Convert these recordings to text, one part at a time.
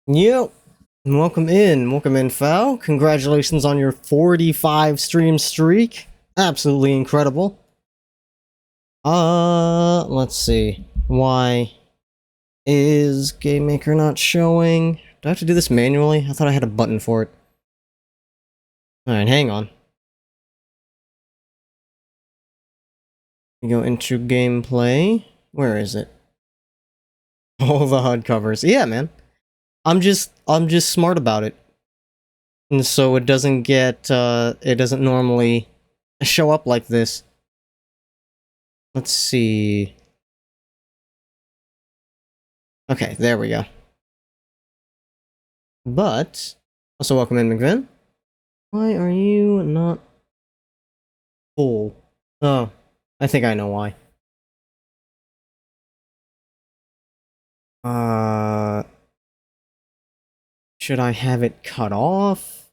Yep. Welcome in. Welcome in, Fal. Congratulations on your 45 stream streak. Absolutely incredible. Let's see. Why is Game Maker not showing? Do I have to do this manually? I thought I had a button for it. Alright, hang on. We go into gameplay. Where is it? All the HUD covers. Yeah, man. I'm just smart about it. And so it doesn't normally show up like this. Let's see. Okay, there we go. But, also welcome in, McVin. Why are you not full? Oh, I think I know why. Should I have it cut off?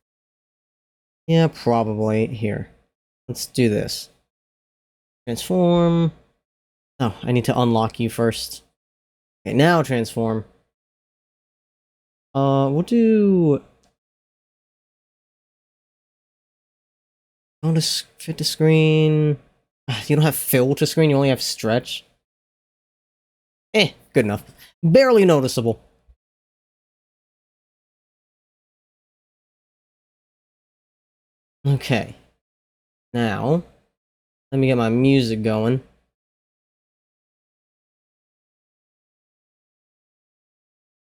Yeah, probably. Here. Let's do this. Transform. Oh, I need to unlock you first. Okay, now transform. We'll do... I'll just fit to screen. You don't have fill to screen, you only have stretch. Good enough. Barely noticeable. Okay. Now, let me get my music going.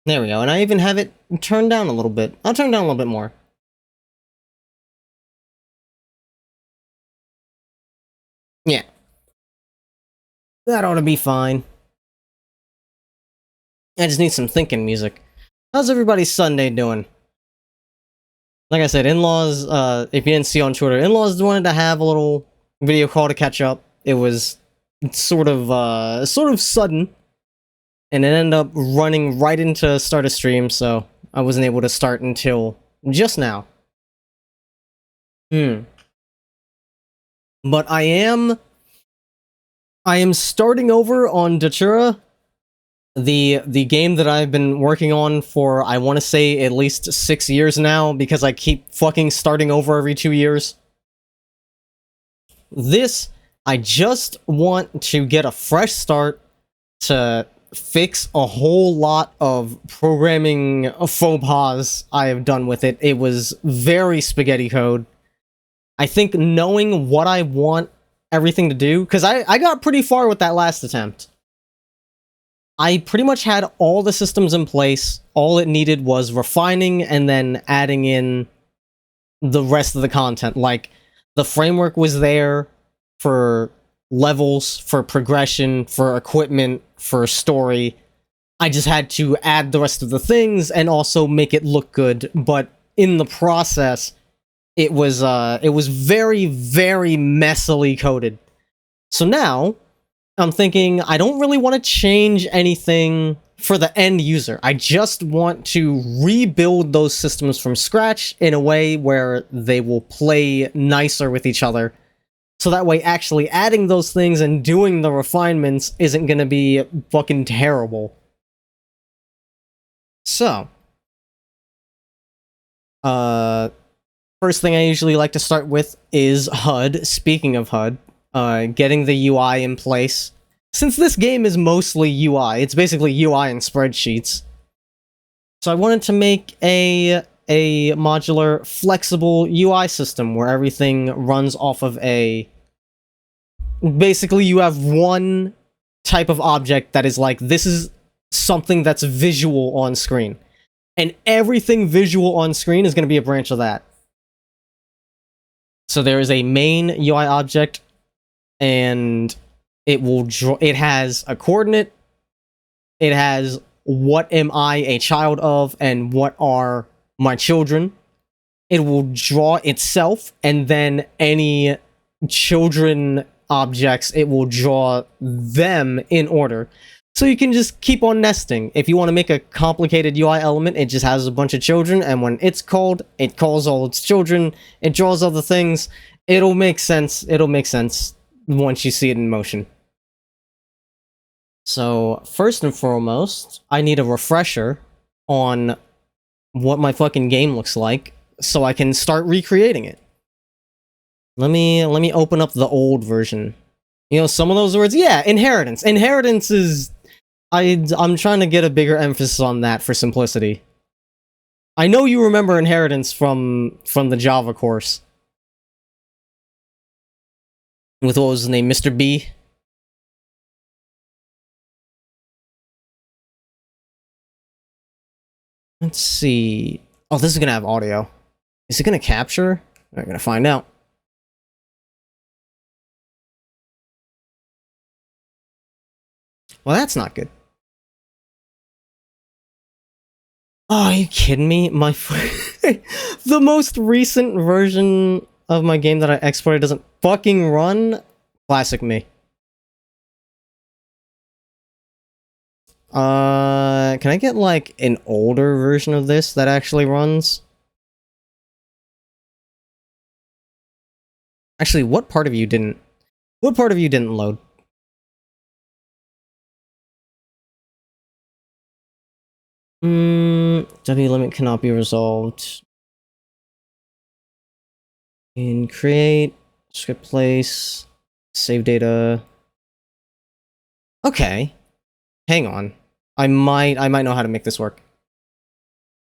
There we go, and I even have it turned down a little bit. I'll turn down a little bit more. Yeah. That ought to be fine. I just need some thinking music. How's everybody's Sunday doing? Like I said, in-laws, if you didn't see on Twitter, in-laws wanted to have a little video call to catch up. It was sort of sudden. And it ended up running right into start a stream, so I wasn't able to start until just now. But I am starting over on Datura, the game that I've been working on for, I want to say, at least 6 years now, because I keep fucking starting over every 2 years. This, I just want to get a fresh start to fix a whole lot of programming faux pas I have done with it. It was very spaghetti code. I think knowing what I want everything to do, because I got pretty far with that last attempt. I pretty much had all the systems in place. All it needed was refining and then adding in the rest of the content. Like, the framework was there for levels, for progression, for equipment, for story. I just had to add the rest of the things and also make it look good, but in the process, it was very, very messily coded. So now, I'm thinking, I don't really want to change anything for the end user. I just want to rebuild those systems from scratch in a way where they will play nicer with each other. So that way, actually adding those things and doing the refinements isn't gonna be fucking terrible. So, first thing I usually like to start with is HUD. Speaking of HUD, getting the UI in place. Since this game is mostly UI, it's basically UI and spreadsheets. So I wanted to make a modular, flexible UI system where everything runs off of a... Basically, you have one type of object that is like, this is something that's visual on screen. And everything visual on screen is going to be a branch of that. So there is a main UI object, and it will draw... It has a coordinate. It has what am I a child of, and what are my children. It will draw itself, and then any children objects, it will draw them in order. So you can just keep on nesting. If you want to make a complicated UI element, it just has a bunch of children, and when it's called, it calls all its children, it draws other things. It'll make sense. It'll make sense once you see it in motion. So, first and foremost, I need a refresher on what my fucking game looks like so I can start recreating it. Let me open up the old version. You know, some of those words, yeah, inheritance. Inheritance is I'm trying to get a bigger emphasis on that for simplicity. I know you remember inheritance from the Java course. With what was his name, Mr. B? Let's see. Oh, this is gonna have audio. Is it gonna capture? We're gonna find out. Well, that's not good. Oh, are you kidding me? The most recent version of my game that I exported doesn't fucking run? Classic me. Can I get, like, an older version of this that actually runs? Actually, what part of you didn't? What part of you didn't load? W limit cannot be resolved. In create, script place, save data. Okay. Hang on. I might know how to make this work.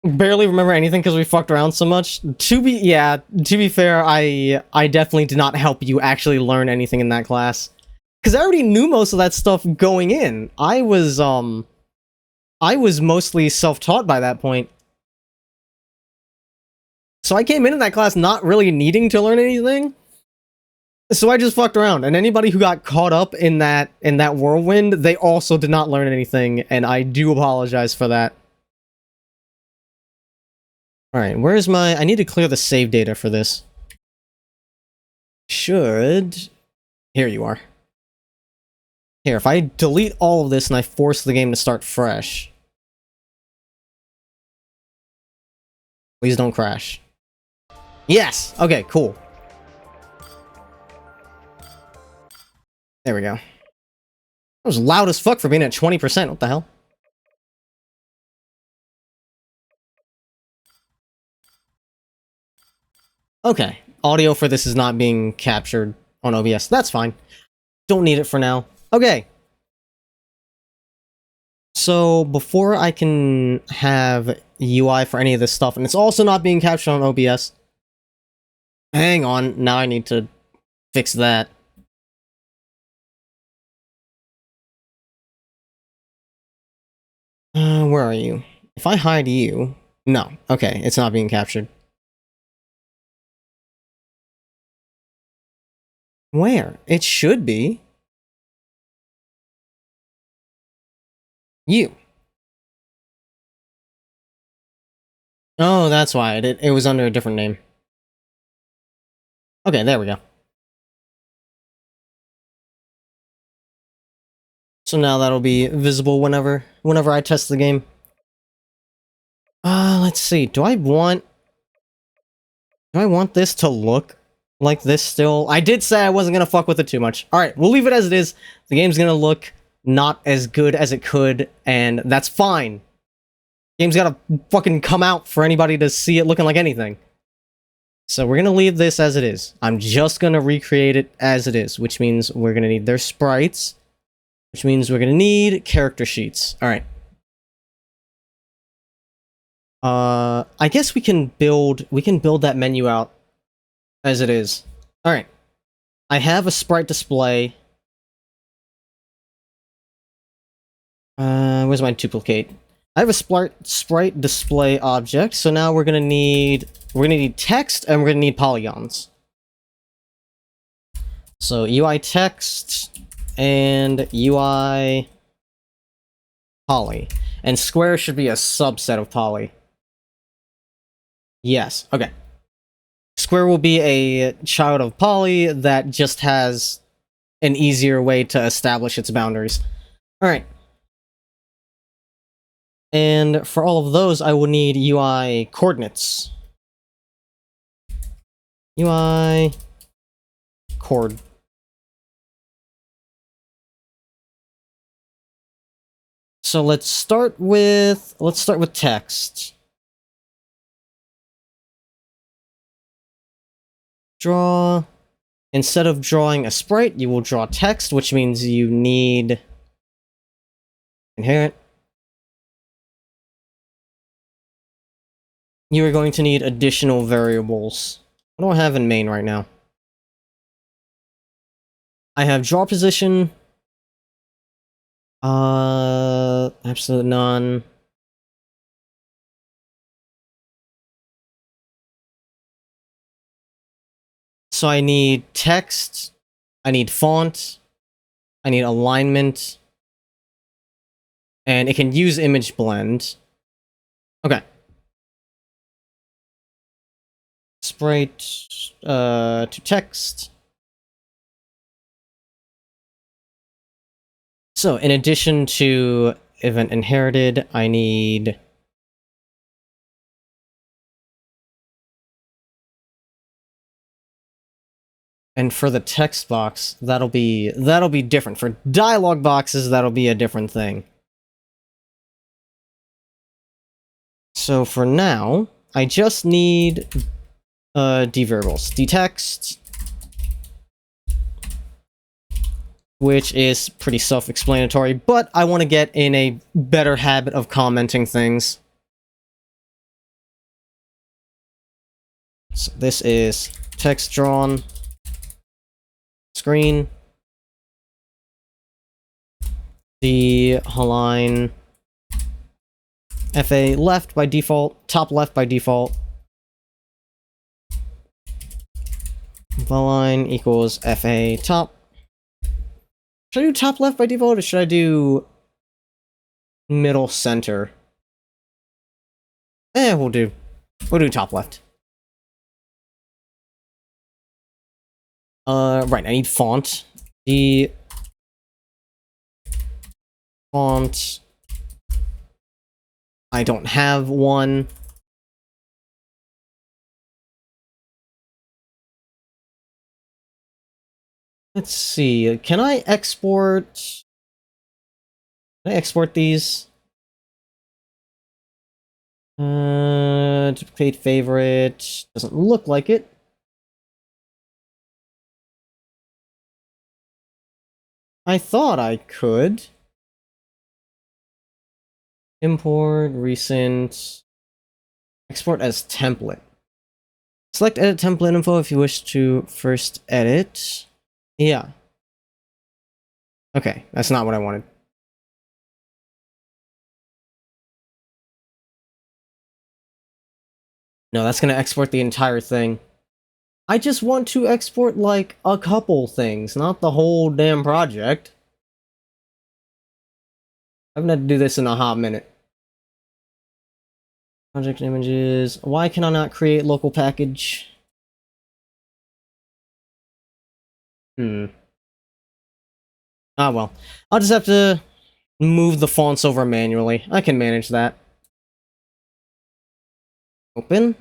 Barely remember anything because we fucked around so much. To be fair, I definitely did not help you actually learn anything in that class. Because I already knew most of that stuff going in. I was mostly self-taught by that point. So I came into that class not really needing to learn anything. So I just fucked around, and anybody who got caught up in that whirlwind, they also did not learn anything, and I do apologize for that. Alright, where's my... I need to clear the save data for this. Should... Here you are. Here, if I delete all of this and I force the game to start fresh... Please don't crash. Yes! Okay, cool. There we go. That was loud as fuck for being at 20%. What the hell? Okay. Audio for this is not being captured on OBS. That's fine. Don't need it for now. Okay. So, before I can have UI for any of this stuff, and it's also not being captured on OBS. Hang on. Now I need to fix that. Where are you? If I hide you... No. Okay, it's not being captured. Where? It should be. You. Oh, that's why. It was under a different name. Okay, there we go. So now that'll be visible whenever I test the game. Let's see. Do I want this to look like this still? I did say I wasn't gonna fuck with it too much. Alright, we'll leave it as it is. The game's gonna look not as good as it could, and that's fine. Game's gotta fucking come out for anybody to see it looking like anything. So we're gonna leave this as it is. I'm just gonna recreate it as it is, which means we're gonna need their sprites, which means we're gonna need character sheets. Alright. I guess we can build that menu out as it is. Alright. I have a sprite display. Where's my duplicate? I have a sprite display object, so now we're gonna need text and we're gonna need polygons. So UI text and UI poly. And square should be a subset of poly. Yes, okay. Square will be a child of poly that just has an easier way to establish its boundaries. Alright. And for all of those, I will need UI coordinates. UI coord. So let's start with text. Draw. Instead of drawing a sprite, you will draw text, which means you need inherit. You are going to need additional variables. What do I have in main right now? I have draw position. Absolute none. So I need text, I need font, I need alignment, and it can use image blend. Okay. Sprite to text. So in addition to event inherited, I need and for the text box, that'll be different. For dialog boxes, that'll be a different thing. So for now, I just need d variables, dtext, which is pretty self-explanatory, but I want to get in a better habit of commenting things. So this is text drawn, screen, the align, FA left by default, top left by default, align equals FA top. Should I do top left by default, or should I do middle center? We'll do top left. Right, I need font. The font. I don't have one. Let's see. Can I export? Can I export these? Duplicate favorite. Doesn't look like it. I thought I could. Import, recent. Export as template. Select edit template info if you wish to first edit. Yeah. Okay, that's not what I wanted. No, that's gonna export the entire thing. I just want to export, like, a couple things, not the whole damn project. I haven't had to do this in a hot minute. Project images. Why can I not create local package? Ah, well. I'll just have to move the fonts over manually. I can manage that. Open.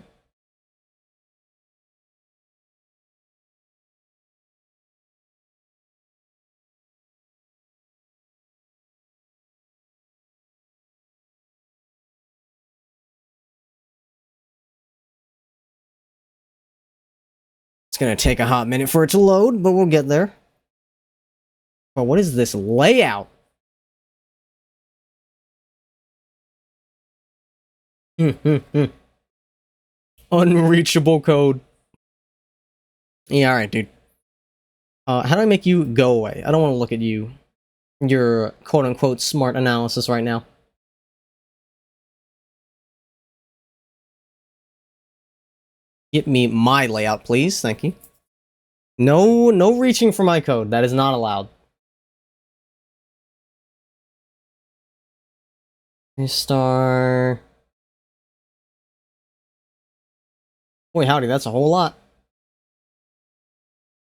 It's gonna take a hot minute for it to load, but we'll get there. Oh, what is this layout? Unreachable code. Yeah, alright, dude. How do I make you go away? I don't want to look at you. Your quote-unquote smart analysis right now. Get me my layout, please. Thank you. No reaching for my code. That is not allowed. Star. Boy, howdy, that's a whole lot.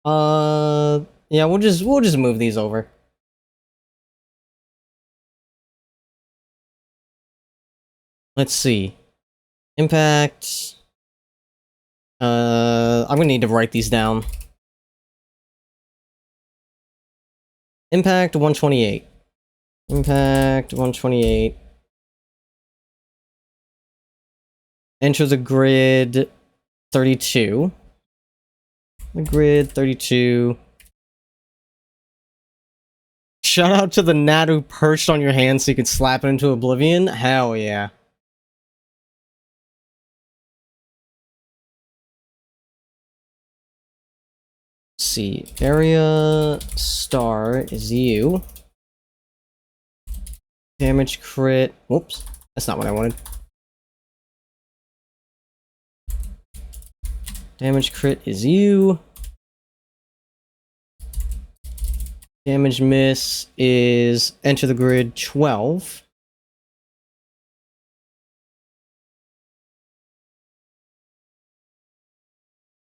Yeah, we'll just move these over. Let's see. Impact. I'm gonna need to write these down. Impact 128. Impact 128. Enter the grid 32. The grid, 32. Shout out to the gnat who perched on your hand so you could slap it into oblivion. Hell yeah. Let's see. Area star is you. Damage crit. Whoops. That's not what I wanted. Damage crit is you. Damage miss is enter the grid 12.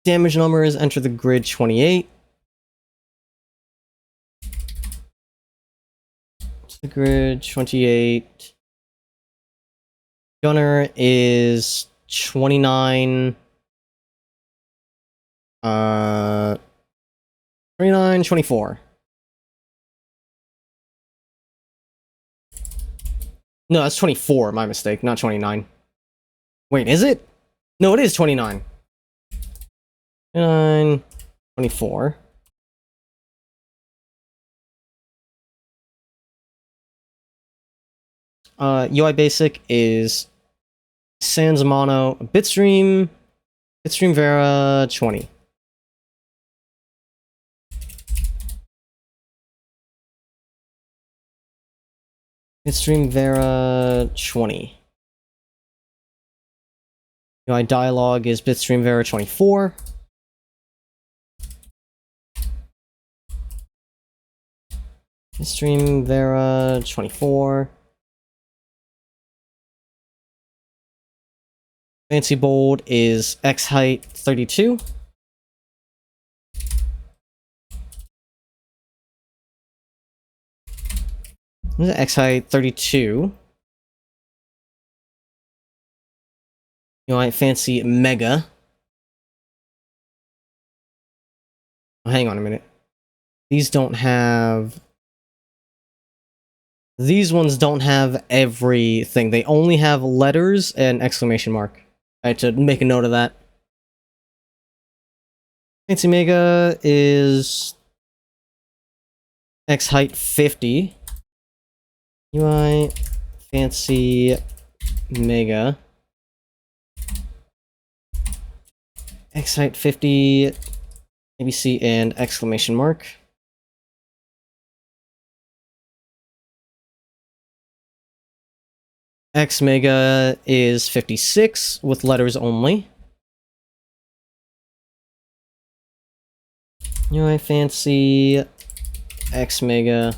Damage number is enter the grid 28. The grid 28. Gunner is 29. 29, 24. No, that's 24, my mistake, not 29. Wait, is it? No, it is 29. 29, 24. UI basic is Sans Mono, Bitstream Vera 20. Bitstream Vera 20. UI dialog is Bitstream Vera 24. Bitstream Vera 24. Fancy bold is X height 32. X height 32. Fancy mega. Oh, hang on a minute. These don't have. These ones don't have everything. They only have letters and exclamation mark. I had to make a note of that. Fancy mega is X height 50. UI fancy mega. X height 50, ABC and exclamation mark. X mega is 56 with letters only. UI fancy X mega.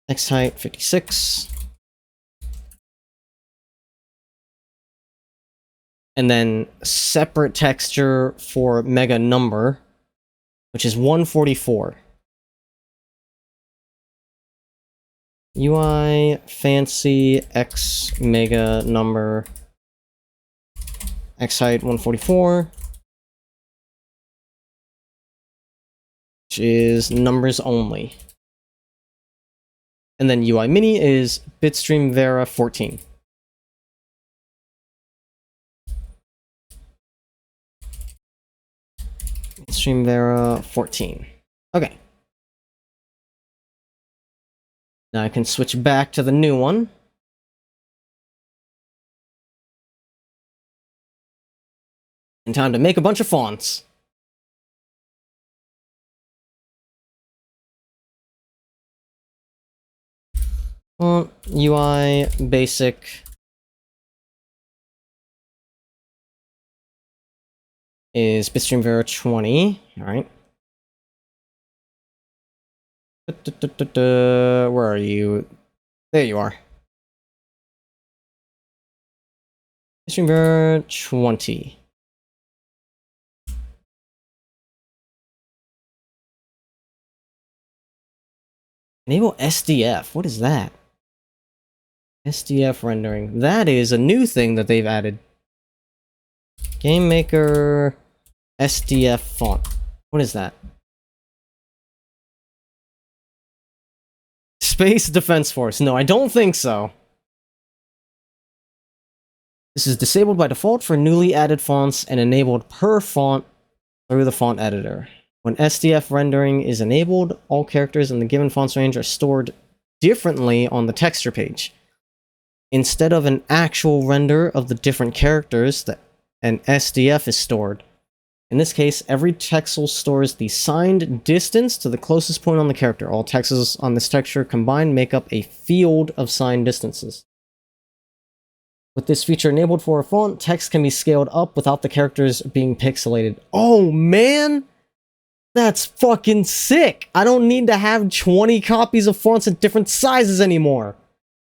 X height 56. And then separate texture for mega number, which is 144. UI fancy X mega number, X height 144, which is numbers only. And then UI mini is Bitstream Vera 14. Bitstream Vera 14. Okay. Now I can switch back to the new one. And time to make a bunch of fonts. UI basic is Bitstream Vera 20. Alright. Where are you? There you are. Bitstream Vera 20. Enable SDF. What is that? SDF rendering. That is a new thing that they've added. Game Maker SDF font. What is that? Space Defense Force. No, I don't think so. This is disabled by default for newly added fonts and enabled per font through the font editor. When SDF rendering is enabled, all characters in the given fonts range are stored differently on the texture page. Instead of an actual render of the different characters, an SDF is stored. In this case, every texel stores the signed distance to the closest point on the character. All texels on this texture combined make up a field of signed distances. With this feature enabled for a font, text can be scaled up without the characters being pixelated. Oh, man! That's fucking sick! I don't need to have 20 copies of fonts at different sizes anymore!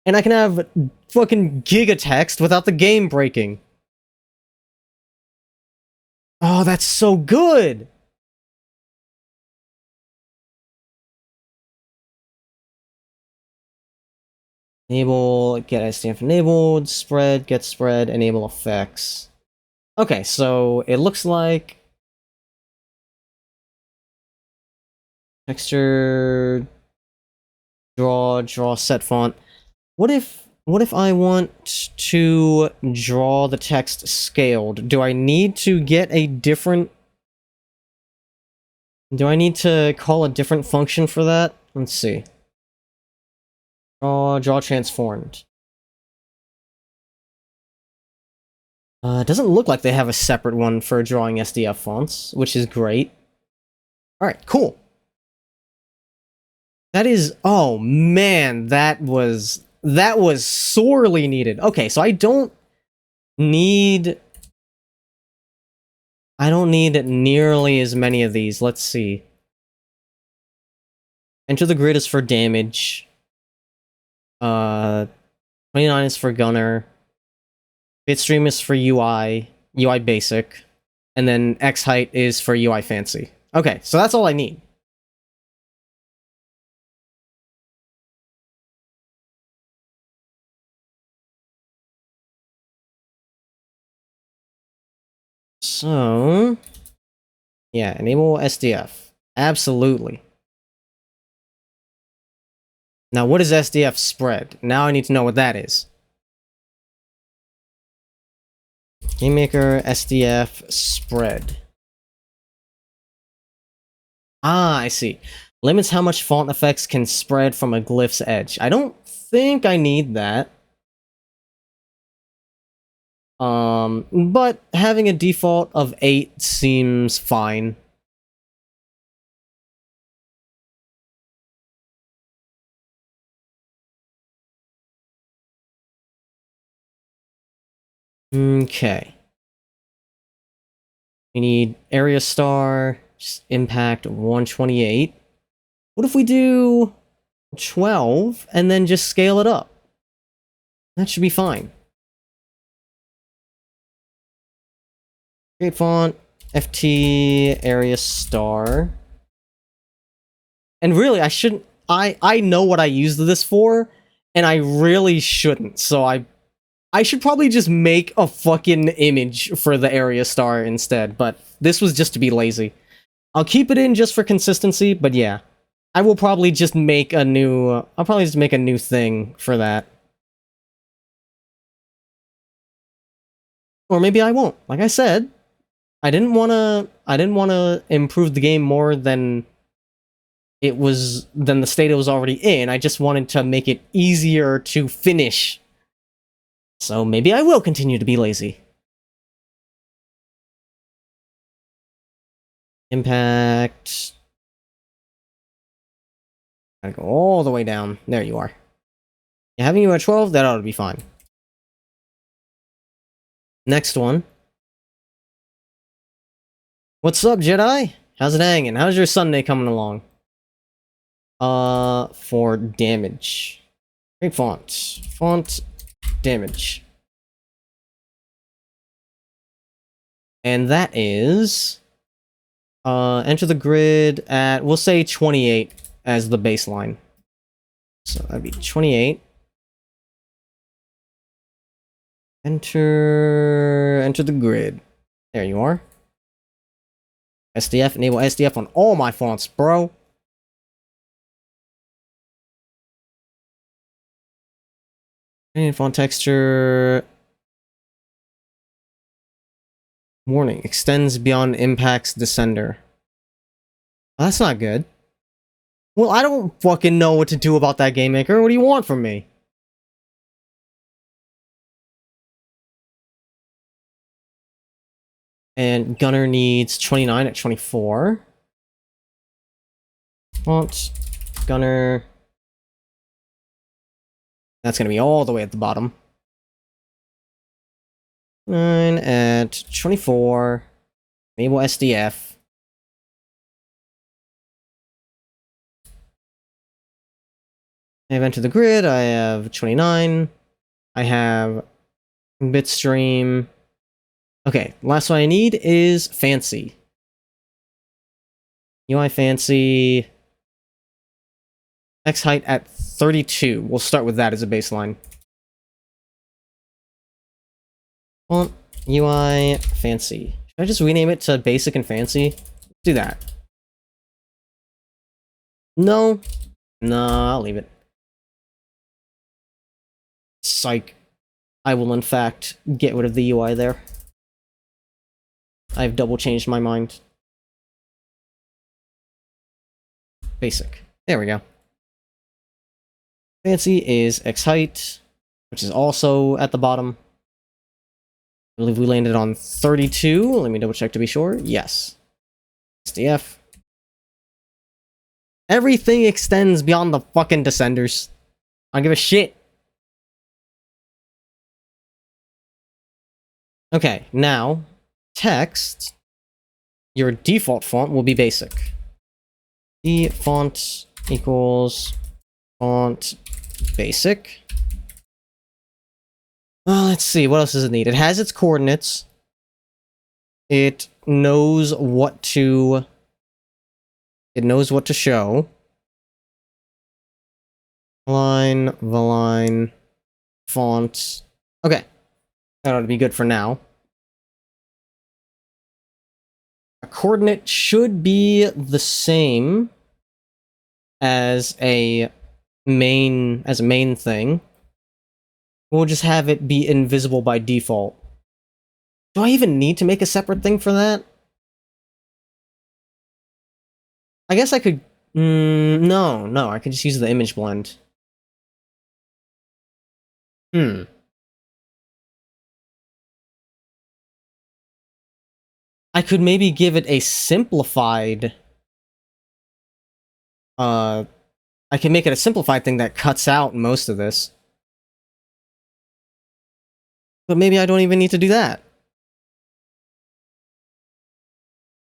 And I can have fucking gigatext without the game breaking. Oh, that's so good! Enable, get SDF enabled, spread, get spread, enable effects. Okay, so it looks like texture, draw, set font. What if I want to draw the text scaled? Do I need to get a different... Do I need to call a different function for that? Let's see. Draw transformed. It doesn't look like they have a separate one for drawing SDF fonts, which is great. Alright, cool. That is... Oh, man, that was sorely needed. Okay, so I don't need nearly as many of these. Let's see. Enter the grid is for damage. 29 is for gunner. Bitstream is for UI basic. And then X height is for UI fancy. Okay, so that's all I need. So, yeah, enable SDF. Absolutely. Now, what is SDF spread? Now I need to know what that is. GameMaker SDF spread. Ah, I see. Limits how much font effects can spread from a glyph's edge. I don't think I need that. But having a default of 8 seems fine. Okay. We need area star, impact 128. What if we do 12 and then just scale it up? That should be fine. Create font, FT, area star. And really, I shouldn't... I know what I used this for, and I really shouldn't, so I should probably just make a fucking image for the area star instead, but this was just to be lazy. I'll keep it in just for consistency, but yeah. I will probably just make a new... I'll probably just make a new thing for that. Or maybe I won't. Like I said, I didn't want to improve the game more than than the state it was already in. I just wanted to make it easier to finish. So maybe I will continue to be lazy. Impact. Gotta go all the way down. There you are. Yeah, having you at 12, that ought to be fine. Next one. What's up, Jedi? How's it hanging? How's your Sunday coming along? For damage. Great font. Font damage. And that is... enter the grid at, we'll say 28 as the baseline. So that'd be 28. Enter the grid. There you are. SDF, enable SDF on all my fonts, bro. And font texture. Warning, extends beyond impact's descender. Well, that's not good. Well, I don't fucking know what to do about that, Game Maker. What do you want from me? And Gunner needs 29 at 24. Font, Gunner. That's gonna be all the way at the bottom. 9 at 24. Enable SDF. I have entered the grid. I have 29. I have bitstream. Okay, last one I need is fancy. UI fancy. X height at 32. We'll start with that as a baseline. Font UI fancy. Should I just rename it to basic and fancy? Let's do that. No. No, I'll leave it. Psych. I will in fact get rid of the UI there. I've double changed my mind. Basic. There we go. Fancy is X height, which is also at the bottom. I believe we landed on 32. Let me double check to be sure. Yes. SDF. Everything extends beyond the fucking descenders. I don't give a shit. Okay, now, text. Your default font will be basic. The font equals font basic. Let's see, what else does it need? It has its coordinates. It knows what to... It knows what to show. Line, font. Okay. That ought to be good for now. A coordinate should be the same as a main thing. We'll just have it be invisible by default. Do I even need to make a separate thing for that? I guess I could... no, I could just use the image blend. I could maybe give it a simplified... I can make it a simplified thing that cuts out most of this. But maybe I don't even need to do that.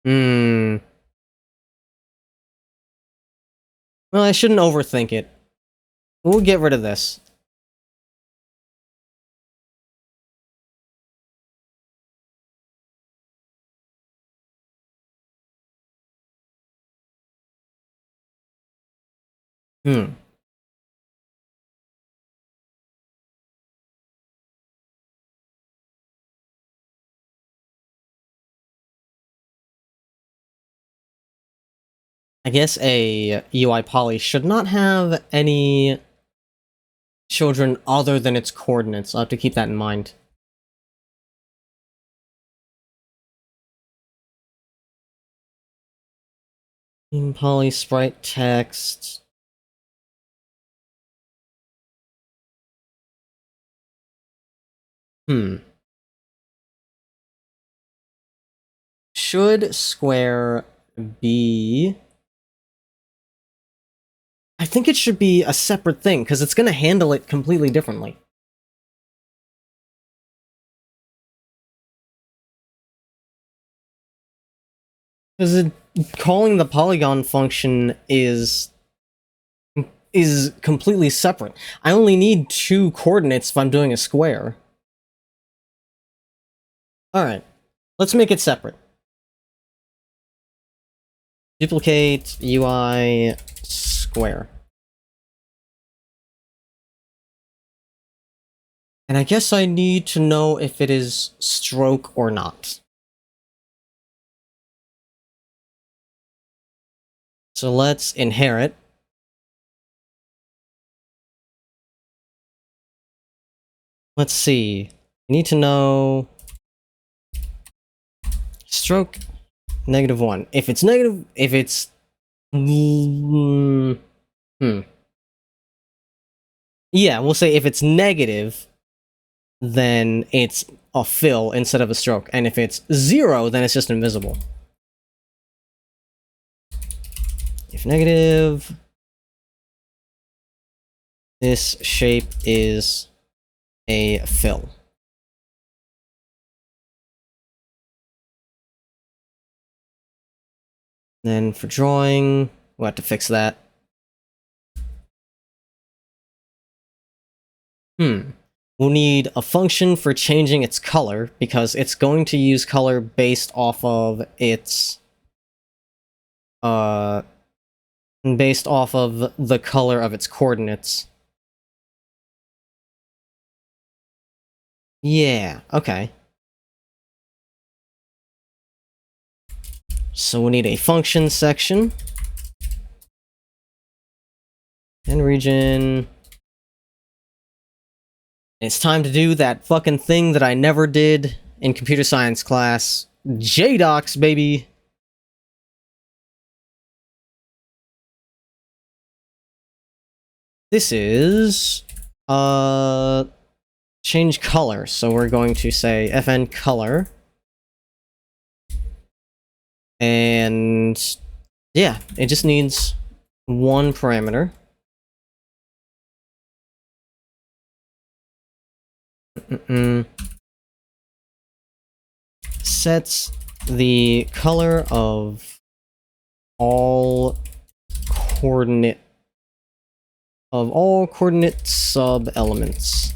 Well, I shouldn't overthink it. We'll get rid of this. I guess a UI poly should not have any children other than its coordinates. I'll have to keep that in mind. Poly sprite text. Should square be... I think it should be a separate thing, because it's going to handle it completely differently. Because calling the polygon function is completely separate. I only need 2 coordinates if I'm doing a square. Alright, let's make it separate. Duplicate UI square. And I guess I need to know if it is stroke or not. So let's inherit. Let's see. I need to know Stroke -1. If it's negative, if it's yeah, we'll say if it's negative, then it's a fill instead of a stroke, and if it's 0, then it's just invisible. If negative, this shape is a fill. Then for drawing, we'll have to fix that. We'll need a function for changing its color, because it's going to use color based off of its based off of the color of its coordinates. Yeah, okay. So we'll need a function section. And region. It's time to do that fucking thing that I never did in computer science class. JDocs, baby! This is... change color. So we're going to say fn color. And... yeah, it just needs one parameter. Sets the color of all coordinate sub-elements.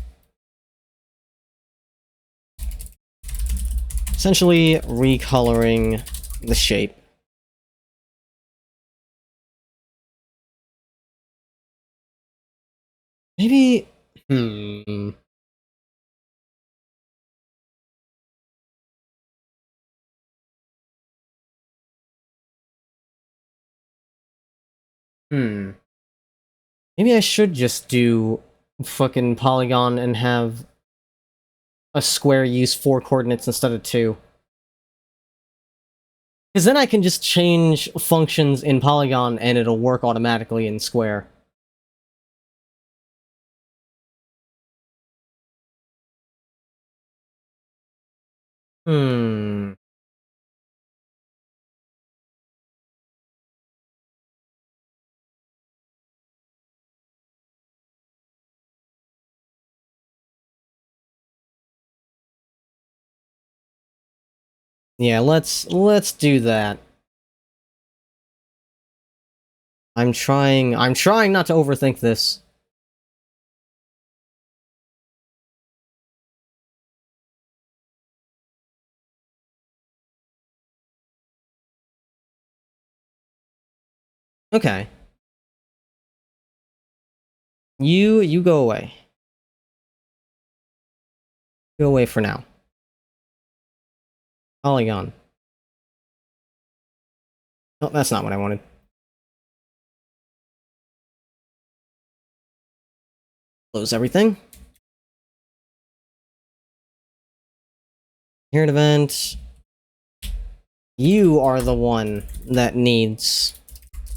Essentially recoloring the shape. Maybe... Maybe I should just do fucking polygon and have a square use 4 coordinates instead of 2. Because then I can just change functions in polygon and it'll work automatically in square. Yeah, let's do that. I'm trying not to overthink this. Okay. You go away. Go away for now. Polygon. Oh, that's not what I wanted. Close everything. Here at event. You are the one that needs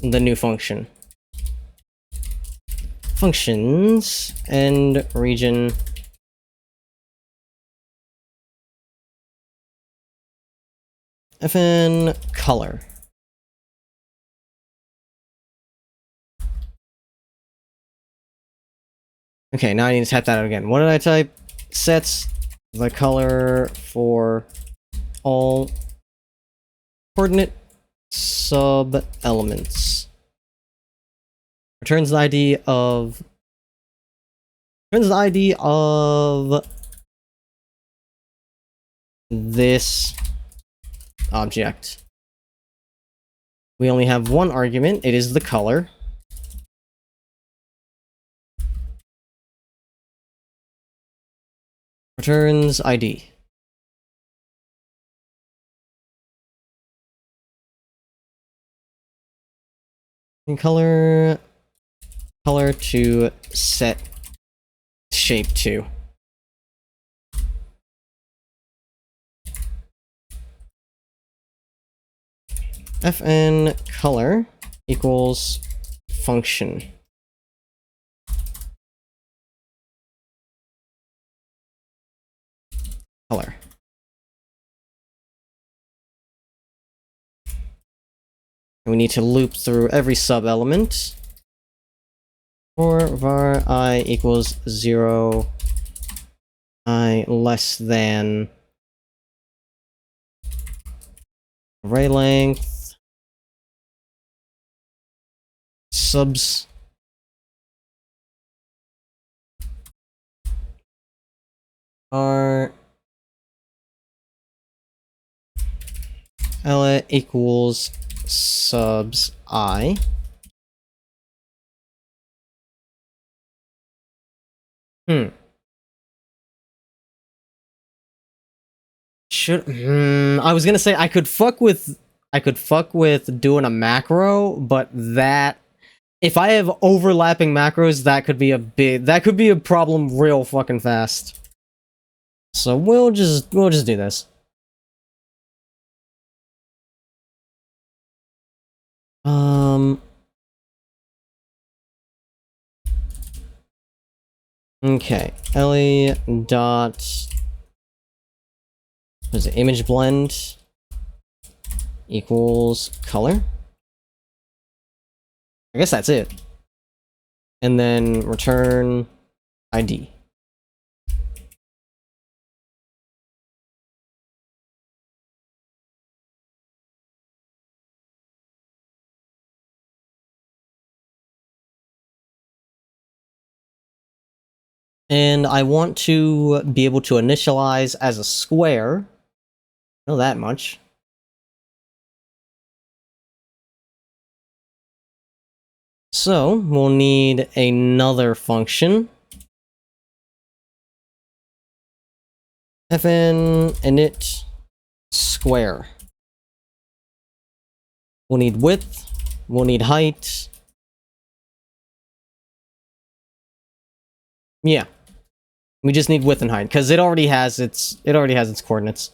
the new function. Functions and region. Fn color. Okay, now I need to type that out again. What did I type? Sets the color for all coordinate sub-elements. Returns the ID of this object. We only have one argument. It is the color. Returns ID. And color to set shape to. fn color equals function. Color. And we need to loop through every sub-element. For var I equals 0, I less than array length, subs are Ella equals subs I. I was gonna say I could fuck with doing a macro, but that if I have overlapping macros, that could be a problem real fucking fast. So we'll just do this. Okay, Ellie dot, what is it, image blend equals color. I guess that's it. And then return ID. And I want to be able to initialize as a square. Know that much. So we'll need another function. fn init square. We'll need width. We'll need height. Yeah. We just need width and height, because it already has its coordinates.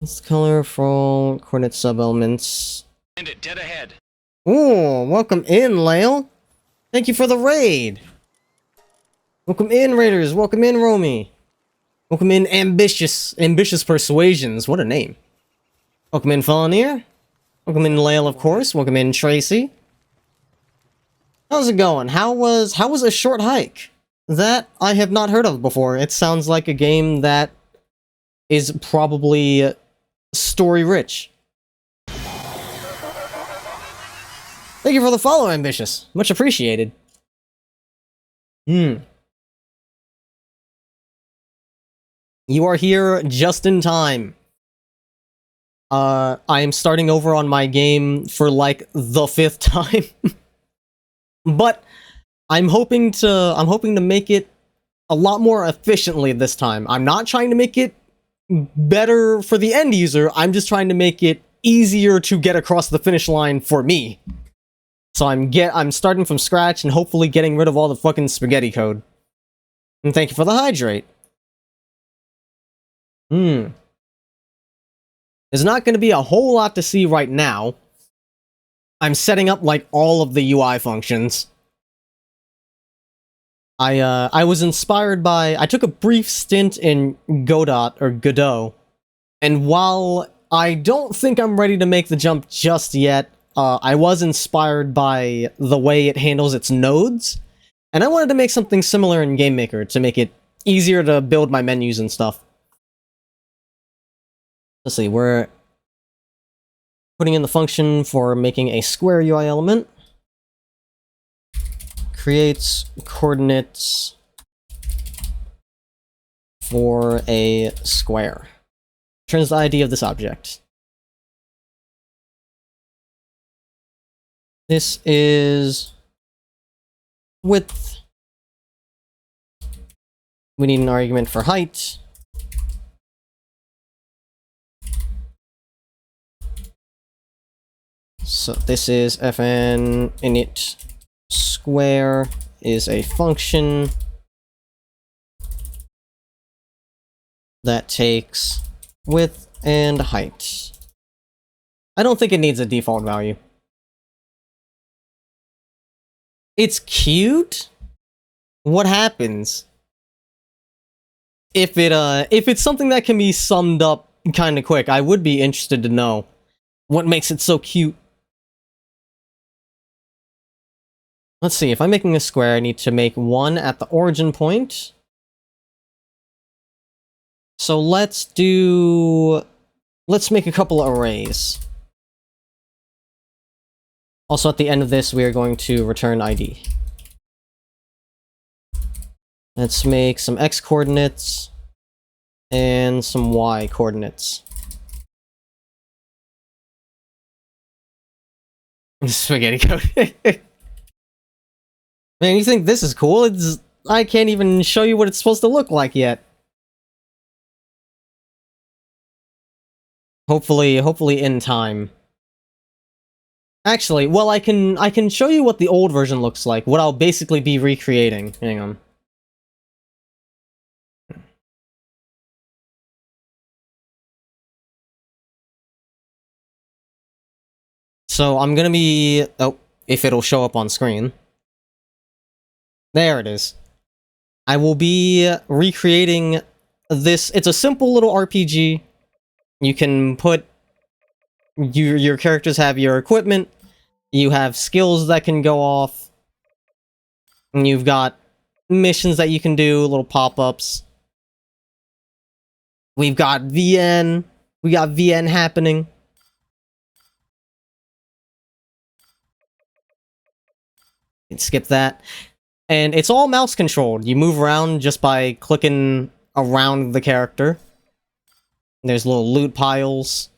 Let's colorful coordinate sub-elements. And it dead ahead. Ooh, welcome in, Lael. Thank you for the raid. Welcome in, Raiders. Welcome in, Romy. Welcome in, Ambitious Persuasions. What a name. Welcome in, Felonier. Welcome in, Lael, of course. Welcome in, Tracy. How's it going? How was A Short Hike? That I have not heard of before. It sounds like a game that is probably story-rich. Thank you for the follow, Ambitious. Much appreciated. You are here just in time. I am starting over on my game for like the 5th time. But I'm hoping to make it a lot more efficiently this time. I'm not trying to make it better for the end user. I'm just trying to make it easier to get across the finish line for me. So I'm starting from scratch and hopefully getting rid of all the fucking spaghetti code. And thank you for the hydrate. There's not going to be a whole lot to see right now. I'm setting up like all of the UI functions. I was inspired by, I took a brief stint in Godot, and while I don't think I'm ready to make the jump just yet, I was inspired by the way it handles its nodes, and I wanted to make something similar in GameMaker to make it easier to build my menus and stuff. Let's see, we're putting in the function for making a square UI element. Creates coordinates for a square. Returns the ID of this object. This is width. We need an argument for height. So this is fn init square is a function. that takes width and height. I don't think it needs a default value. It's cute. What happens if it's something that can be summed up kind of quick? I would be interested to know what makes it so cute. Let's see, if I'm making a square, I need to make one at the origin point. So let's make a couple of arrays. Also, at the end of this, we are going to return ID. Let's make some X coordinates and some Y coordinates. Spaghetti code. Man, you think this is cool? I can't even show you what it's supposed to look like yet. Hopefully in time. Actually, well, I can show you what the old version looks like, what I'll basically be recreating. Hang on. So I'm gonna be... oh, if it'll show up on screen. There it is. I will be recreating this. It's a simple little RPG. You can put... your characters have your equipment, you have skills that can go off, and you've got missions that you can do, little pop-ups. We've got VN. We got VN happening. You can skip that. And it's all mouse controlled. You move around just by clicking around the character. There's little loot piles.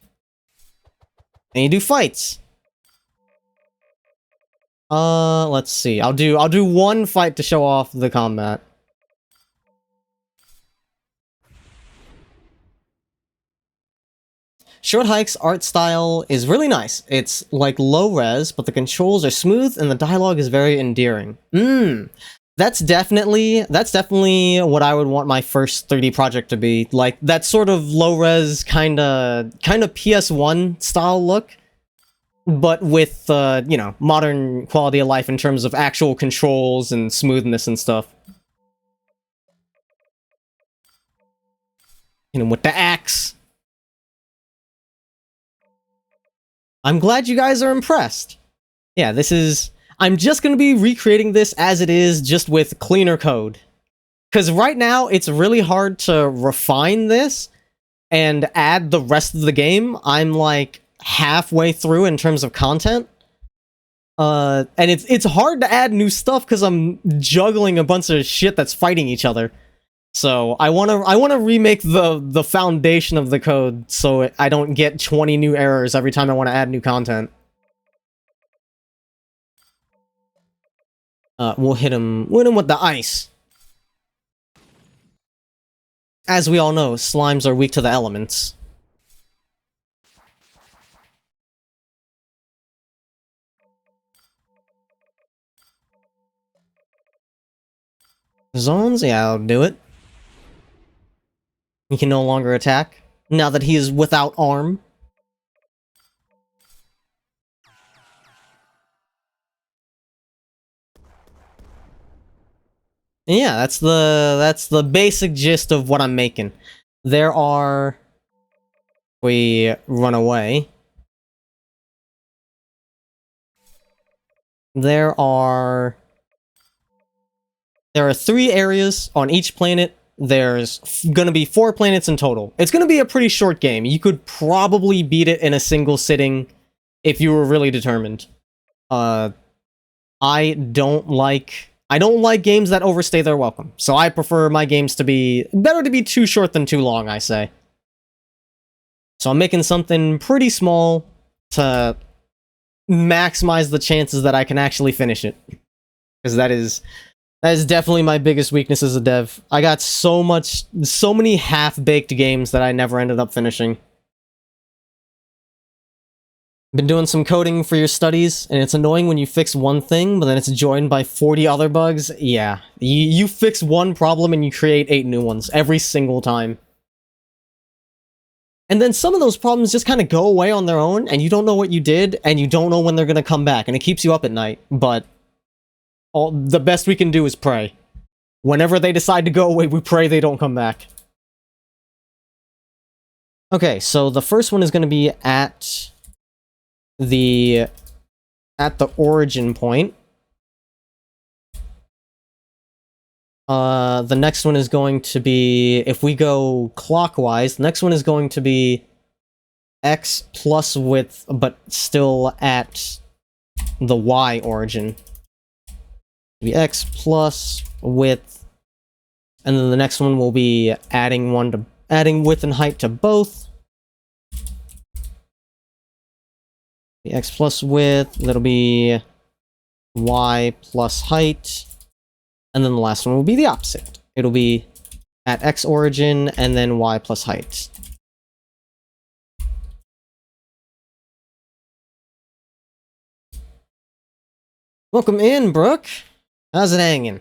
And you do fights. Let's see. I'll do one fight to show off the combat. Short Hike's art style is really nice. It's like low res, but the controls are smooth and the dialogue is very endearing. That's definitely what I would want my first 3D project to be. Like that sort of low res kinda PS1 style look, but with you know, modern quality of life in terms of actual controls and smoothness and stuff. You know, with the axe. I'm glad you guys are impressed. Yeah, this is... I'm just gonna be recreating this as it is, just with cleaner code. Because right now, it's really hard to refine this and add the rest of the game. I'm like halfway through in terms of content. And it's hard to add new stuff because I'm juggling a bunch of shit that's fighting each other. So I wanna remake the foundation of the code so I don't get 20 new errors every time I want to add new content. We'll hit him with the ice. As we all know, slimes are weak to the elements. Zones? Yeah, I'll do it. He can no longer attack, now that he is without arm. And yeah, that's the basic gist of what I'm making. There are... we run away. There are 3 areas on each planet. There's gonna be 4 planets in total. It's gonna be a pretty short game. You could probably beat it in a single sitting if you were really determined. I don't like games that overstay their welcome. So I prefer my games to be better to be too short than too long, I say. So I'm making something pretty small to maximize the chances that I can actually finish it. Because that is definitely my biggest weakness as a dev. I got so many half-baked games that I never ended up finishing. Been doing some coding for your studies, and it's annoying when you fix one thing, but then it's joined by 40 other bugs. Yeah, you fix one problem and you create 8 new ones every single time. And then some of those problems just kind of go away on their own, and you don't know what you did, and you don't know when they're going to come back, and it keeps you up at night. But the best we can do is pray. Whenever they decide to go away, we pray they don't come back. Okay, so the first one is going to be at the origin point. The next one is going to be, if we go clockwise, the next one is going to be x plus width, but still at the y origin. Be x plus width, and then the next one will be adding width and height to both. The x plus width, that'll be y plus height. And then the last one will be the opposite. It'll be at x origin and then y plus height. Welcome in, Brooke. How's it hanging?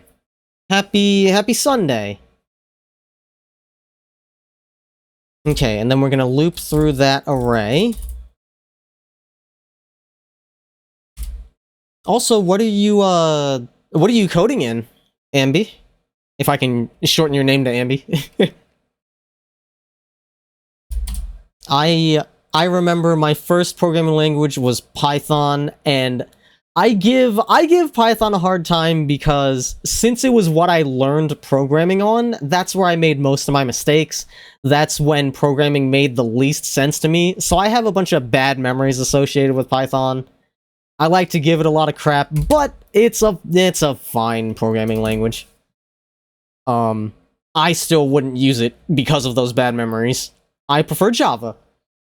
Happy Sunday. Okay, and then we're gonna loop through that array. Also, what are you coding in, Ambi? If I can shorten your name to Ambi. I remember my first programming language was Python, and I give Python a hard time because since it was what I learned programming on, that's where I made most of my mistakes. That's when programming made the least sense to me. So I have a bunch of bad memories associated with Python. I like to give it a lot of crap, but it's a fine programming language. I still wouldn't use it because of those bad memories. I prefer Java.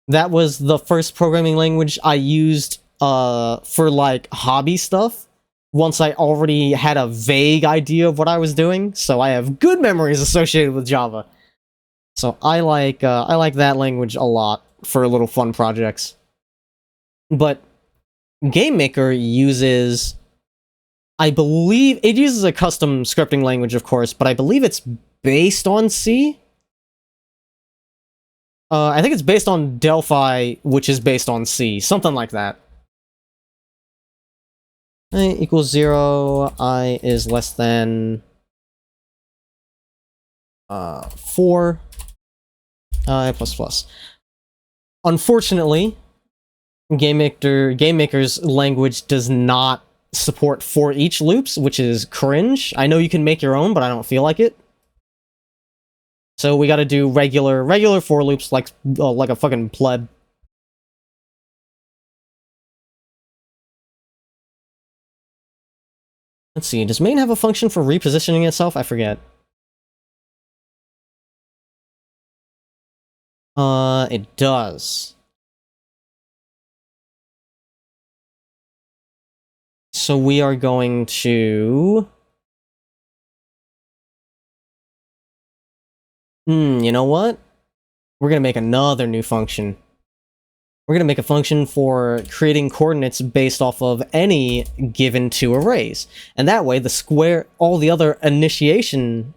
That was the first programming language I used for like hobby stuff once I already had a vague idea of what I was doing, so I have good memories associated with Java. So I like that language a lot for little fun projects. But GameMaker uses, I believe it uses a custom scripting language, of course, but I believe it's based on C. I think it's based on Delphi, which is based on C, something like that. I equals 0, I is less than 4, I plus plus. Unfortunately, GameMaker's language does not support for each loops, which is cringe. I know you can make your own, but I don't feel like it. So we gotta do regular for loops like a fucking pleb. Let's see, does main have a function for repositioning itself? I forget. It does. So we are going to... you know what? We're gonna make another new function. We're gonna make a function for creating coordinates based off of any given two arrays. And that way, all the other initiation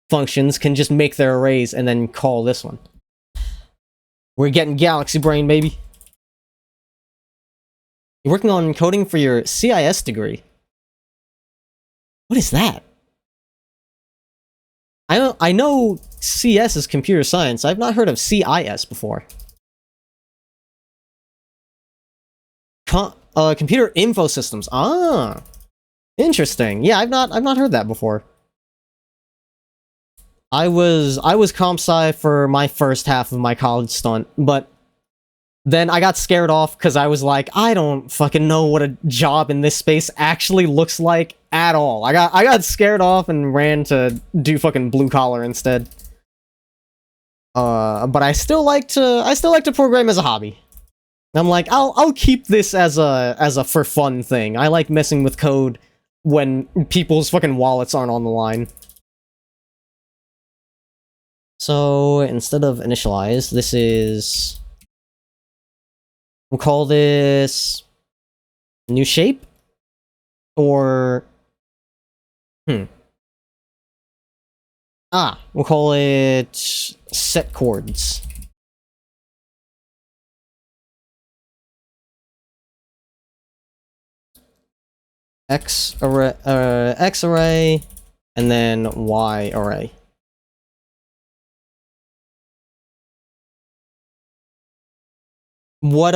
functions can just make their arrays and then call this one. We're getting galaxy brain, baby. You're working on coding for your CIS degree. What is that? I know CS is computer science. I've not heard of CIS before. Computer info systems. Ah, interesting. Yeah, I've not heard that before. I was comp sci for my first half of my college stunt, but then I got scared off because I was like, I don't fucking know what a job in this space actually looks like at all. I got scared off and ran to do fucking blue collar instead. But I still like to program as a hobby. I'm like, I'll keep this as a for fun thing. I like messing with code when people's fucking wallets aren't on the line. So instead of initialize, this is... We'll call this new shape, or we'll call it set chords. X array, and then Y array. What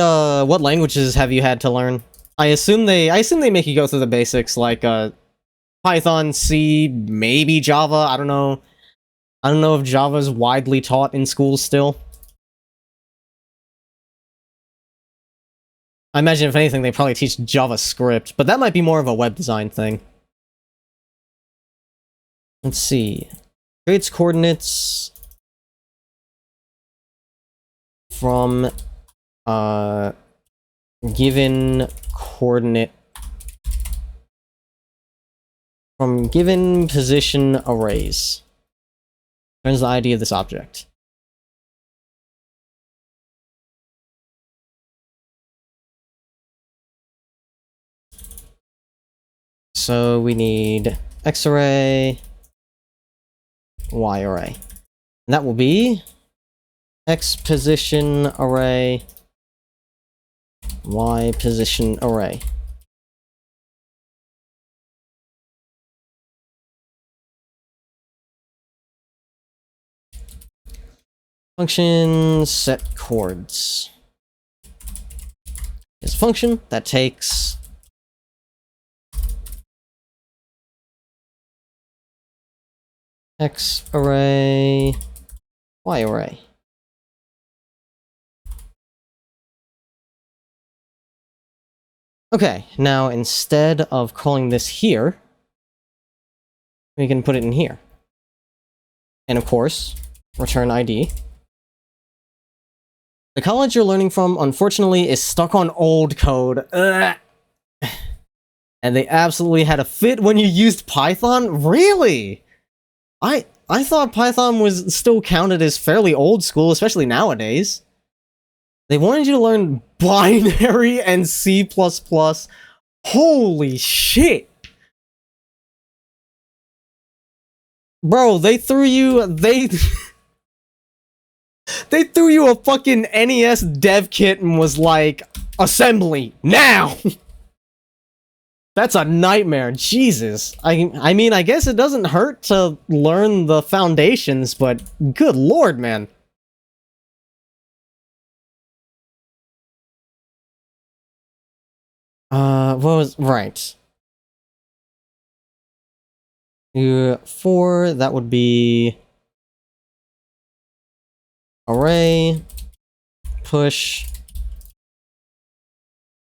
languages have you had to learn? I assume they make you go through the basics, like Python, C, maybe Java. I don't know. I don't know if Java's widely taught in schools still. I imagine if anything, they probably teach JavaScript, but that might be more of a web design thing. Let's see. Creates coordinates from given coordinate from given position arrays. Turns the ID of this object. So we need X array, Y array. And that will be X position array, Y position array. Function set chords. Is a function that takes X array, Y array. Okay, now instead of calling this here, we can put it in here. And of course, return ID. The college you're learning from, unfortunately, is stuck on old code. Ugh. And they absolutely had a fit when you used Python? Really? I thought Python was still counted as fairly old school, especially nowadays. They wanted you to learn binary and C++. Holy shit! Bro, they threw you they threw you a fucking NES dev kit and was like, assembly, now! That's a nightmare, Jesus. I mean, I guess it doesn't hurt to learn the foundations, but good lord, man. What was... right. 4, that would be... array, push,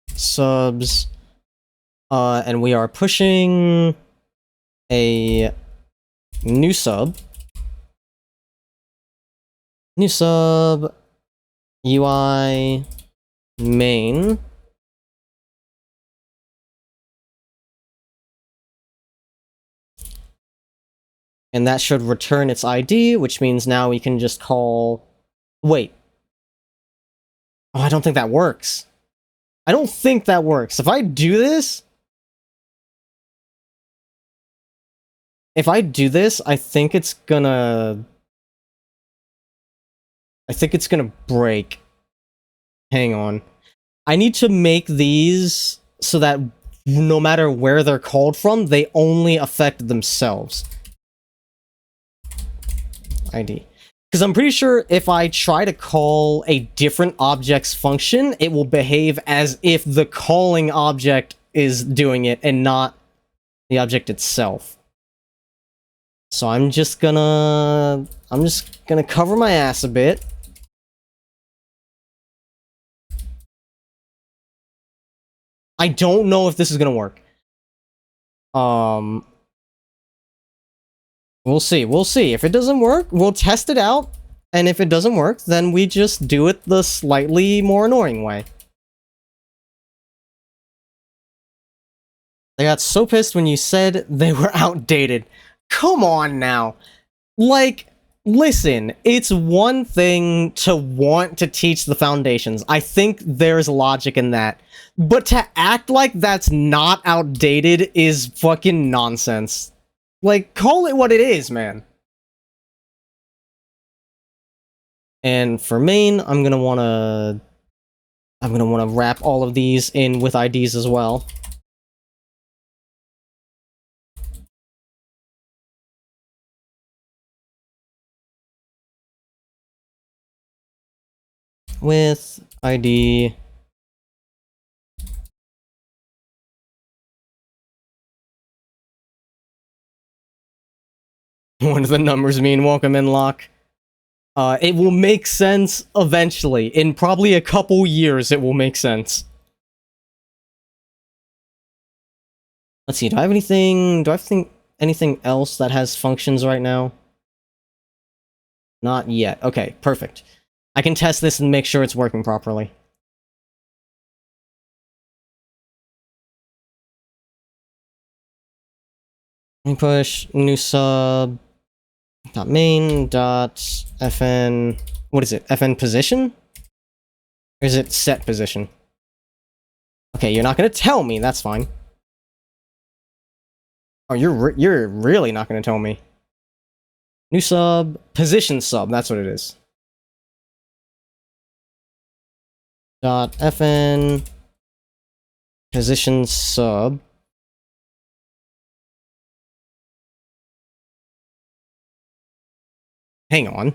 subs, and we are pushing a new sub, UI main, and that should return its ID, which means now we can just call... Wait. Oh, I don't think that works. I don't think that works. If I do this... I think it's gonna... break. Hang on. I need to make these so that no matter where they're called from, they only affect themselves. ID. Because I'm pretty sure if I try to call a different object's function, it will behave as if the calling object is doing it and not the object itself. So I'm just gonna cover my ass a bit. I don't know if this is gonna work. We'll see. We'll see. If it doesn't work, we'll test it out. And if it doesn't work, then we just do it the slightly more annoying way. They got so pissed when you said they were outdated. Come on now. Like, listen, it's one thing to want to teach the foundations. I think there's logic in that. But to act like that's not outdated is fucking nonsense. Like, call it what it is, man. And for main, I'm gonna wanna wrap all of these in with IDs as well. with ID. What do the numbers mean? Welcome in, Locke. It will make sense eventually. In probably a couple years, it will make sense. Let's see, do I have anything... Do I think anything else that has functions right now? Not yet. Okay, perfect. I can test this and make sure it's working properly. Push new sub dot main dot fn. What is it? Fn position? Or is it set position? Okay, you're not gonna tell me. That's fine. Oh, you're really not gonna tell me. New sub, position sub. That's what it is. Dot fn position sub. Hang on.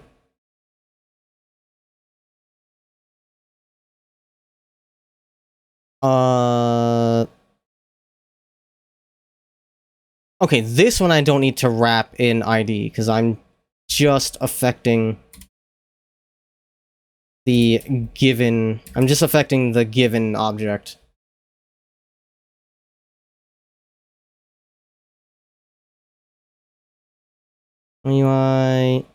Okay, this one I don't need to wrap in ID, because I'm just affecting the given... I'm just affecting the given object. UI...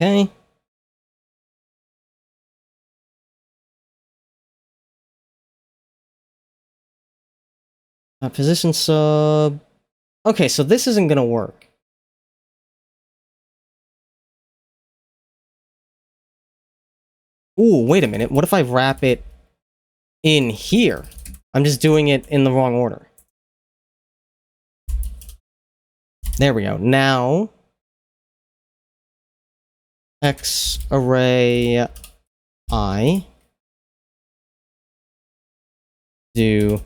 Okay. Position sub... Okay, so this isn't gonna work. Ooh, wait a minute. What if I wrap it in here? I'm just doing it in the wrong order. There we go. Now... X array I... do...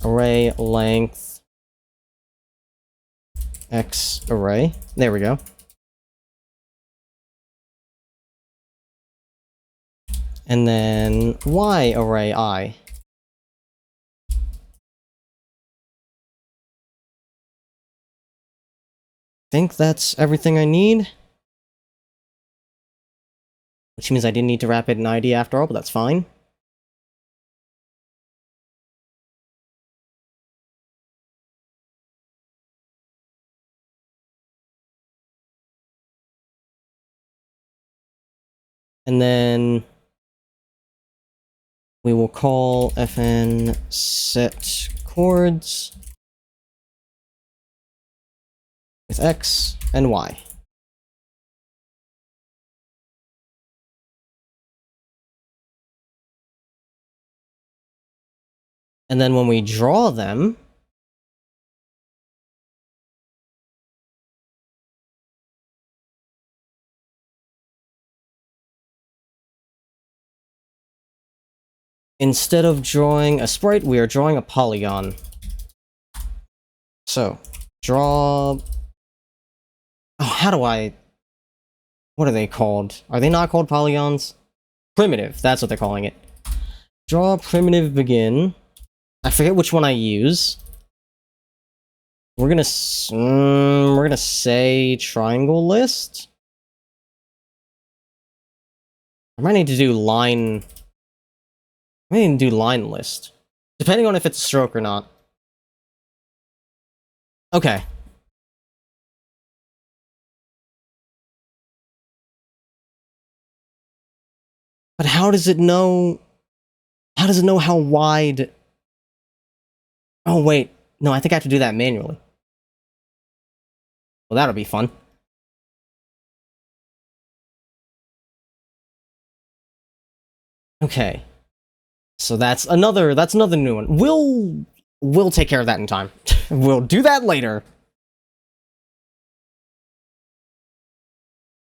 array length X array. There we go. And then Y array I. Think that's everything I need. Which means I didn't need to wrap it in ID after all, but that's fine. And then we will call fn set chords with X and Y. And then when we draw them, instead of drawing a sprite, we are drawing a polygon. So, draw... Oh, how do I... What are they called? Are they not called polygons? Primitive, that's what they're calling it. Draw primitive begin. I forget which one I use. We're gonna say triangle list. I might need to do line... I might need to do line list. Depending on if it's a stroke or not. Okay. But how does it know... How does it know how wide... Oh, wait. No, I think I have to do that manually. Well, that'll be fun. Okay. So that's another new one. We'll take care of that in time. We'll do that later.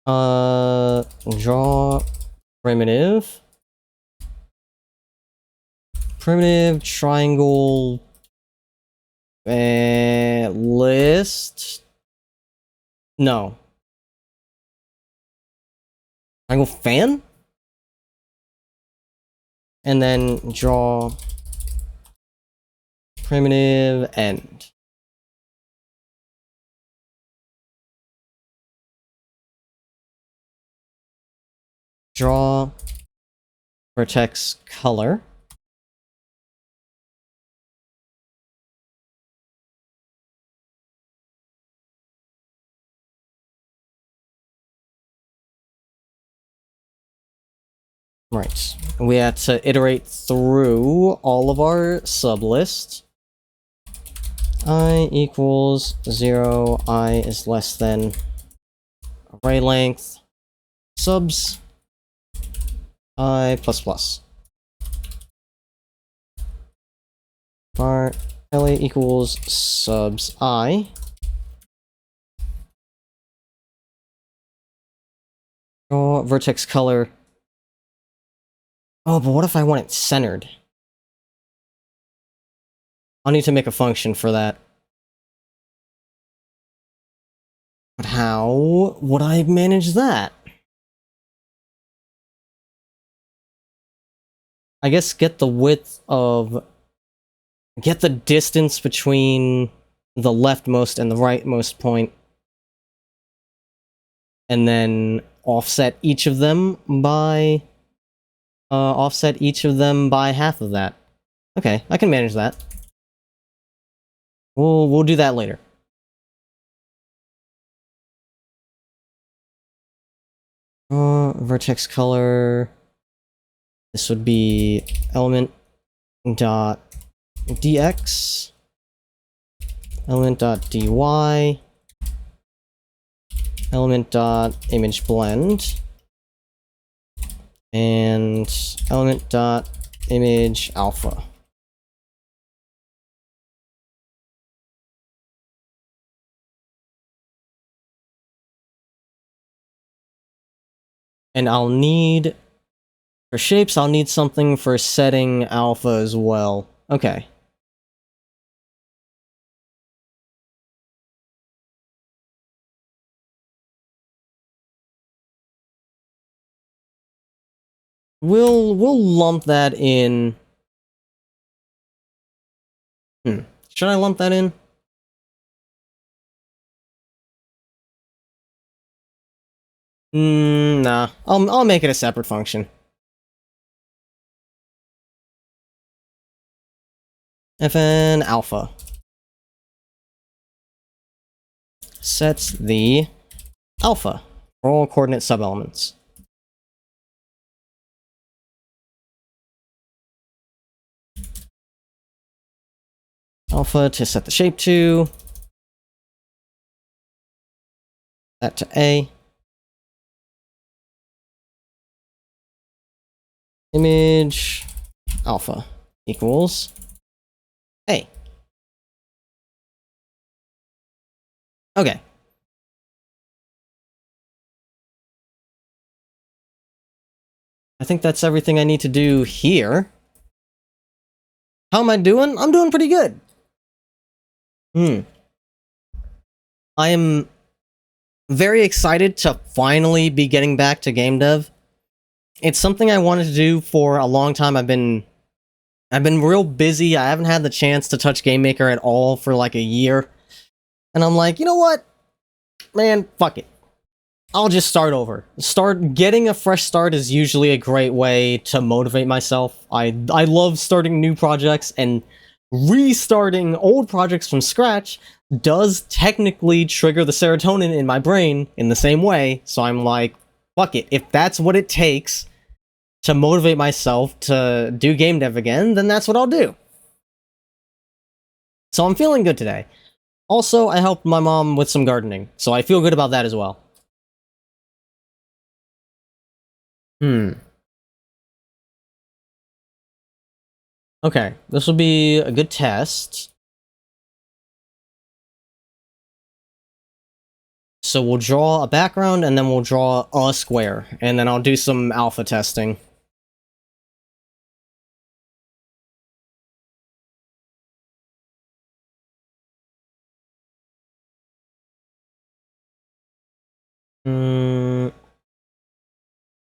Draw primitive. Primitive triangle list No. I go fan? And then draw primitive end. Draw vertex color. Right. We have to iterate through all of our sublists. I equals 0, I is less than array length, subs, I plus plus. Var LA equals subs I. Draw vertex color. Oh, but what if I want it centered? I'll need to make a function for that. But how would I manage that? I guess get the width of... Get the distance between the leftmost and the rightmost point. And then offset each of them by... offset each of them by half of that. Okay, I can manage that. We'll do that later. Vertex color. This would be element dot dx, element dot dy, element dot image blend, and element dot image alpha. And I'll need, for shapes, I'll need something for setting alpha as well. Okay. We'll lump that in. Should I lump that in? Nah. I'll make it a separate function. Fn alpha sets the alpha for all coordinate subelements. Alpha to set the shape to. That to A. Image alpha equals A. Okay. I think that's everything I need to do here. How am I doing? I'm doing pretty good. I am very excited to finally be getting back to game dev. It's something I wanted to do for a long time. I've been real busy. I haven't had the chance to touch Game Maker at all for like a year. And I'm like, you know what? Man, fuck it. I'll just start over. Getting a fresh start is usually a great way to motivate myself. I love starting new projects, and restarting old projects from scratch does technically trigger the serotonin in my brain in the same way. So I'm like, fuck it. If that's what it takes to motivate myself to do game dev again, then that's what I'll do. So I'm feeling good today. Also, I helped my mom with some gardening, so I feel good about that as well. Okay, this will be a good test. So we'll draw a background, and then we'll draw a square, and then I'll do some alpha testing.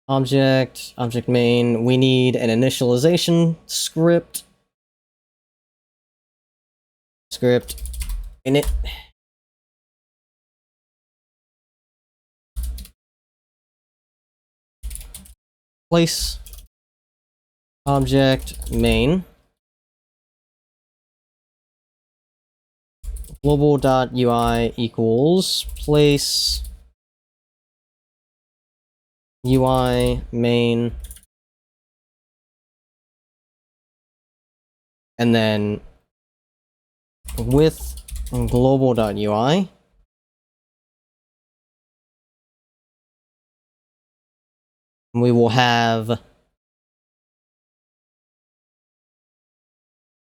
Object main. We need an initialization script. Init. Place. Object main. Global.ui equals place UI main, and then with global.ui we will have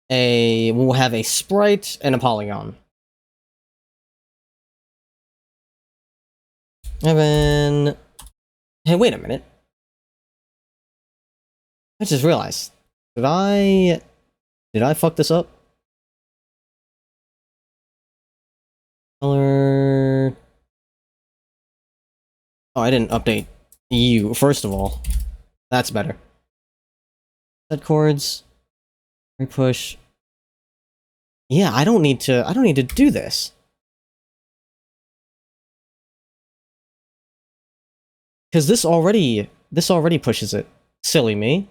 a sprite and a polygon. And then, hey, wait a minute. I just realized, did I fuck this up? Color. Oh, I didn't update you, first of all. That's better. Set chords. Repush. Yeah, I don't need to do this. Because this already pushes it. Silly me.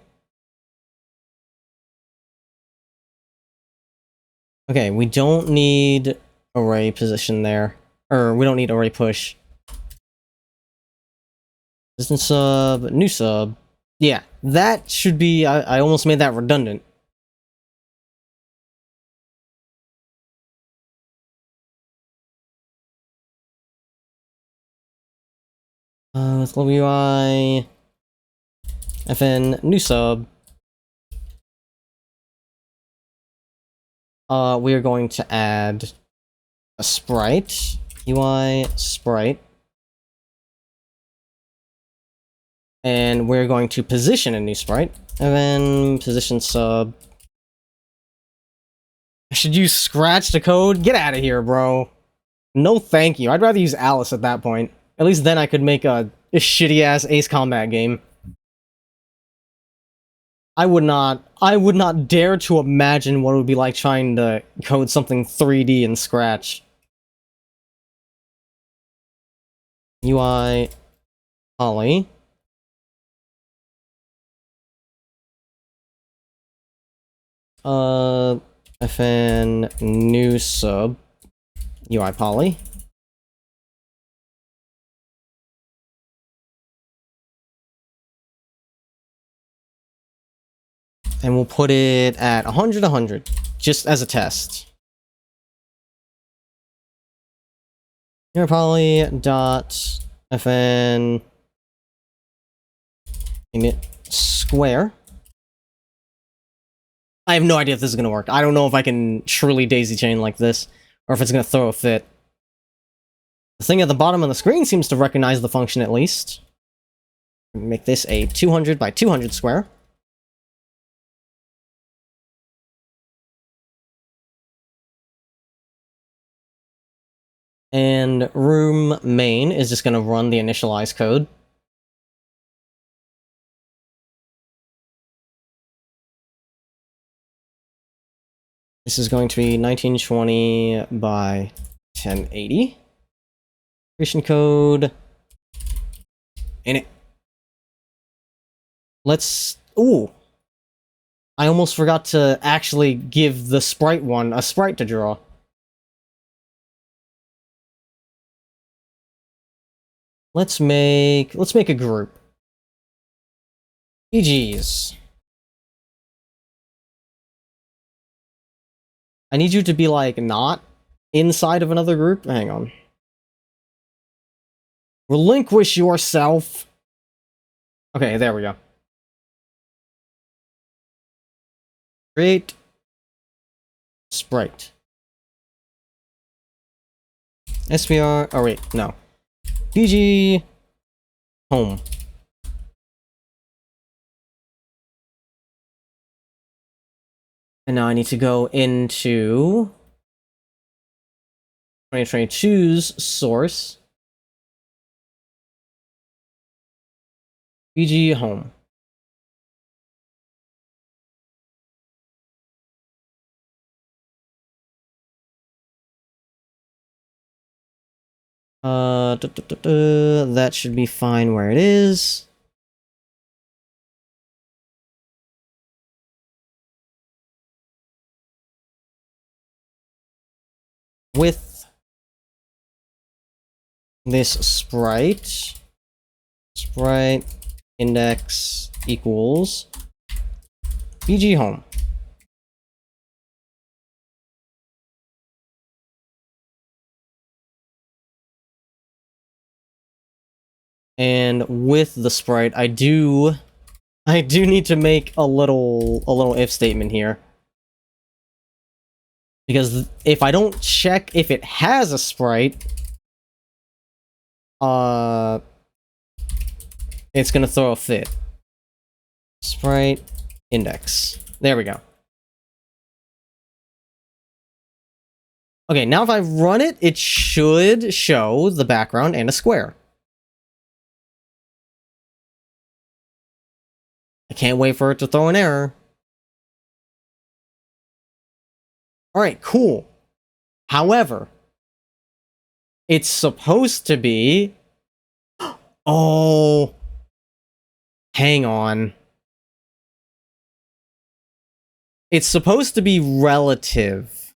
Okay, we don't need array position there. Or, we don't need array push. Distance sub, new sub. Yeah, that should be... I almost made that redundant. With UI... FN, new sub. We are going to add a sprite. UI sprite. And we're going to position a new sprite. And then position sub. I should use Scratch to code? Get out of here, bro. No thank you. I'd rather use Alice at that point. At least then I could make a shitty-ass Ace Combat game. I would not dare to imagine what it would be like trying to code something 3D in Scratch. UI poly. FN new sub UI poly. And we'll put it at 100, 100, just as a test. UI poly dot FN init square. I have no idea if this is going to work. I don't know if I can truly daisy chain like this, or if it's going to throw a fit. The thing at the bottom of the screen seems to recognize the function at least. Make this a 200 by 200 square. And room main is just going to run the initialize code. This is going to be 1920 by 1080. Creation code. Init. Let's... Ooh. I almost forgot to actually give the sprite one a sprite to draw. Let's make a group. GG's. I need you to be, like, not inside of another group. Hang on. Relinquish yourself. Okay, there we go. Create sprite. SPR. Oh, wait, no. BG home. And now I need to go into 2022's source. BG home. That should be fine where it is. With this sprite index equals BG home. And with the sprite, I do need to make a little if statement here. Because if I don't check if it has a sprite, it's gonna throw a fit. Sprite index. There we go. Okay, now if I run it, it should show the background and a square. I can't wait for it to throw an error. Alright, cool. However, it's supposed to be... Oh... Hang on. It's supposed to be relative.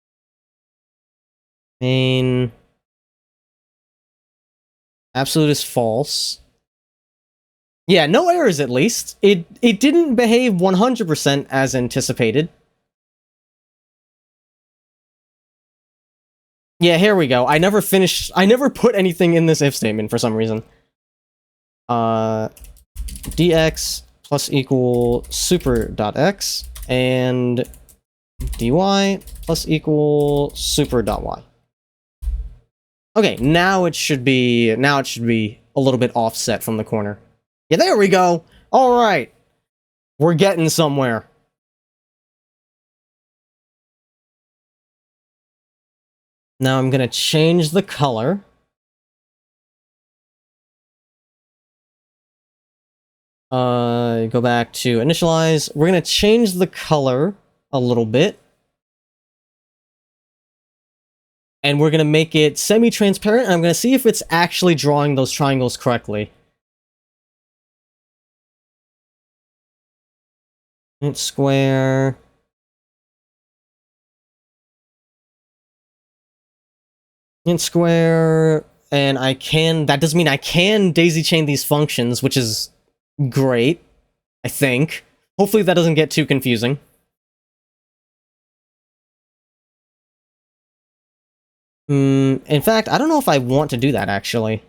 Main... Absolute is false. Yeah, no errors at least. It didn't behave 100% as anticipated. Yeah, here we go. I never put anything in this if statement for some reason. Dx plus equal super.x and dy plus equal super.y. Okay, now it should be a little bit offset from the corner. Yeah, there we go. All right. We're getting somewhere. Now I'm going to change the color. Go back to initialize. We're going to change the color a little bit. And we're going to make it semi-transparent. And I'm going to see if it's actually drawing those triangles correctly. Int square. Int square. And that does mean I can daisy chain these functions, which is great, I think. Hopefully that doesn't get too confusing. In fact, I don't know if I want to do that, actually.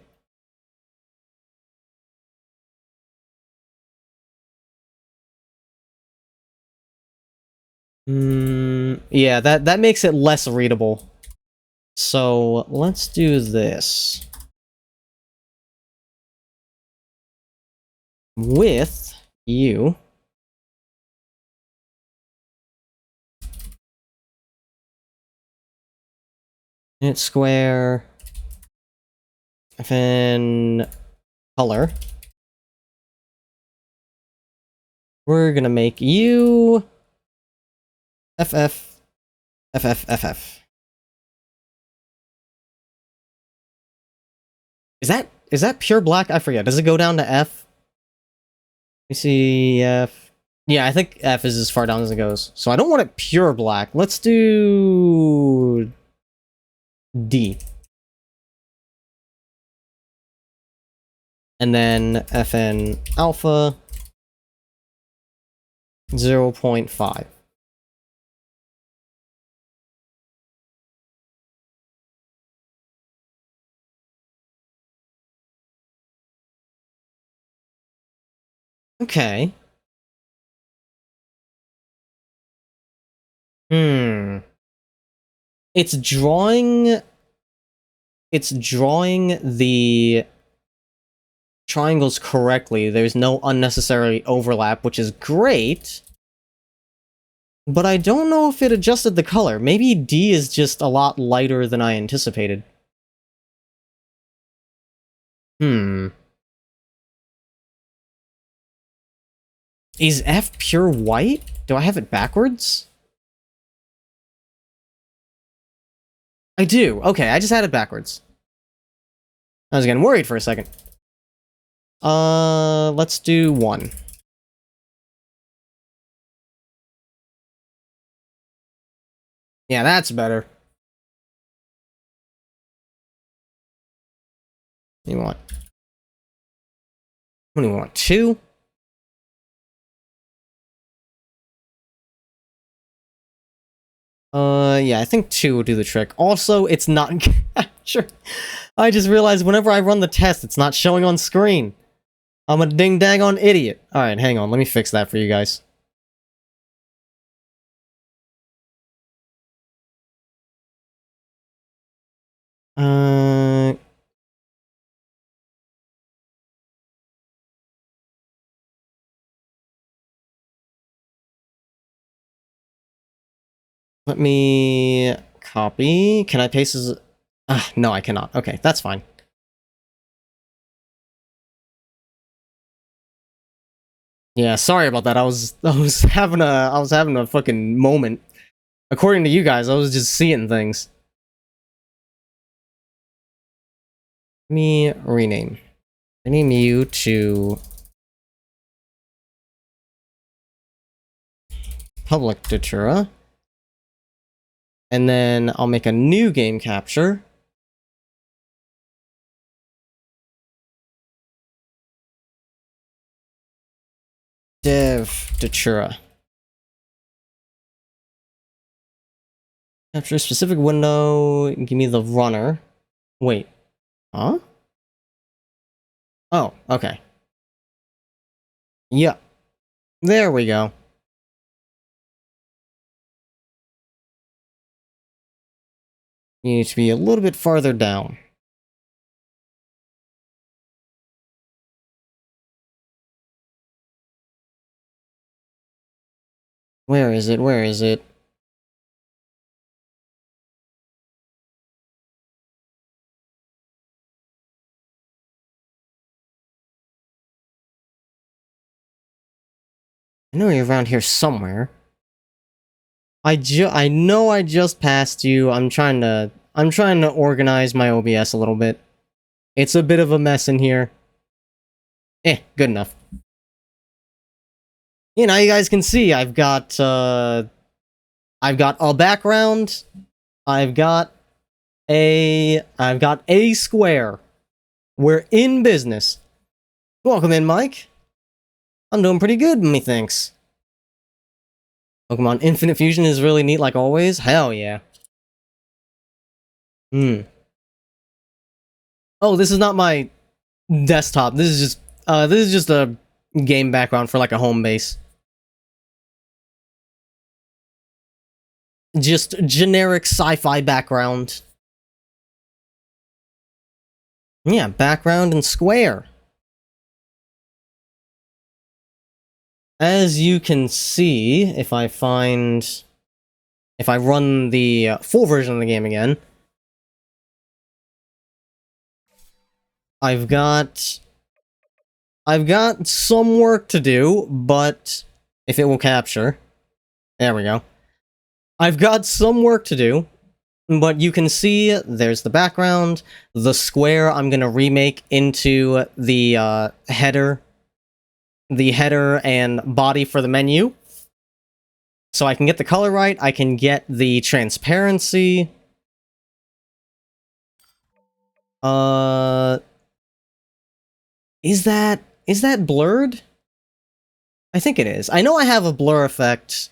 Yeah, that makes it less readable. So, let's do this. With you. Int square. FN color. We're gonna make you FF FF. Is that pure black? I forget. Does it go down to F? Let me see F. Yeah, I think F is as far down as it goes. So I don't want it pure black. Let's do D. And then FN alpha 0.5. Okay. It's drawing the triangles correctly. There's no unnecessary overlap, which is great. But I don't know if it adjusted the color. Maybe D is just a lot lighter than I anticipated. Is F pure white? Do I have it backwards? I do. Okay, I just had it backwards. I was getting worried for a second. Let's do 1. Yeah, that's better. You want? What do you want? 2? Yeah, I think 2 will do the trick. Also, it's not capture. I just realized whenever I run the test, it's not showing on screen. I'm a ding-dang-on idiot. Alright, hang on, let me fix that for you guys. Let me copy. Can I paste this? No, I cannot. Okay, that's fine. Yeah, sorry about that. I was having a fucking moment. According to you guys, I was just seeing things. Let me rename. Rename you to public Datura. And then I'll make a new game capture. Dev Datura. Capture a specific window. Give me the runner. Wait. Huh? Oh, okay. Yeah. There we go. You need to be a little bit farther down. Where is it? Where is it? I know you're around here somewhere. I know I just passed you. I'm trying to organize my OBS a little bit. It's a bit of a mess in here. Good enough. You know, you guys can see I've got a background. I've got a square. We're in business. Welcome in, Mike. I'm doing pretty good, methinks. Pokemon Infinite Fusion is really neat like always. Hell yeah. Oh, this is not my desktop. This is just a game background for like a home base. Just generic sci-fi background. Yeah, background and square. As you can see, if I run the full version of the game again, I've got some work to do, but if it will capture, there we go. I've got some work to do, but you can see there's the background, the square I'm gonna remake into the header and body for the menu. So I can get the color right, I can get the transparency. Is that blurred? I think it is. I know I have a blur effect,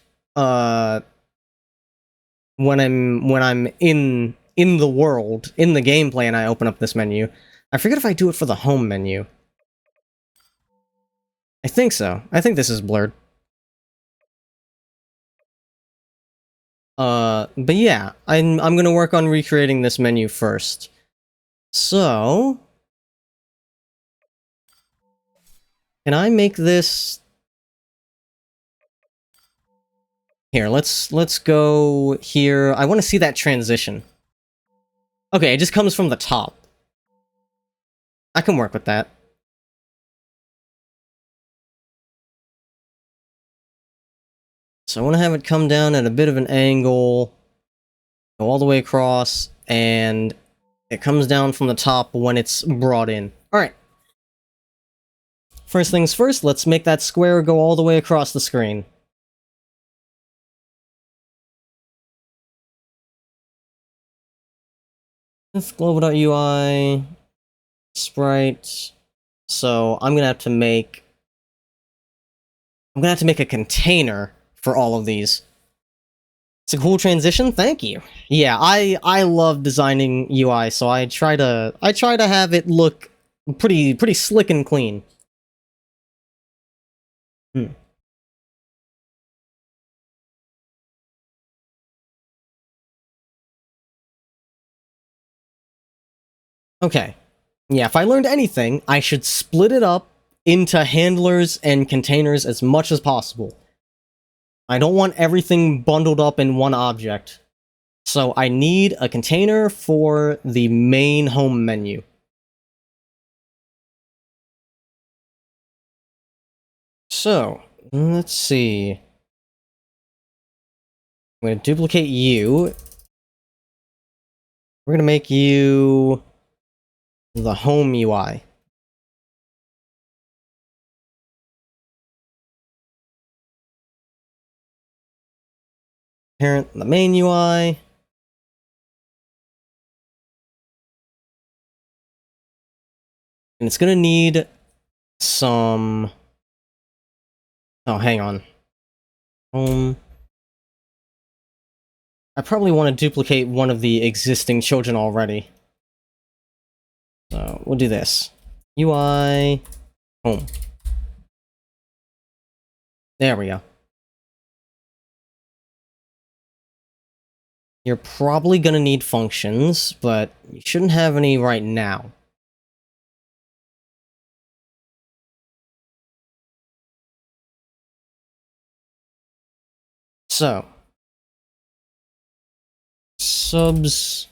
when I'm in the world, in the gameplay, and I open up this menu. I forget if I do it for the home menu. I think so. I think this is blurred. But yeah, I'm gonna work on recreating this menu first. So, can I make this? Here, let's go here. I want to see that transition. Okay, it just comes from the top. I can work with that. So I want to have it come down at a bit of an angle, go all the way across, and it comes down from the top when it's brought in. Alright. First things first, let's make that square go all the way across the screen. With global.ui, sprite. So I'm gonna have to make a container for all of these. It's a cool transition, thank you. Yeah, I love designing UI, so I try to have it look pretty slick and clean. Okay. Yeah, if I learned anything, I should split it up into handlers and containers as much as possible. I don't want everything bundled up in one object. So I need a container for the main home menu. So, let's see. I'm going to duplicate you. We're going to make you the home UI. Parent, the main UI. And it's going to need some... Oh, hang on. Home... I probably want to duplicate one of the existing children already. So, we'll do this. UI... Home. There we go. You're probably gonna need functions, but you shouldn't have any right now. So... Subs...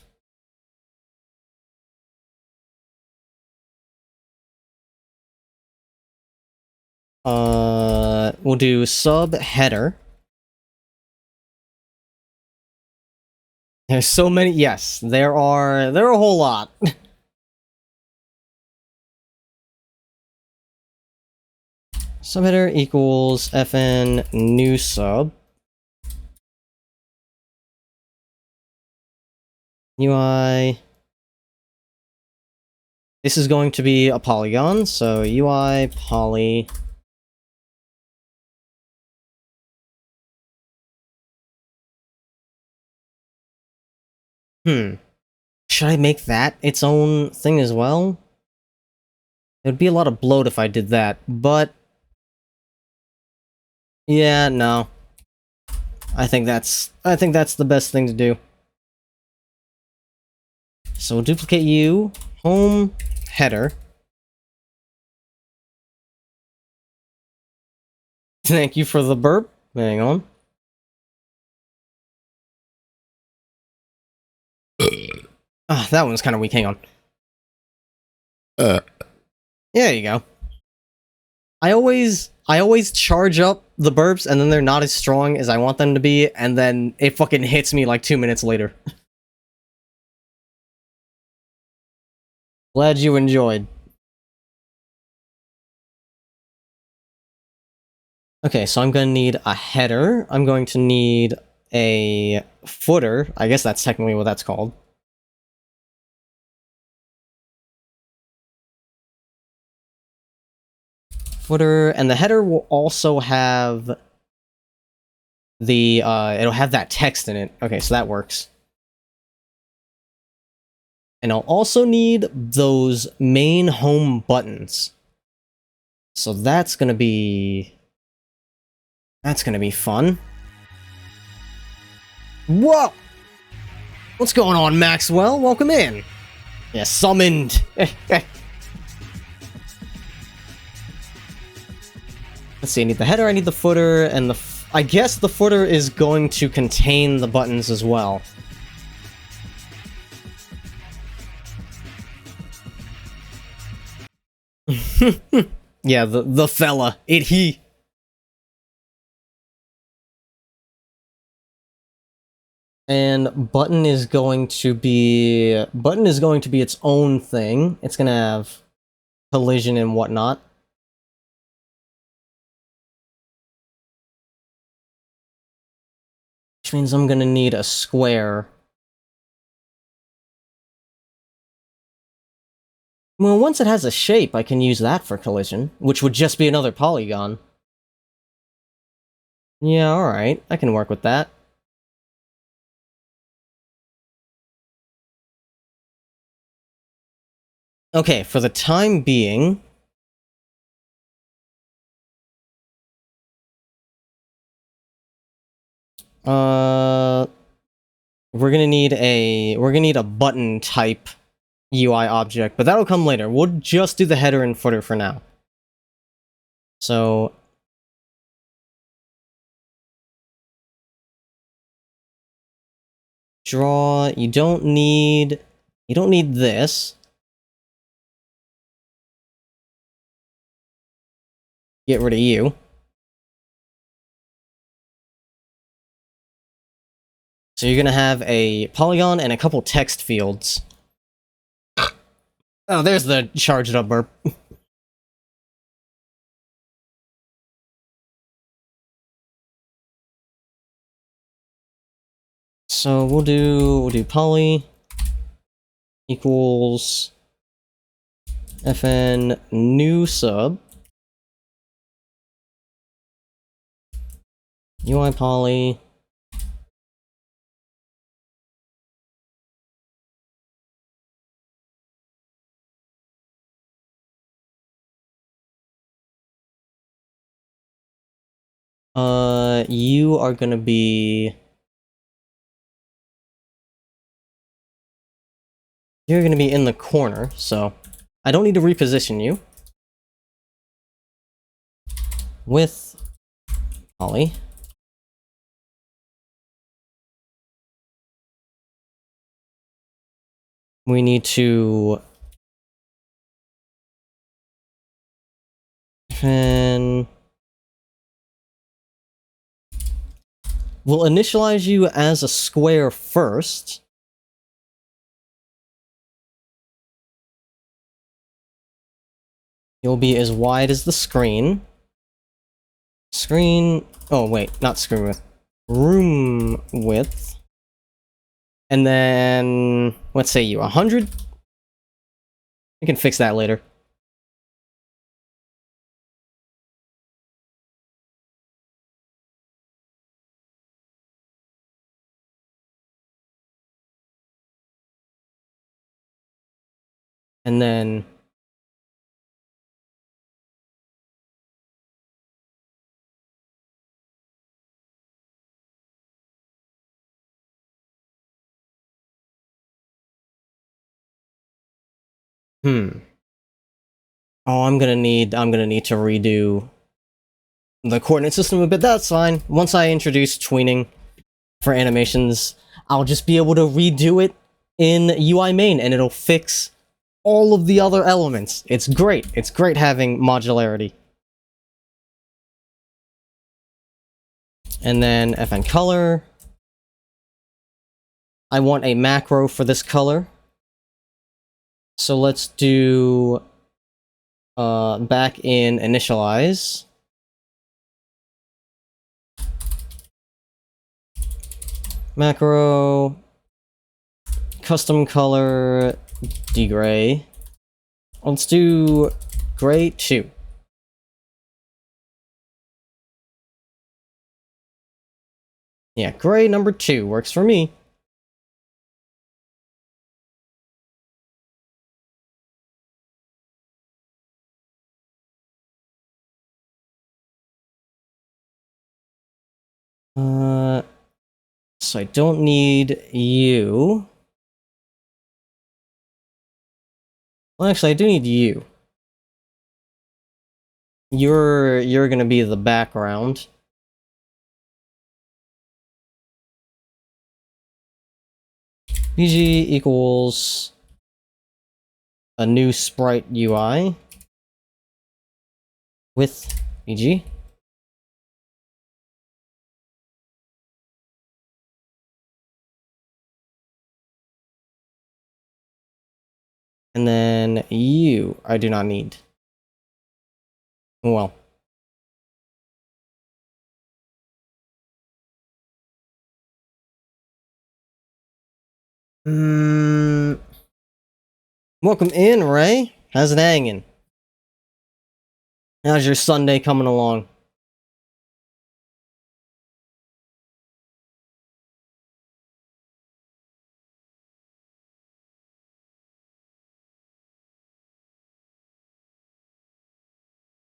We'll do sub header. There's so many, yes, there are a whole lot. Subheader equals fn new sub. UI. This is going to be a polygon, so UI poly. Should I make that its own thing as well? It'd be a lot of bloat if I did that, but... Yeah, no. I think that's the best thing to do. So we'll duplicate you, home, header. Thank you for the burp. Hang on. Ah, that one's kind of weak. Hang on. There you go. I always charge up the burps and then they're not as strong as I want them to be, and then it fucking hits me like 2 minutes later. Glad you enjoyed. Okay, so I'm gonna need a header. I'm going to need a footer. I guess that's technically what that's called. Footer, and the header will also have the, it'll have that text in it. Okay, so that works. And I'll also need those main home buttons. So that's gonna be fun. Whoa! What's going on, Maxwell? Welcome in. Yeah, summoned. Let's see, I need the header, I need the footer, and I guess the footer is going to contain the buttons as well. Yeah, the fella. He. And button is going to be its own thing. It's gonna have collision and whatnot. Which means I'm gonna need a square. Well, once it has a shape, I can use that for collision, which would just be another polygon. Yeah, alright, I can work with that. Okay, for the time being... we're gonna need a button type UI object, but that'll come later. We'll just do the header and footer for now. So... draw, you don't need this. Get rid of you. So you're gonna have a polygon and a couple text fields. Oh, there's the charged up burp. So we'll do poly equals fn new sub UI poly you are gonna be... you're gonna be in the corner, so I don't need to reposition you. With poly. We need to... and... we'll initialize you as a square first. You'll be as wide as the screen. Screen... oh wait, not screen width. Room width. And then... let's say you 100? We can fix that later. And then... oh, I'm gonna need to redo the coordinate system a bit. That's fine. Once I introduce tweening for animations, I'll just be able to redo it in UI main, and it'll fix all of the other elements. It's great. It's great having modularity. And then fn color. I want a macro for this color. So let's do back in initialize. Macro custom color degray. Let's do gray 2. Yeah, gray number 2 works for me. So I don't need you. Well, actually, I do need you. You're gonna be the background. BG equals a new sprite UI with BG. And then you, I do not need. Well. Welcome in, Ray. How's it hanging? How's your Sunday coming along?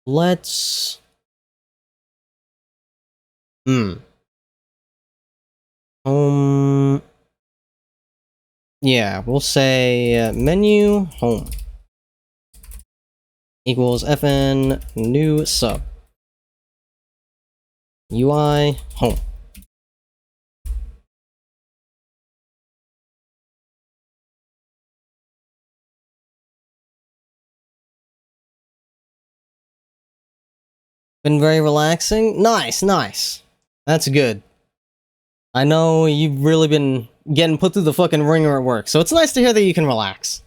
Let's... Yeah, we'll say menu home equals fn new sub UI home. Been very relaxing. Nice, nice. That's good. I know you've really been getting put through the fucking ringer at work, so it's nice to hear that you can relax.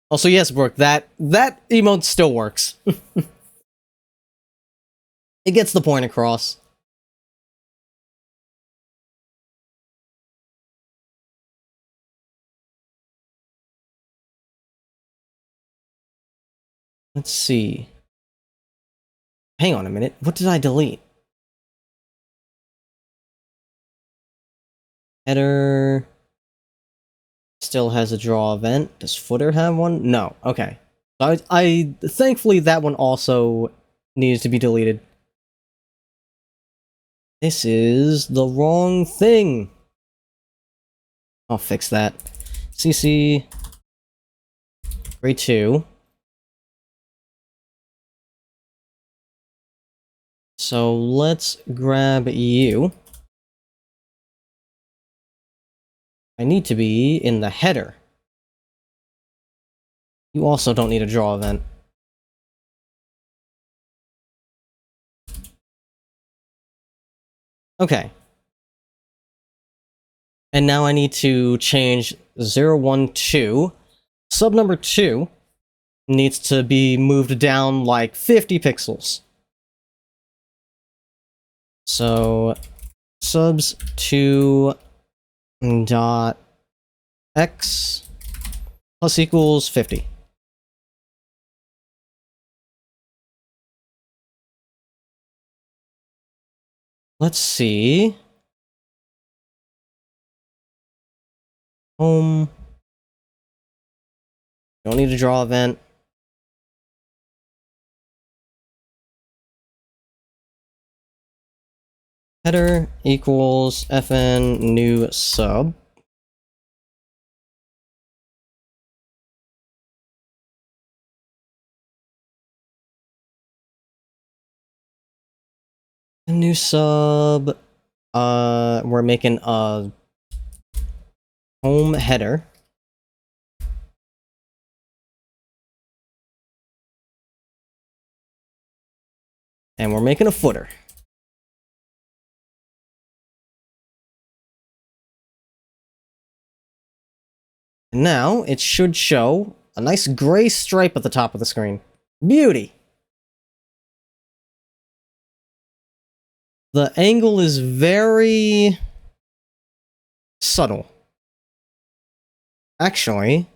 Also, yes, Brooke, that emote still works. It gets the point across. Let's see. Hang on a minute. What did I delete? Header still has a draw event. Does footer have one? No. Okay. I thankfully that one also needs to be deleted. This is the wrong thing. I'll fix that. CC grade 2. So let's grab you. I need to be in the header. You also don't need a draw event. Okay. And now I need to change 012. Sub number 2 needs to be moved down like 50 pixels. So subs 2 dot x plus equals 50. Let's see. Home. Don't need a draw event. Header equals fn new sub. New sub. We're making a home header. And we're making a footer. And now it should show a nice gray stripe at the top of the screen. Beauty! The angle is very subtle. Actually,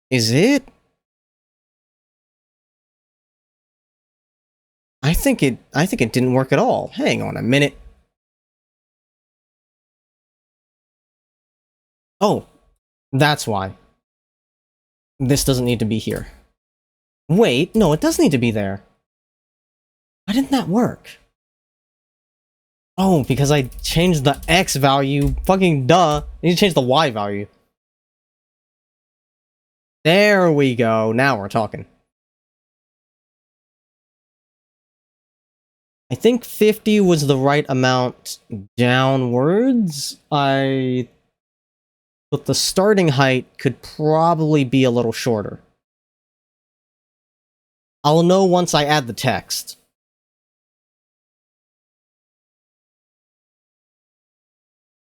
is it? I think it didn't work at all. Hang on a minute. Oh, that's why. This doesn't need to be here. Wait, no, it does need to be there. Why didn't that work? Oh, because I changed the X value. Fucking duh. I need to change the Y value. There we go. Now we're talking. I think 50 was the right amount downwards. But the starting height could probably be a little shorter. I'll know once I add the text.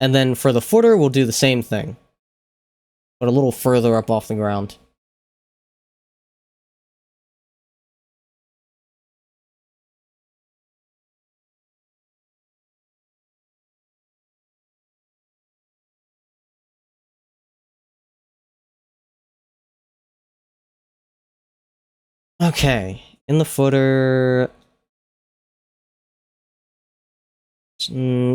And then for the footer, we'll do the same thing, but a little further up off the ground. Okay, in the footer,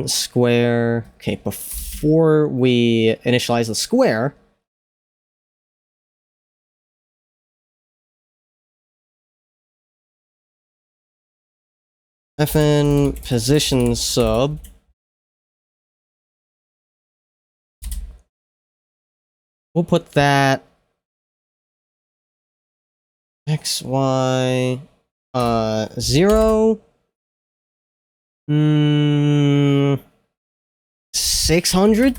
square. Okay, before we initialize the square, FN position sub. We'll put that X, Y, 0. 600?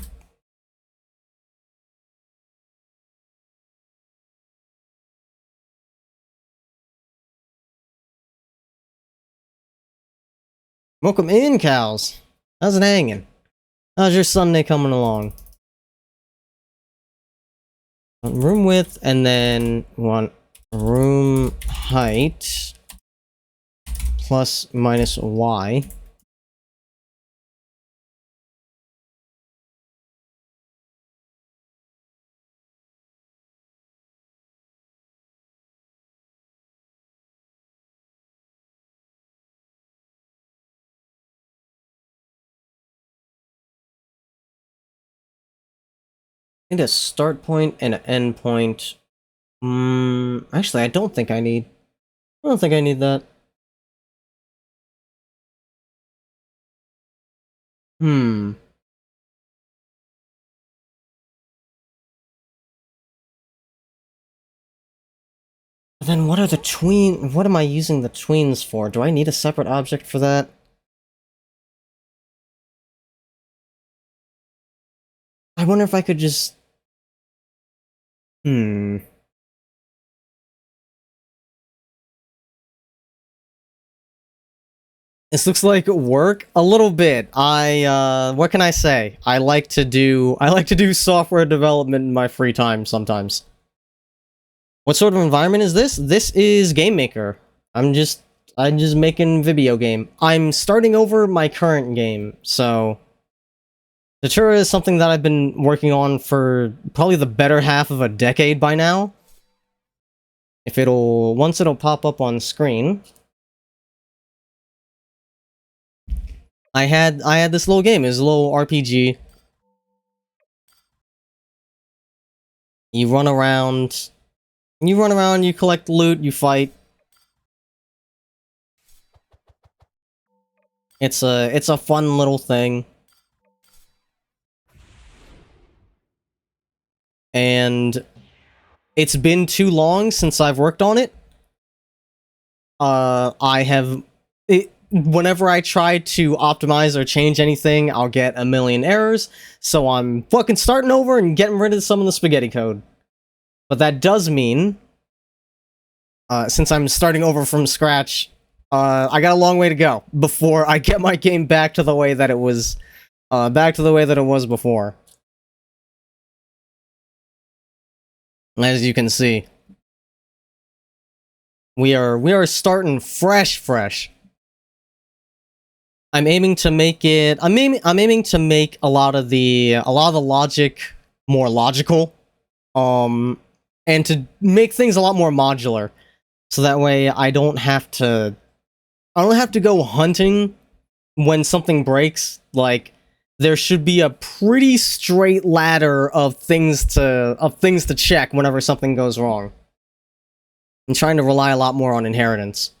Welcome in, cows. How's it hanging? How's your Sunday coming along? Room width, and then we want room height plus minus Y. I need a start point and an end point. Actually, I don't think I need that. Hmm. Then what am I using the tweens for? Do I need a separate object for that? I wonder if I could just... This looks like work a little bit. What can I say? I like to do software development in my free time sometimes. What sort of environment is this? This is Game Maker. I'm just making video game. I'm starting over my current game, so Datura is something that I've been working on for probably the better half of a decade by now. Once it'll pop up on screen. I had this little game. It was a little RPG. You run around, you collect loot, you fight. It's a fun little thing. And it's been too long since I've worked on it. Whenever I try to optimize or change anything, I'll get a million errors, so I'm fucking starting over and getting rid of some of the spaghetti code. But that does mean, since I'm starting over from scratch, I got a long way to go before I get my game back to the way that it was, before. As you can see, we are starting fresh. I'm aiming to make it. I'm aiming to make a lot of the logic more logical, and to make things a lot more modular, so that way I don't have to go hunting when something breaks. Like, there should be a pretty straight ladder of things to check whenever something goes wrong. I'm trying to rely a lot more on inheritance.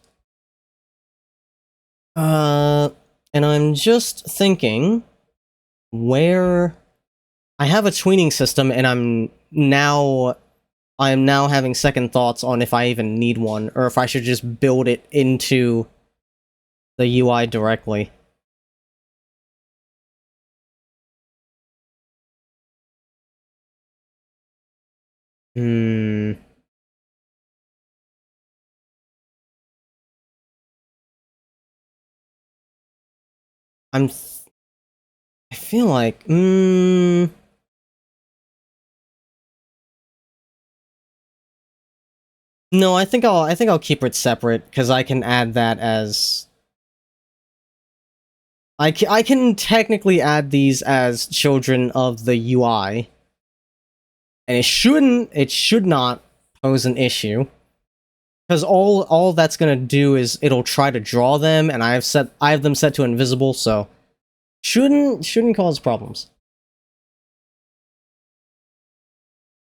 And I'm just thinking where I have a tweening system, and I'm now having second thoughts on if I even need one, or if I should just build it into the UI directly. I feel like, no, I think I'll keep it separate because I can add that as I can technically add these as children of the UI, and it should not pose an issue because all that's gonna do is it'll try to draw them, and I have them set to invisible, so shouldn't cause problems.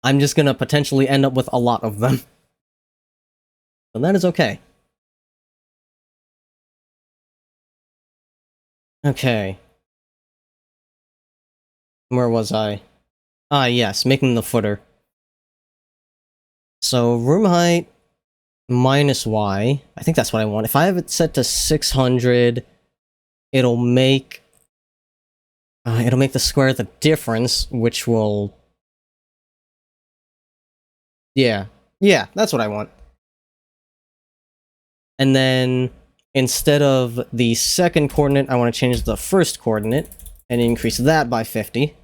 I'm just gonna potentially end up with a lot of them, but that is okay. Okay, where was I? Ah, yes, making the footer. So room height minus Y. I think that's what I want. If I have it set to 600, it'll make the square the difference, which will, yeah, yeah, that's what I want. And then instead of the second coordinate, I want to change the first coordinate and increase that by 50.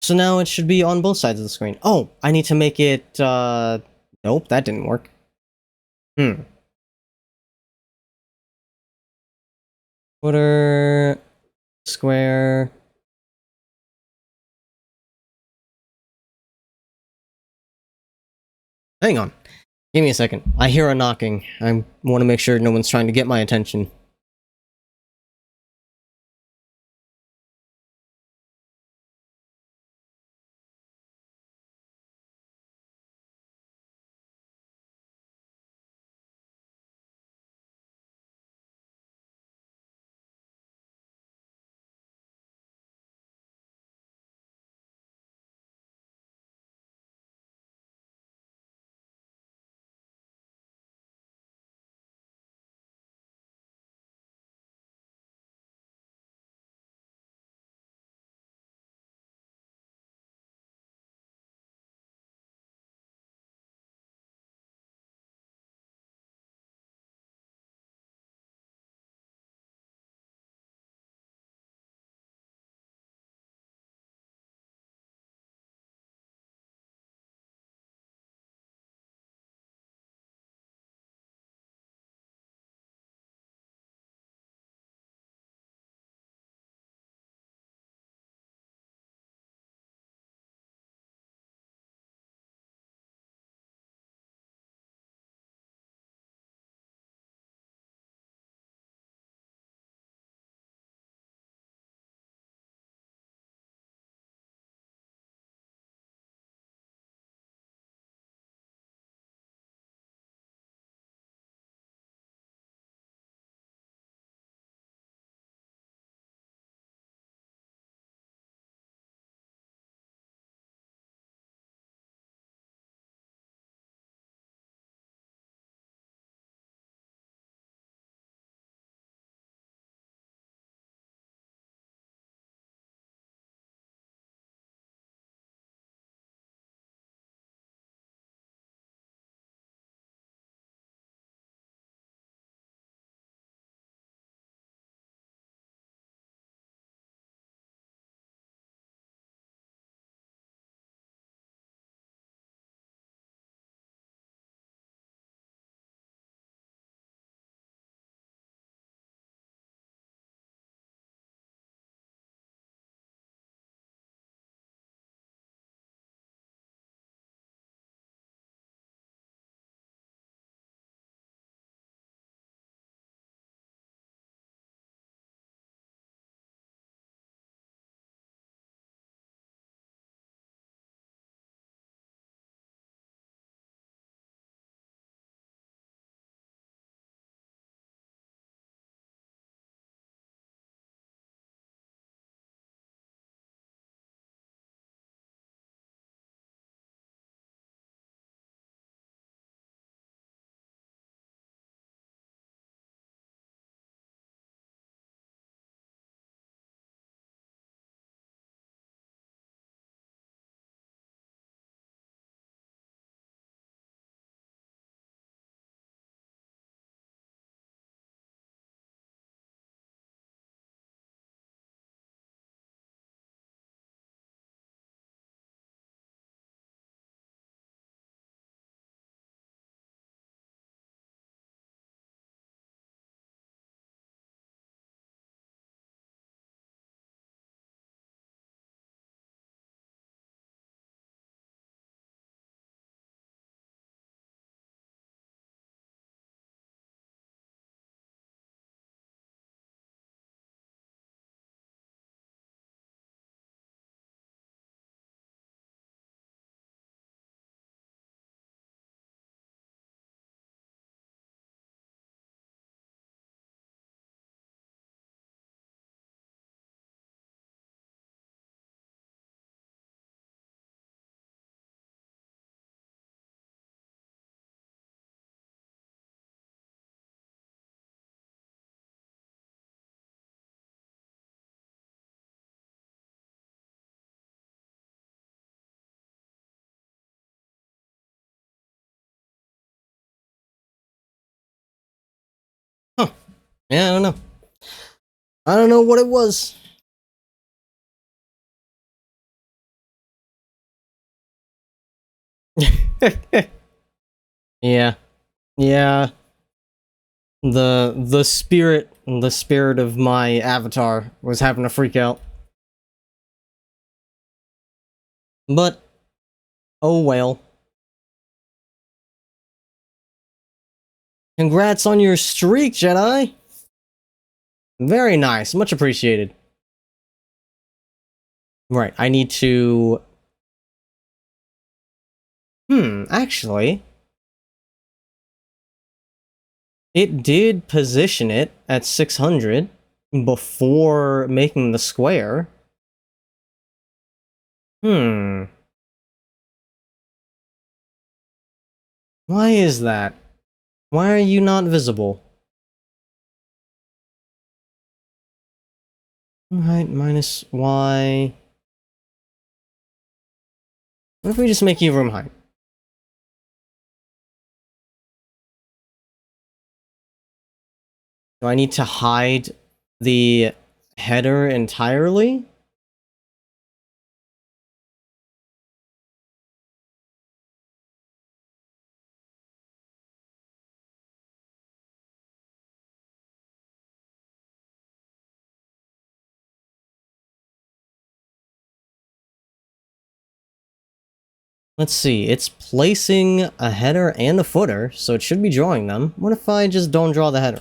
So now it should be on both sides of the screen. Oh, I need to make it, nope, that didn't work. Footer, square. Hang on. Give me a second. I hear a knocking. I want to make sure no one's trying to get my attention. Yeah, I don't know. I don't know what it was. Yeah. Yeah. The spirit of my avatar was having a freak out. But oh well. Congrats on your streak, Jedi. Very nice. Much appreciated. Right, I need to... actually, it did position it at 600 before making the square. Why is that? Why are you not visible? Right, minus Y. What if we just make you room height? Do I need to hide the header entirely? Let's see, it's placing a header and a footer, so it should be drawing them. What if I just don't draw the header?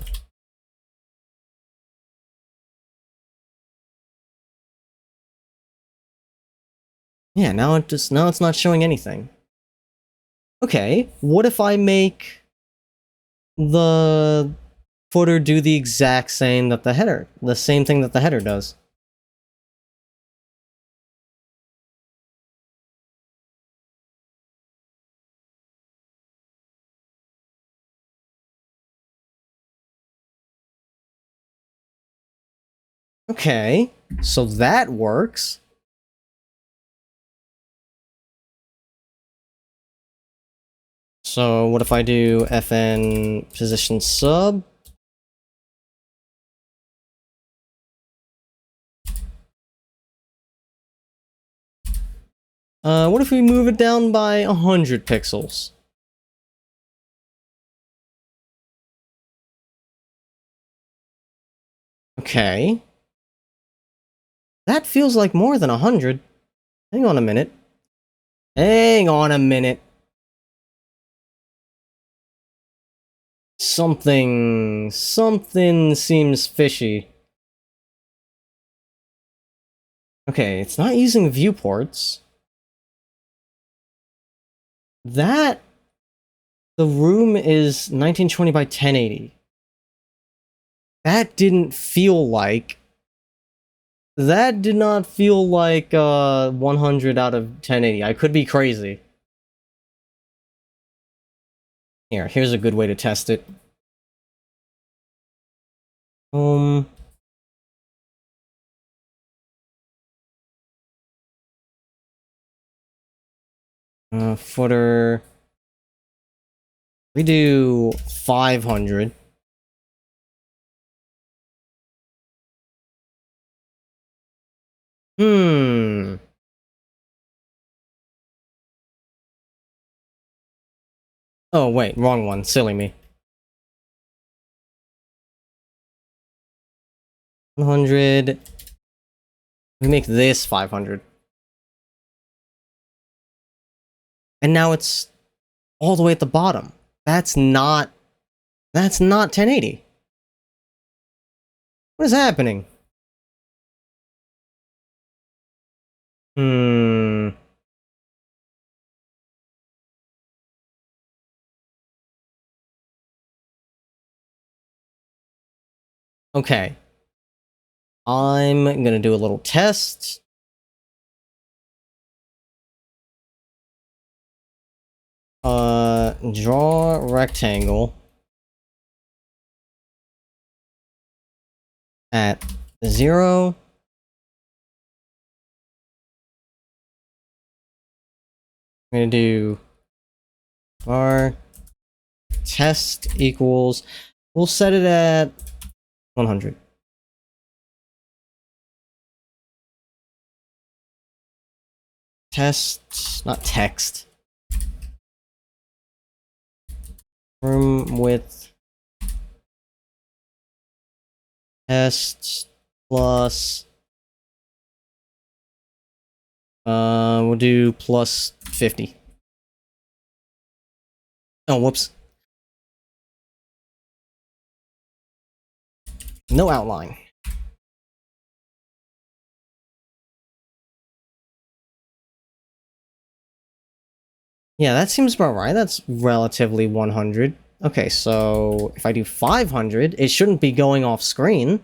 Yeah, now it's not showing anything. Okay, what if I make the footer do the exact same that the same thing that the header does? Okay, so that works. So what if I do FN position sub? What if we move it down by 100 pixels? Okay. That feels like more than 100. Hang on a minute. Hang on a minute. Something seems fishy. Okay, it's not using viewports. That... The room is 1920 by 1080. That didn't feel like... That did not feel like 100 out of 1080. I could be crazy. Here's a good way to test it. Footer. We do 500. Oh, wait, wrong one. Silly me. 100. We make this 500. And now it's all the way at the bottom. That's not 1080. What is happening? Okay. I'm gonna do a little test. Draw rectangle at 0. I'm gonna do var test equals, we'll set it at 100. Test, not text. Room width. Test plus. We'll do plus 50. Oh, whoops. No outline. Yeah, that seems about right. That's relatively 100. Okay, so if I do 500, it shouldn't be going off screen.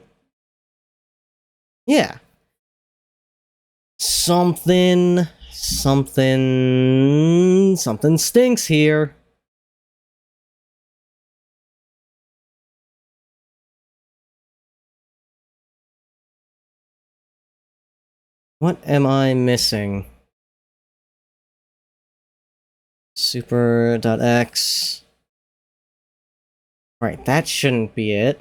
Yeah. Something stinks here. What am I missing? Super.x. Right, that shouldn't be it.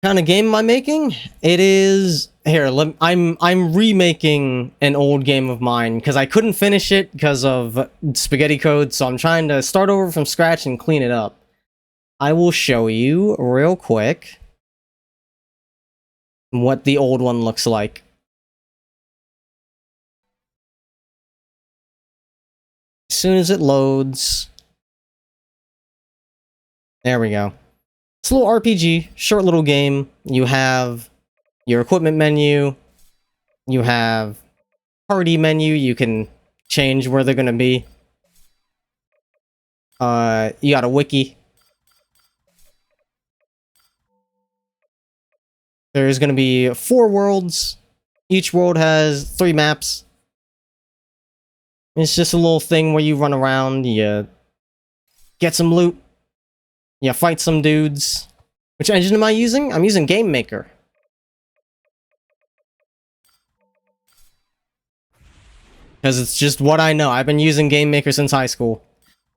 Kind of game am I making? It is here. I'm remaking an old game of mine because I couldn't finish it because of spaghetti code. So I'm trying to start over from scratch and clean it up. I will show you real quick what the old one looks like. As soon as it loads, there we go. It's a little RPG, short little game. You have your equipment menu. You have party menu. You can change where they're gonna be. You got a wiki. There's gonna be 4 worlds. Each world has 3 maps. It's just a little thing where you run around, you get some loot, you fight some dudes. Which engine am I using? I'm using Game Maker. Because it's just what I know. I've been using Game Maker since high school.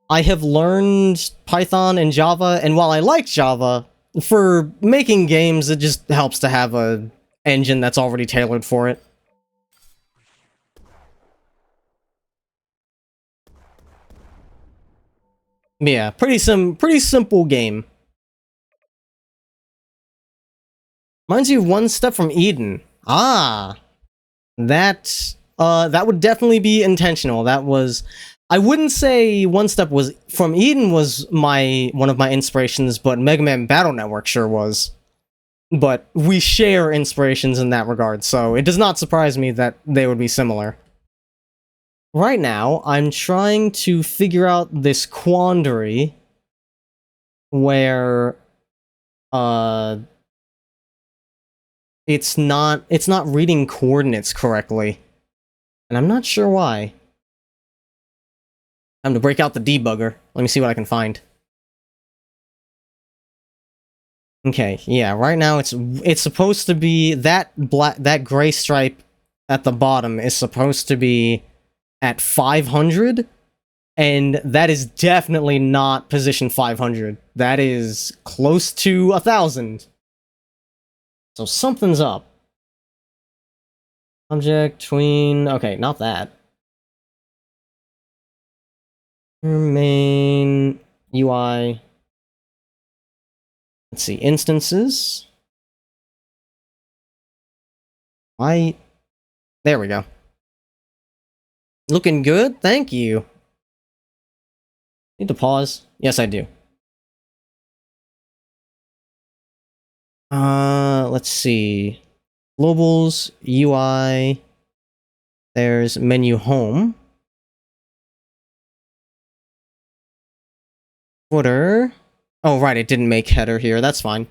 I have learned Python and Java, and while I like Java, for making games, it just helps to have a engine that's already tailored for it. Yeah, pretty simple game. Reminds you of One Step from Eden. Ah, that would definitely be intentional. That was, I wouldn't say One Step was from Eden was one of my inspirations, but Mega Man Battle Network sure was. But we share inspirations in that regard, so it does not surprise me that they would be similar. Right now, I'm trying to figure out this quandary where it's not reading coordinates correctly. And I'm not sure why. Time to break out the debugger. Let me see what I can find. Okay, yeah, right now it's supposed to be that gray stripe at the bottom is supposed to be at 500, and that is definitely not position 500. That is close to 1,000. So something's up. Object, tween, okay, not that. Main UI. Let's see, instances. There we go. Looking good, thank you. Need to pause? Yes, I do. Let's see. Globals, UI. There's menu home. Footer. Oh, right, it didn't make header here. That's fine.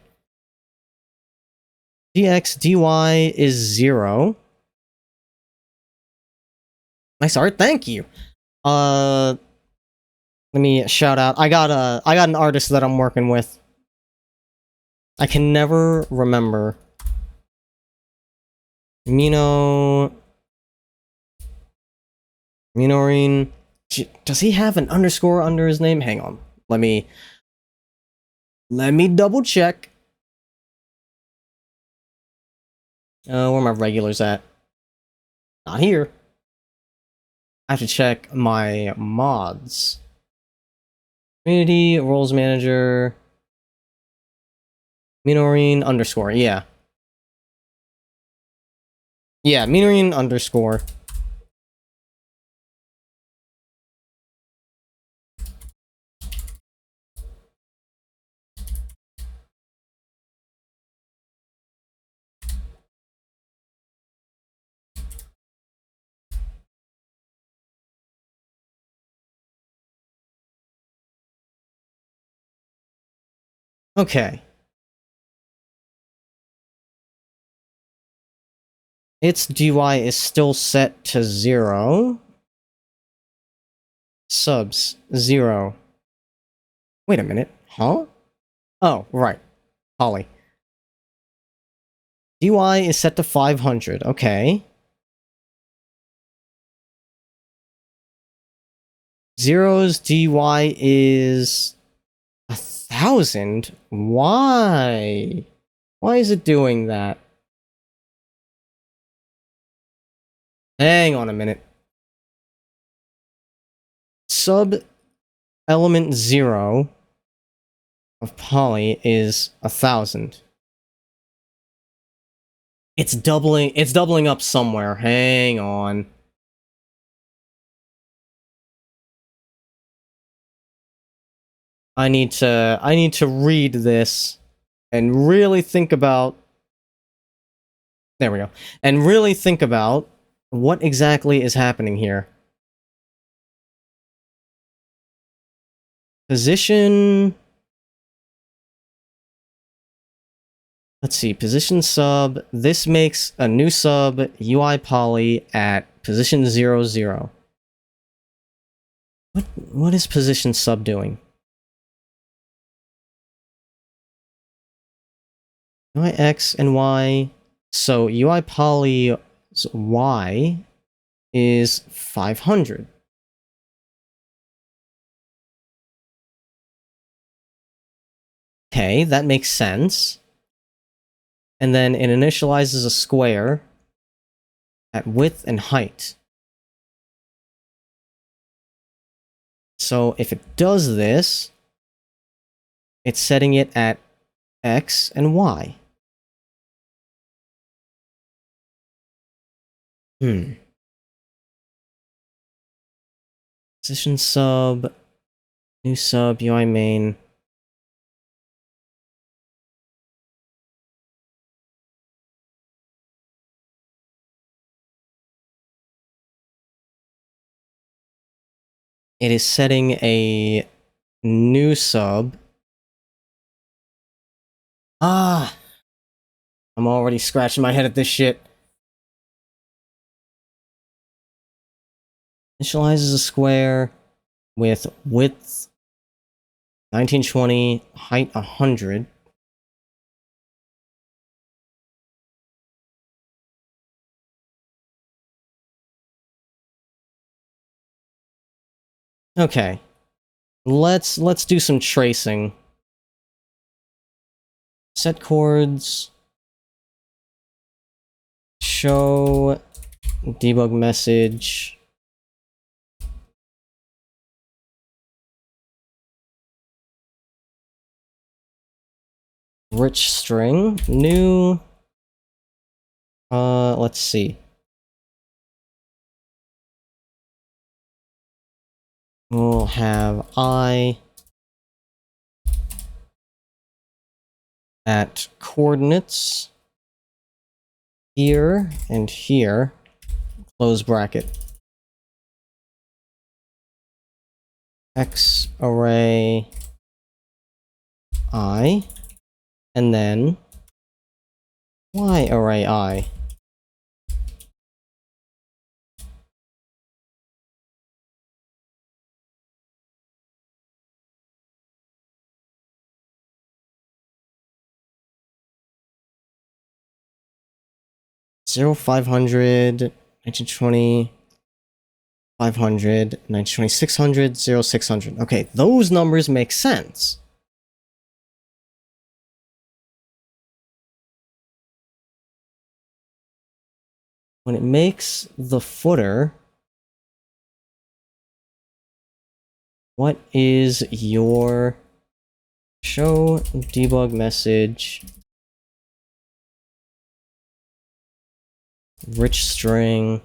dx, dy is 0. Nice art, thank you. Let me shout out. I got an artist that I'm working with. I can never remember. Mino Minorin. Does he have an underscore under his name? Hang on. Let me double check. Where are my regulars at? Not here. I have to check my mods. Community, roles manager. Minorin underscore, yeah. Yeah, Minorin underscore. Okay. Its DY is still set to 0. Subs, 0. Wait a minute. Huh? Oh, right. Holly. DY is set to 500. Okay. Zero's DY is 1,000? Why? Why is it doing that? Hang on a minute. Sub element 0 of poly is 1,000. It's doubling up somewhere. Hang on. I need to read this and really think about. There we go. And really think about what exactly is happening here. Position. Let's see, position sub. This makes a new sub UI poly at position 0, 0. What is position sub doing? UI X and Y. So UI poly Y is 500. Okay, that makes sense. And then it initializes a square at width and height. So if it does this, it's setting it at X and Y. Position sub, new sub, UI main. It is setting a new sub. Ah! I'm already scratching my head at this shit. Initializes a square with width 1920, height 100. Okay. Let's do some tracing. Set chords. Show debug message. Rich string. New. Let's see. We'll have I at coordinates here and here, close bracket. X array I, and then Y array I. Zero 500, 1920, 500, 920, 600, 0, 600. Okay, those numbers make sense. When it makes the footer, what is your show debug message rich string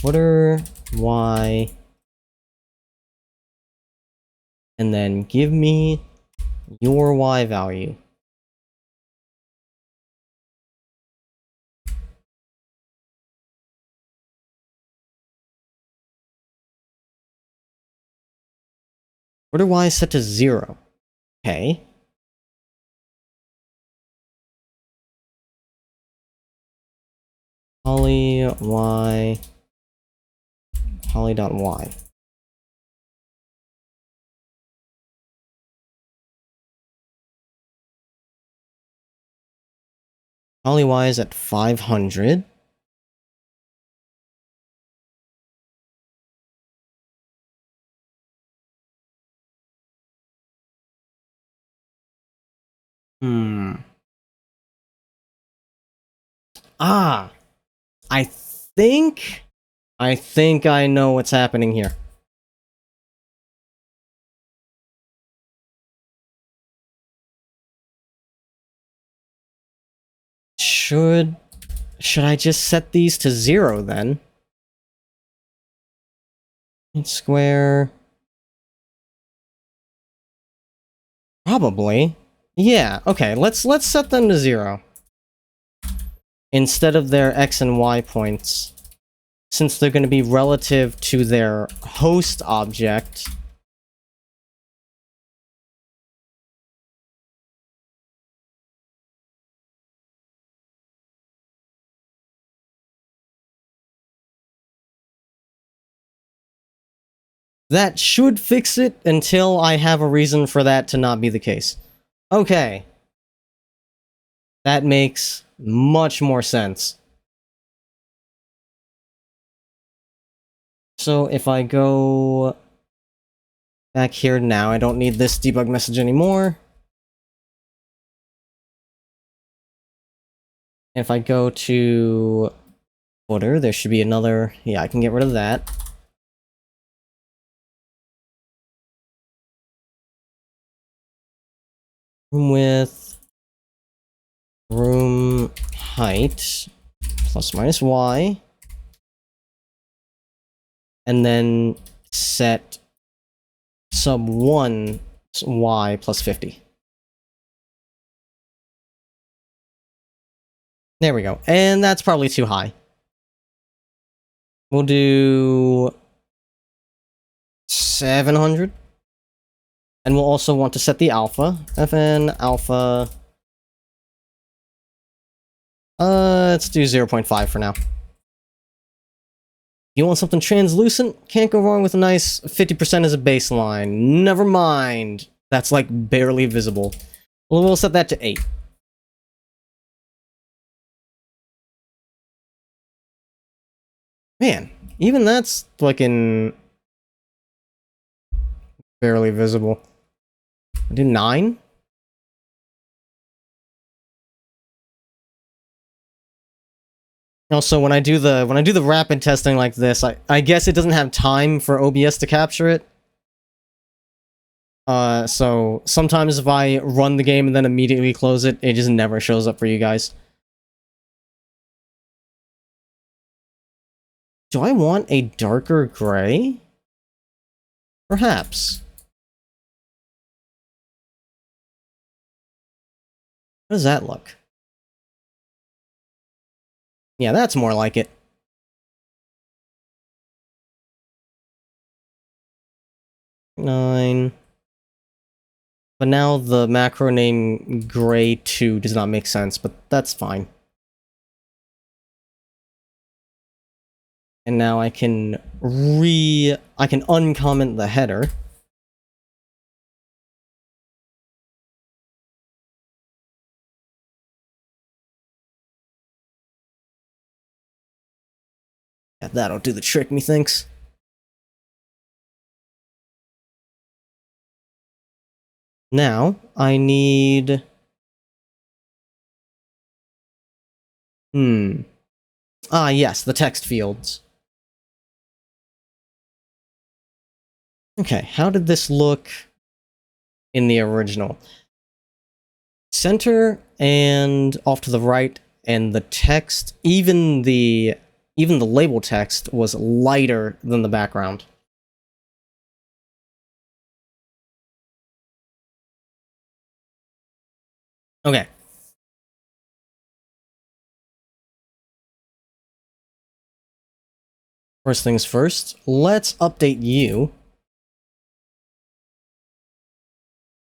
footer y, and then give me your y value. Footer y is set to 0. Okay. Poly y, poly.y. Poly y is at 500. Ah, I think I know what's happening here. Should I just set these to 0 then? Square. Probably. Yeah, okay, let's set them to 0. Instead of their x and y points, since they're going to be relative to their host object. That should fix it until I have a reason for that to not be the case. Okay. That makes much more sense. So if I go back here now, I don't need this debug message anymore. If I go to footer, there should be another... Yeah, I can get rid of that. Room width, room height, plus minus y, and then set sub 1 y plus 50. There we go. And that's probably too high. We'll do 700. And we'll also want to set the alpha. Fn alpha. Let's do 0.5 for now. You want something translucent? Can't go wrong with a nice 50% as a baseline. Never mind. That's like barely visible. Well, we'll set that to 8. Man, even that's like in barely visible. I'll do 9. Also, when I do the rapid testing like this, I guess it doesn't have time for OBS to capture it. So sometimes if I run the game and then immediately close it, it just never shows up for you guys. Do I want a darker gray? Perhaps. How does that look? Yeah, that's more like it. Nine. But now the macro name gray2 does not make sense, but that's fine. And now I can uncomment the header. That'll do the trick, methinks. Now, I need... Ah, yes, the text fields. Okay, how did this look in the original? Center and off to the right, and the text, even the label text was lighter than the background. Okay. First things first, let's update you.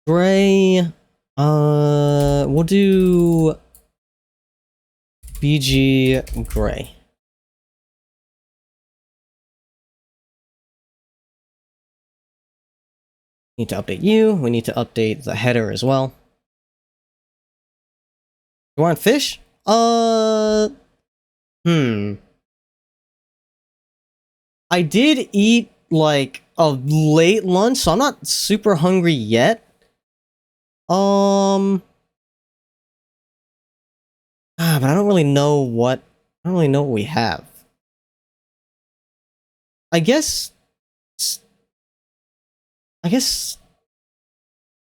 Gray, we'll do BG Gray. Need to update you. We need to update the header as well. You want fish? I did eat, like, a late lunch, so I'm not super hungry yet. But I don't really know what we have. I guess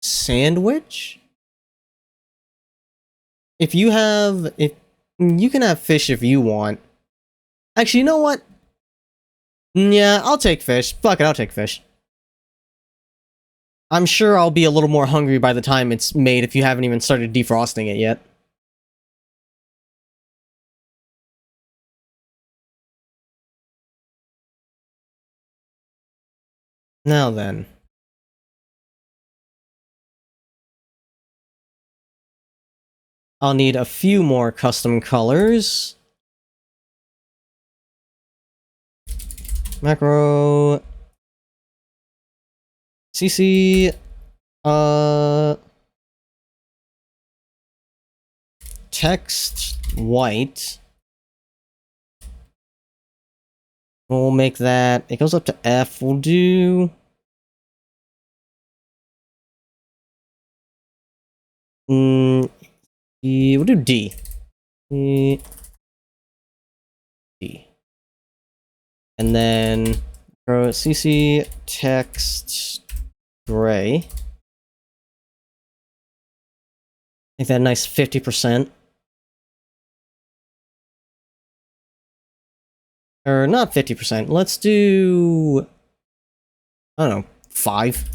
sandwich? If you can have fish if you want. Actually, you know what? Yeah, I'll take fish. Fuck it, I'll take fish. I'm sure I'll be a little more hungry by the time it's made if you haven't even started defrosting it yet. Now then. I'll need a few more custom colors. Macro... CC... Text white. We'll make that... It goes up to F. We'll do... we'll do D. D. And then... CC text gray. Make that a nice 50%. Or not 50%. Let's do... I don't know, 5.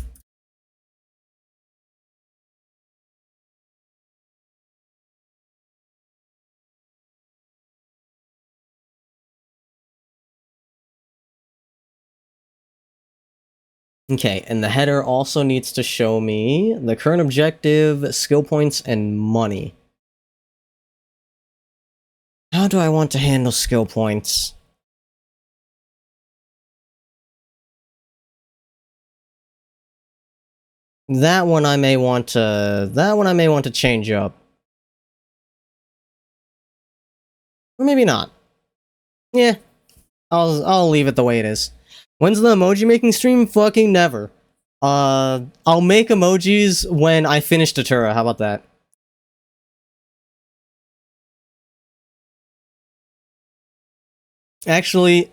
Okay, and the header also needs to show me the current objective, skill points, and money. How do I want to handle skill points? That one I may want to change up. Or maybe not. Yeah. I'll leave it the way it is. When's the emoji making stream? Fucking never. I'll make emojis when I finish Datura. How about that? Actually,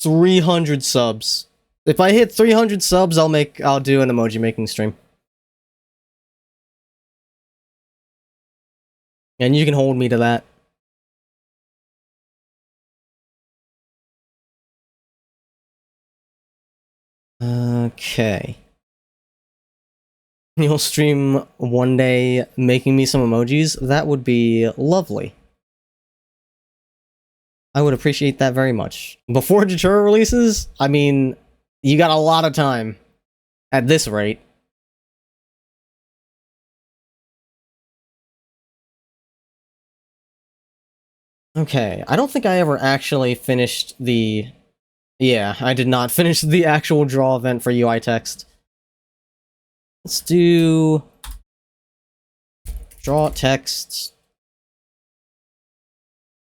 300 subs. If I hit 300 subs, I'll do an emoji making stream. And you can hold me to that. Okay. You'll stream one day making me some emojis? That would be lovely. I would appreciate that very much. Before Datura releases, I mean, you got a lot of time. At this rate. Okay, I don't think I ever actually finished the... Yeah, I did not finish the actual draw event for UI text. Let's do... Draw text.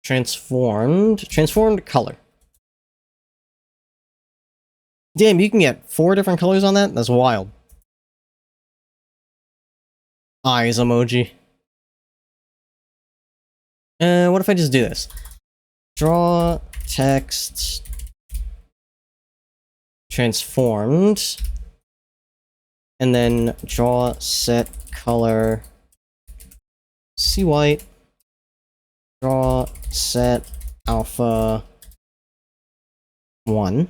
Transformed color. Damn, you can get 4 different colors on that? That's wild. Eyes emoji. What if I just do this? Draw text transformed, and then draw set color C white, draw set alpha 1.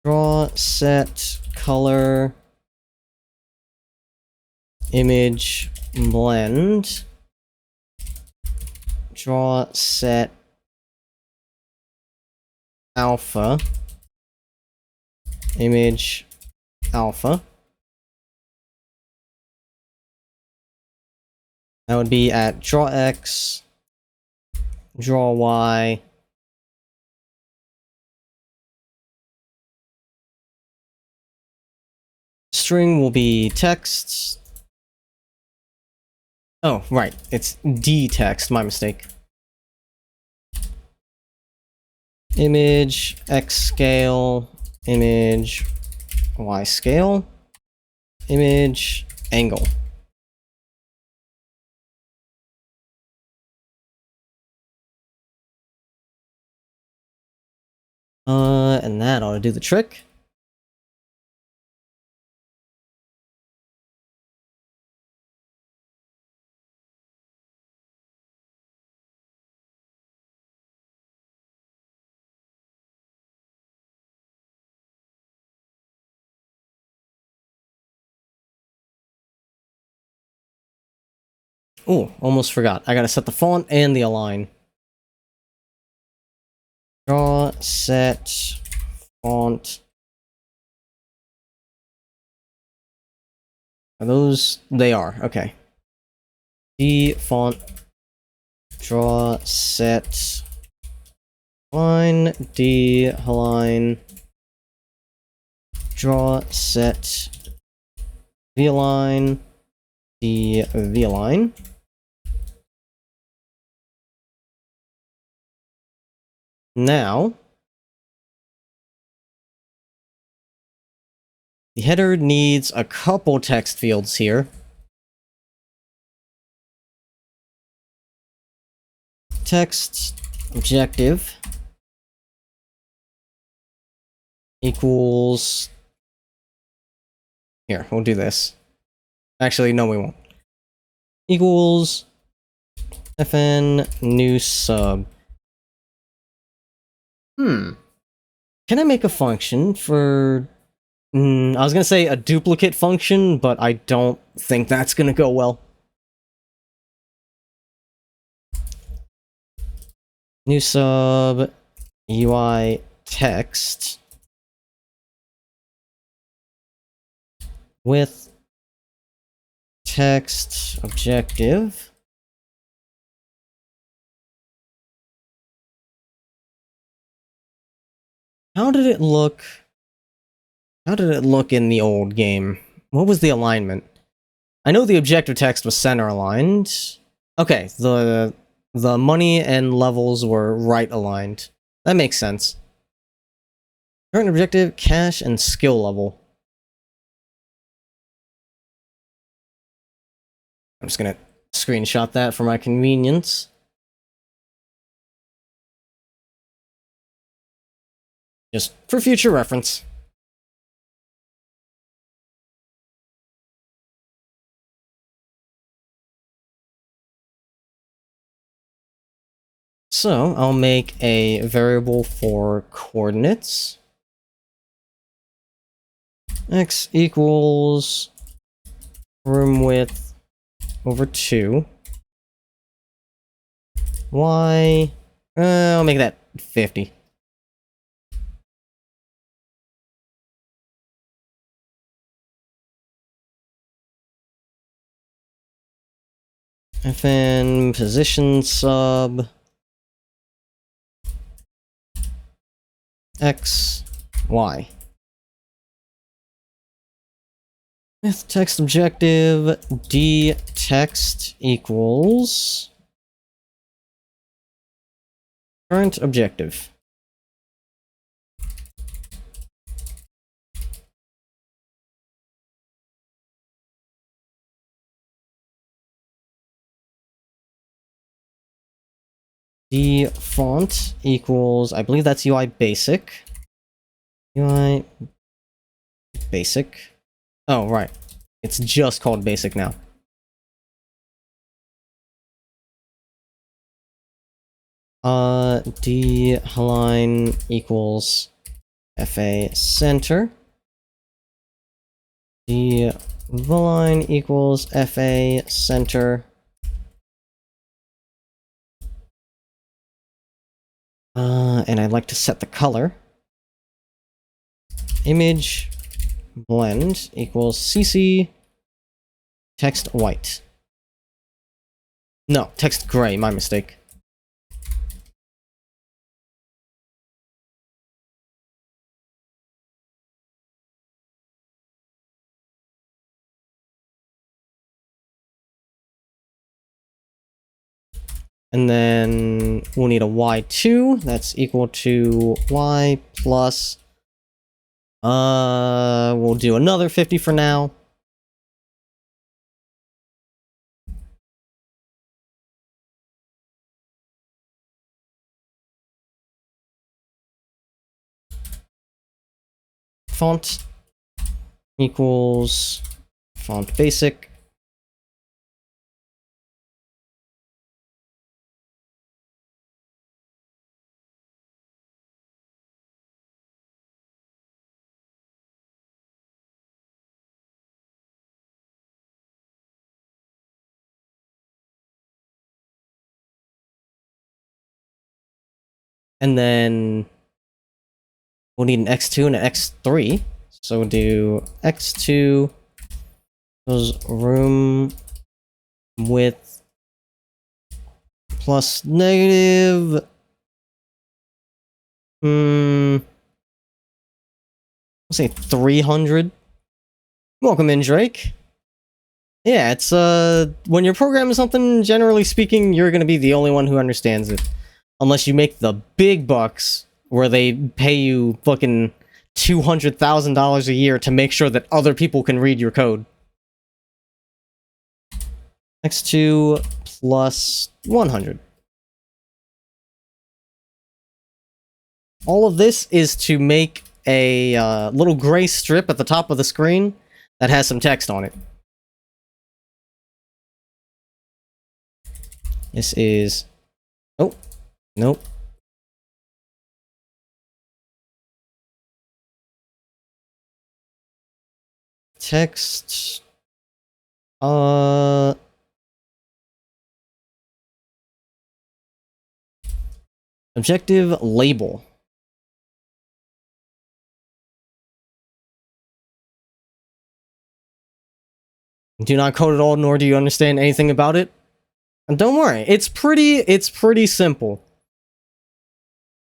Draw set color image blend. Draw set alpha image alpha. That would be at draw X, draw Y, string will be text. Oh, right, it's D text, my mistake. Image X scale, image Y scale, image angle. And that ought to do the trick. Oh, almost forgot. I gotta set the font and the align. Draw, set, font. Are those? They are, okay. D font. Draw, set, align, D align. Draw, set, V align, D V align. Now, the header needs a couple text fields here. Text objective equals... Here, we'll do this. Actually, no, we won't. Equals fn new sub. Can I make a function for... I was gonna say a duplicate function, but I don't think that's gonna go well. New sub UI text with text objective. How did it look? How did it look in the old game? What was the alignment? I know the objective text was center aligned. Okay, the money and levels were right aligned. That makes sense. Current objective, cash, and skill level. I'm just gonna screenshot that for my convenience. Just for future reference. So, I'll make a variable for coordinates. X equals room width over 2. Y, I'll make that 50. Fn position sub X, Y. With text objective, d text equals current objective. D font equals, I believe that's UI basic. UI basic. Oh, right. It's just called basic now. D line equals FA center. D line equals FA center. And I'd like to set the color. Image blend equals CC text white. No, text gray, my mistake. And then we'll need a y2 that's equal to y plus, we'll do another 50 for now. Font equals font basic. And then we'll need an x2 and an x3. So we'll do x2 equals room width plus negative. Let's say 300. Welcome in, Drake. Yeah, it's, when you're programming something, generally speaking, you're gonna be the only one who understands it. Unless you make the big bucks, where they pay you fucking $200,000 a year to make sure that other people can read your code. X2 plus 100. All of this is to make a little gray strip at the top of the screen that has some text on it. This is... Oh, nope. Text... Objective label. Do not code at all, nor do you understand anything about it. And don't worry, it's pretty simple.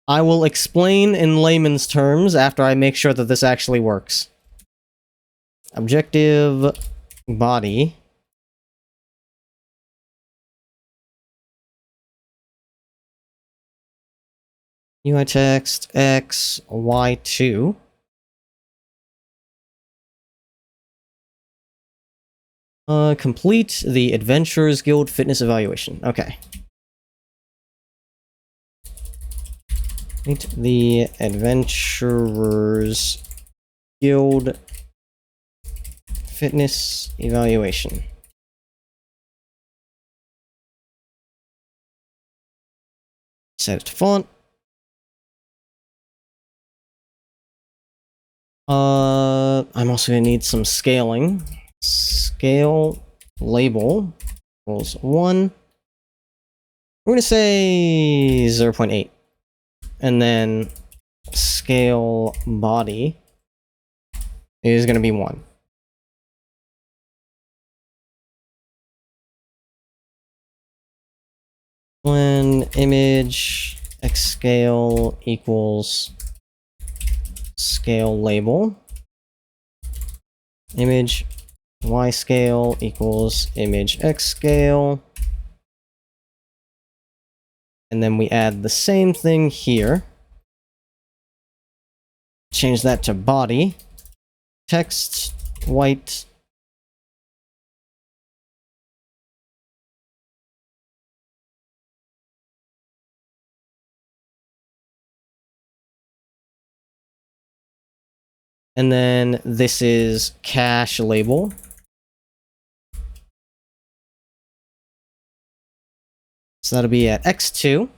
I will explain in layman's terms after I make sure that this actually works. Objective body. UI text x y2. Complete the Adventurers Guild fitness evaluation. Okay. Complete the Adventurers Guild fitness evaluation. Set it to font. I'm also gonna need some scaling. Scale label equals 1. We're gonna say 0.8. And then scale body is gonna be 1. When image x scale equals scale label, image Y scale equals image X scale. And then we add the same thing here. Change that to body. Text, white. And then this is cache label. So that'll be at x2.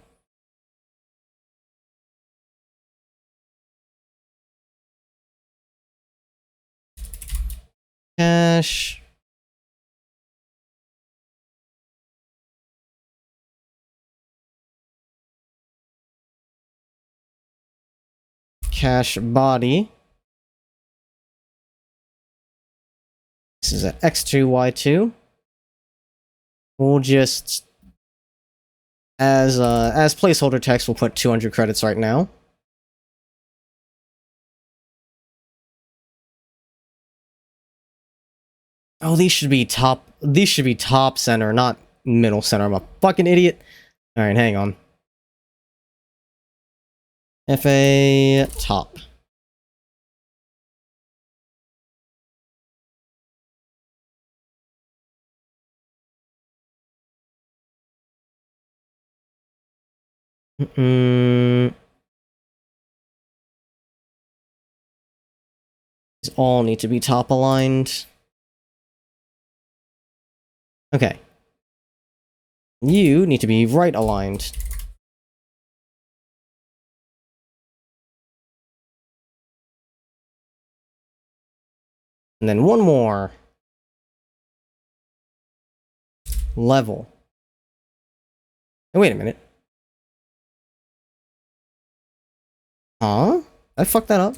Cache. Cache body. This is at x2, y2. We'll just, as placeholder text, we'll put 200 credits right now. Oh, these should be top center, not middle center. I'm a fucking idiot. Alright, hang on. FA top. These all need to be top aligned. Okay. You need to be right aligned. And then one more. Level. Oh, wait a minute. Huh? I fucked that up.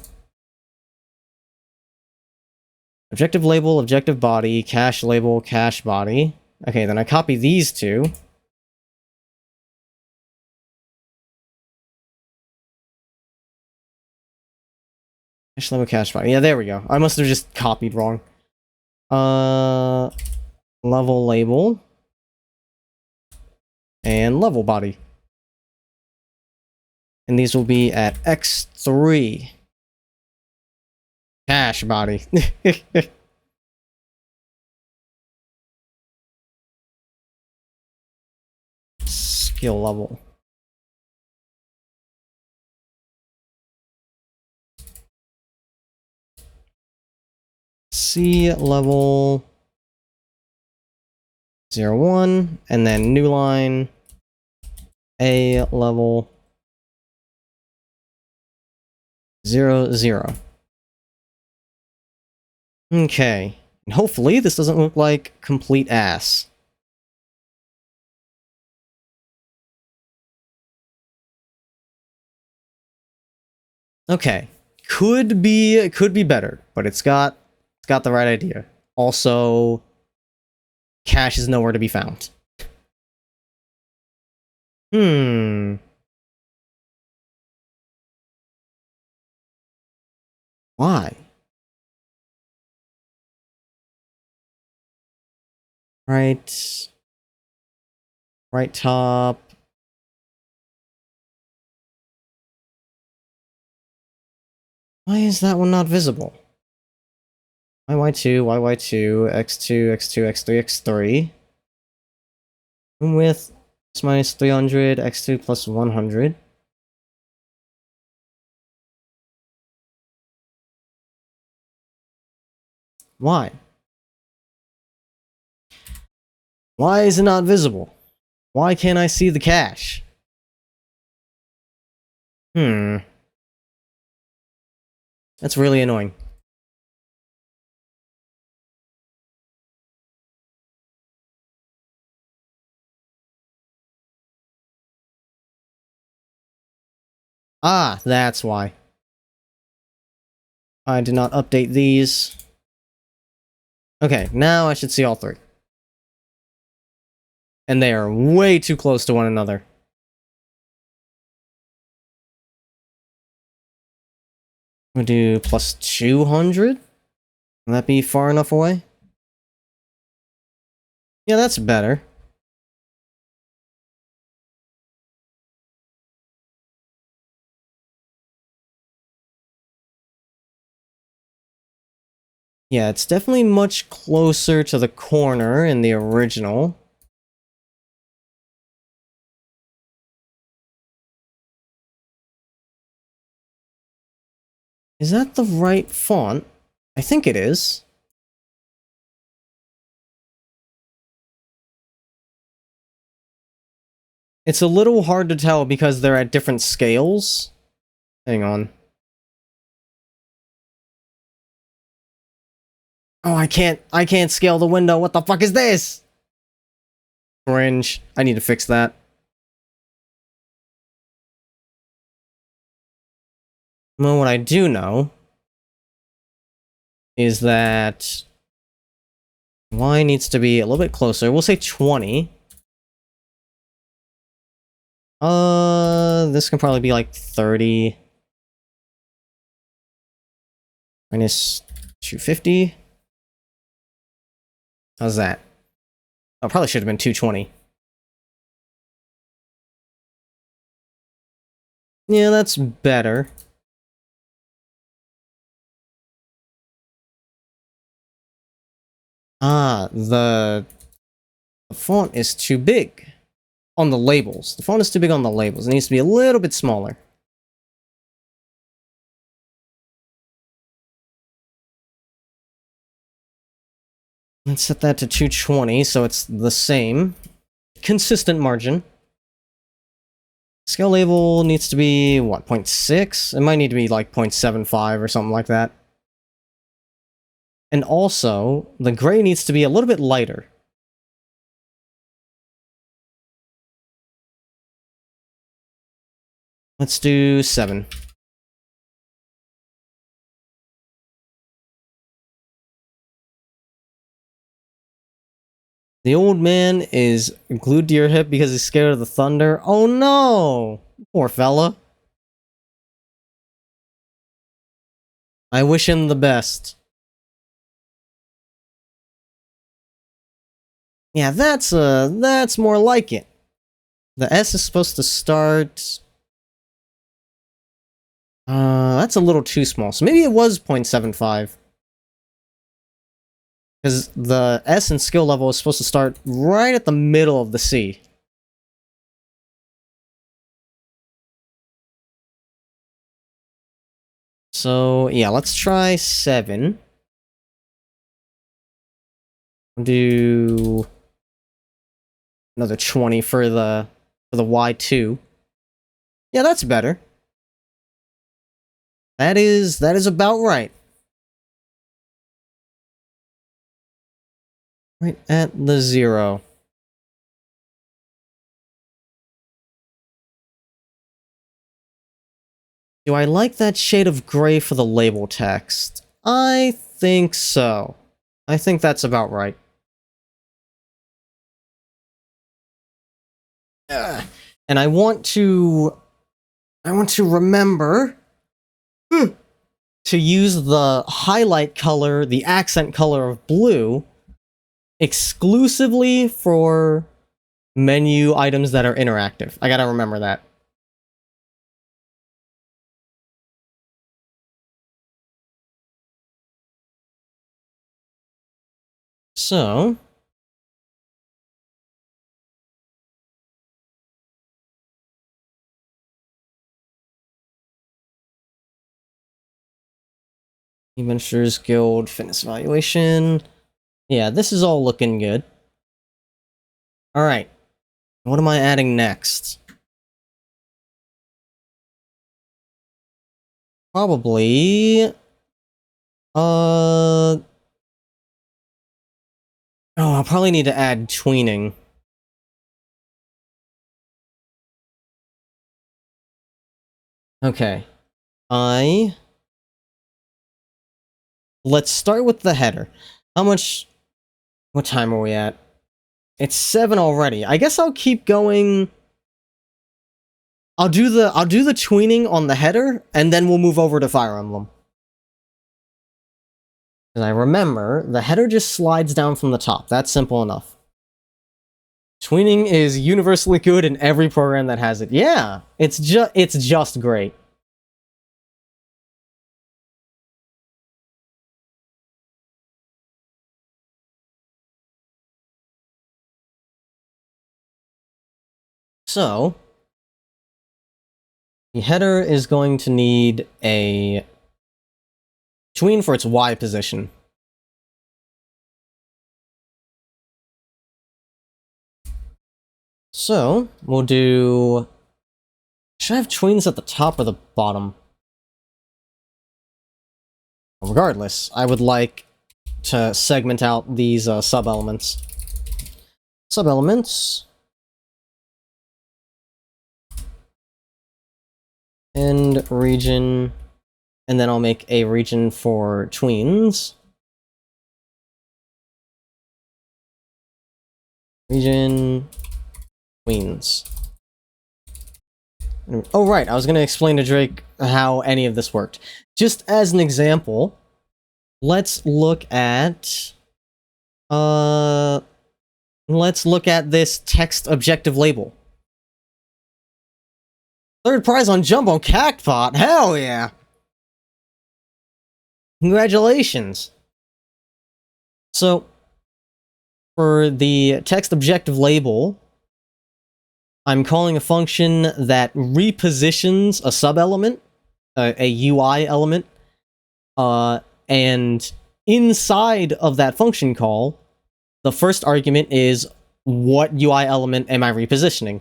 Objective label, objective body, cache label, cache body. Okay, then I copy these two. Cache label, cache body. Yeah, there we go. I must have just copied wrong. Level label. And level body. And these will be at x3. Cache body. Skill level. C level 01, and then new line A level 00. Okay, and hopefully this doesn't look like complete ass. Okay, could be better, but it's got the right idea. Also, cache is nowhere to be found. Why? Right top. Why is that one not visible? YY2, YY2, X2, X2, X3, X3. With x minus 300, X2 plus 100. Why? Why is it not visible? Why can't I see the cache? That's really annoying. Ah, that's why. I did not update these. Okay, now I should see all three. And they are way too close to one another. I'm gonna do plus 200? Will that be far enough away? Yeah, that's better. Yeah, it's definitely much closer to the corner in the original. Is that the right font? I think it is. It's a little hard to tell because they're at different scales. Hang on. Oh, I can't scale the window. What the fuck is this? Cringe. I need to fix that. Well, what I do know is that Y needs to be a little bit closer. We'll say 20. This can probably be like 30. Minus 250. How's that? Oh, probably should have been 220. Yeah, that's better. Ah, the font is too big on the labels. The font is too big on the labels. It needs to be a little bit smaller. Let's set that to 220 so it's the same. Consistent margin. Scale label needs to be, what, 0.6? It might need to be like 0.75 or something like that. And also, the gray needs to be a little bit lighter. Let's do 7. The old man is glued to your hip because he's scared of the thunder. Oh no! Poor fella. I wish him the best. Yeah, that's more like it. The S is supposed to start... that's a little too small. So maybe it was 0.75. Because the S in skill level is supposed to start right at the middle of the C. So, yeah, let's try 7. Do another 20 for the Y2. Yeah, that's better. That is about right. Right at the 0. Do I like that shade of gray for the label text? I think so. I think that's about right. And I want to remember to use the highlight color, the accent color of blue, exclusively for menu items that are interactive. I gotta remember that. So... Adventurers Guild Fitness Evaluation. Yeah, this is all looking good. Alright. What am I adding next? Probably... Oh, I'll probably need to add tweening. Okay. Let's start with the header. How much... What time are we at? It's 7 already. I guess I'll keep going... I'll do the tweening on the header, and then we'll move over to Fire Emblem. And I remember, the header just slides down from the top. That's simple enough. Tweening is universally good in every program that has it. Yeah, it's just great. So, the header is going to need a tween for its Y position. So, we'll do... Should I have tweens at the top or the bottom? Regardless, I would like to segment out these sub-elements. Sub-elements. And region. And then I'll make a region for tweens. Region... tweens. Oh, right, I was going to explain to Drake how any of this worked. Just as an example, let's look at... let's look at this text objective label. Third prize on Jumbo Cactpot, hell yeah! Congratulations! So, for the text objective label, I'm calling a function that repositions a sub-element, a UI element, and inside of that function call, the first argument is what UI element am I repositioning?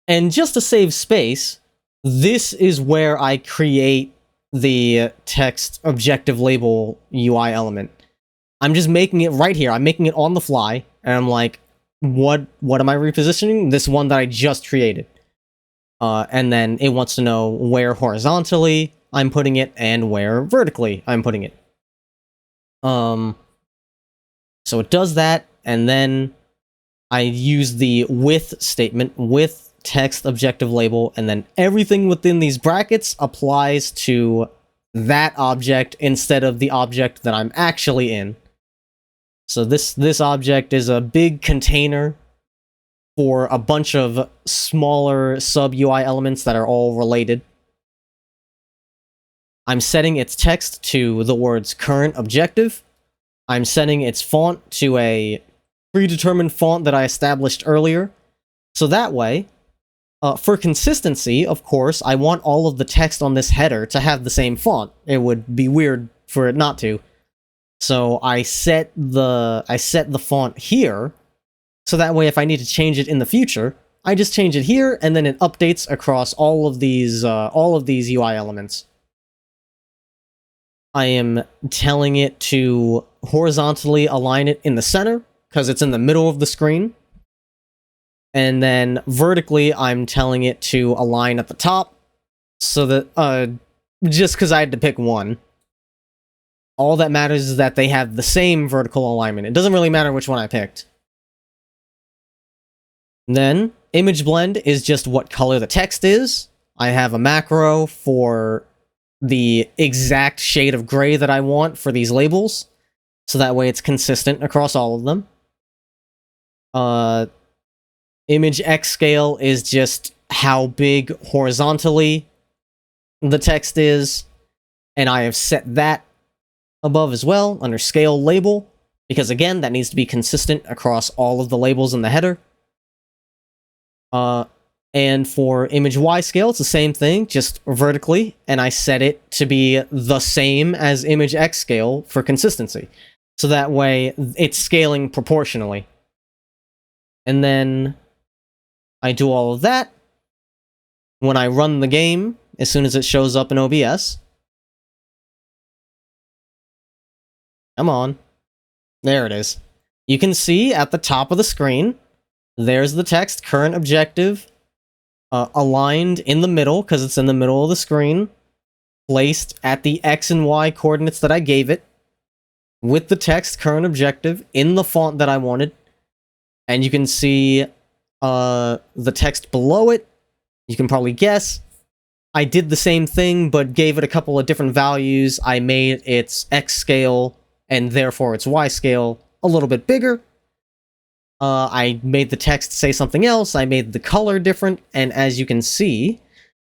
And just to save space, this is where I create the text objective label UI element. I'm just making it right here. I'm making it on the fly, and I'm like, what am I repositioning? This one that I just created. And then it wants to know where horizontally I'm putting it and where vertically I'm putting it. So it does that, and then I use the with statement, with text objective label, and then everything within these brackets applies to that object instead of the object that I'm actually in. So this object is a big container for a bunch of smaller sub-UI elements that are all related. I'm setting its text to the words current objective. I'm setting its font to a predetermined font that I established earlier. So that way, for consistency, of course, I want all of the text on this header to have the same font. It would be weird for it not to. So I set the font here, so that way if I need to change it in the future, I just change it here, and then it updates across all of these UI elements. I am telling it to horizontally align it in the center, because it's in the middle of the screen. And then vertically, I'm telling it to align at the top, so that, just because I had to pick one. All that matters is that they have the same vertical alignment. It doesn't really matter which one I picked. Then, image blend is just what color the text is. I have a macro for the exact shade of gray that I want for these labels, so that way it's consistent across all of them. Image X scale is just how big horizontally the text is, and I have set that above as well, under scale label, because again, that needs to be consistent across all of the labels in the header. And for image Y scale, it's the same thing, just vertically, and I set it to be the same as image X scale for consistency. So that way, it's scaling proportionally. And then I do all of that. When I run the game, as soon as it shows up in OBS, come on. There it is. You can see at the top of the screen, there's the text, current objective, aligned in the middle, because it's in the middle of the screen, placed at the X and Y coordinates that I gave it, with the text, current objective, in the font that I wanted. And you can see the text below it. You can probably guess. I did the same thing, but gave it a couple of different values. I made its X scale, and therefore its Y scale, a little bit bigger. I made the text say something else, I made the color different, and as you can see,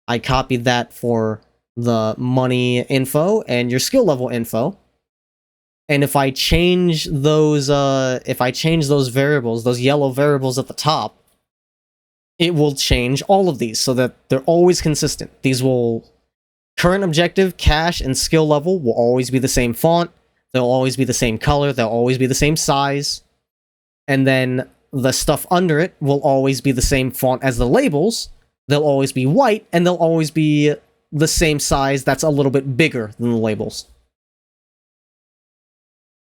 I copied that for the money info and your skill level info. And if I change those variables, those yellow variables at the top, it will change all of these so that they're always consistent. These will current objective, cash, and skill level will always be the same font. They'll always be the same color. They'll always be the same size. And then the stuff under it will always be the same font as the labels. They'll always be white, and they'll always be the same size that's a little bit bigger than the labels.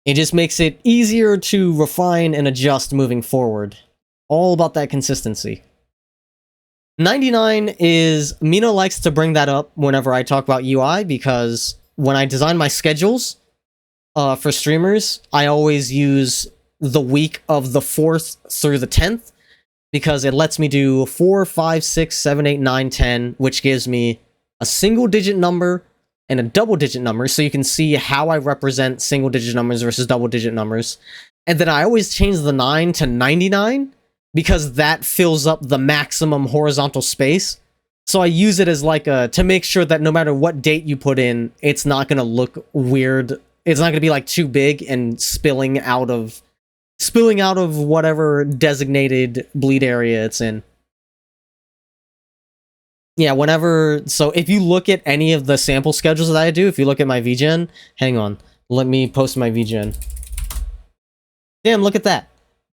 It just makes it easier to refine and adjust moving forward. All about that consistency. 99 is... Mino likes to bring that up whenever I talk about UI, because when I design my schedules for streamers, I always use the week of the 4th through the 10th, because it lets me do 4, 5, 6, 7, 8, 9, 10, which gives me a single-digit number and a double-digit number, so you can see how I represent single-digit numbers versus double-digit numbers. And then I always change the 9 to 99, because that fills up the maximum horizontal space. So I use it as like to make sure that no matter what date you put in, it's not going to look weird. It's not going to be like too big and spilling out of whatever designated bleed area it's in. Yeah, so if you look at any of the sample schedules that I do, if you look at my VGen, hang on, let me post my VGen. Damn, look at that.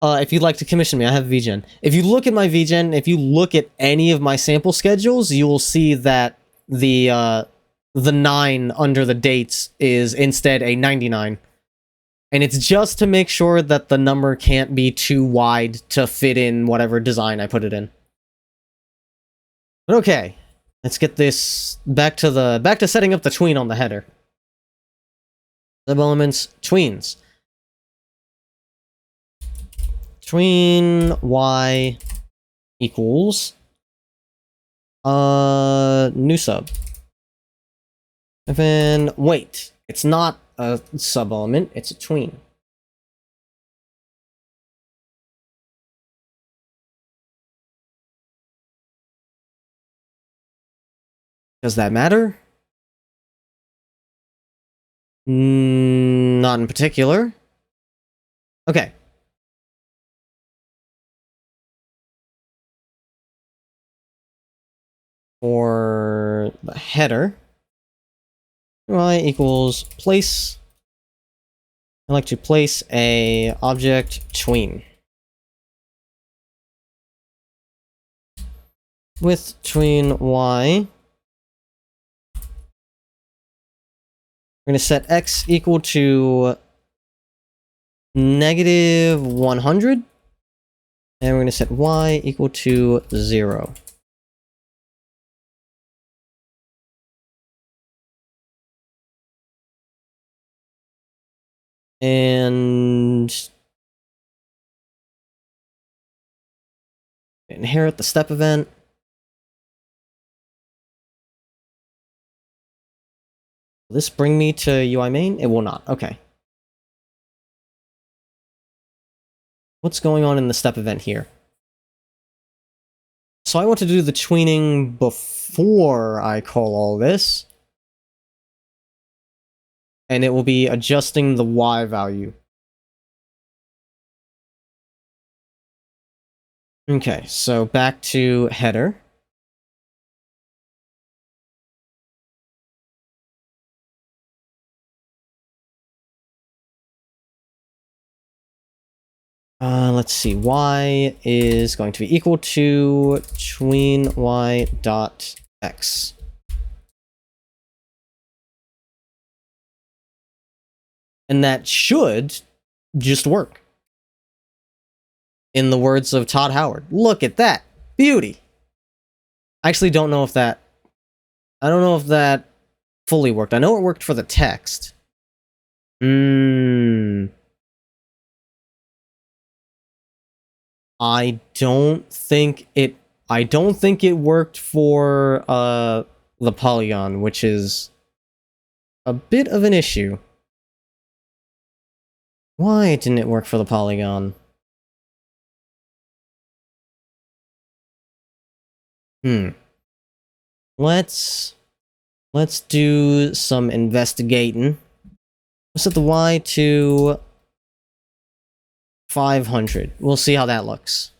If you'd like to commission me, I have VGen. If you look at my VGen, if you look at any of my sample schedules, you will see that the 9 under the dates is instead a 99. And it's just to make sure that the number can't be too wide to fit in whatever design I put it in. But okay, let's get this back to setting up the tween on the header. Subelements, tweens. Tween y equals new sub. And then wait, it's not a sub element, it's a tween. Does that matter? Not in particular. Okay. For the header, y equals place. I like to place a object tween. With tween y, we're going to set x equal to -100, and we're going to set y equal to 0. And inherit the step event. Will this bring me to UI main? It will not. Okay. What's going on in the step event here? So I want to do the tweening before I call all this. And it will be adjusting the y value. Okay, so back to header. Let's see, y is going to be equal to tween y dot x. And that should just work. In the words of Todd Howard, look at that beauty. I actually don't know if that fully worked. I know it worked for the text. I don't think it worked for the polygon, which is a bit of an issue. Why didn't it work for the polygon? Hmm. Let's do some investigating. Let's set the Y to 500. We'll see how that looks.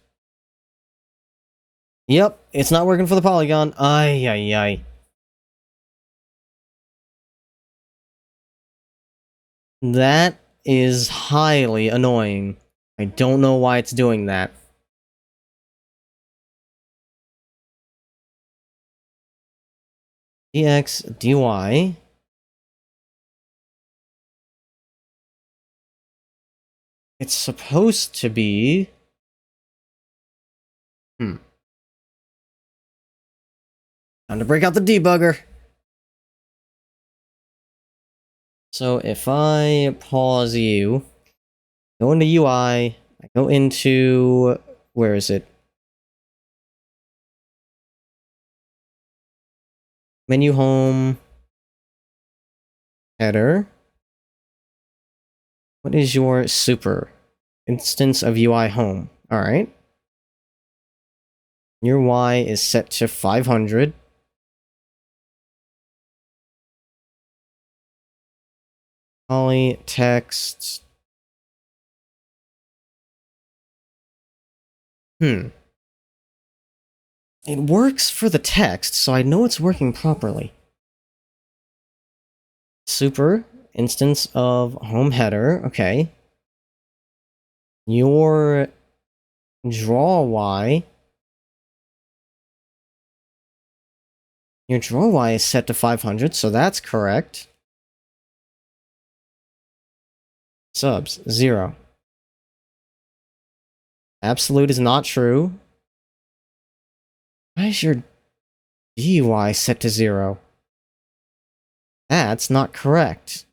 Yep, it's not working for the polygon. Ay, ay, ay. That is highly annoying. I don't know why it's doing that. dx, dy. It's supposed to be... Time to break out the debugger. So if I pause you, go into UI, I go into... Where is it? Menu home. Header. What is your super? Instance of UI home. Alright. Your Y is set to 500. Poly text. It works for the text, so I know it's working properly. Super, instance of home header, okay. Your draw Y. Your draw Y is set to 500, so that's correct. Subs, 0. Absolute is not true. Why is your dy set to 0? That's not correct.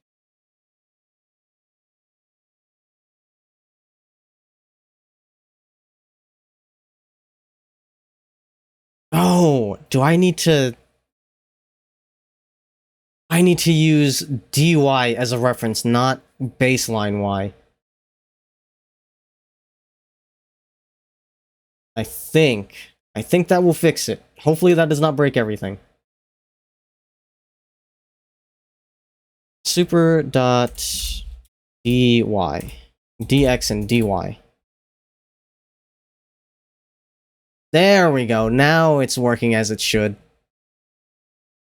Oh, do I need to... I need to use dy as a reference, not baseline y. I think that will fix it. Hopefully that does not break everything. Super dot dy. dx and dy. There we go. Now it's working as it should.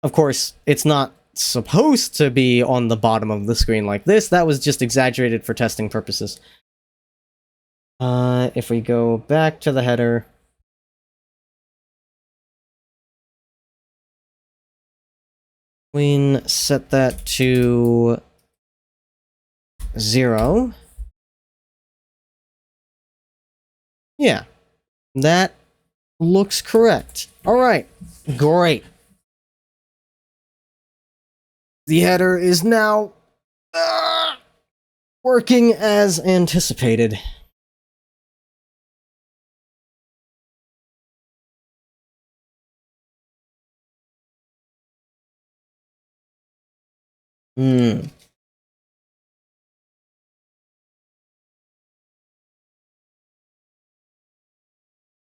Of course, it's not supposed to be on the bottom of the screen like this. That was just exaggerated for testing purposes. If we go back to the header... we set that to 0. Yeah, that looks correct. Alright, great. The header is now working as anticipated.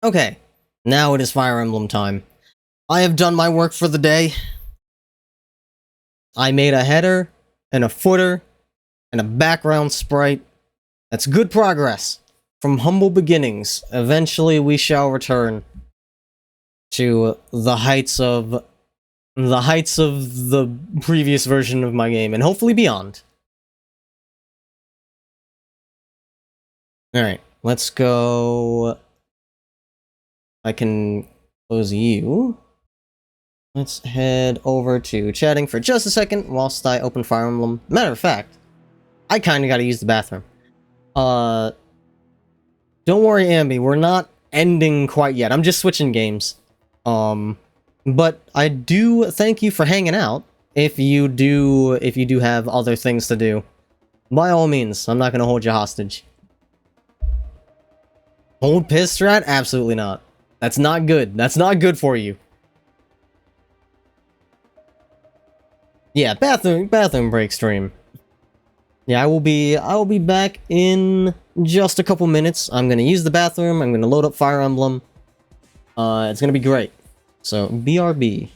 Okay, now it is Fire Emblem time. I have done my work for the day. I made a header, and a footer, and a background sprite. That's good progress. From humble beginnings, eventually we shall return to the heights of the previous version of my game, and hopefully beyond. Alright, let's go... I can close you. Let's head over to chatting for just a second whilst I open Fire Emblem. Matter of fact, I kinda gotta use the bathroom. Don't worry, Ambi, we're not ending quite yet. I'm just switching games. But I do thank you for hanging out. If you do have other things to do, by all means, I'm not gonna hold you hostage. Hold piss strat? Absolutely not. That's not good. That's not good for you. Yeah, bathroom break stream. Yeah, I will be back in just a couple minutes. I'm gonna use the bathroom. I'm gonna load up Fire Emblem. It's gonna be great. So BRB.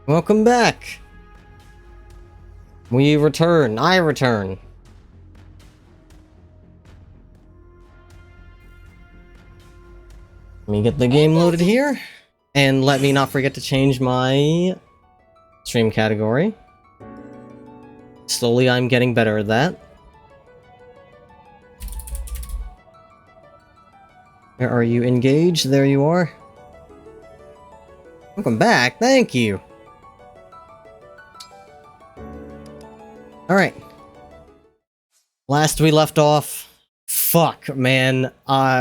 Welcome back. We return. I return. Let me get the game loaded here. And let me not forget to change my stream category. Slowly, I'm getting better at that. Where are you? Engaged? There you are. Welcome back. Thank you. Alright. Last we left off, fuck, man.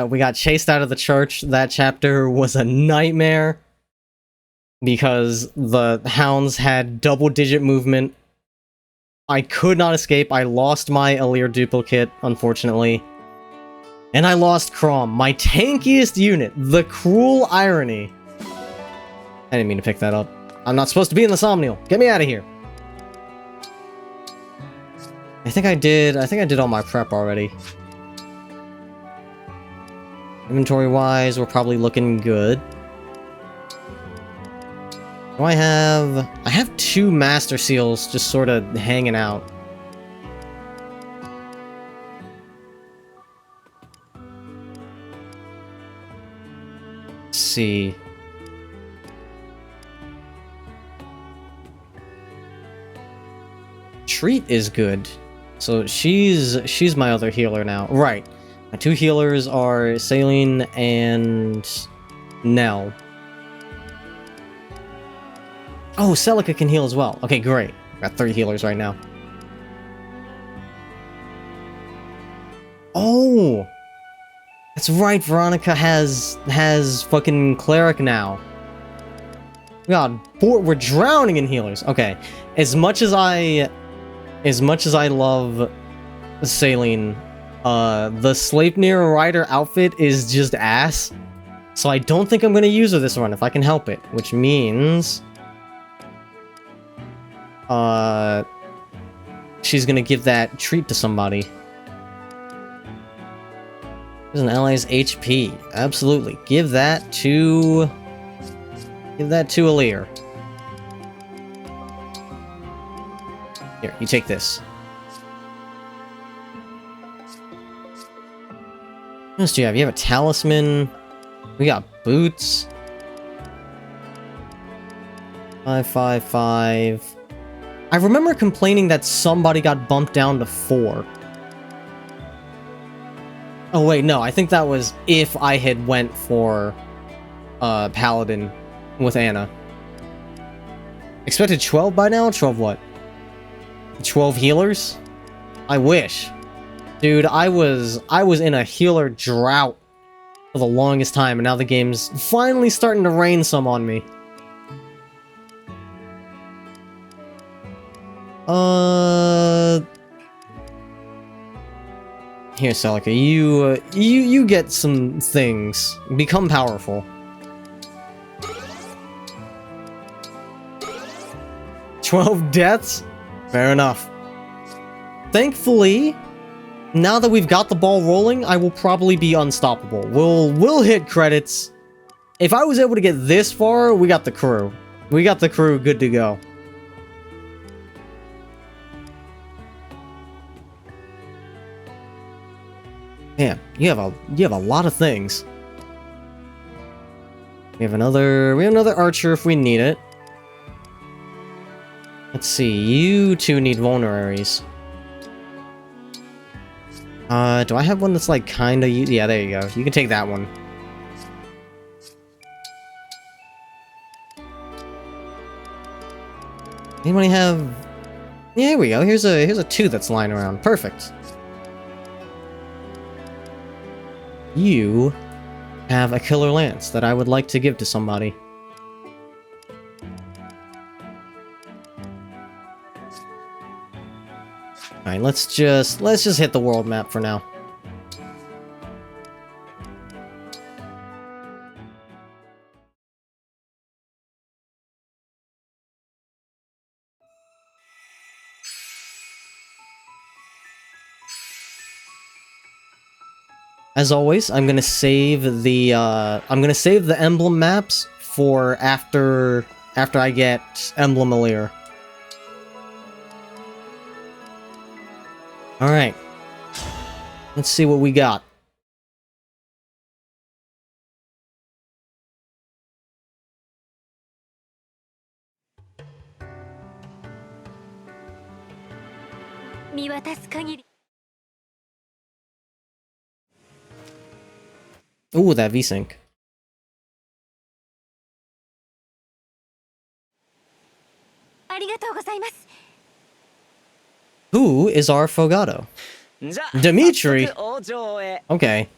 We got chased out of the church. That chapter was a nightmare. Because the hounds had double-digit movement. I could not escape. I lost my Alir duplicate, unfortunately. And I lost Crom, my tankiest unit. The cruel irony. I didn't mean to pick that up. I'm not supposed to be in the Somnial. Get me out of here. I think I did all my prep already. Inventory-wise, we're probably looking good. Do I have 2 Master Seals just sort of hanging out. Let's see. Treat is good. So she's my other healer now. Right. My 2 healers are Saline and Nell. Oh, Celica can heal as well. Okay, great. Got 3 healers right now. Oh! That's right, Veronica has fucking Cleric now. God, we're drowning in healers. Okay. As much as I love Saline, the Sleipnir Rider outfit is just ass. So I don't think I'm gonna use her this run if I can help it. Which means... she's gonna give that treat to somebody. There's an ally's HP. Absolutely. Give that to Alir. Here, you take this. What else do you have? You have a talisman. We got boots. 555. I remember complaining that somebody got bumped down to 4. Oh wait, no, I think that was if I had went for Paladin with Anna. Expected 12 by now? 12 what? 12 healers? I wish. Dude, I was in a healer drought for the longest time, and now the game's finally starting to rain some on me. Here, Celica, you get some things. Become powerful. 12 deaths? Fair enough. Thankfully, now that we've got the ball rolling, I will probably be unstoppable. We'll hit credits. If I was able to get this far, we got the crew. We got the crew good to go. Damn, you have a lot of things. We have another archer if we need it. Let's see, you 2 need vulneraries. Do I have one that's like kinda yeah, there you go. You can take that one. Anybody have... Yeah, here we go. Here's a 2 that's lying around. Perfect. You have a killer lance that I would like to give to somebody. Alright, let's just hit the world map for now. As always, I'm gonna save the emblem maps for after after I get Emblem Alir. Alright. Let's see what we got. Ooh, that V-Sync. Who is our Fogado? Dimitri? Okay.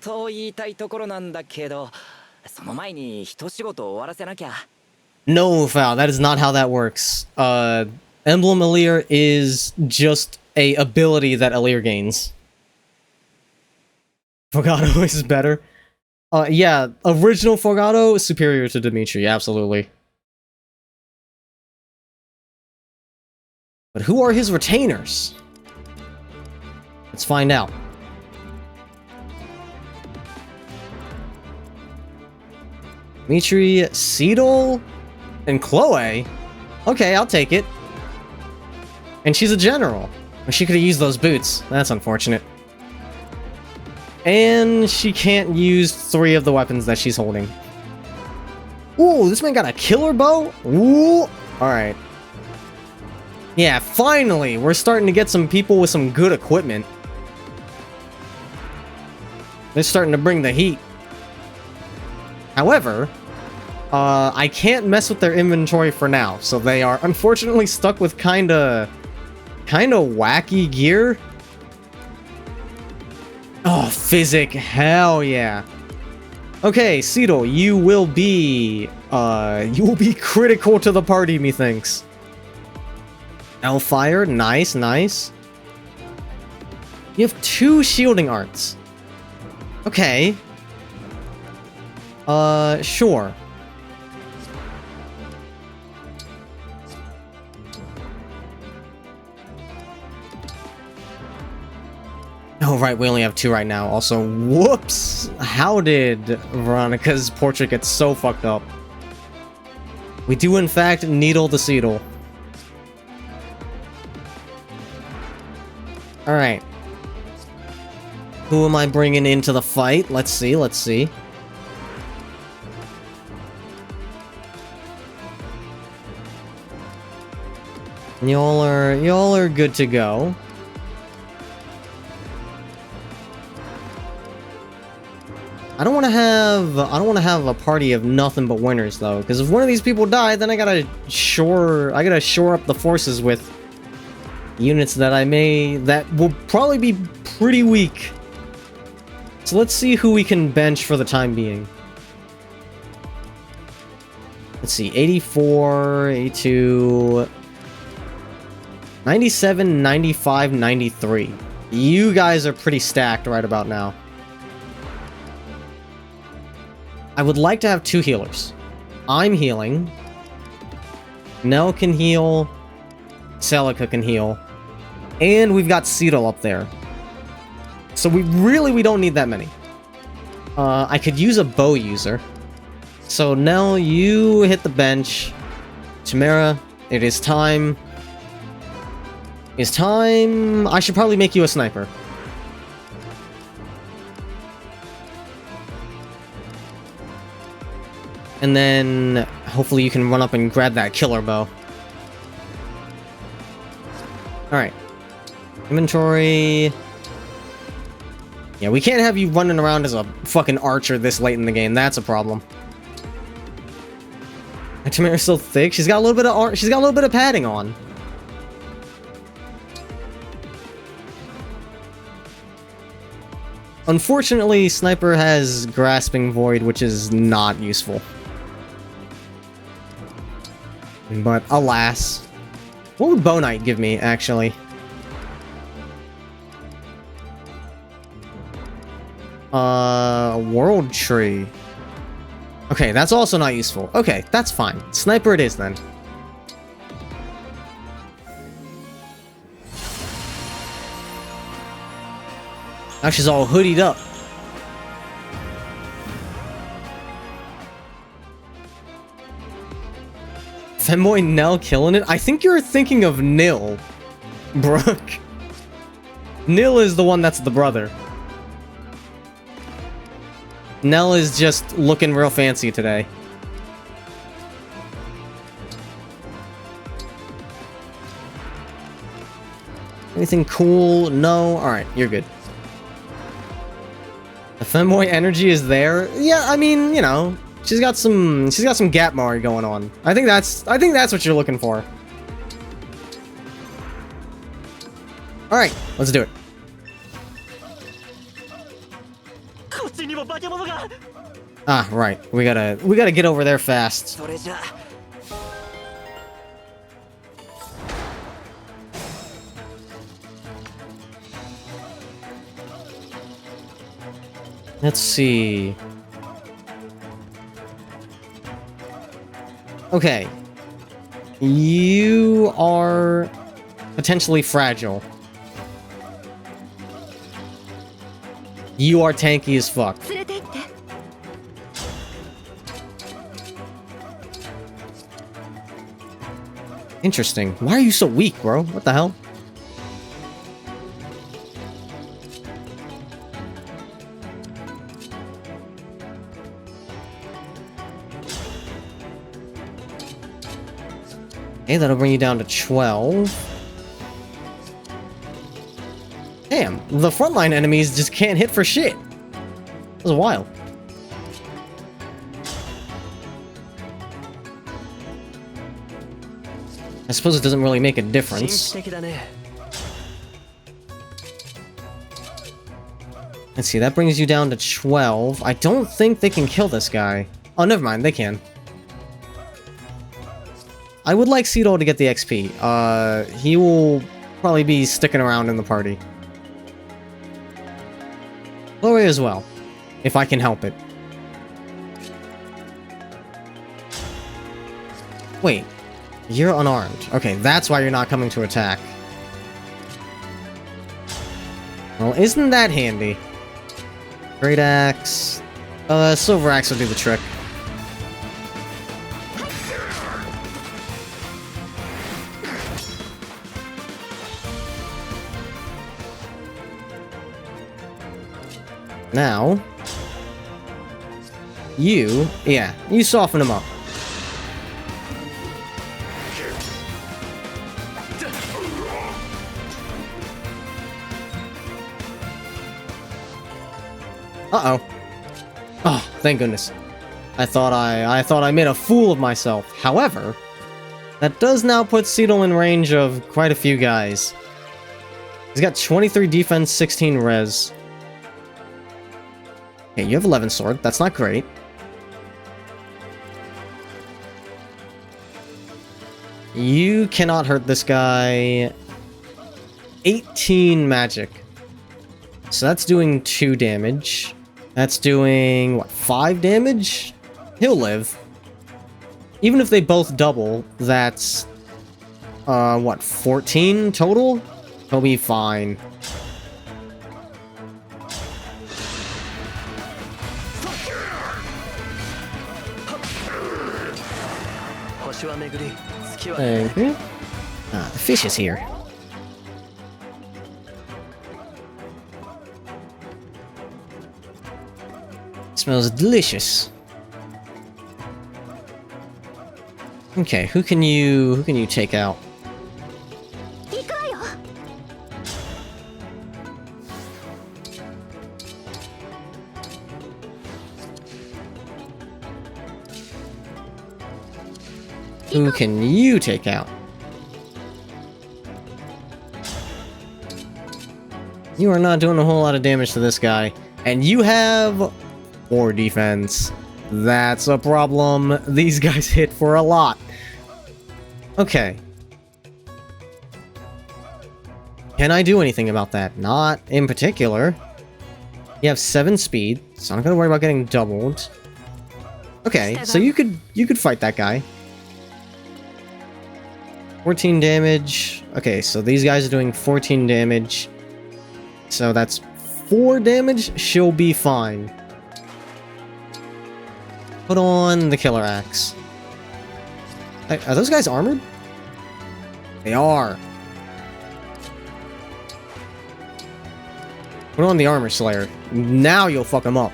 No, Foul, that is not how that works. Emblem Alir is just a ability that Alir gains. Fogado is better. Yeah, original Fogado is superior to Dimitri, absolutely. But who are his retainers? Let's find out. Dimitri, Seedle, and Chloe? Okay, I'll take it. And she's a general. She could have used those boots. That's unfortunate. And she can't use 3 of the weapons that she's holding. Ooh, this man got a killer bow? Ooh! Alright. Yeah, finally! We're starting to get some people with some good equipment. They're starting to bring the heat. However, I can't mess with their inventory for now, so they are unfortunately stuck with kinda wacky gear. Oh, Physic, hell yeah. Okay, Seedle, you will be critical to the party, methinks. Hellfire, nice, nice. You have 2 shielding arts. Okay. Sure. Oh, right, we only have 2 right now. Also, whoops! How did Veronica's portrait get so fucked up? We do, in fact, needle the Seedle. Alright. Who am I bringing into the fight? Let's see, let's see. Y'all are good to go. I don't want to have a party of nothing but winners though, because if one of these people die, then I gotta shore up the forces with units that will probably be pretty weak. So let's see who we can bench for the time being. Let's see, 84, 82, 97, 95, 93. You guys are pretty stacked right about now. I would like to have 2 healers. I'm healing. Nell can heal. Celica can heal. And we've got Seedle up there. So we don't need that many. I could use a bow user. So Nell, you hit the bench. Chimera, it is time. It's time. I should probably make you a sniper. And then, hopefully you can run up and grab that killer bow. Alright. Inventory. Yeah, we can't have you running around as a fucking archer this late in the game. That's a problem. Chimera's still thick. She's got a little bit of padding on. Unfortunately, Sniper has Grasping Void, which is not useful. But alas. What would Bow Knight give me, actually? World Tree. Okay, that's also not useful. Okay, that's fine. Sniper it is, then. Now she's all hoodied up. Femboy Nell killing it? I think you're thinking of Nil, Brooke. Nil is the one that's the brother. Nell is just looking real fancy today. Anything cool? No? Alright, you're good. The Femboy energy is there? Yeah, I mean, you know, she's got some gap Mari going on. I think that's what you're looking for. Alright, let's do it. Ah, right. We gotta get over there fast. Let's see. Okay. You are potentially fragile. You are tanky as fuck. Interesting. Why are you so weak, bro? What the hell? Okay, that'll bring you down to 12. Damn, the frontline enemies just can't hit for shit. That was wild. I suppose it doesn't really make a difference. Let's see, that brings you down to 12. I don't think they can kill this guy. Oh, never mind, they can. I would like Cedo to get the XP. He will probably be sticking around in the party. Gloria as well, if I can help it. Wait, you're unarmed. Okay, that's why you're not coming to attack. Well, isn't that handy? Great Axe. Silver Axe will do the trick. Now, you soften him up. Uh-oh. Oh, thank goodness. I thought I made a fool of myself. However, that does now put Cedo in range of quite a few guys. He's got 23 defense, 16 res. Okay, you have 11 sword. That's not great. You cannot hurt this guy. 18 magic. So that's doing 2 damage. That's doing, what, 5 damage? He'll live. Even if they both double, that's, what, 14 total? He'll be fine. Thank you. Ah, the fish is here. Smells delicious. Okay, who can you take out? Who can you take out? You are not doing a whole lot of damage to this guy. And you have 4 defense. That's a problem. These guys hit for a lot. Okay. Can I do anything about that? Not in particular. You have 7 speed, so I'm not gonna worry about getting doubled. Okay, so you could fight that guy. 14 damage. Okay, so these guys are doing 14 damage. So that's 4 damage. She'll be fine. Put on the Killer Axe. Hey, are those guys armored? They are. Put on the armor slayer. Now you'll fuck them up.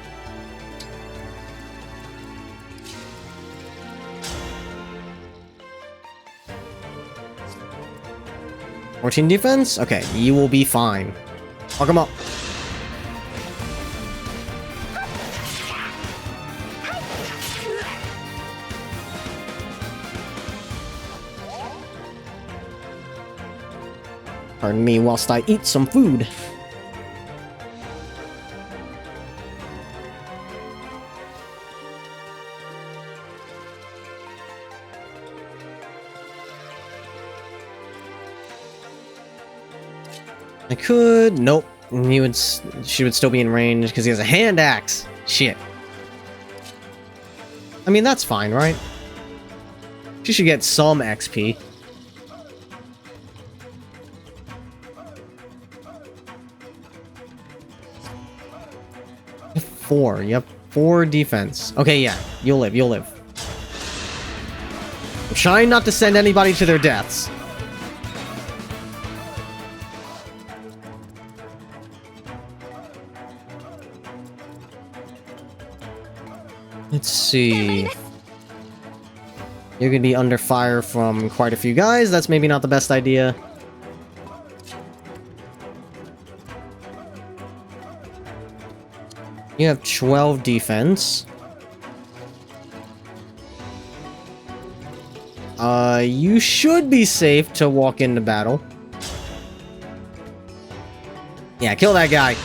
"14 defense? Okay, you will be fine. Fuck them up. Pardon me whilst I eat some food. I could... Nope. She would still be in range because he has a hand axe. Shit. I mean, that's fine, right? She should get some XP. Four. Yep. 4 defense. Okay, yeah. You'll live. You'll live. I'm trying not to send anybody to their deaths. Let's see. You're gonna be under fire from quite a few guys. That's maybe not the best idea. You have 12 defense. You should be safe to walk into battle. Yeah, kill that guy.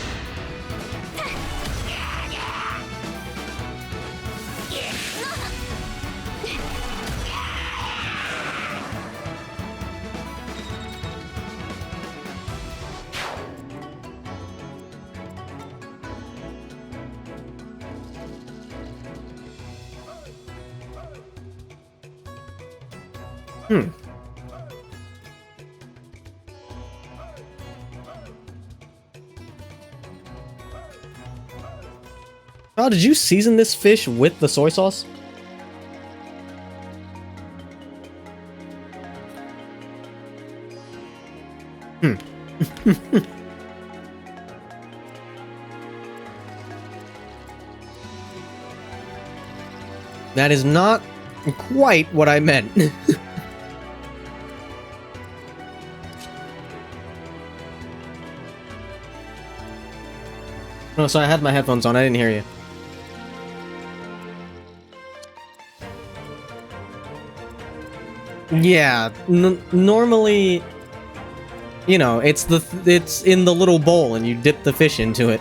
Oh, did you season this fish with the soy sauce? That is not quite what I meant. Oh, sorry, I had my headphones on. I didn't hear you. Yeah, normally, you know, it's in the little bowl and you dip the fish into it.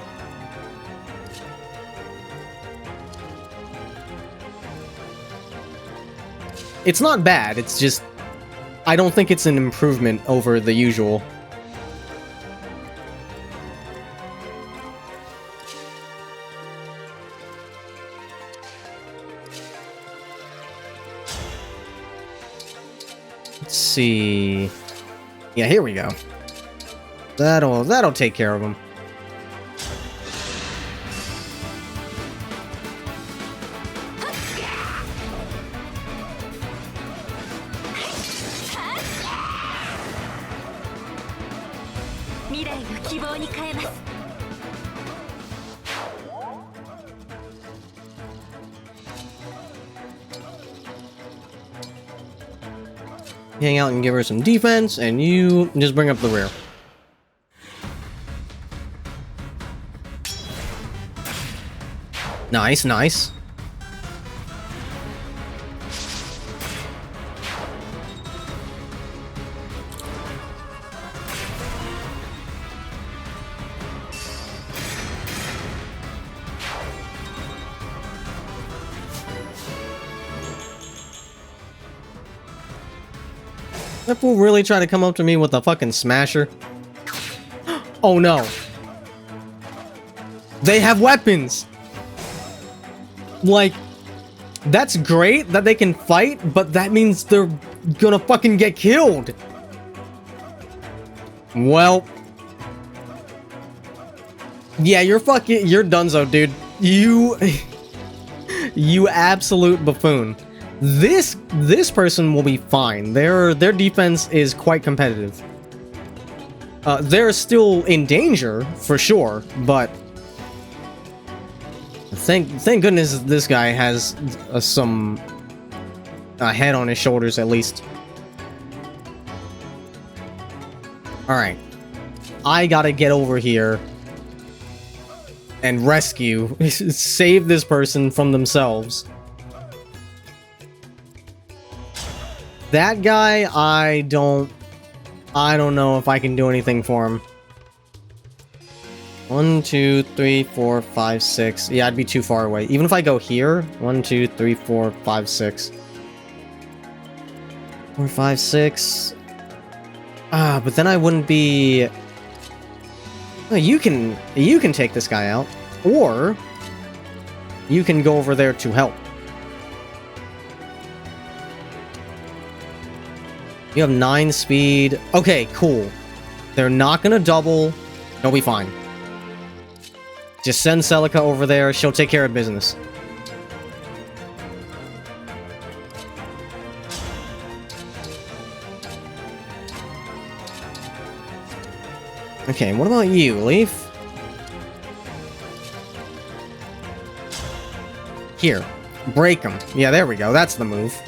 It's not bad, it's just, I don't think it's an improvement over the usual. Let's see. Yeah, here we go. That'll take care of him. Hang out and give her some defense, and you just bring up the rear. Nice, nice. That fool really tried to come up to me with a fucking smasher. Oh no. They have weapons! Like, that's great that they can fight, but that means they're gonna fucking get killed! Well... yeah, you're dunzo, dude. You absolute buffoon. This person will be fine. Their defense is quite competitive. They're still in danger for sure, but thank goodness this guy has some head on his shoulders at least. All right, I gotta get over here and rescue, save this person from themselves. That guy, I don't know if I can do anything for him. 1, 2, 3, 4, 5, 6. Yeah, I'd be too far away. Even if I go here, 1, 2, 3, 4, 5, 6. 4, 5, 6. But then I wouldn't be... Oh, you can take this guy out, or you can go over there to help. You have 9 speed. Okay, cool. They're not gonna double. They'll be fine. Just send Celica over there. She'll take care of business. Okay, what about you, Leaf? Here. Break him. Yeah, there we go. That's the move.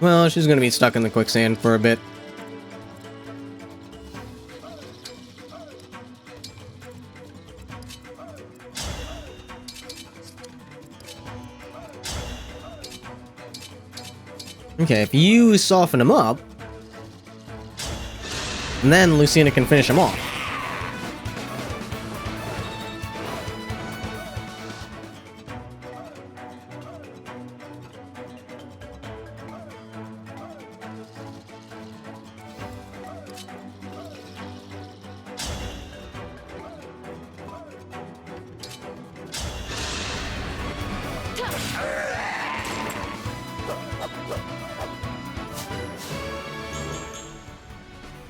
Well, she's gonna be stuck in the quicksand for a bit. Okay, if you soften him up, then Lucina can finish him off.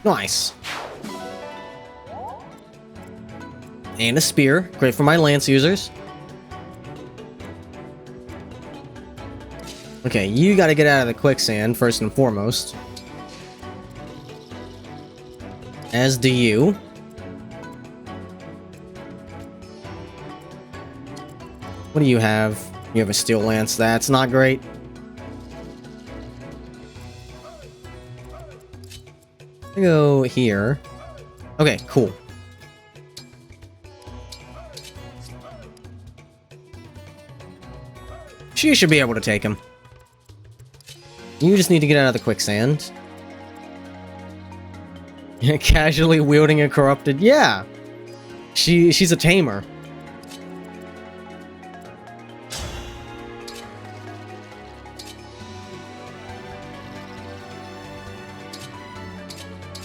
Nice. And a spear. Great for my lance users. Okay, you gotta get out of the quicksand first and foremost. As do you. What do you have? You have a steel lance. That's not great. Go here. Okay, cool. She should be able to take him. You just need to get out of the quicksand. Casually wielding a corrupted... Yeah! She's a tamer.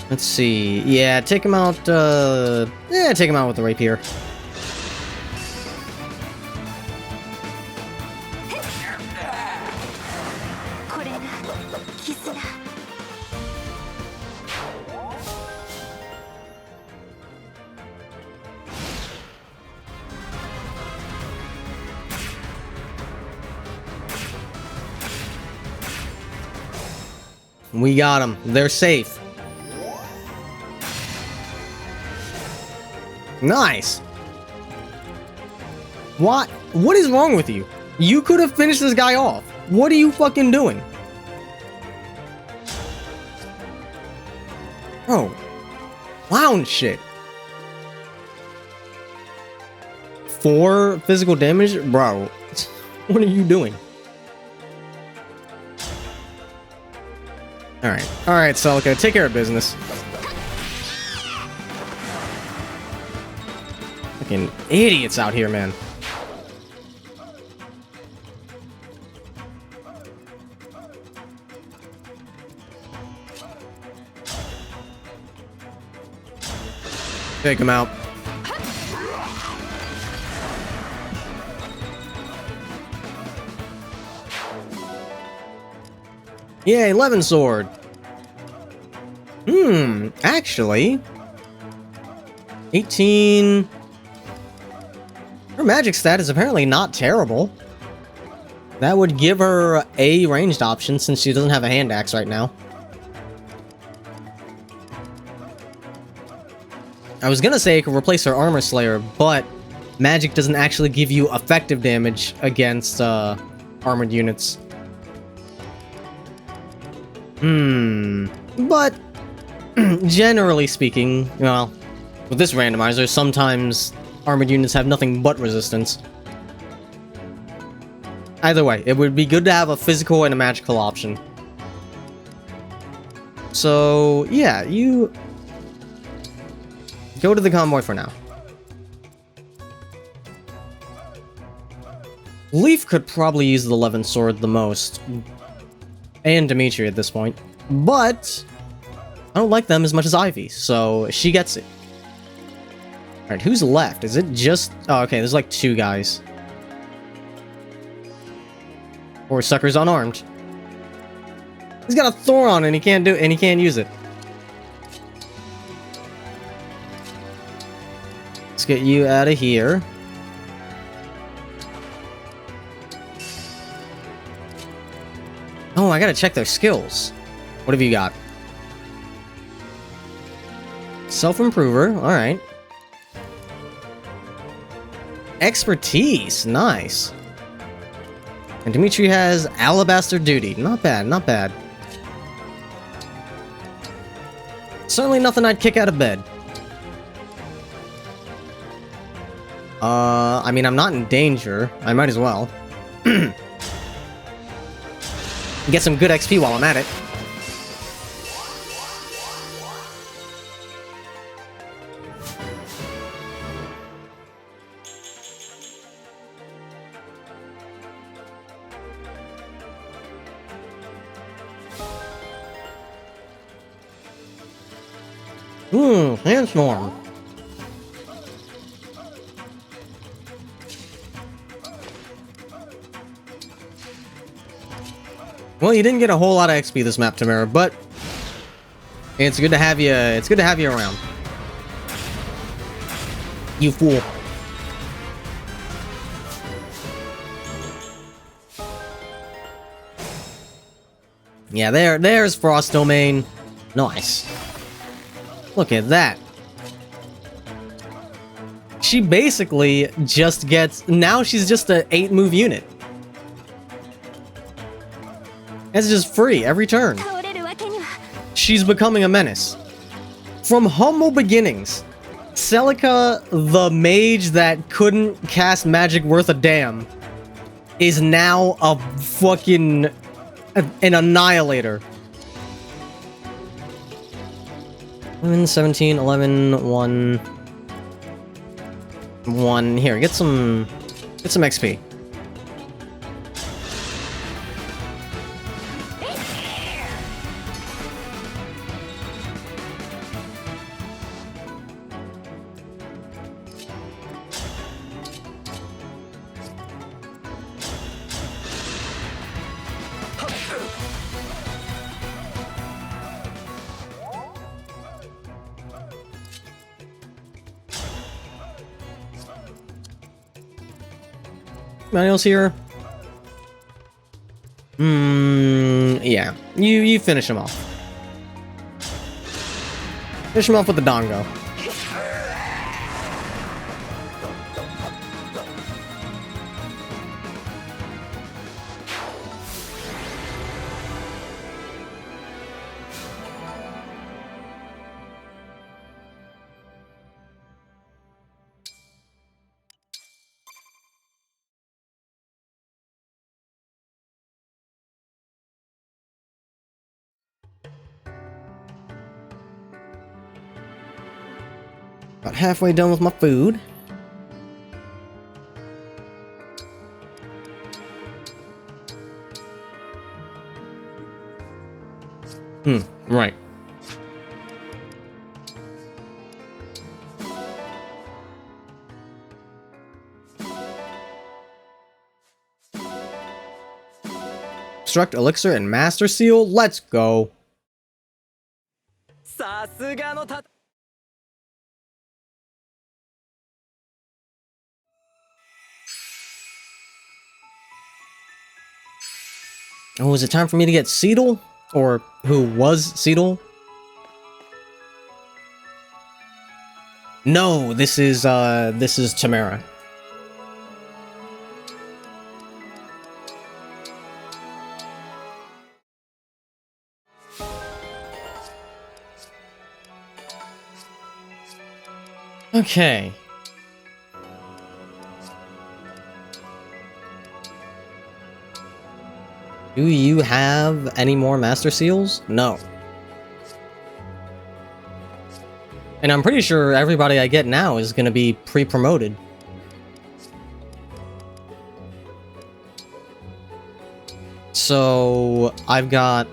Let's see. Yeah, take him out, yeah, take him out with the rapier. We got them. They're safe. Nice. What? What is wrong with you? You could have finished this guy off. What are you fucking doing? Bro. Clown shit. 4 physical damage? Bro. What are you doing? Alright. Alright, Celica. Take care of business. Fucking idiots out here, man. Take him out. Yeah, 11 sword. Actually... 18... Her magic stat is apparently not terrible. That would give her a ranged option since she doesn't have a hand axe right now. I was gonna say it could replace her armor slayer, but magic doesn't actually give you effective damage against armored units. But generally speaking, well, with this randomizer, sometimes armored units have nothing but resistance. Either way, it would be good to have a physical and a magical option. So, yeah, you go to the convoy for now. Leaf could probably use the 11 sword the most. And Dimitri at this point. But I don't like them as much as Ivy, so she gets it. Alright, who's left? Is it just... Oh, okay, there's like 2 guys. Or sucker's unarmed. He's got a Thor on and he can't do it, and he can't use it. Let's get you out of here. Oh, I gotta check their skills. What have you got? Self-improver, alright. Expertise, nice. And Dimitri has Alabaster Duty. Not bad, not bad. Certainly nothing I'd kick out of bed. I mean, I'm not in danger. I might as well. Get some good XP while I'm at it. Sandstorm. Well, you didn't get a whole lot of XP this map, Tamara, but it's good to have you. It's good to have you around. You fool. Yeah, there's Frost Domain. Nice. Look at that. She basically just gets... Now she's just an 8-move unit. It's just free every turn. She's becoming a menace. From humble beginnings, Celica, the mage that couldn't cast magic worth a damn, is now a fucking... an annihilator. 11, 17, 11, 1... 1. Here, get some XP. Anyone else here? Yeah. You finish him off. Finish him off with the Dongo. About halfway done with my food. Right. extract elixir and master seal. Let's go. Oh, is it time for me to get Seedle? Or who was Seedle? No, this is Tamara. Okay. Do you have any more Master Seals? No. And I'm pretty sure everybody I get now is going to be pre-promoted. So, I've got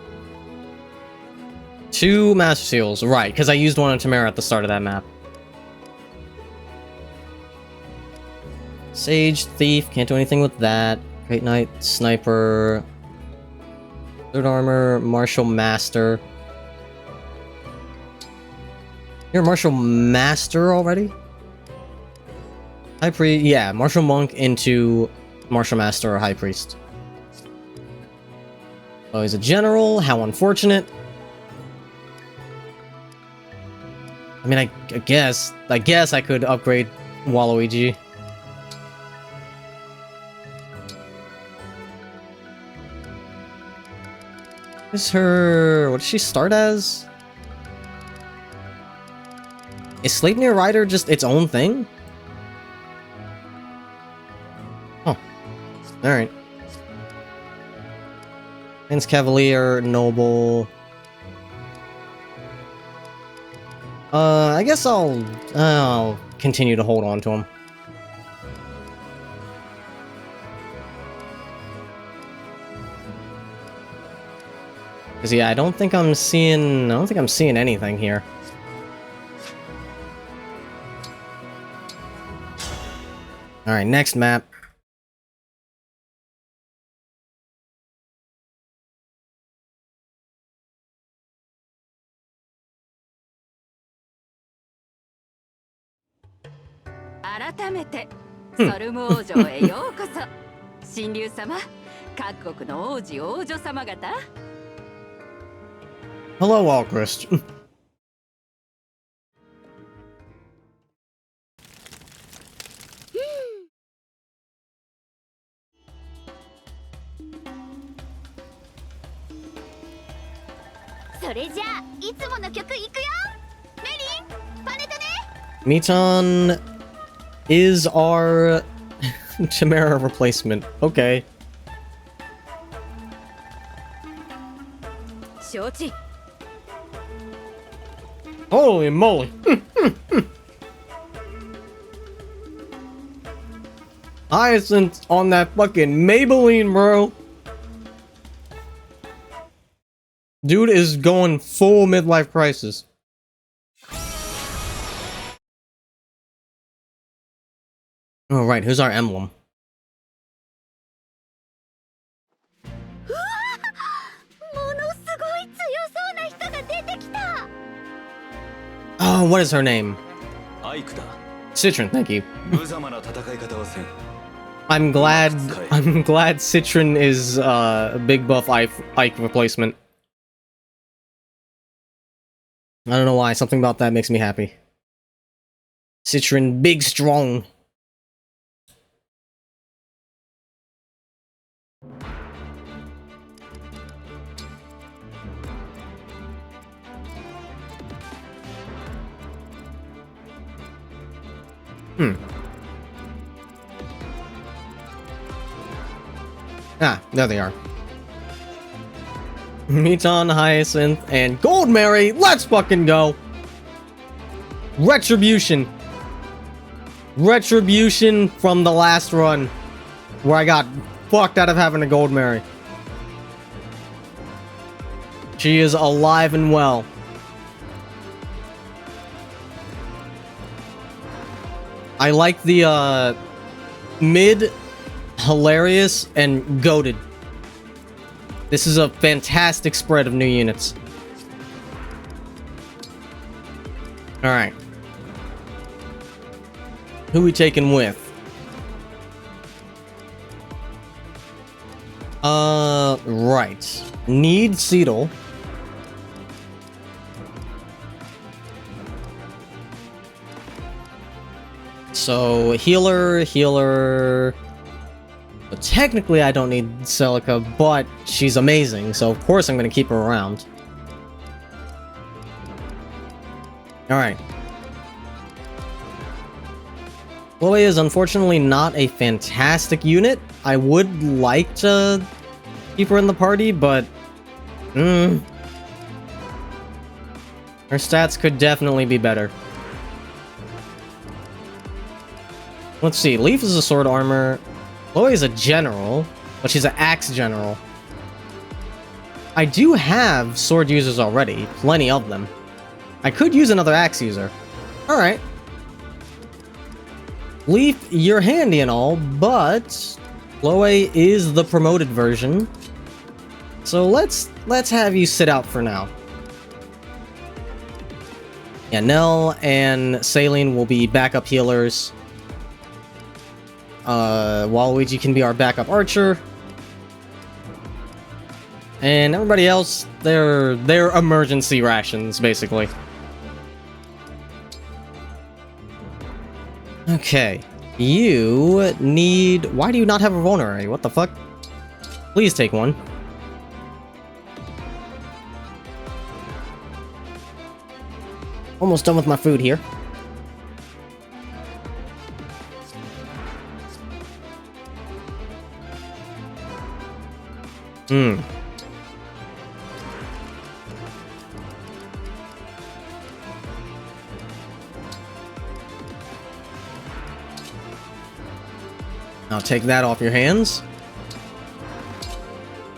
2 Master Seals. Right, because I used one on Tamara at the start of that map. Sage, Thief, can't do anything with that. Great Knight, Sniper... Third Armor, Martial Master. You're a Martial Master already? High Priest, yeah, Martial Monk into Martial Master or High Priest. Oh, he's a General, how unfortunate. I mean, I guess I could upgrade Waluigi. What does she start as? Is Sleipnir Rider just its own thing? Oh. Alright. Prince Cavalier, Noble. I guess I'll continue to hold on to him. Cause yeah, I don't think I'm seeing anything here. Alright, next map. Hello, Alchrist. Miton is our Tamara replacement. Okay. Holy moly. Hyacinth on that fucking Maybelline, bro. Dude is going full midlife crisis. Oh, right. Who's our emblem? Oh, what is her name? Citron, thank you. I'm glad Citron is a big buff Ike replacement. I don't know why, something about that makes me happy. Citron, big, strong. Ah, there they are. Miton, Hyacinth, and Gold Mary. Let's fucking go. Retribution. Retribution from the last run, where I got fucked out of having a Gold Mary. She is alive and well. I like the mid, hilarious, and goated. This is a fantastic spread of new units. Alright. Who we taking with? Right. Need Seedle. So, healer... But technically, I don't need Celica, but she's amazing, so of course I'm gonna keep her around. Alright. Chloe is unfortunately not a fantastic unit. I would like to keep her in the party, but... her stats could definitely be better. Let's see, Leaf is a sword armor. Chloe is a general, but she's an axe general. I do have sword users already, plenty of them. I could use another axe user. Alright. Leaf, you're handy and all, but Chloe is the promoted version. So let's have you sit out for now. Yeah, Nell and Saline will be backup healers. Waluigi can be our backup archer. And everybody else, they're emergency rations, basically. Okay. You need... Why do you not have a vulnerary? What the fuck? Please take one. Almost done with my food here. I'll take that off your hands.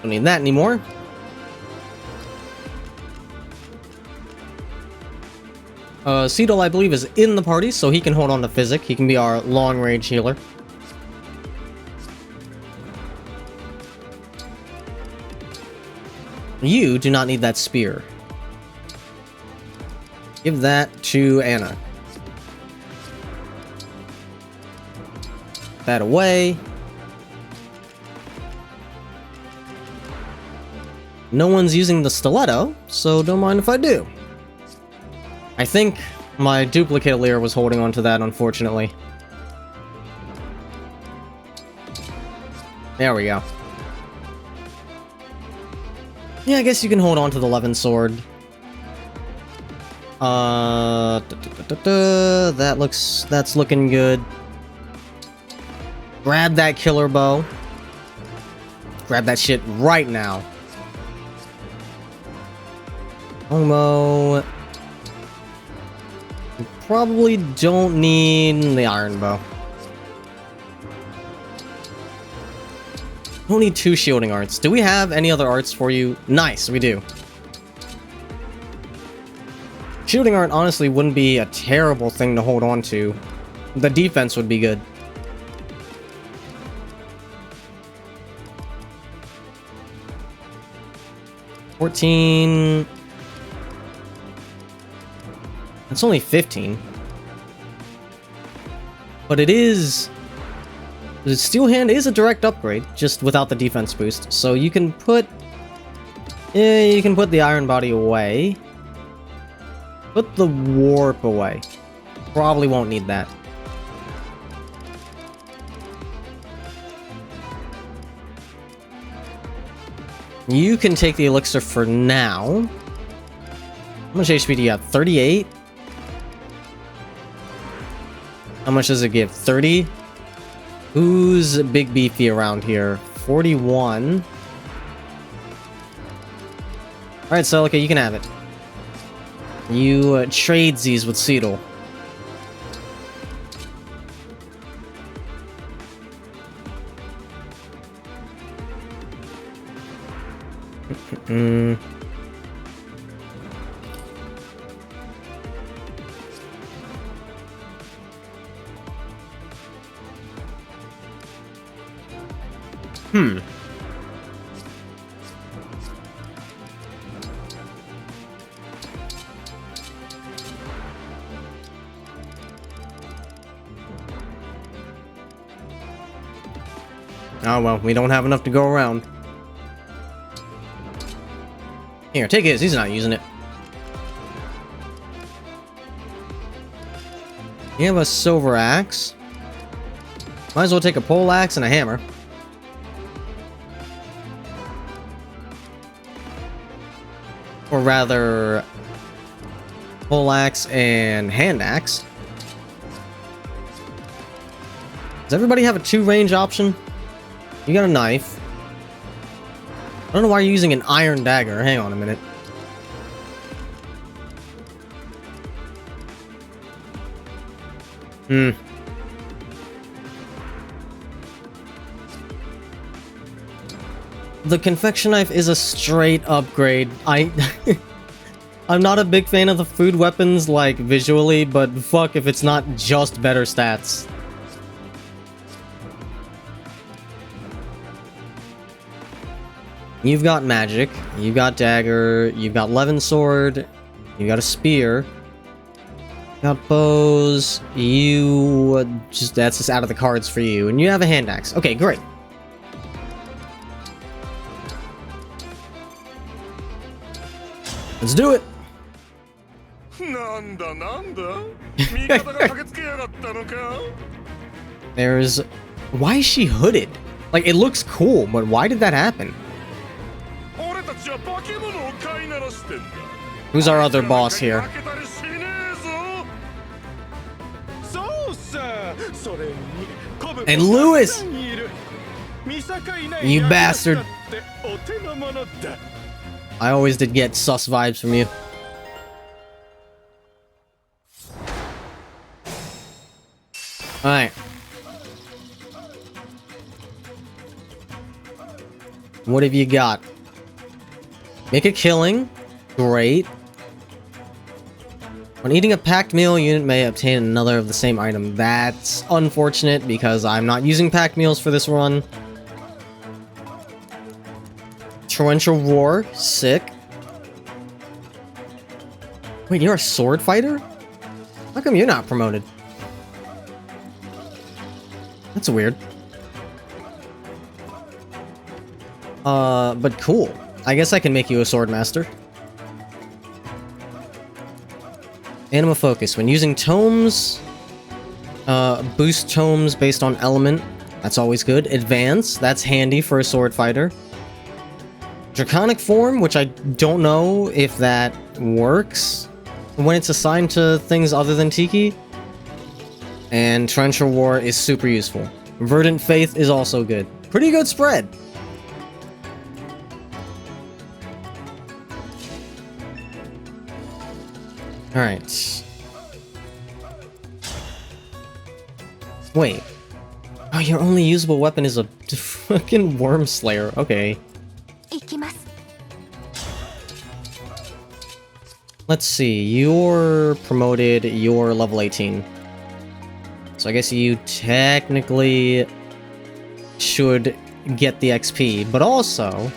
Don't need that anymore. Seedle, I believe, is in the party, so he can hold on to Physic. He can be our long-range healer. You do not need that spear. Give that to Anna. That away. No one's using the stiletto, so don't mind if I do. I think my duplicate Lear was holding on to that, unfortunately. There we go. Yeah, I guess you can hold on to the Levin sword. That's looking good. Grab that killer bow. Grab that shit right now. Longbow. You probably don't need the iron bow. Don't need 2 shielding arts. Do we have any other arts for you? Nice, we do. Shielding art honestly wouldn't be a terrible thing to hold on to. The defense would be good. $14. It's only 15. But it is... The Steel Hand is a direct upgrade, just without the defense boost. So you can put... Yeah, you can put the Iron Body away. Put the Warp away. Probably won't need that. You can take the Elixir for now. How much HP do you have? 38? How much does it give? 30? Who's big beefy around here? 41. Alright, Celica, you can have it. You trade these with Seedle. Oh well, we don't have enough to go around. Here, take his. He's not using it. You have a silver axe. Might as well take a pole axe and a hammer. Or rather, pole axe and hand axe. Does everybody have a 2-range option? You got a knife. I don't know why you're using an iron dagger. Hang on a minute. The confection knife is a straight upgrade. I'm not a big fan of the food weapons, like, visually, but fuck if it's not just better stats. You've got magic, you've got dagger, you've got levin sword, you've got a spear, you got bows, that's just out of the cards for you, and you have a hand axe. Okay, great. Let's do it! There's... Why is she hooded? Like, it looks cool, but why did that happen? Who's our other boss here? And Lewis! You bastard! I always did get sus vibes from you. Alright. What have you got? Make a killing. Great. When eating a packed meal, a unit may obtain another of the same item. That's unfortunate because I'm not using packed meals for this run. Torrential Roar. Sick. Wait, you're a sword fighter? How come you're not promoted? That's weird. But cool. I guess I can make you a sword master. Anima Focus. When using tomes, boost tomes based on element. That's always good. Advance. That's handy for a sword fighter. Draconic Form, which I don't know if that works when it's assigned to things other than Tiki. And Torrential War is super useful. Verdant Faith is also good. Pretty good spread. Alright. Wait. Oh, your only usable weapon is a fucking Worm Slayer. Okay. Let's see. You're promoted. You're level 18. So I guess you technically should get the XP. But also,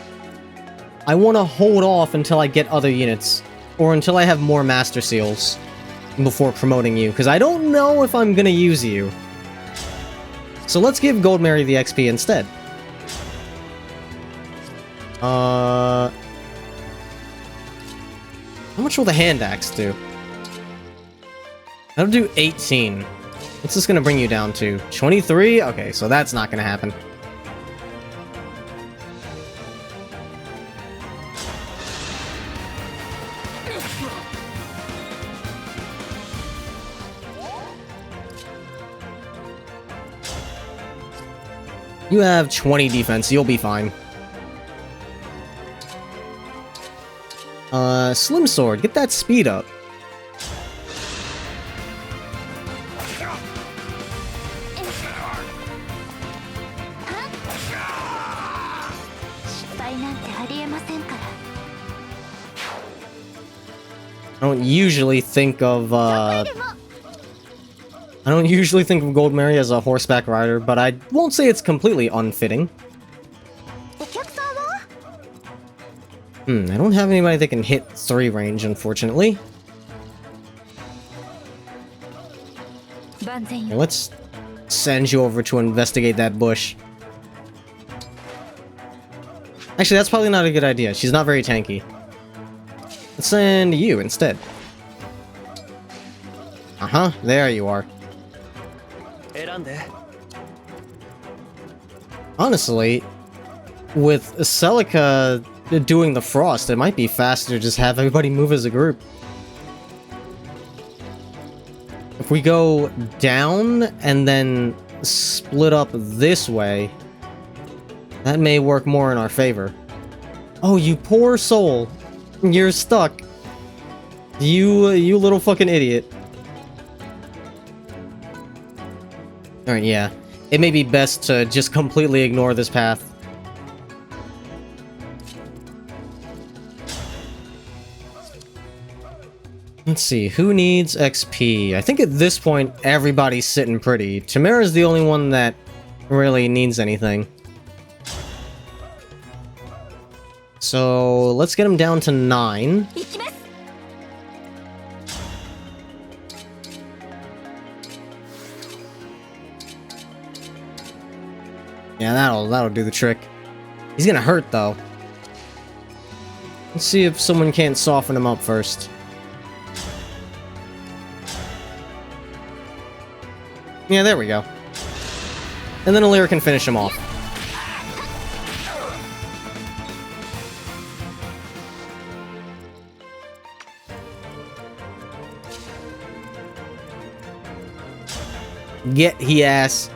I want to hold off until I get other units. Or until I have more Master Seals before promoting you, because I don't know if I'm gonna use you. So let's give Gold Mary the XP instead. How much will the hand axe do? That'll do 18. What's this gonna bring you down to? 23? Okay, so that's not gonna happen. You have 20 defense, you'll be fine. Slim Sword, get that speed up. I don't usually think of Gold Mary as a horseback rider, but I won't say it's completely unfitting. I don't have anybody that can hit 3 range, unfortunately. Here, let's send you over to investigate that bush. Actually, that's probably not a good idea. She's not very tanky. Let's send you instead. Uh-huh, there you are. Honestly, with Celica doing the frost, it might be faster to just have everybody move as a group. If we go down and then split up this way, that may work more in our favor. Oh, you poor soul. You're stuck. You little fucking idiot. Alright, yeah. It may be best to just completely ignore this path. Let's see, who needs XP? I think at this point, everybody's sitting pretty. Tamara's the only one that really needs anything. So, let's get him down to 9. Yeah, that'll do the trick. He's gonna hurt, though. Let's see if someone can't soften him up first. Yeah, there we go. And then Alira can finish him off. Get he ass.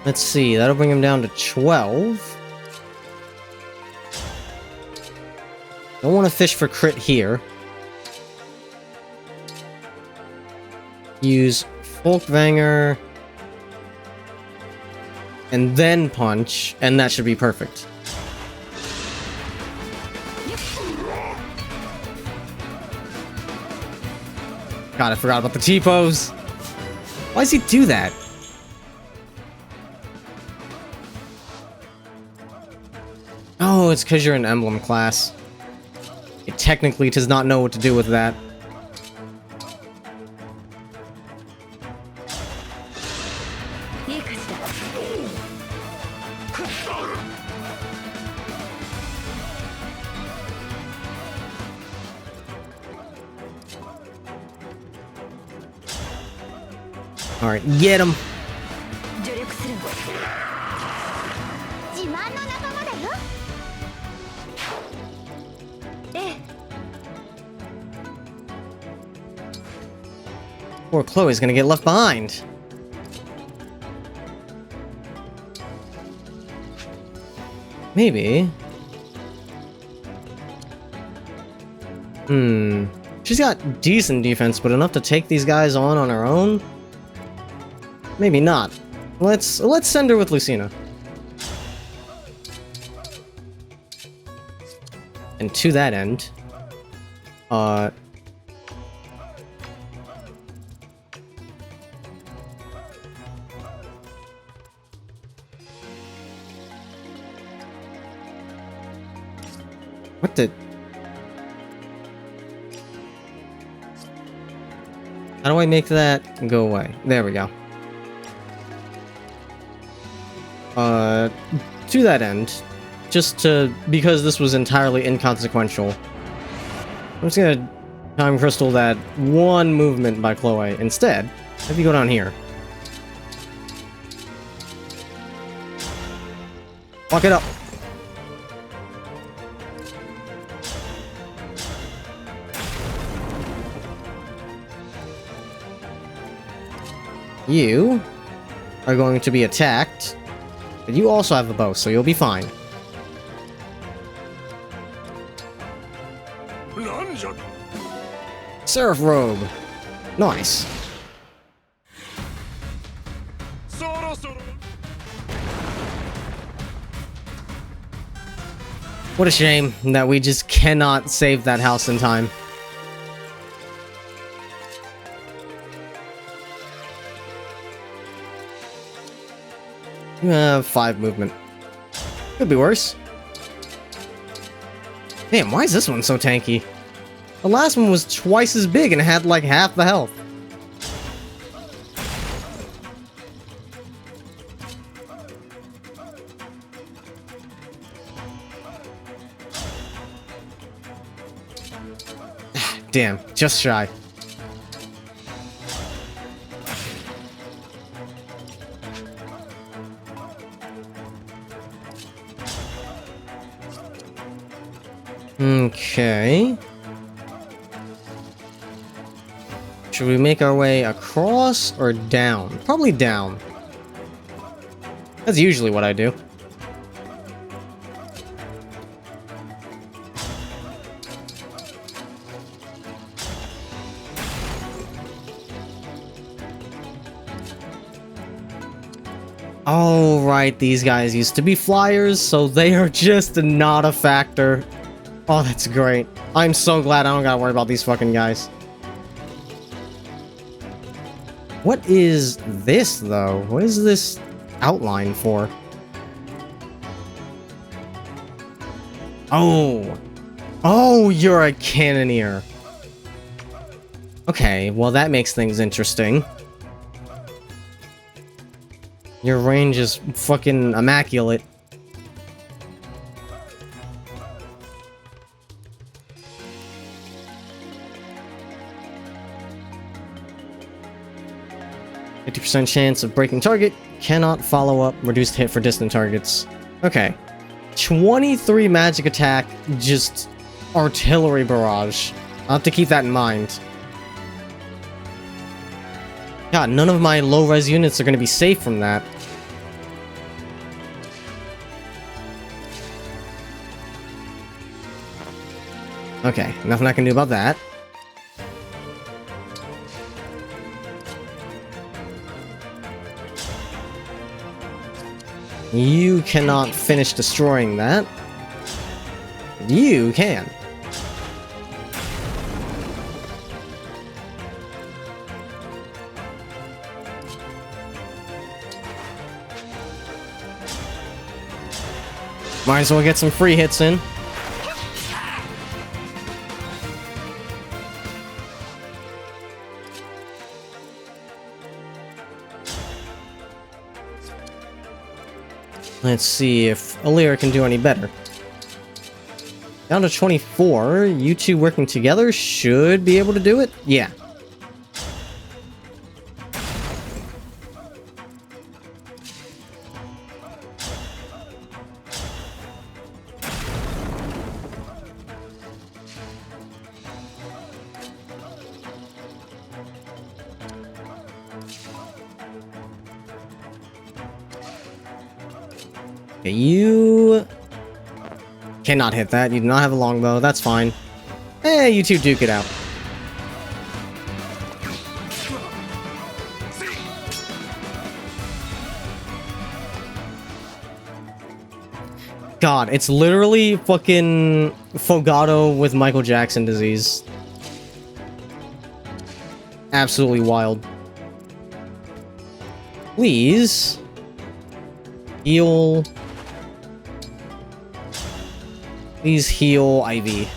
Let's see, that'll bring him down to 12. Don't want to fish for crit here. Use Folkvanger. And then punch, and that should be perfect. God, I forgot about the T-pose. Why does he do that? Oh, it's because you're an emblem class. It technically does not know what to do with that. Alright, get him! Poor Chloe's gonna get left behind. Maybe. She's got decent defense, but enough to take these guys on her own? Maybe not. Let's send her with Lucina. And to that end, what the? How do I make that go away? There we go. To that end, because this was entirely inconsequential, I'm just gonna time crystal that one movement by Chloe. Instead, if you go down here. Walk it up. You are going to be attacked, but you also have a bow, so you'll be fine. Seraph Robe. Nice. What a shame that we just cannot save that house in time. You have 5 movement. Could be worse. Damn, why is this one so tanky? The last one was twice as big and had like half the health. Damn, just shy. Okay. Should we make our way across or down? Probably down. That's usually what I do. Oh, right, these guys used to be flyers, so they are just not a factor. Oh, that's great. I'm so glad I don't gotta worry about these fucking guys. What is this, though? What is this outline for? Oh. Oh, you're a cannoneer. Okay, well that makes things interesting. Your range is fucking immaculate. %50 chance of breaking target. Cannot follow up. Reduced hit for distant targets. Okay. 23 magic attack. Just artillery barrage. I'll have to keep that in mind. God, none of my low-res units are going to be safe from that. Okay, nothing I can do about that. You cannot finish destroying that. You can. Might as well get some free hits in. Let's see if Alira can do any better. Down to 24. You two working together should be able to do it? Yeah. Okay, you cannot hit that. You do not have a longbow. That's fine. Hey, you two duke it out. God, it's literally fucking Fogado with Michael Jackson disease. Absolutely wild. Please heal. Please heal Ivy.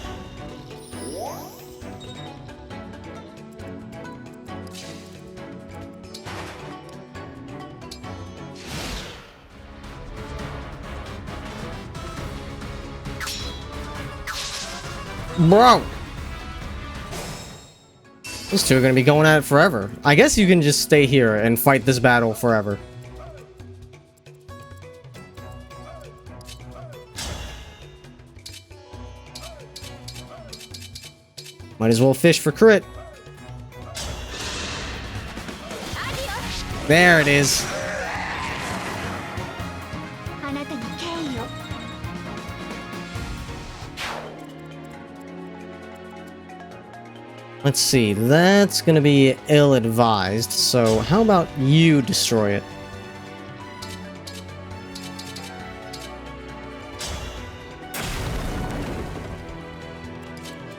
Bro! Those two are gonna be going at it forever. I guess you can just stay here and fight this battle forever. Might as well fish for crit. There it is. Let's see, that's gonna be ill-advised, so how about you destroy it?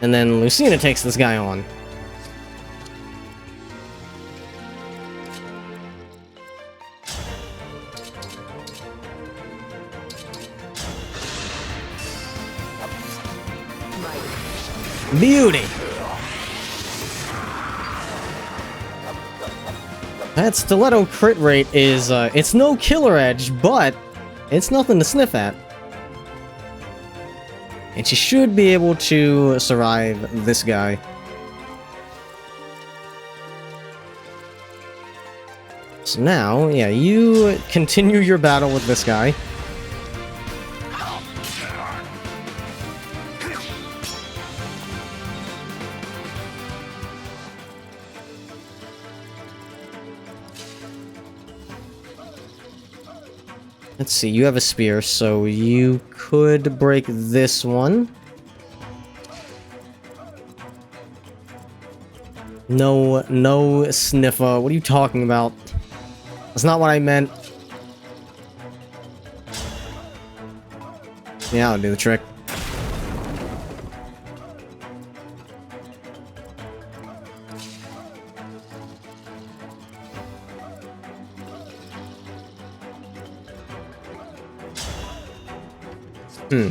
And then Lucina takes this guy on. Beauty! That stiletto crit rate is, it's no killer edge, but it's nothing to sniff at. And she should be able to survive this guy. So now, yeah, you continue your battle with this guy. Let's see, you have a spear, so you could break this one. No sniffer. What are you talking about? That's not what I meant. Yeah, I'll do the trick.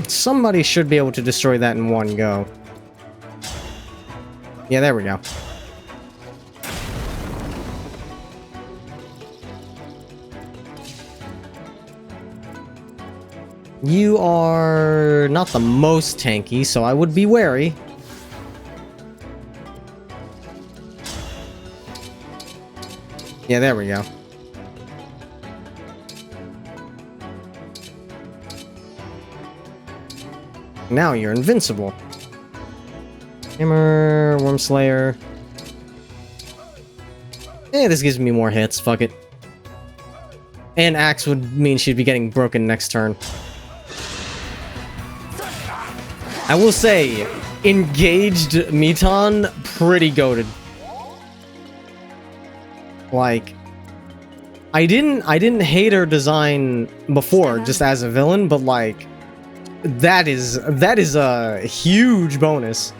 Somebody should be able to destroy that in one go. Yeah, there we go. You are not the most tanky, so I would be wary. Yeah, there we go. Now you're invincible. Hammer, Worm Slayer. Eh, this gives me more hits, fuck it. And Axe would mean she'd be getting broken next turn. I will say, engaged Miton, pretty goated. Like, I didn't hate her design before, just as a villain, but like, that is a huge bonus.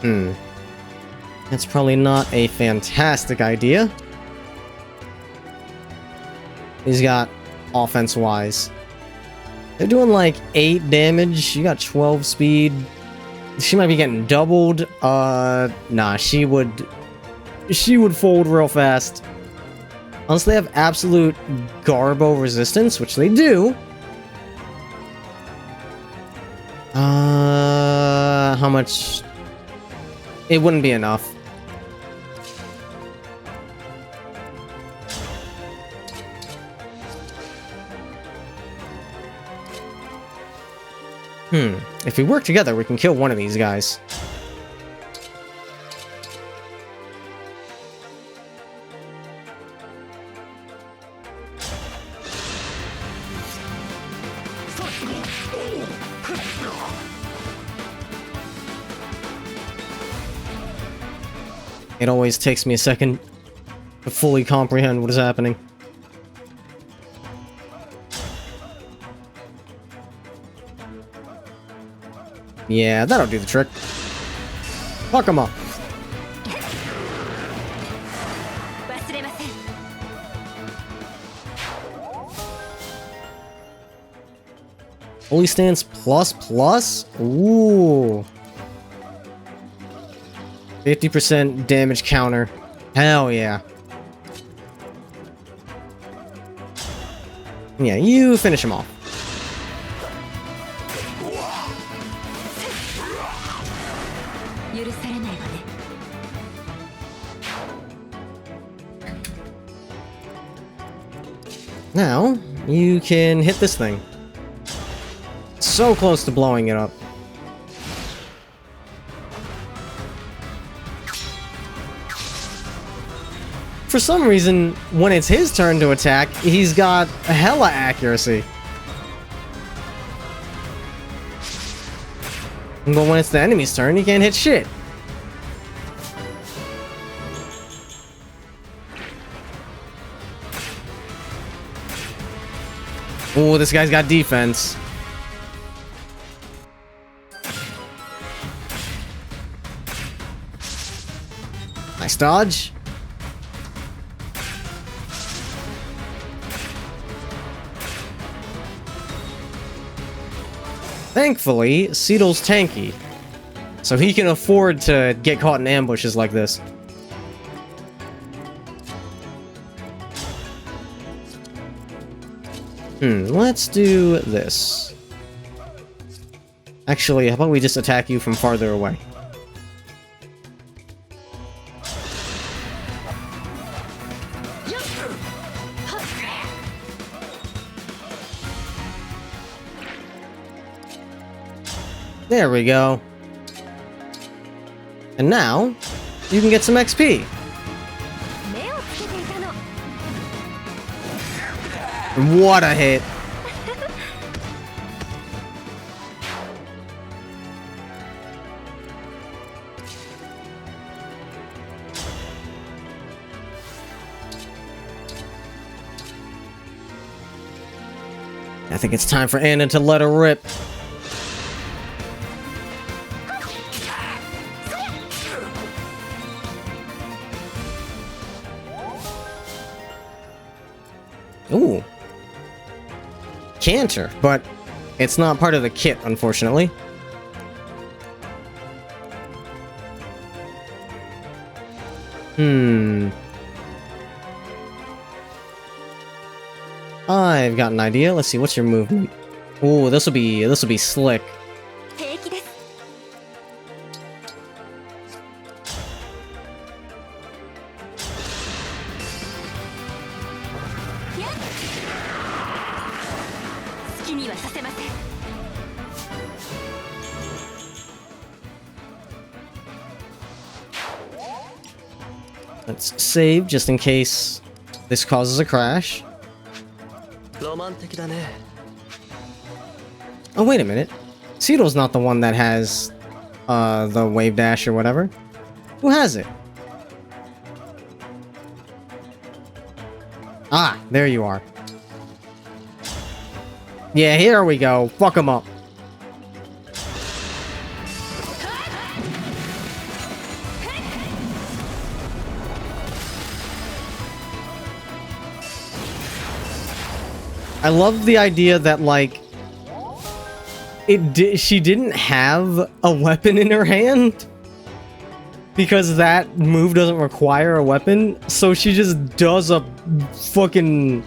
That's probably not a fantastic idea. He's got offense-wise. They're doing like 8 damage. You got 12 speed. She might be getting doubled. Nah, she would fold real fast. Unless they have absolute Garbo resistance, which they do. How much? It wouldn't be enough. If we work together, we can kill one of these guys. It always takes me a second to fully comprehend what is happening. Yeah, that'll do the trick. Fuck him up. Holy Stance plus? Ooh. 50% damage counter. Hell yeah. Yeah, you finish him off. Now, you can hit this thing. So close to blowing it up. For some reason, when it's his turn to attack, he's got hella accuracy. But when it's the enemy's turn, he can't hit shit. Oh, this guy's got defense. Nice dodge. Thankfully, Seedle's tanky, so he can afford to get caught in ambushes like this. Let's do this. Actually, how about we just attack you from farther away? There we go. And now, you can get some XP. What a hit. I think it's time for Anna to let her rip. Ooh. Canter, but it's not part of the kit, unfortunately. I've got an idea. Let's see, what's your movement? Ooh, this'll be slick. Let's save just in case this causes a crash. Oh, wait a minute. Seedle's not the one that has the wave dash or whatever. Who has it? Ah, there you are. Yeah, here we go. Fuck him up. I love the idea that, like, she didn't have a weapon in her hand because that move doesn't require a weapon, so she just does the fucking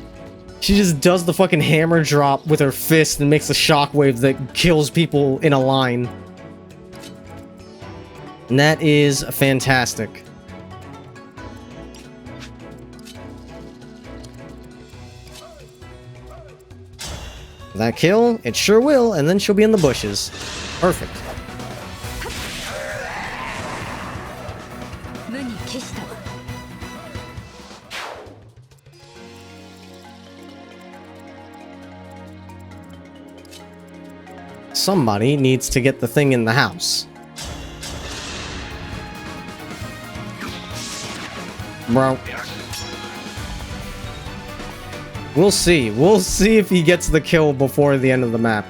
hammer drop with her fist and makes a shockwave that kills people in a line. And that is fantastic. That kill, it sure will, and then she'll be in the bushes. Perfect. Somebody needs to get the thing in the house. Bro. We'll see. We'll see if he gets the kill before the end of the map.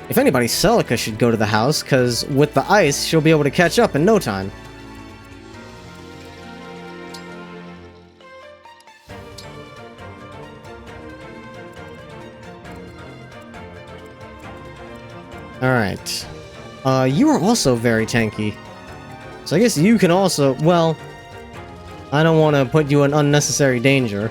If anybody, Celica should go to the house, because with the ice, she'll be able to catch up in no time. Alright. You are also very tanky. So I guess you can also... Well, I don't want to put you in unnecessary danger.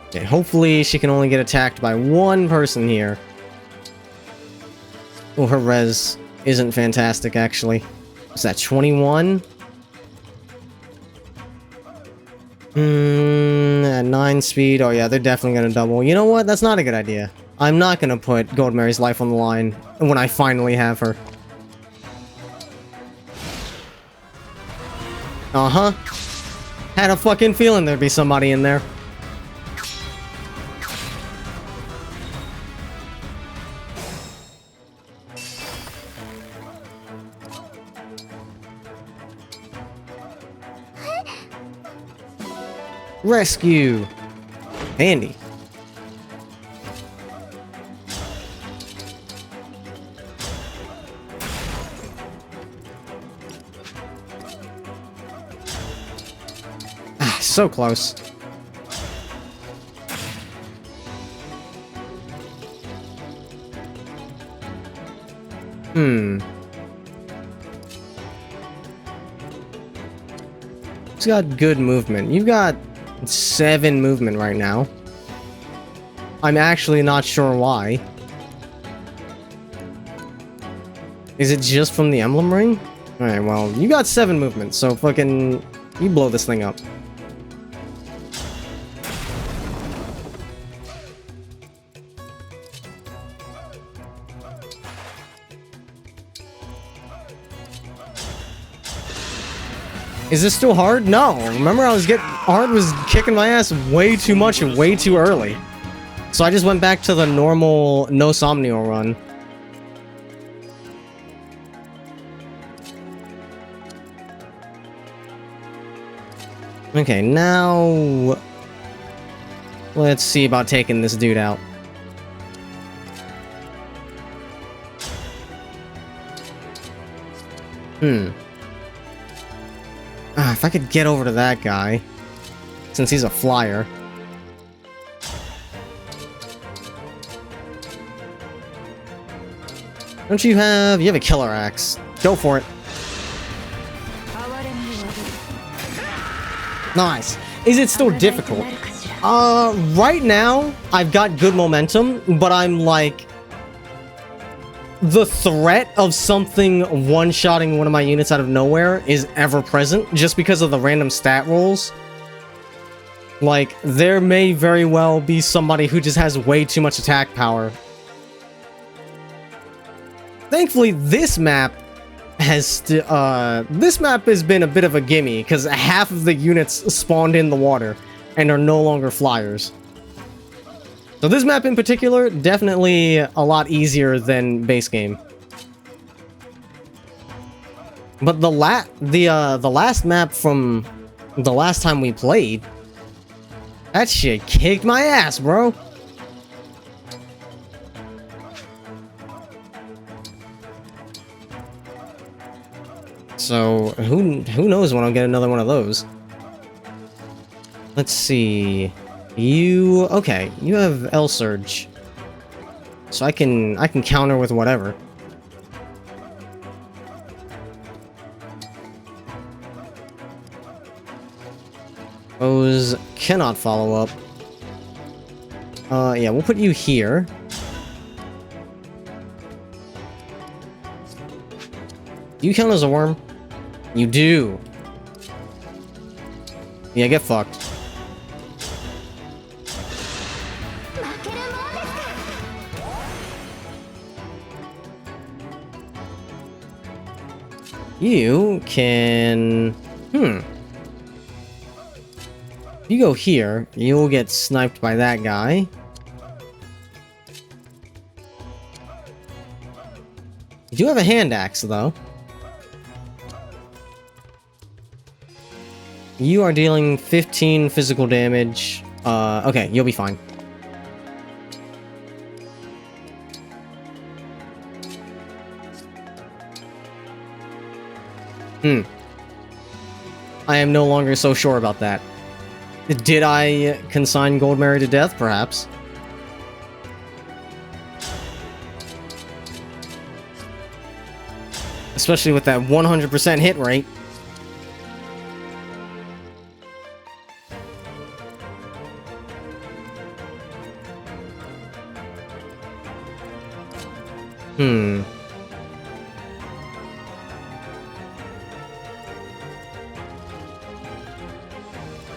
Okay, hopefully she can only get attacked by one person here. Oh, her res isn't fantastic, actually. Is that 21? At 9 speed. Oh yeah, they're definitely gonna double. You know what? That's not a good idea. I'm not gonna put Gold Mary's life on the line when I finally have her. Uh-huh. Had a fucking feeling there'd be somebody in there. Rescue! Handy. Ah, so close. He's got good movement. You've got 7 movement right now. I'm actually not sure why. Is it just from the emblem ring? Alright, well, you got 7 movement, so fucking... you blow this thing up. Is this still hard? No. Remember, Hard was kicking my ass way too much and way too early. So I just went back to the normal no Somnial run. Okay, now... let's see about taking this dude out. If I could get over to that guy, since he's a flyer. Don't you have... you have a killer axe. Go for it. Nice. Is it still difficult? Right now, I've got good momentum, but I'm like... the threat of something one-shotting one of my units out of nowhere is ever present, just because of the random stat rolls. Like, there may very well be somebody who just has way too much attack power. Thankfully, this map has been a bit of a gimme, because half of the units spawned in the water and are no longer flyers. So this map in particular, definitely a lot easier than base game. But the last map from the last time we played, that shit kicked my ass, bro. So who knows when I'll get another one of those. Let's see. Okay, you have L Surge. So I can counter with whatever. Those cannot follow up. Yeah, we'll put you here. Do you count as a worm? You do. Yeah, get fucked. You can... If you go here, you'll get sniped by that guy. You do have a hand axe, though. You are dealing 15 physical damage. Okay, you'll be fine. I am no longer so sure about that. Did I consign Goldmary to death? Perhaps. Especially with that 100% hit rate.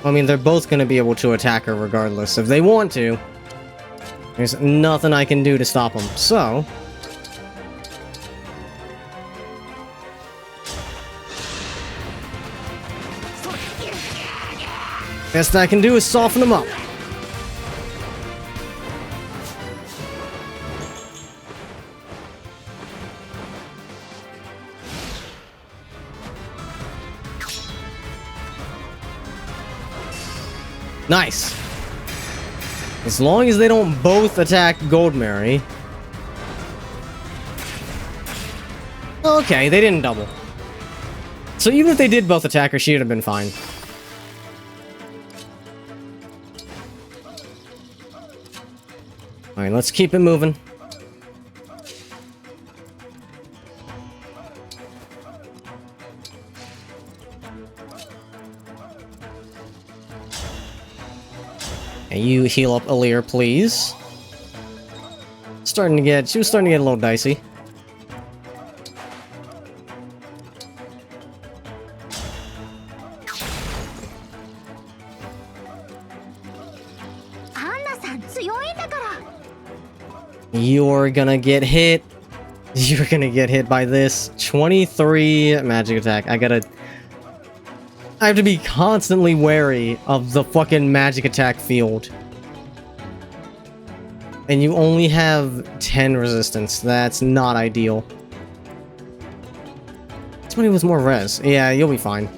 I mean, they're both going to be able to attack her regardless. If they want to, there's nothing I can do to stop them. So... best I can do is soften them up. Nice. As long as they don't both attack Goldberry. Okay, they didn't double. So even if they did both attack her, she would have been fine. Alright, let's keep it moving. And you heal up Alear, please. She was starting to get a little dicey. You're gonna get hit. You're gonna get hit by this. 23 magic attack. I have to be constantly wary of the fucking magic attack field. And you only have 10 resistance. That's not ideal. Somebody with more res. Yeah, you'll be fine.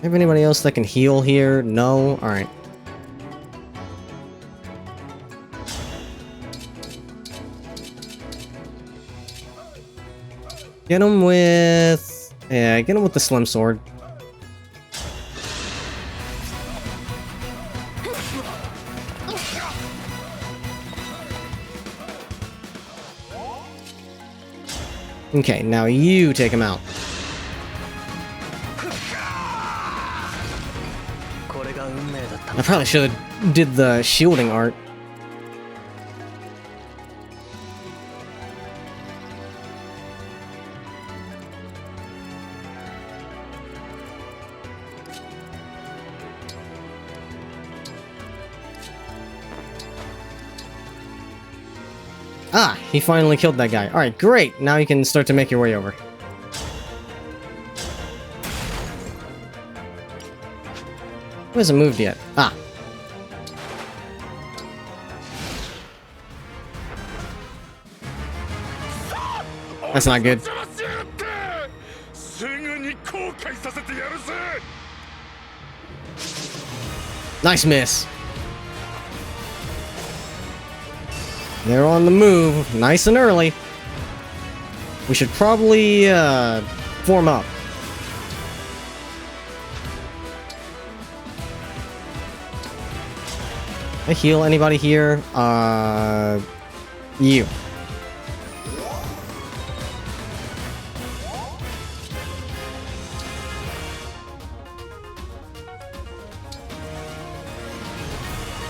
Have anybody else that can heal here? No? Alright. Get him with... Yeah, get him with the slim sword. Okay, now you take him out. I probably should have did the shielding art. Ah, he finally killed that guy. Alright, great. Now you can start to make your way over. Who hasn't moved yet? Ah. That's not good. Nice miss. They're on the move, nice and early. We should probably form up. I heal anybody here? You.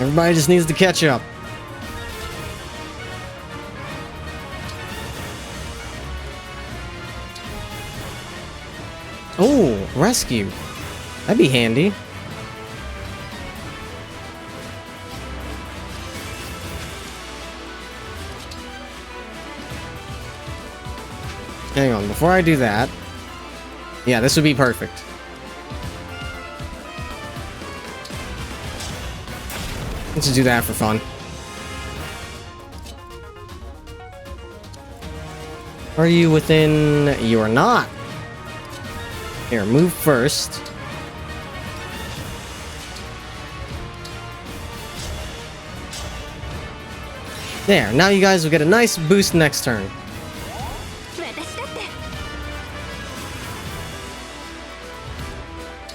Everybody just needs to catch up. Oh, rescue. That'd be handy. Hang on, before I do that... Yeah, this would be perfect. Let's just do that for fun. Are you within... You are not! Here, move first. There, now you guys will get a nice boost next turn.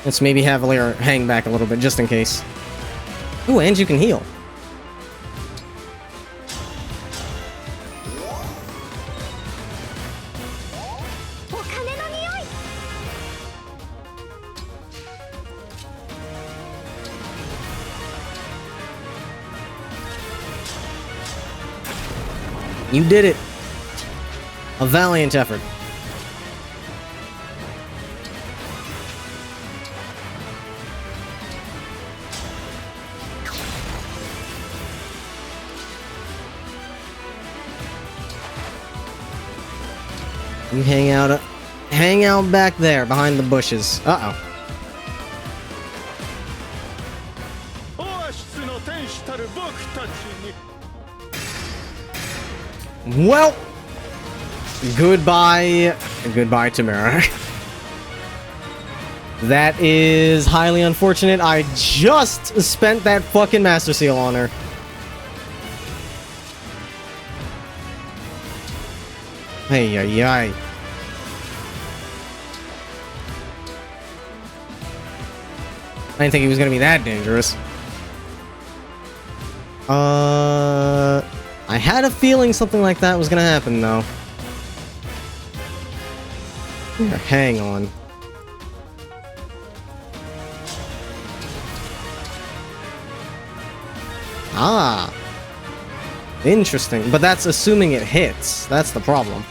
Let's maybe have Alear hang back a little bit, just in case. Ooh, and you can heal. You did it! A valiant effort. You hang out back there behind the bushes. Uh-oh. Well, goodbye, Tamara. That is highly unfortunate. I just spent that fucking Master Seal on her. Hey, ay, ay. I didn't think he was gonna be that dangerous. I had a feeling something like that was gonna happen, though. Here, hang on. Ah. Interesting. But that's assuming it hits. That's the problem.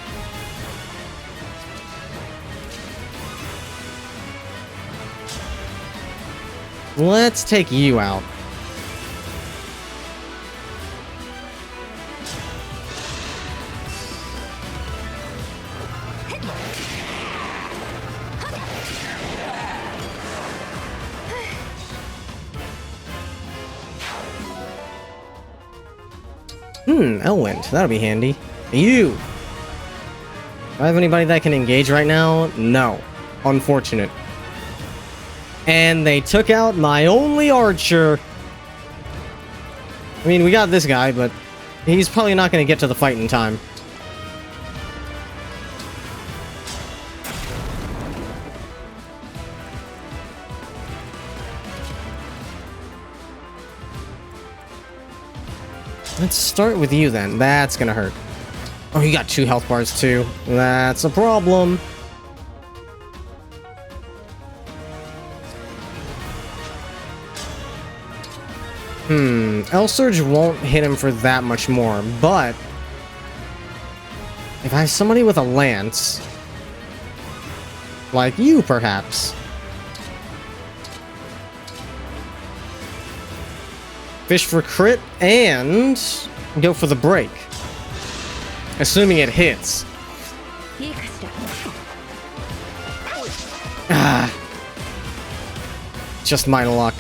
Let's take you out. Elwind. That'll be handy. You! Do I have anybody that can engage right now? No. Unfortunate. And they took out my only archer. I mean, we got this guy, but he's probably not going to get to the fight in time. Let's start with you then. That's gonna hurt. Oh, you got 2 health bars too. That's a problem. L-Surge won't hit him for that much more, but if I have somebody with a lance, like you perhaps, fish for crit and go for the break, assuming it hits. Ah, just my luck.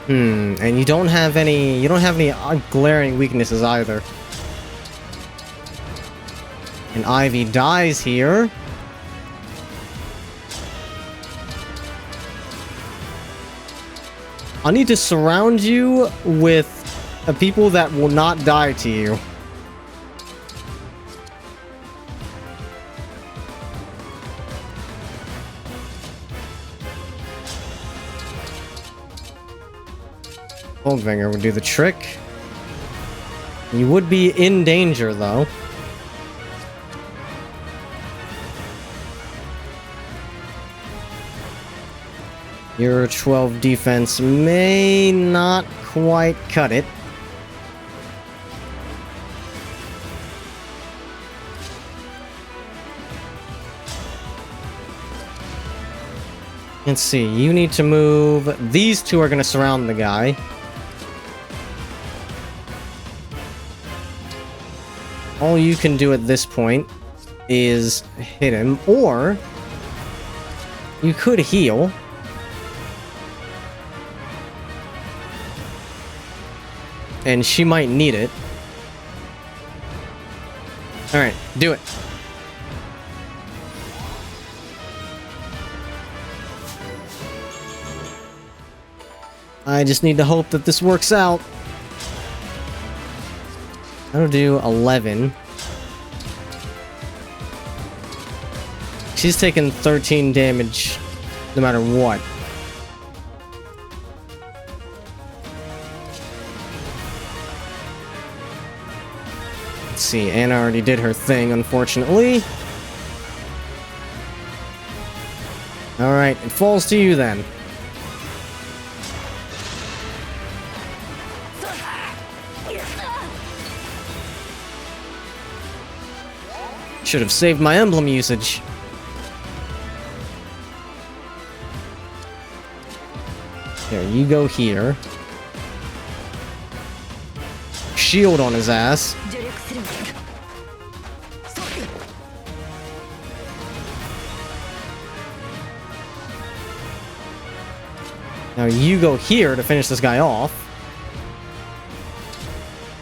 And you don't have any glaring weaknesses either. And Ivy dies here. I need to surround you with people that will not die to you. Goldfinger would do the trick. You would be in danger, though. Your 12 defense may not quite cut it. Let's see, you need to move. These two are going to surround the guy. All you can do at this point is hit him, or you could heal. And she might need it. Alright, do it. I just need to hope that this works out. That'll do 11. She's taking 13 damage no matter what. Let's see, Anna already did her thing, unfortunately. Alright, it falls to you then. Should have saved my emblem usage. There, you go here. Shield on his ass. Now you go here to finish this guy off.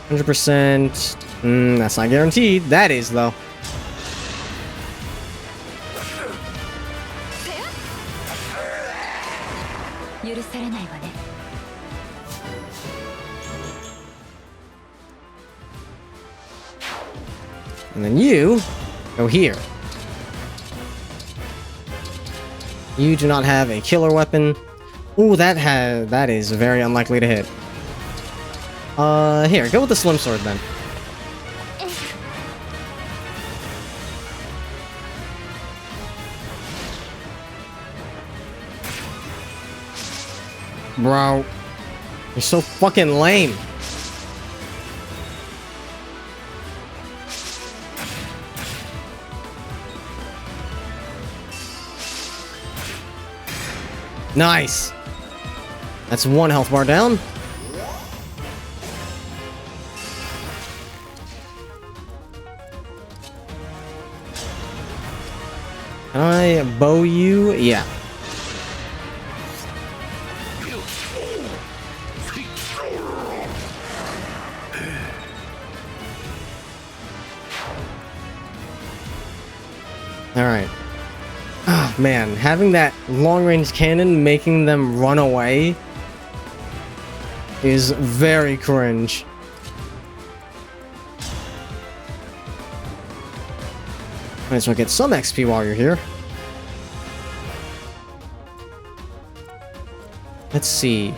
100%. That's not guaranteed. That is, though. And then you go here. You do not have a killer weapon. Ooh, that is very unlikely to hit. Here, go with the slim sword then. Bro, you're so fucking lame. Nice. That's one health bar down. Can I bow you? Yeah. Alright. Oh, man, having that long-range cannon making them run away is very cringe. Might as well get some XP while you're here. Let's see.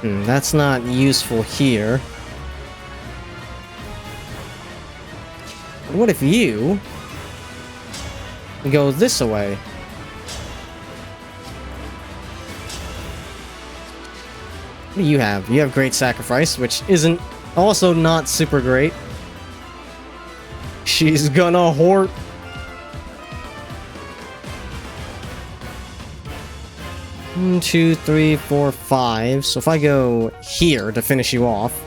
That's not useful here. What if you go this way? What do you have? You have Great Sacrifice, which isn't also not super great. She's gonna hort. One, 2, 3, 4, 5. So if I go here to finish you off.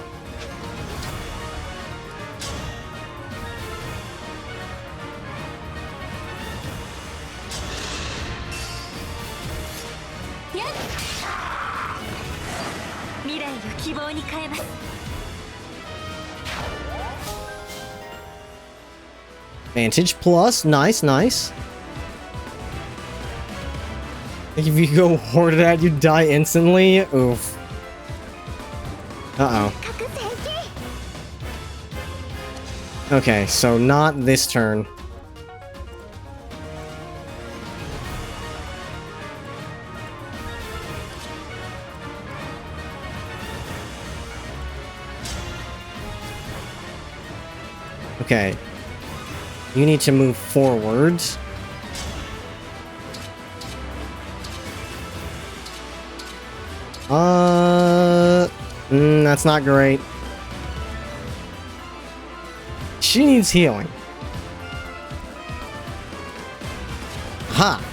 Vantage plus, nice, nice. If you go hoarded at, you die instantly. Oof. Uh-oh. Okay, so not this turn. Okay. You need to move forwards. That's not great. She needs healing. Ha!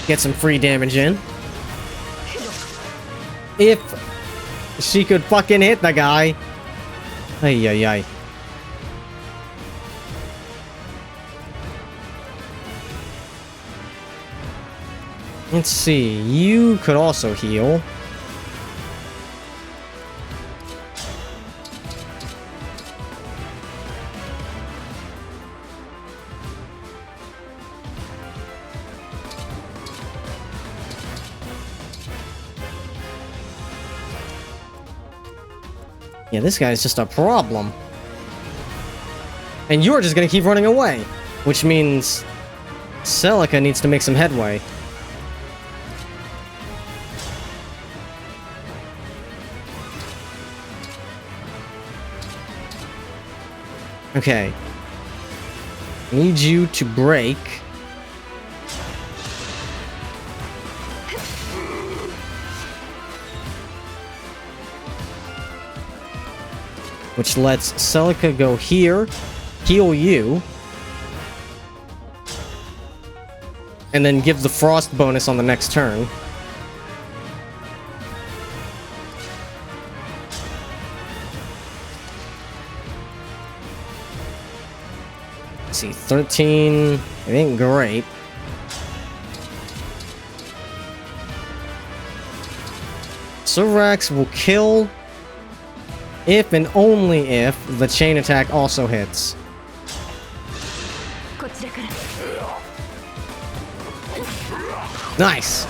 Get some free damage in. If she could fucking hit the guy. Ay, ay, ay. Let's see. You could also heal. Yeah, this guy's just a problem. And you're just gonna keep running away. Which means Celica needs to make some headway. Okay. Need you to break. Which lets Celica go here, heal you, and then give the frost bonus on the next turn. Let's see, 13. It ain't great. Silverax will kill if and only if the chain attack also hits. Nice!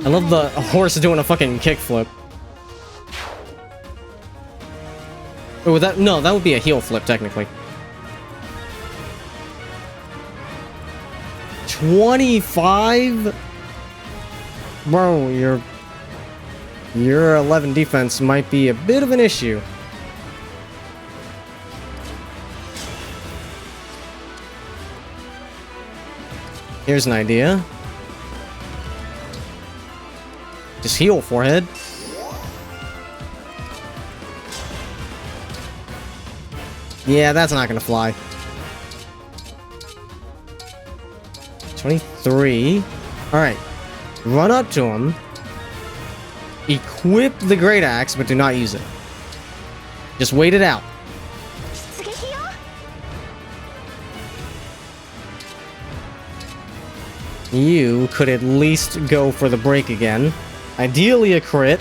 I love the horse doing a fucking kickflip. Oh, no, that would be a heel flip, technically. 25? Bro, your 11 defense might be a bit of an issue. Here's an idea. Just heal forehead. Yeah, that's not gonna fly. 23. Alright. Run up to him. Equip the Great Axe, but do not use it. Just wait it out. You could at least go for the break again. Ideally a crit.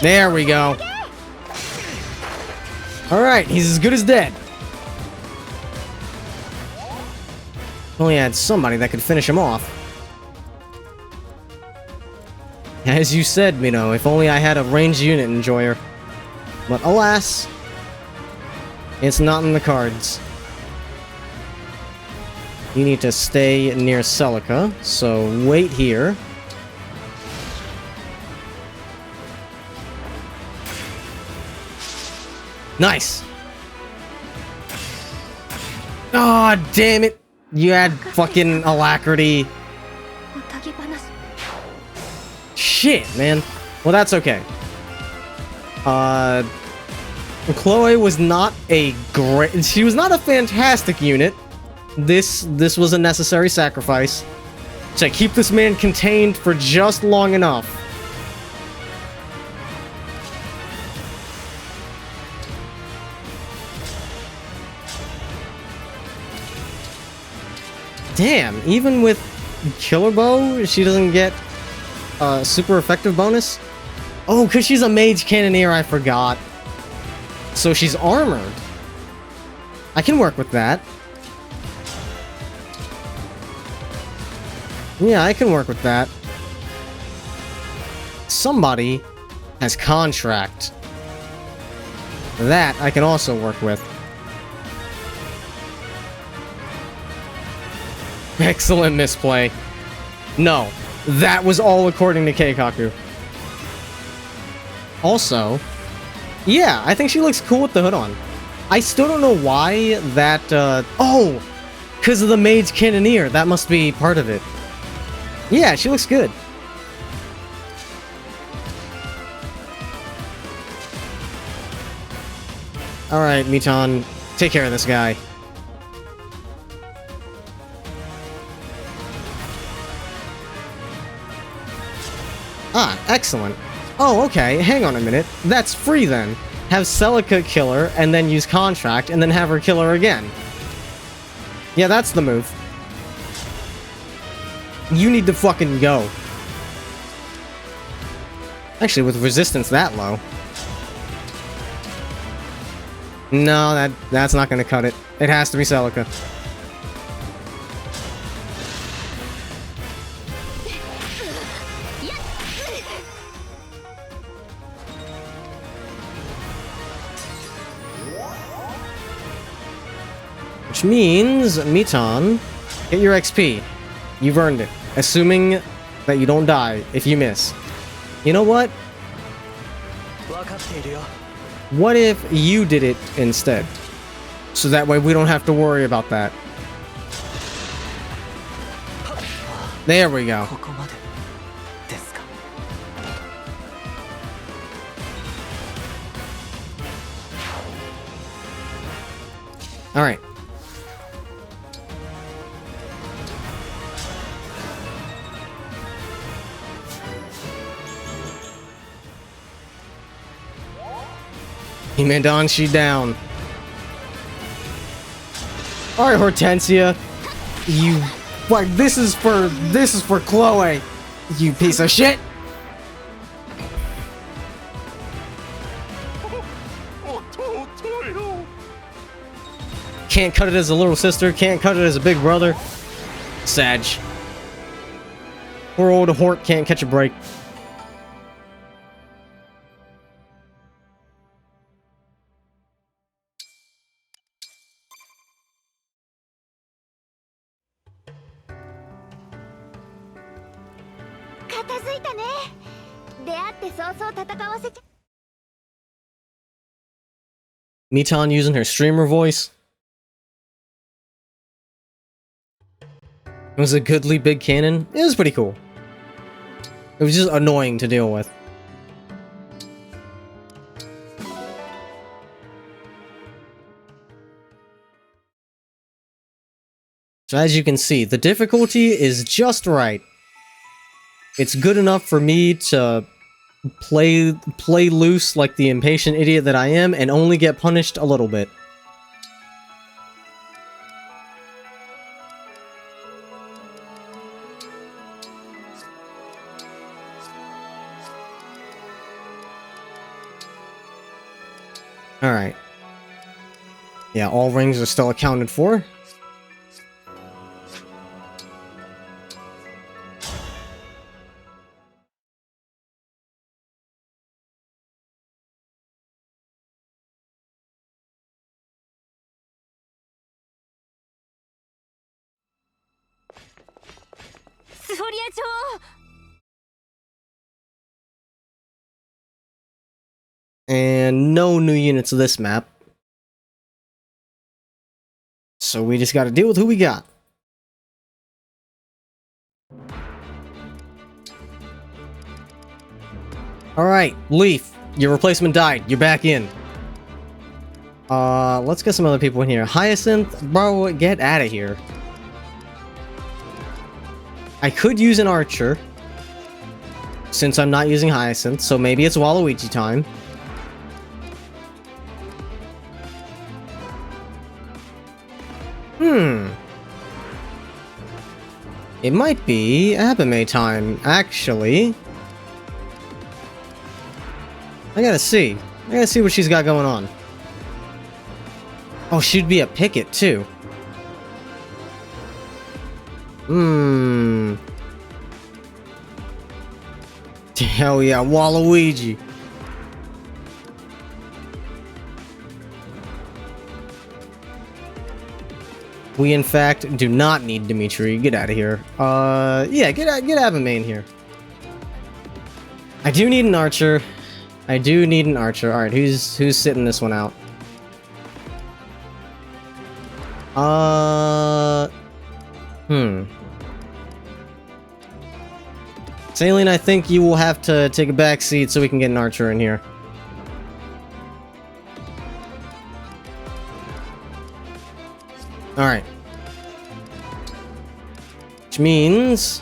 There we go. Alright, he's as good as dead. Only had somebody that could finish him off. As you said, Mino, if only I had a ranged unit enjoyer. But alas, it's not in the cards. You need to stay near Celica, so wait here. Nice! Aw, oh, damn it! You had fucking alacrity. Shit, man. Well, that's okay. Chloe was not a great... She was not a fantastic unit. This was a necessary sacrifice to keep this man contained for just long enough. Damn, even with Killer Bow, she doesn't get a super effective bonus? Oh, because she's a Mage Cannoneer, I forgot. So she's armored. I can work with that. Yeah, I can work with that. Somebody has contract. That I can also work with. Excellent misplay. No, that was all according to Keikaku. Also, yeah, I think she looks cool with the hood on. I still don't know why that, oh! Because of the Mage Cannoneer, that must be part of it. Yeah, she looks good. Alright, Miton, take care of this guy. Ah, excellent. Oh, okay, hang on a minute. That's free then. Have Celica kill her, and then use Contract, and then have her kill her again. Yeah, that's the move. You need to fucking go. Actually, with resistance that low. No, that's not gonna cut it. It has to be Celica. Which means, Miton, get your XP. You've earned it. Assuming that you don't die if you miss. You know what? What if you did it instead? So that way we don't have to worry about that. There we go. Alright. Himedanshi down. Alright, Hortensia. You Like, this is for Chloe, you piece of shit! Can't cut it as a little sister, can't cut it as a big brother. Sag. Poor old Hort can't catch a break. Mitan using her streamer voice. It was a goodly big cannon. It was pretty cool. It was just annoying to deal with. So as you can see, the difficulty is just right. It's good enough for me to play loose like the impatient idiot that I am and only get punished a little bit. Alright. Yeah, all rings are still accounted for. And no new units of this map. So we just gotta deal with who we got. Alright, Leaf, your replacement died. You're back in. Let's get some other people in here. Hyacinth, bro, get out of here. I could use an archer, since I'm not using Hyacinth, so maybe it's Waluigi time. It might be Abame time, actually. I gotta see what she's got going on. Oh, she'd be a picket, too. Hell yeah, Waluigi. We, in fact, do not need Dimitri. Get out of here. Yeah, get Abame in here. I do need an archer. Alright, who's sitting this one out? Saline, I think you will have to take a back seat so we can get an archer in here. Alright. Which means...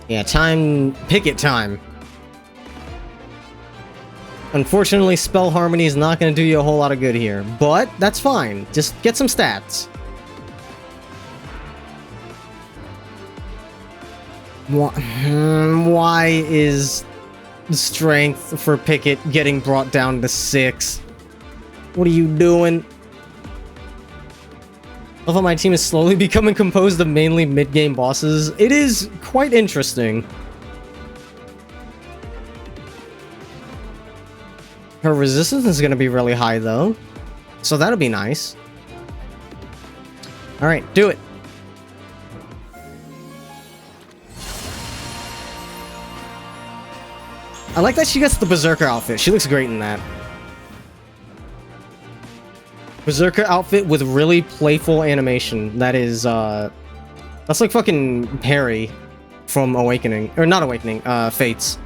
yeah, picket time. Unfortunately, Spell Harmony is not going to do you a whole lot of good here, but that's fine. Just get some stats. Why is strength for Picket getting brought down to 6? What are you doing? I love how my team is slowly becoming composed of mainly mid-game bosses. It is quite interesting. Her resistance is going to be really high, though. So that'll be nice. Alright, do it. I like that she gets the Berserker outfit. She looks great in that. Berserker outfit with really playful animation. That is, that's like fucking Perry from Awakening. Or not Awakening, Fates.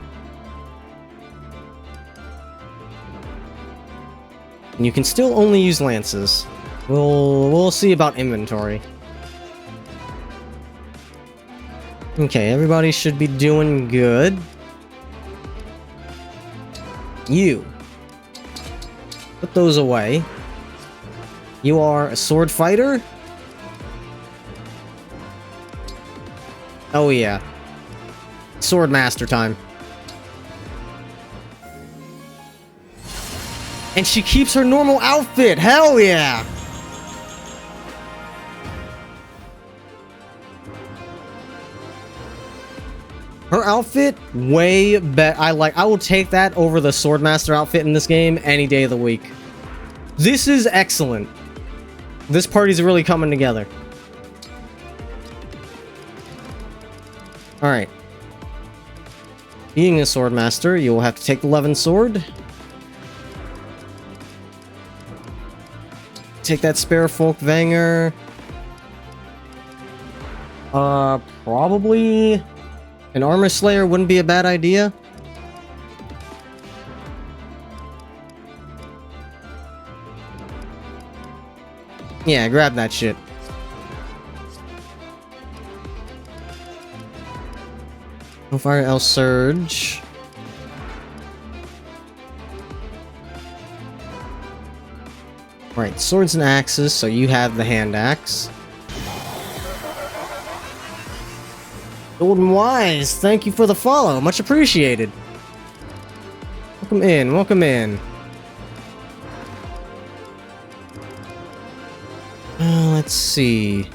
And you can still only use lances. We'll see about inventory. Okay, everybody should be doing good. You. Put those away. You are a sword fighter. Oh yeah. Sword Master time. And she keeps her normal outfit! Hell yeah! Her outfit, way better. I will take that over the Swordmaster outfit in this game any day of the week. This is excellent. This party's really coming together. Alright. Being a Swordmaster, you will have to take the Levin Sword. Take that Spare Folk Vanger. Probably... an Armor Slayer wouldn't be a bad idea. Yeah, grab that shit. No Fire El Surge. Right, swords and axes, so you have the hand axe. Golden Wise, thank you for the follow. Much appreciated. Welcome in, welcome in. Let's see.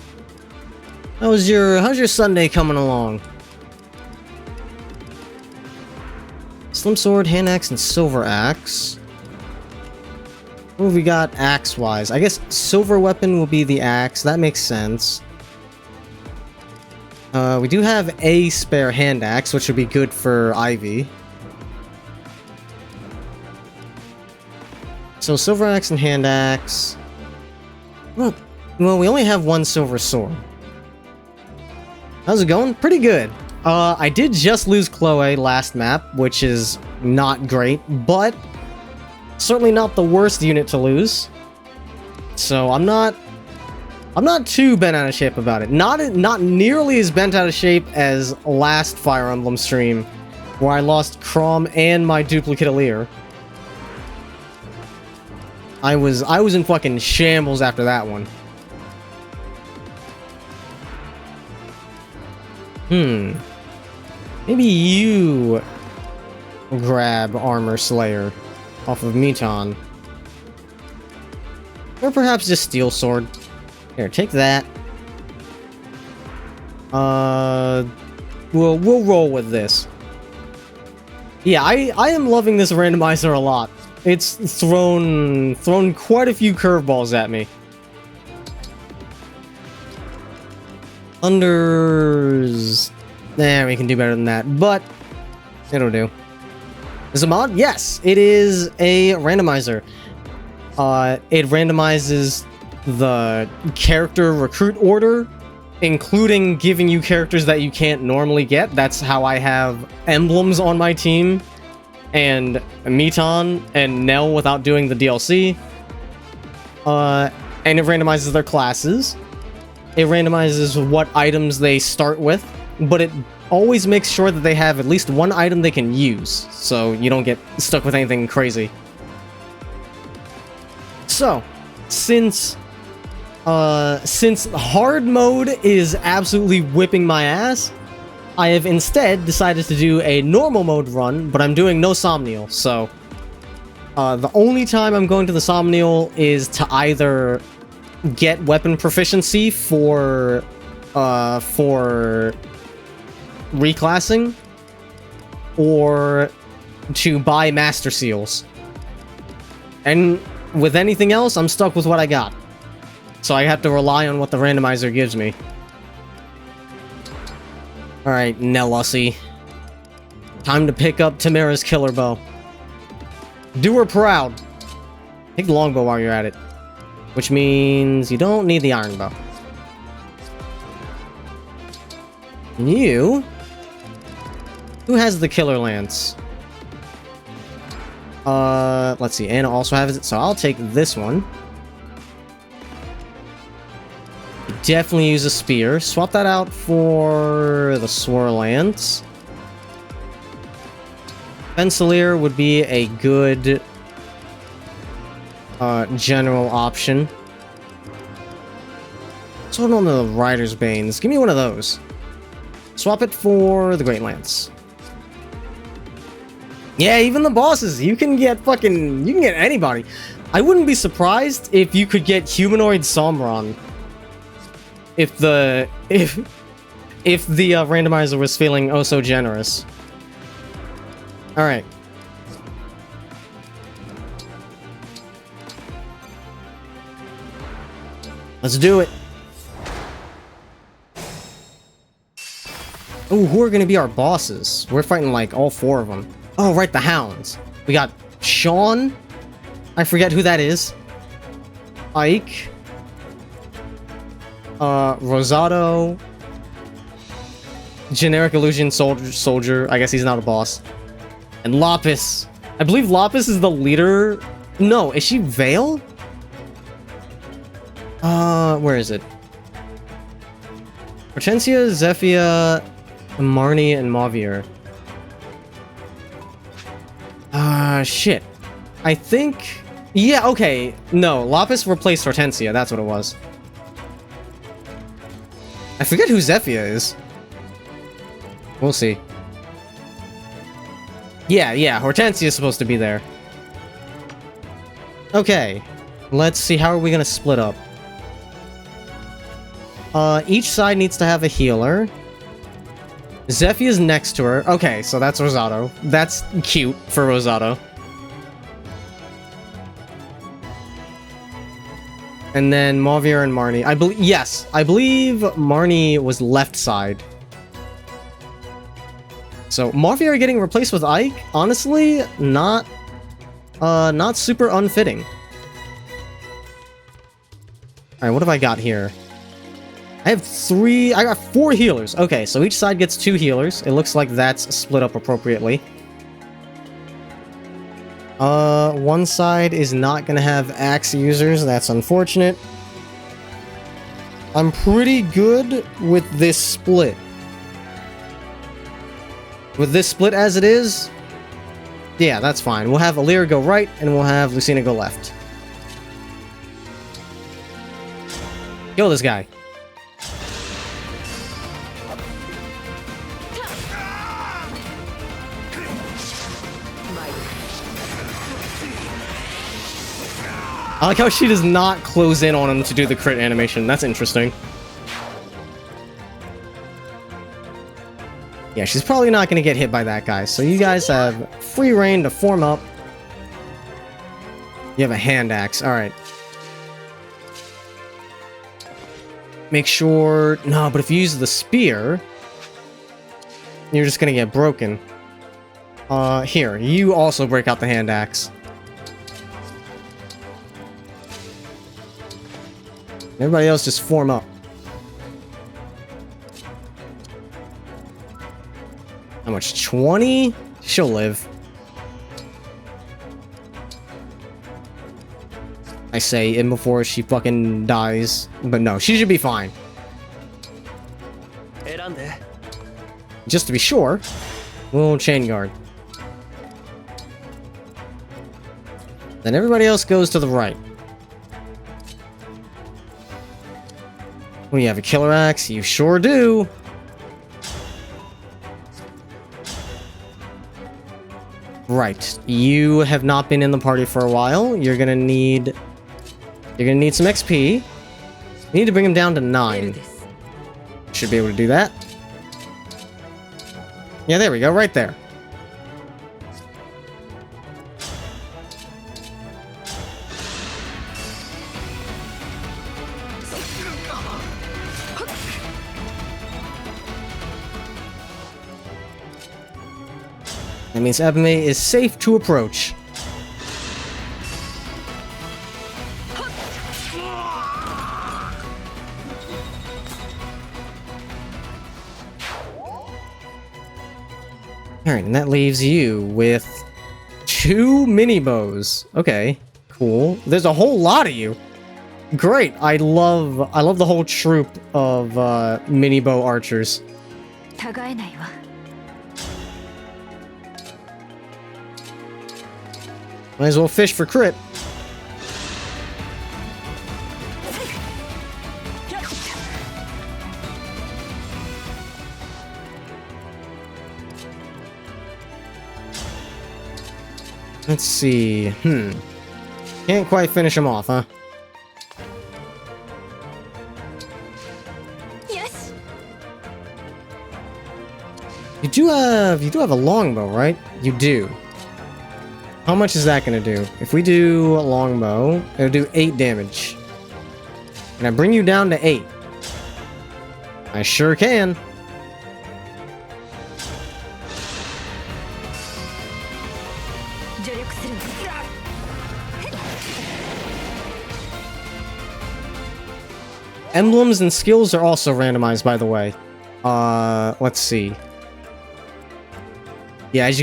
How's your Sunday coming along? Slim Sword, Hand Axe, and Silver Axe. What have we got axe-wise? I guess Silver Weapon will be the axe. That makes sense. We do have a spare hand axe, which would be good for Ivy. So Silver Axe and Hand Axe. Well, we only have one Silver Sword. How's it going? Pretty good. I did just lose Chloe last map, which is not great, but certainly not the worst unit to lose. So I'm not too bent out of shape about it. Not nearly as bent out of shape as last Fire Emblem stream, where I lost Chrom and my duplicate Alir. I was in fucking shambles after that one. Maybe you grab Armor Slayer off of Meton. Or perhaps just Steel Sword. Here, take that. We'll roll with this. Yeah, I am loving this randomizer a lot. It's thrown quite a few curveballs at me. Thunders... Nah, we can do better than that, but it'll do. Is it a mod? Yes, it is a randomizer. It randomizes the character recruit order, including giving you characters that you can't normally get. That's how I have emblems on my team, and Meton and Nell without doing the DLC. And it randomizes their classes. It randomizes what items they start with, but it always makes sure that they have at least one item they can use, so you don't get stuck with anything crazy. So, since hard mode is absolutely whipping my ass, I have instead decided to do a normal mode run, but I'm doing no Somnial, so the only time I'm going to the Somnial is to either get weapon proficiency for reclassing, or to buy Master Seals. And with anything else, I'm stuck with what I got. So I have to rely on what the randomizer gives me. Alright, Nellussie. Time to pick up Tamara's Killer Bow. Do her proud. Take the longbow while you're at it. Which means you don't need the iron bow. You... Who has the Killer Lance? Let's see. Anna also has it, so I'll take this one. Definitely use a spear. Swap that out for the Swirl Lance. Fencelir would be a good general option. Sword on the Rider's Banes. Give me one of those. Swap it for the Great Lance. Yeah, even the bosses. You can get anybody. I wouldn't be surprised if you could get Humanoid Sombron. If the randomizer was feeling oh so generous. Alright. Let's do it. Oh, who are gonna be our bosses? We're fighting like all 4 of them. Oh, right, the hounds. We got Sean. I forget who that is. Ike. Rosado. Generic Illusion Soldier. I guess he's not a boss. And Lapis. I believe Lapis is the leader. No, is she Vale? Where is it? Hortensia, Zephia, Marnie, and Mavier. Shit. I think... Yeah, okay. No, Lapis replaced Hortensia. That's what it was. I forget who Zephia is. We'll see. Yeah, Hortensia is supposed to be there. Okay. Let's see, how are we gonna split up? Each side needs to have a healer. Zephia's next to her. Okay, so that's Rosado. That's cute for Rosado. And then Mavier and Marnie. I believe Marnie was left side. So Mavier getting replaced with Ike, honestly, not super unfitting. Alright, what have I got here? I got 4 healers. Okay, so each side gets 2 healers. It looks like that's split up appropriately. One side is not gonna have axe users. That's unfortunate. I'm pretty good with this split. With this split as it is, yeah, that's fine. We'll have Alir go right, and we'll have Lucina go left. Kill this guy. I like how she does not close in on him to do the crit animation. That's interesting. Yeah, she's probably not going to get hit by that guy. So you guys have free reign to form up. You have a hand axe. Alright. Make sure... No, but if you use the spear, you're just going to get broken. Here. You also break out the hand axe. Everybody else just form up. How much? 20? She'll live. I say in before she fucking dies. But no, she should be fine. Just to be sure, we'll chain guard. Then everybody else goes to the right. Well, you have a killer axe? You sure do. Right. You have not been in the party for a while. You're gonna need some XP. You need to bring him down to 9. Should be able to do that. Yeah, there we go, right there. That means Abame is safe to approach. Alright, and that leaves you with 2 mini bows. Okay, cool. There's a whole lot of you. Great. I love the whole troop of mini bow archers. Might as well fish for crit. Let's see. Can't quite finish him off, huh? Yes. You do have a longbow, right? You do. How much is that gonna do? If we do a longbow, it'll do 8 damage. Can I bring you down to 8? I sure can. Emblems and skills are also randomized, by the way. Let's see. Yeah, as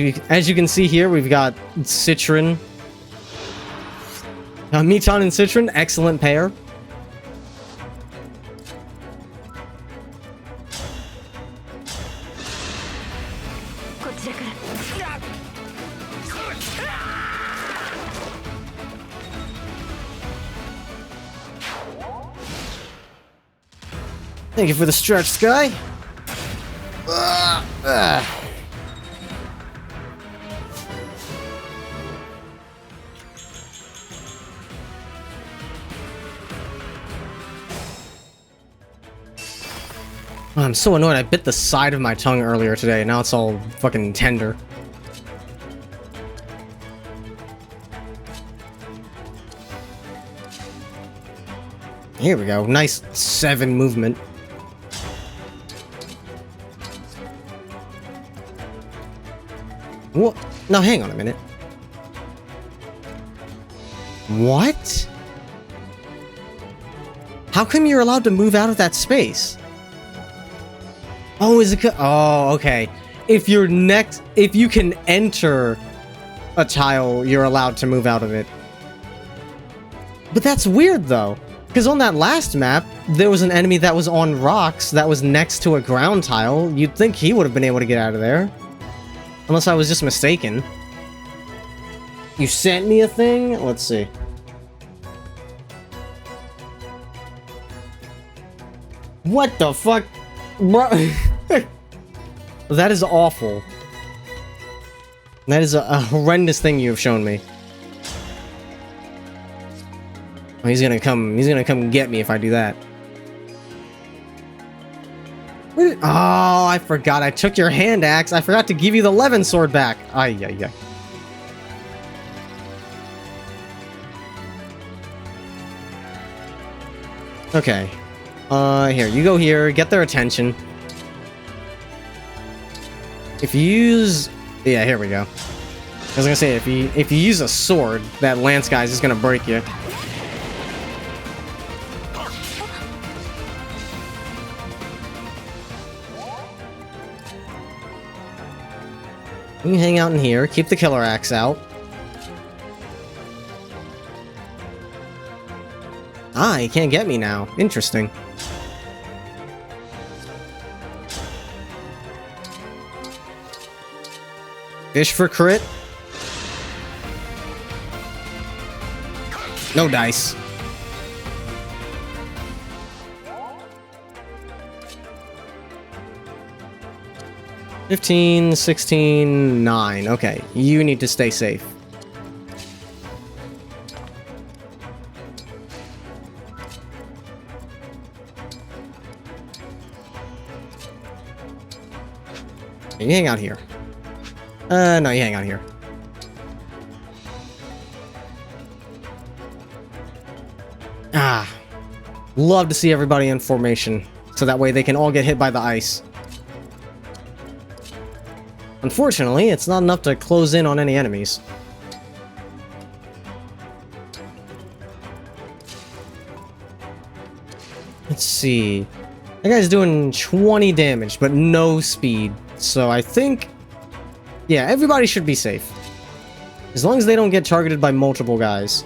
you can see here, we've got Citron. Miton and Citron, excellent pair. Thank you for the stretch, Sky. I'm so annoyed. I bit the side of my tongue earlier today. Now it's all fucking tender. Here we go. Nice 7 movement. What? Now, hang on a minute. What? How come you're allowed to move out of that space? Oh, is it? Oh, okay. If you can enter a tile, you're allowed to move out of it. But that's weird, though. Because on that last map, there was an enemy that was on rocks that was next to a ground tile. You'd think he would have been able to get out of there. Unless I was just mistaken. You sent me a thing? Let's see. What the fuck? Bro. That is awful. That is a horrendous thing you have shown me. Oh, he's gonna come get me if I do that. Oh, I forgot. I took your hand axe. I forgot to give you the Levin sword back. Ay, ay, ay. Okay. Here, you go here, get their attention. If you use... Yeah, here we go. I was gonna say, if you use a sword, that lance guy's just gonna break you. You can hang out in here, keep the killer axe out. Ah, he can't get me now. Interesting. Fish for crit. No dice. $15, $16, $9. Okay, you need to stay safe. You hang out here. No, you hang out here. Ah. Love to see everybody in formation, so that way they can all get hit by the ice. Unfortunately, it's not enough to close in on any enemies. Let's see. That guy's doing 20 damage, but no speed. So I think... Yeah, everybody should be safe. As long as they don't get targeted by multiple guys.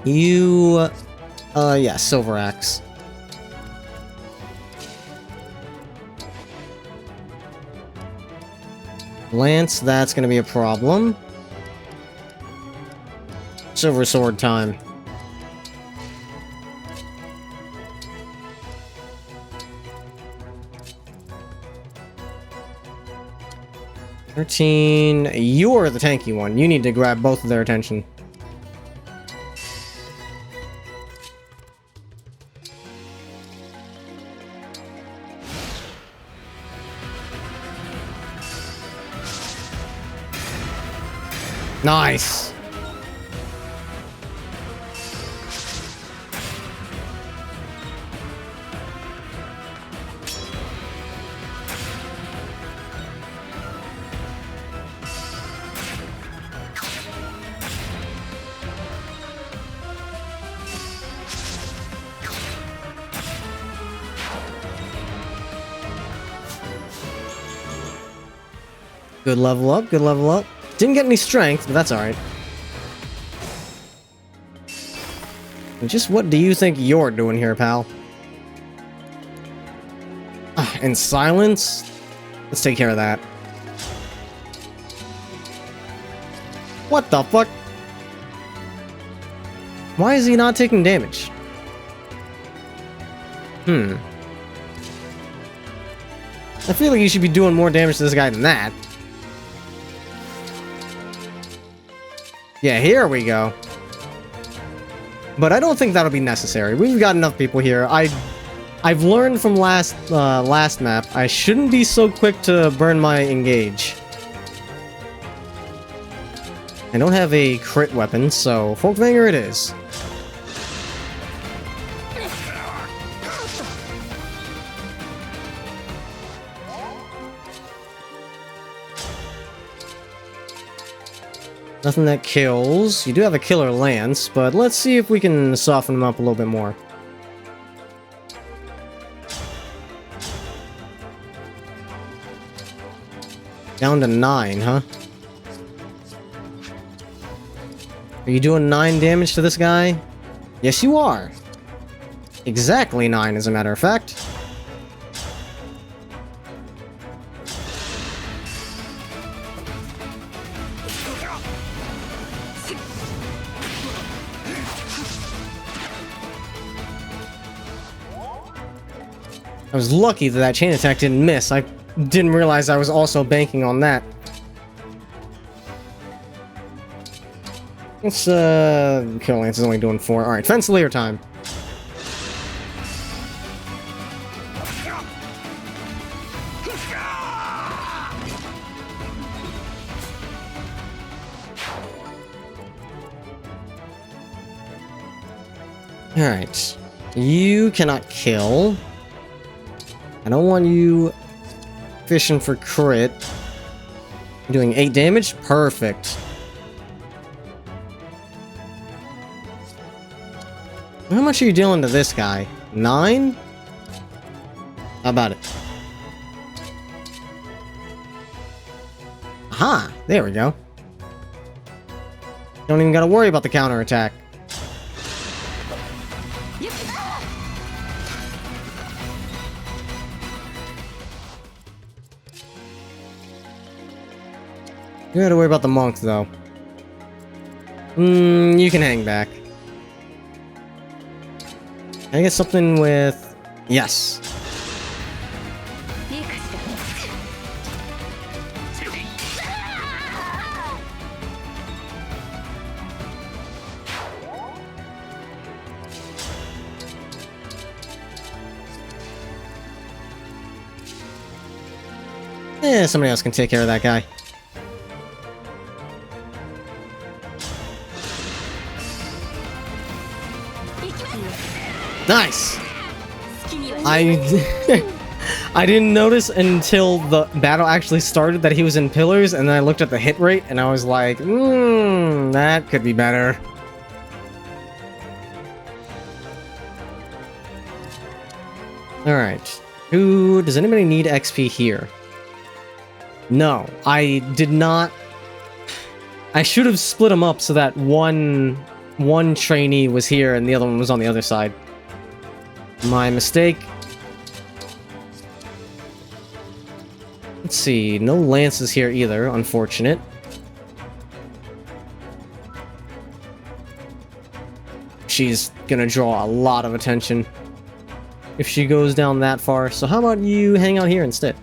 You... yeah, Silver Axe. Lance, that's gonna be a problem. Silver Sword time. 13. You're the tanky one. You need to grab both of their attention. Nice. Good level up, good level up. Didn't get any strength, but that's alright. Just what do you think you're doing here, pal? And silence? Let's take care of that. What the fuck? Why is he not taking damage? I feel like you should be doing more damage to this guy than that. Yeah, here we go. But I don't think that'll be necessary. We've got enough people here. I've learned from last map, I shouldn't be so quick to burn my engage. I don't have a crit weapon, so Folkvanger it is. Nothing that kills. You do have a killer lance, but let's see if we can soften him up a little bit more. Down to 9, huh? Are you doing 9 damage to this guy? Yes, you are. Exactly 9, as a matter of fact. I was lucky that chain attack didn't miss. I didn't realize I was also banking on that. Let's, Kill Lance is only doing 4. Alright, Fence Layer time. Alright. You cannot kill. I don't want you fishing for crit. You're doing 8 damage? Perfect. How much are you dealing to this guy? 9? How about it? Aha! There we go. Don't even gotta worry about the counterattack. You gotta worry about the monk, though. You can hang back. Can I get something with... Yes. Somebody else can take care of that guy. Nice! I didn't notice until the battle actually started that he was in pillars, and then I looked at the hit rate, and I was like, that could be better. Alright. Does anybody need XP here? No, I did not... I should have split them up so that one trainee was here and the other one was on the other side. My mistake. Let's see, no lances here either, unfortunate. She's gonna draw a lot of attention if she goes down that far, so how about you hang out here instead?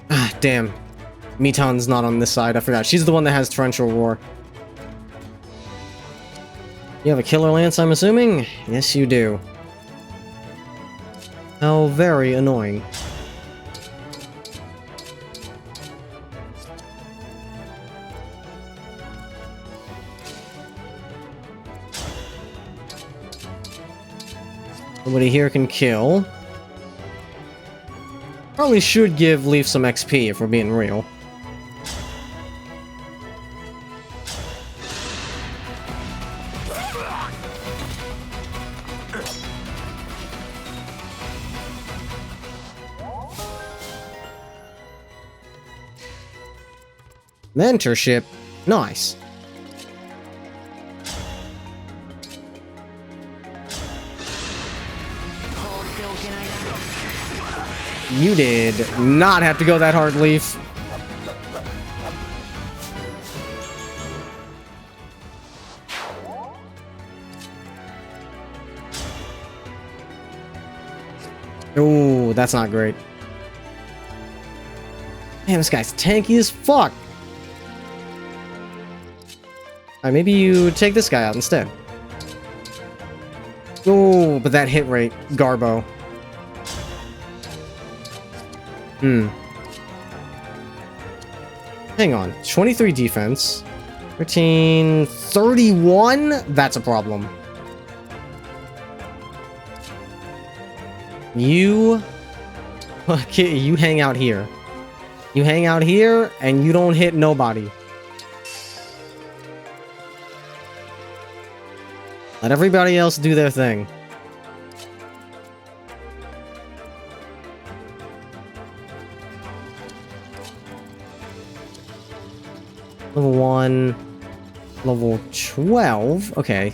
Ah, damn. Mitan's not on this side, I forgot. She's the one that has Torrential Roar. You have a Killer Lance, I'm assuming? Yes, you do. How very annoying. Nobody here can kill. Probably should give Leaf some XP if we're being real. Mentorship? Nice. You did not have to go that hard, Leaf. Oh, that's not great. Man, this guy's tanky as fuck. Alright, maybe you take this guy out instead. Oh, but that hit rate, Garbo. Hang on. 23 defense. 13... 31? That's a problem. You... Okay, you hang out here. You hang out here, and you don't hit nobody. Let everybody else do their thing. Level 1. Level 12. Okay.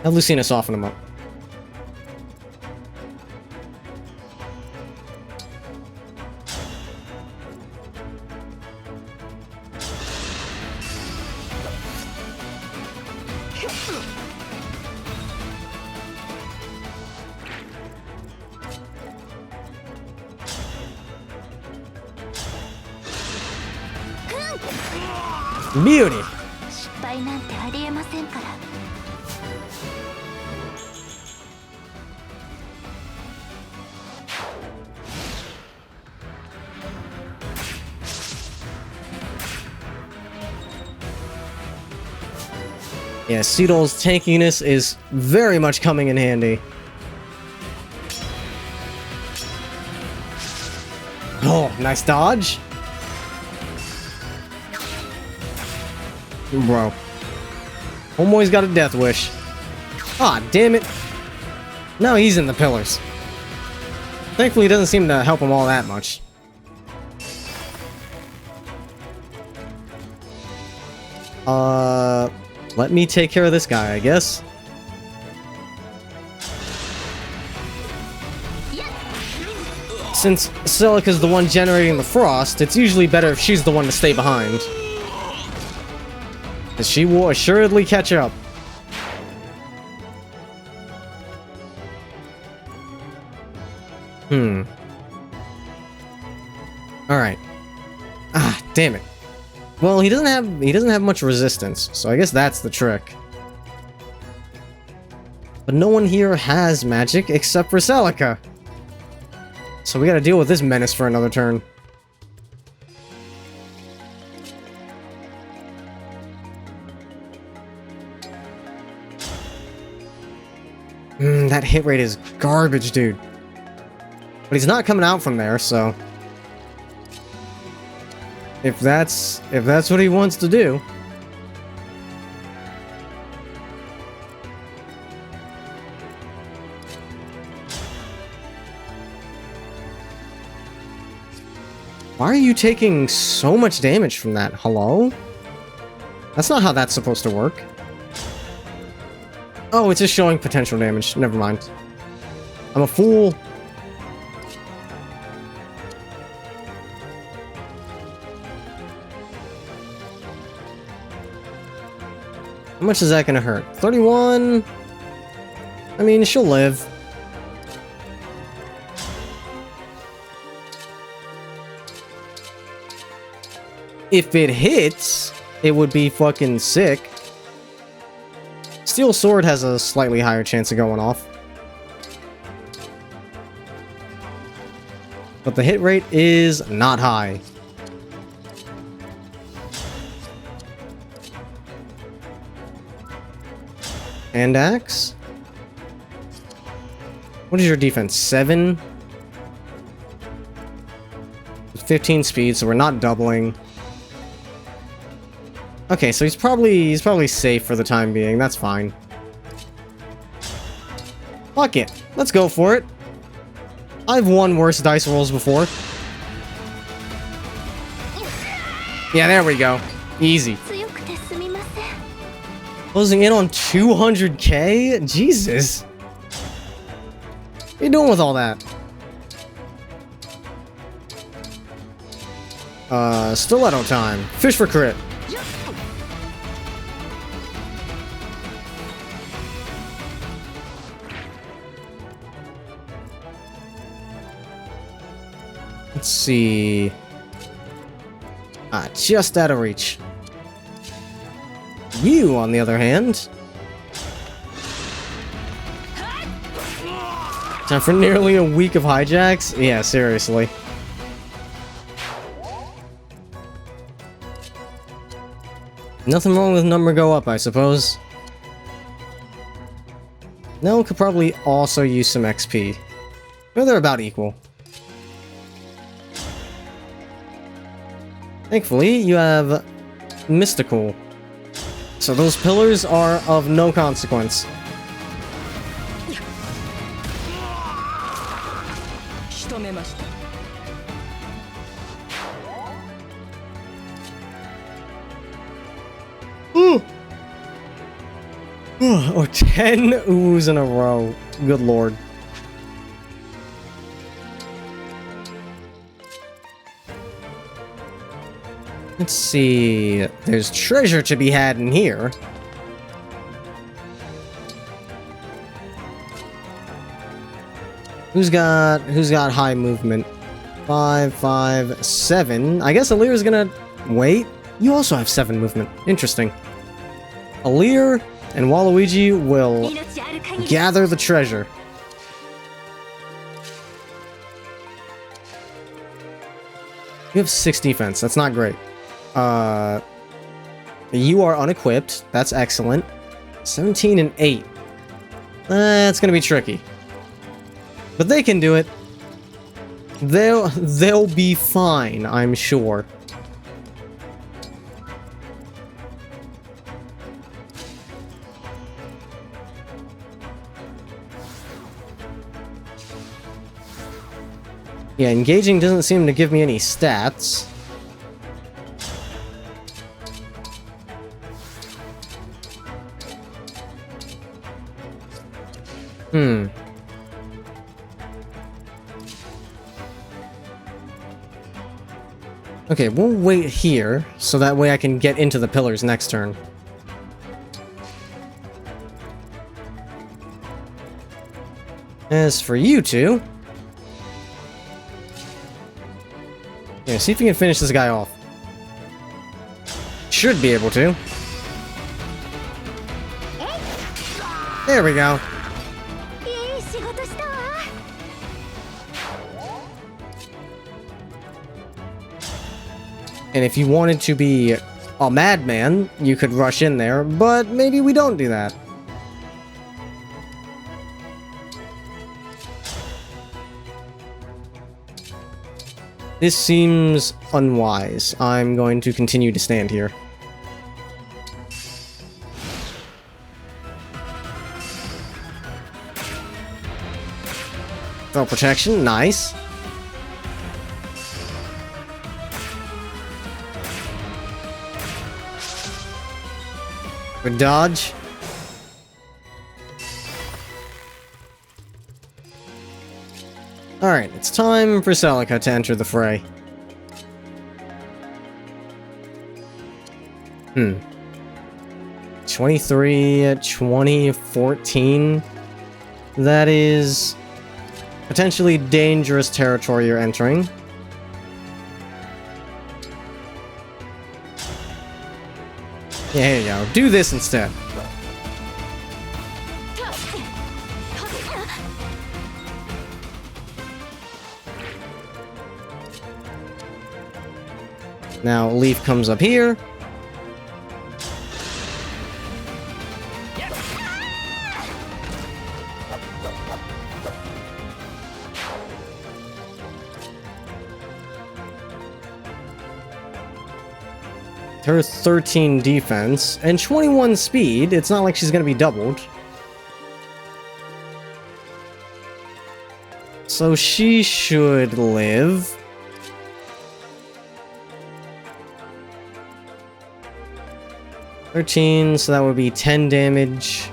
Have Lucina soften him up. Beauty! Yeah, Seedol's tankiness is very much coming in handy. Oh, nice dodge. Bro. Homeboy's got a death wish. Ah, damn it. Now he's in the pillars. Thankfully, it doesn't seem to help him all that much. Let me take care of this guy, I guess. Since Celica's the one generating the frost, it's usually better if she's the one to stay behind. As she will assuredly catch up. Alright. Ah, damn it. Well, he doesn't have much resistance, so I guess that's the trick. But no one here has magic except for Celica. So we gotta deal with this menace for another turn. That hit rate is garbage, dude. But he's not coming out from there, so... If that's what he wants to do. Why are you taking so much damage from that? Hello? That's not how that's supposed to work. Oh, it's just showing potential damage. Never mind. I'm a fool. How much is that gonna hurt? 31? I mean, she'll live. If it hits, it would be fucking sick. Steel Sword has a slightly higher chance of going off. But the hit rate is not high. Hand axe? What is your defense? 7? 15 speed, so we're not doubling. Okay, so he's probably safe for the time being. That's fine. Fuck it. Let's go for it. I've won worse dice rolls before. Yeah, there we go. Easy. Closing in on 200k? Jesus. What are you doing with all that? Stiletto time. Fish for crit. Let's see. Just out of reach. You, on the other hand. Time for nearly a week of hijacks? Yeah, seriously. Nothing wrong with number go up, I suppose. No, could probably also use some XP. Well, they're about equal. Thankfully, you have Mystical. So those pillars are of no consequence. Ooh. Or 10 oohs in a row. Good lord. Let's see. There's treasure to be had in here. Who's got high movement? 5, 5, 7. I guess Alir's gonna wait. You also have 7 movement. Interesting. Alir and Waluigi will gather the treasure. You have 6 defense. That's not great. You are unequipped. That's excellent. 17 and 8. That's gonna be tricky. But they can do it. They'll be fine, I'm sure. Yeah, engaging doesn't seem to give me any stats. Okay, we'll wait here, so that way I can get into the pillars next turn. As for you two... Yeah, see if you can finish this guy off. Should be able to. There we go. And if you wanted to be a madman, you could rush in there, but maybe we don't do that. This seems unwise. I'm going to continue to stand here. Throw protection, nice. Good dodge. Alright, it's time for Celica to enter the fray. 20 23, 20, 14. That is potentially dangerous territory you're entering. Yeah, here you go. Do this instead. Now, Leaf comes up here. Her 13 defense and 21 speed. It's not like she's gonna be doubled. So she should live. $13, so that would be 10 damage.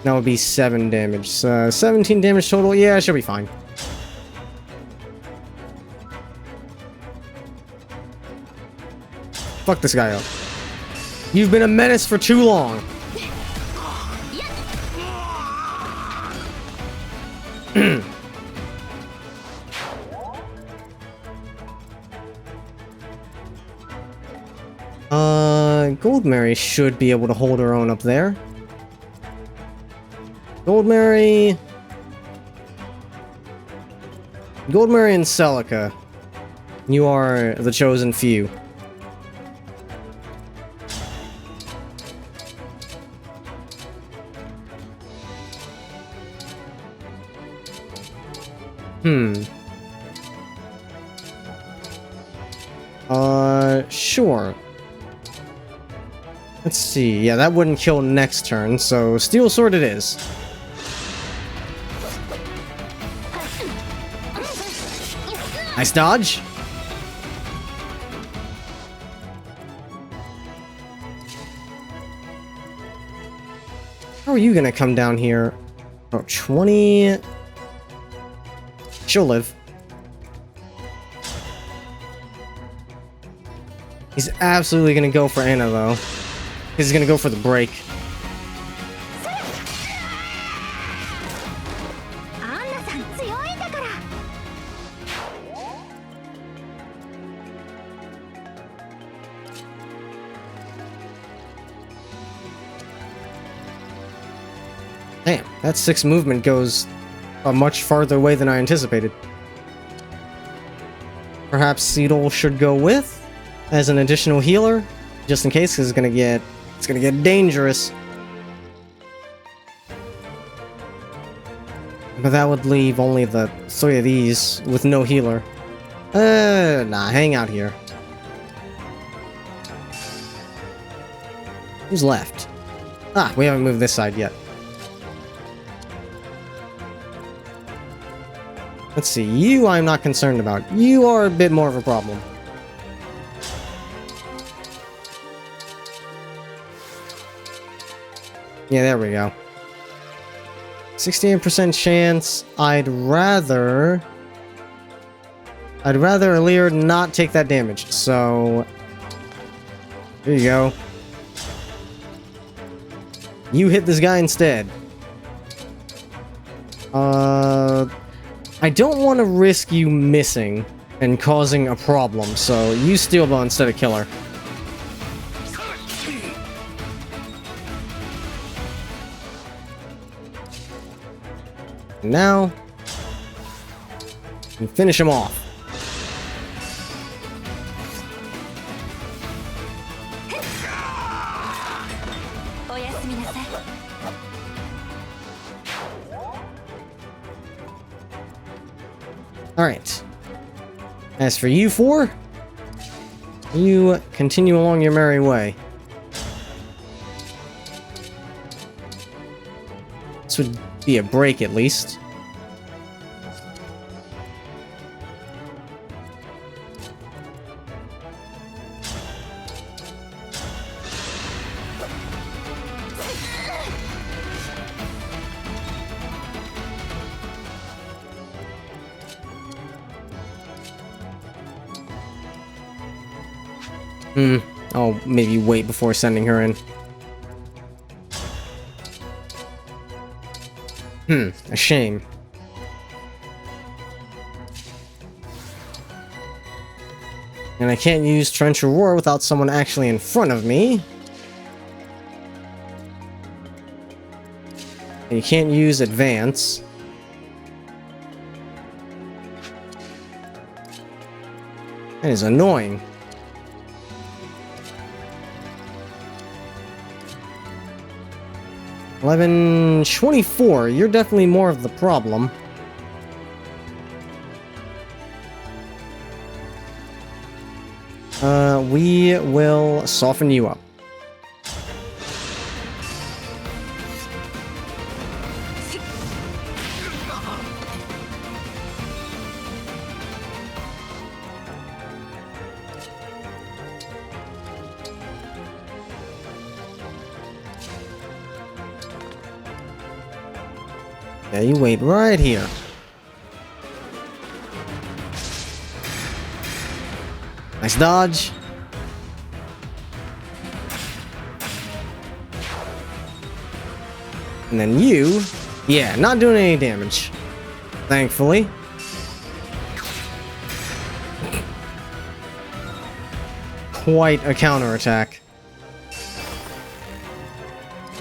That would be 7 damage. 17 damage total. Yeah, she'll be fine. Fuck this guy up. You've been a menace for too long. Goldmary should be able to hold her own up there. Goldmary and Celica. You are the chosen few. Sure. Let's see. Yeah, that wouldn't kill next turn, so Steel Sword it is. Nice dodge. How are you gonna come down here? Oh, 20... She'll live. He's absolutely gonna go for Anna, though. He's gonna go for the break. Damn, that 6 movement goes a much farther way than I anticipated. Perhaps Seedle should go with as an additional healer, just in case, because it's gonna get dangerous. But that would leave only the 3 of these with no healer. Nah, hang out here. Who's left? Ah, we haven't moved this side yet. Let's see, you I'm not concerned about. You are a bit more of a problem. Yeah, there we go. 68% chance. I'd rather Alir not take that damage, so... There you go. You hit this guy instead. I don't want to risk you missing and causing a problem, so you Steel Bow instead of Killer. Now, you finish him off. Alright. As for you 4, you continue along your merry way. This would be a break at least. I'll maybe wait before sending her in. A shame. And I can't use Trench or Roar without someone actually in front of me. And you can't use Advance. That is annoying. $11.24. You're definitely more of the problem. We will soften you up. Yeah, you wait right here. Nice dodge. And then you... Yeah, not doing any damage. Thankfully. Quite a counterattack.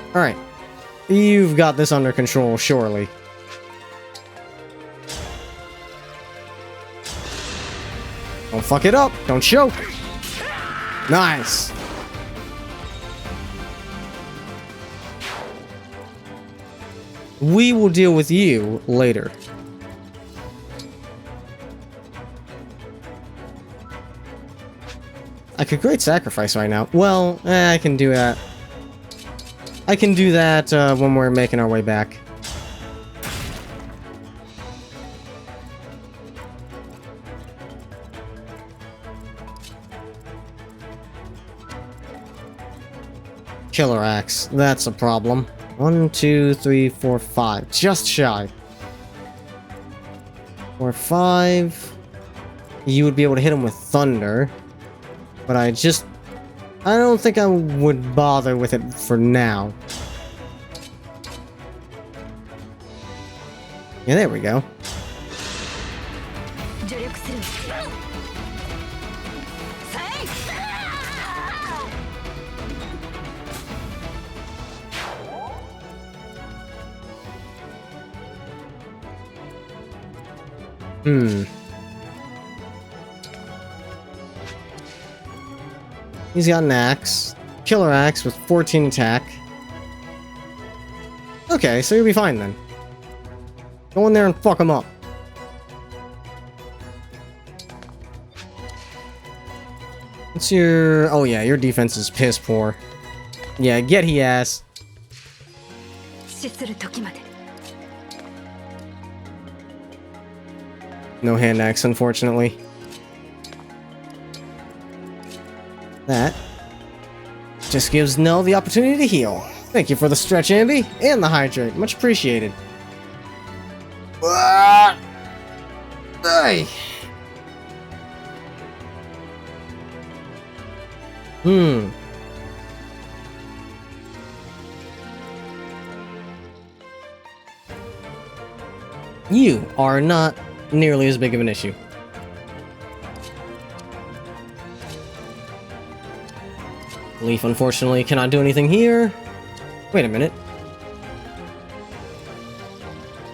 Alright. You've got this under control, surely. Don't fuck it up. Don't choke. Nice. We will deal with you later. I could great sacrifice right now. Well, I can do that. I can do that when we're making our way back. Killer Axe. That's a problem. 1, 2, 3, 4, 5. Just shy. 4, 5. You would be able to hit him with Thunder. But I don't think I would bother with it for now. Yeah, there we go. He's got an axe. Killer Axe with 14 attack. Okay, so you'll be fine then. Go in there and fuck him up. What's your... Oh yeah, your defense is piss poor. Yeah, get he ass. No hand axe, unfortunately. That just gives Nell the opportunity to heal. Thank you for the stretch, Ambi, and the hydrate. Much appreciated. Hey. You are not nearly as big of an issue. Leaf, unfortunately, cannot do anything here. Wait a minute.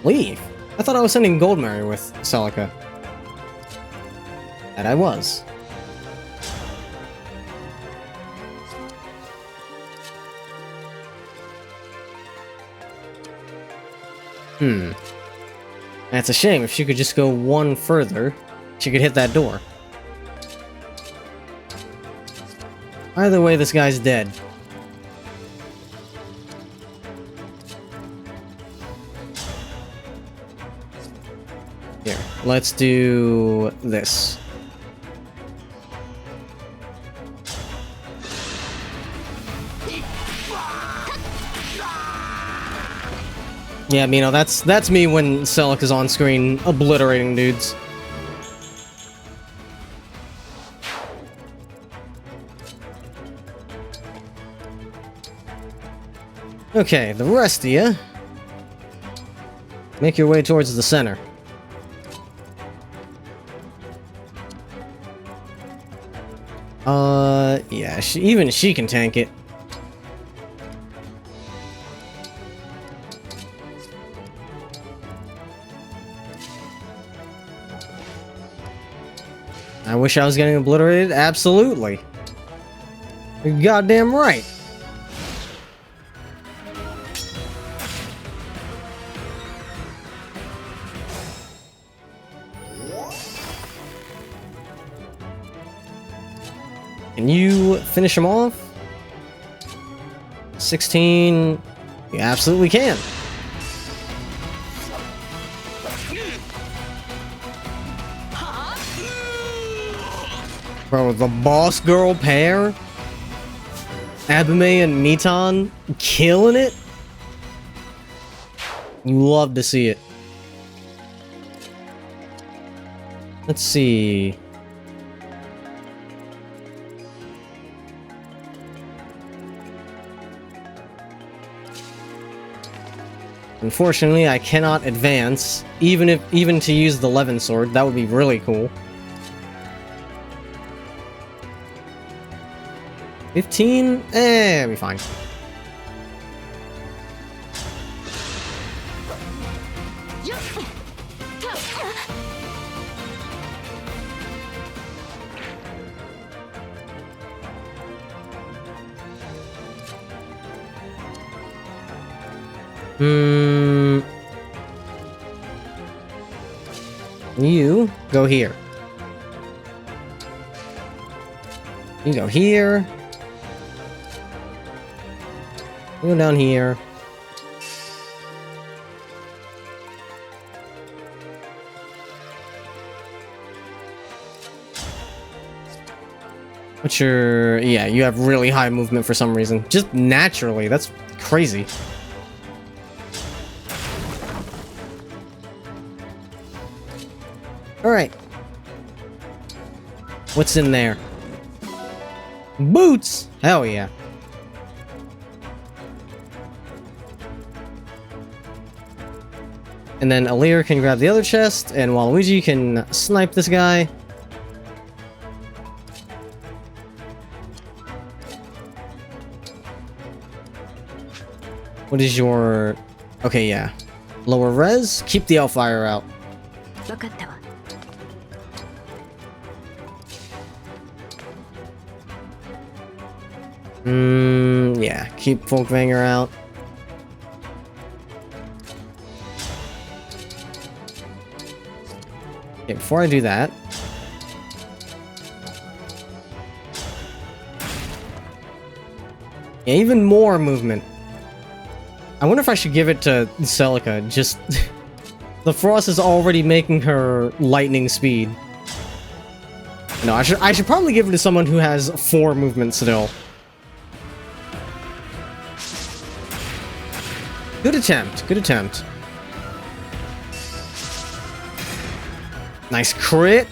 Leaf? I thought I was sending Goldmary with Celica. That I was. That's a shame. If she could just go one further, she could hit that door. Either way, this guy's dead. Here, let's do this. Yeah, Mino, that's me when Celica's on screen obliterating dudes. Okay, the rest of you, make your way towards the center. Yeah, even she can tank it. I wish I was getting obliterated. Absolutely. You're goddamn right. Can you finish him off? 16. You absolutely can. Bro, the boss girl pair, Abume and Niton, killing it. You love to see it. Let's see. Unfortunately, I cannot advance, even to use the Levin sword. That would be really cool. 15? It'll be fine. You go here. You go here. You go down here. What's your... Yeah, you have really high movement for some reason. Just naturally. That's crazy. Alright. What's in there? Boots! Hell yeah. And then Alir can grab the other chest, and Waluigi can snipe this guy. What is your... Okay, yeah. Lower res? Keep the Hellfire out. Yeah. Keep Folkvanger out. Okay, before I do that... Yeah, even more movement. I wonder if I should give it to Celica. Just... the frost is already making her lightning speed. No, I should probably give it to someone who has 4 movement still. Good attempt. Good attempt. Nice crit.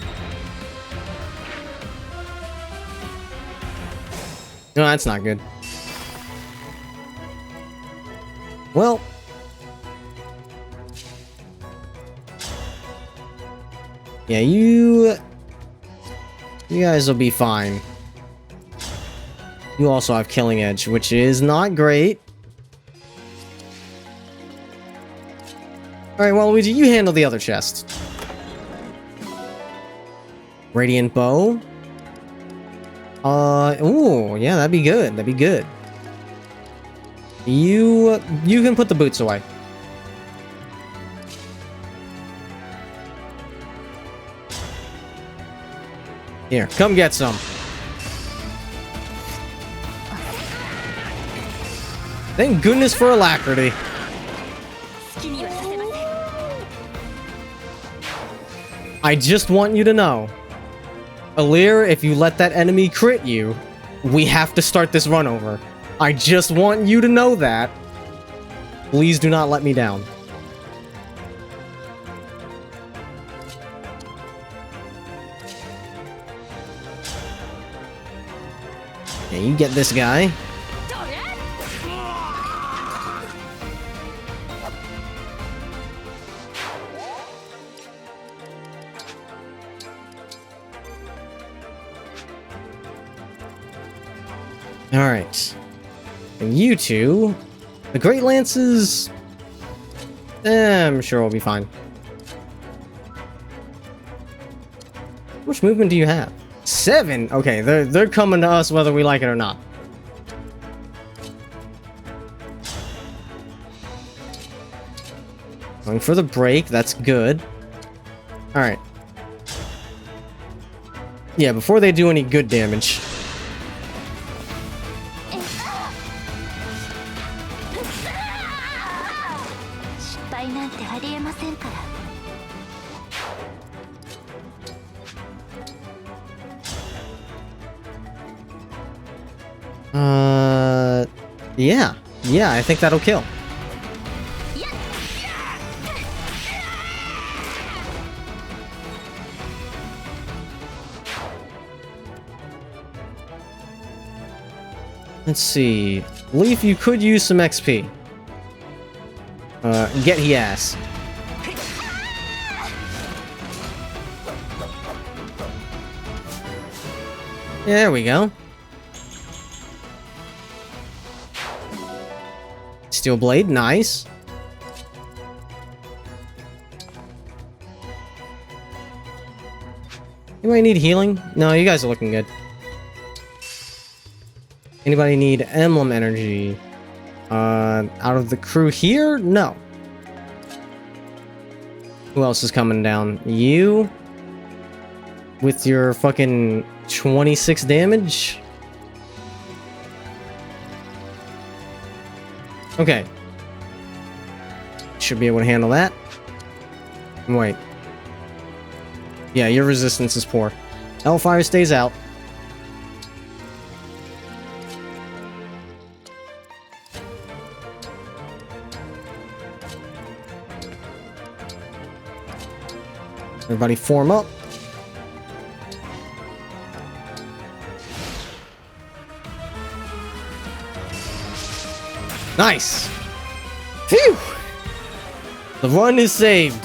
No, that's not good. Well. Yeah, you guys will be fine. You also have Killing Edge, which is not great. Alright, Waluigi, you handle the other chest. Radiant Bow. Ooh, yeah, that'd be good. That'd be good. You can put the boots away. Here, come get some. Thank goodness for alacrity. I just want you to know, Alir, if you let that enemy crit you, we have to start this run over. I just want you to know that. Please do not let me down. Yeah, you get this guy. Alright. And you two... The Great Lances... I'm sure we'll be fine. How much movement do you have? 7? Okay, they're coming to us whether we like it or not. Going for the break, that's good. Alright. Yeah, before they do any good damage. Yeah. Yeah, I think that'll kill. Let's see. Leaf, you could use some XP. Get he ass. There we go. Steel blade, nice. Anybody need healing? No, you guys are looking good. Anybody need emblem energy? Out of the crew here? No. Who else is coming down? You? With your fucking 26 damage? Okay. Should be able to handle that. Wait. Yeah, your resistance is poor. Hellfire stays out. Everybody form up. Nice! Phew! The run is saved.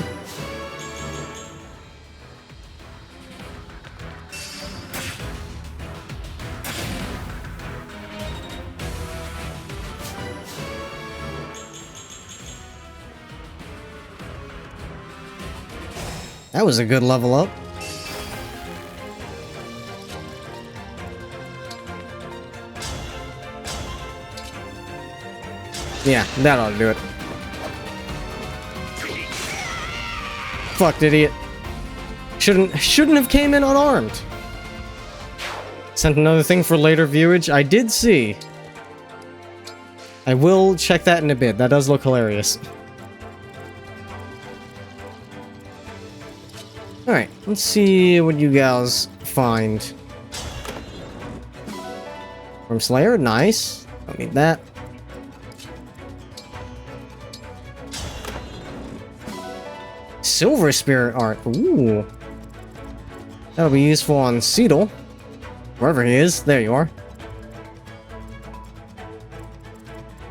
That was a good level up. Yeah, that ought to do it. Fucked idiot. Shouldn't have came in unarmed. Sent another thing for later viewage. I did see. I will check that in a bit. That does look hilarious. Alright, let's see what you guys find. From Slayer, nice. Don't need that. Silver Spirit Art, ooh. That'll be useful on Seedle. Wherever he is, there you are.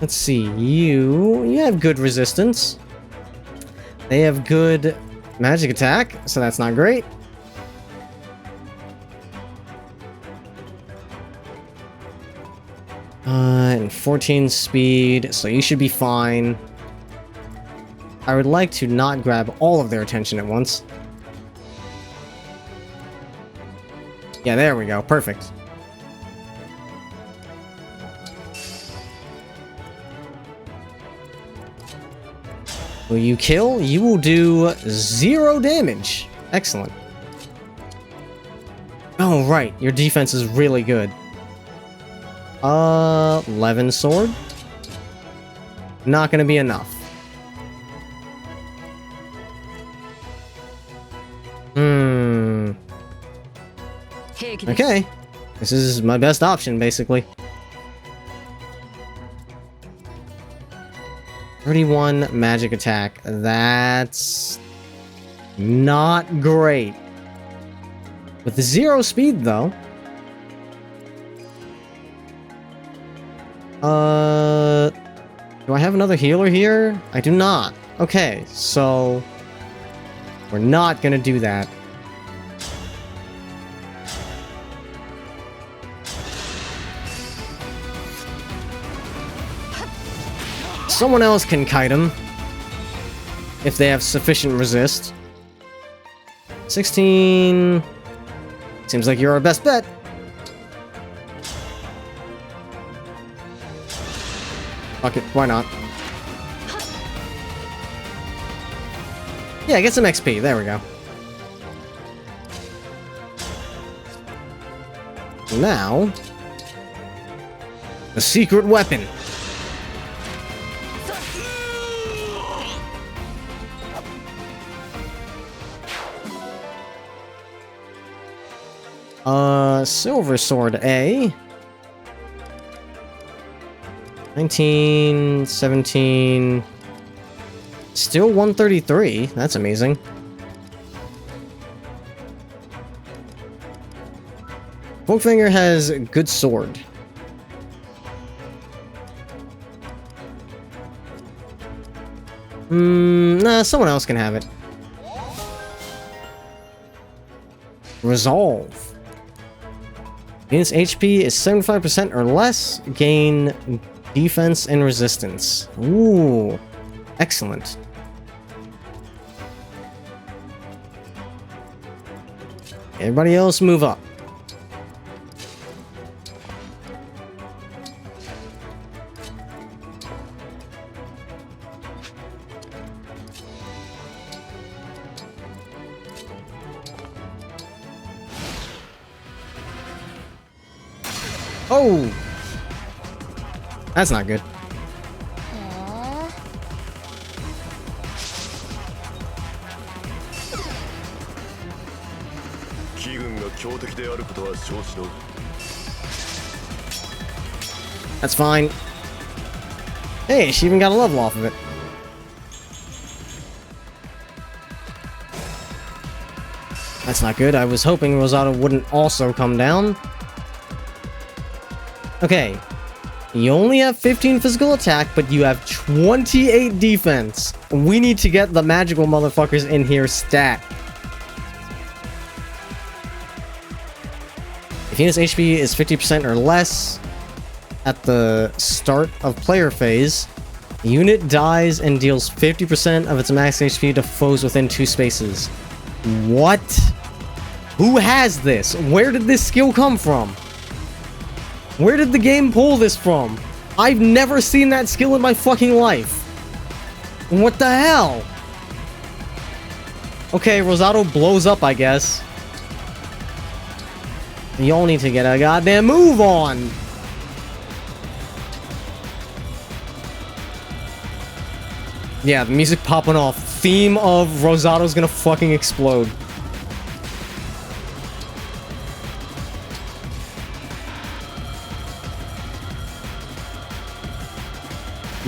Let's see, you have good resistance. They have good magic attack, so that's not great. And 14 speed, so you should be fine. I would like to not grab all of their attention at once. Yeah, there we go. Perfect. Will you kill? You will do 0 damage. Excellent. Oh, right. Your defense is really good. 11 sword? Not gonna be enough. Okay. This is my best option, basically. 31 magic attack. That's not great. With 0 speed, though. Do I have another healer here? I do not. Okay, so we're not gonna do that. Someone else can kite him. If they have sufficient resist. 16... Seems like you're our best bet. Fuck it, why not? Yeah, get some XP. There we go. Now... the secret weapon. Silver Sword A. 19, 17... Still 133. That's amazing. Pokefinger has a good sword. Nah, someone else can have it. Resolve. Unit's HP is 75% or less. Gain defense and resistance. Ooh. Excellent. Everybody else move up. Oh! That's not good. That's fine. Hey, she even got a level off of it. That's not good. I was hoping Rosado wouldn't also come down. Okay. You only have 15 physical attack, but you have 28 defense. We need to get the magical motherfuckers in here stat. If unit's HP is 50% or less at the start of player phase, the unit dies and deals 50% of its max HP to foes within 2 spaces. What? Who has this? Where did this skill come from? Where did the game pull this from? I've never seen that skill in my fucking life. What the hell? Okay, Rosado blows up, I guess. Y'all need to get a goddamn move on! Yeah, the music popping off. Theme of Rosado's gonna fucking explode.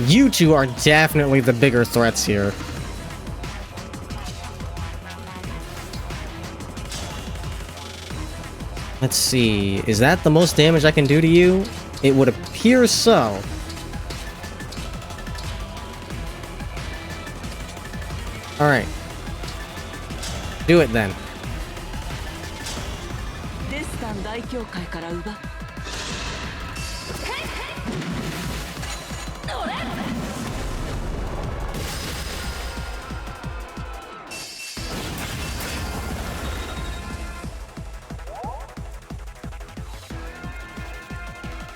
You two are definitely the bigger threats here. Let's see. Is that the most damage I can do to you? It would appear so. Alright. Do it then.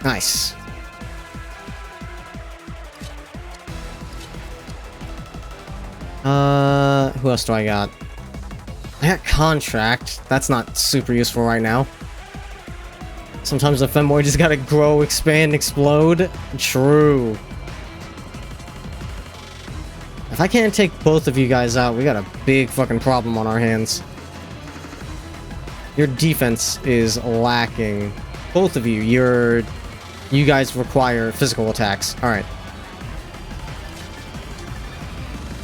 Nice. Who else do I got? I got Contract. That's not super useful right now. Sometimes the Femboy just gotta grow, expand, explode. True. If I can't take both of you guys out, we got a big fucking problem on our hands. Your defense is lacking. Both of you, you guys require physical attacks. Alright.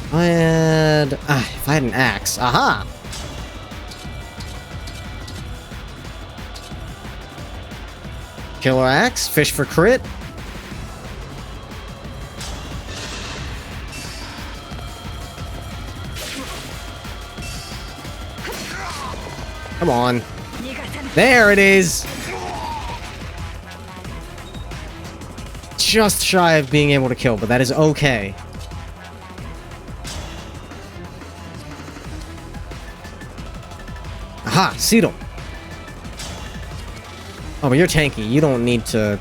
If I had an axe. Aha! Killer axe, fish for crit. Come on. There it is! just shy of being able to kill, but that is okay. Aha, Seedle. Oh, but you're tanky. You don't need to...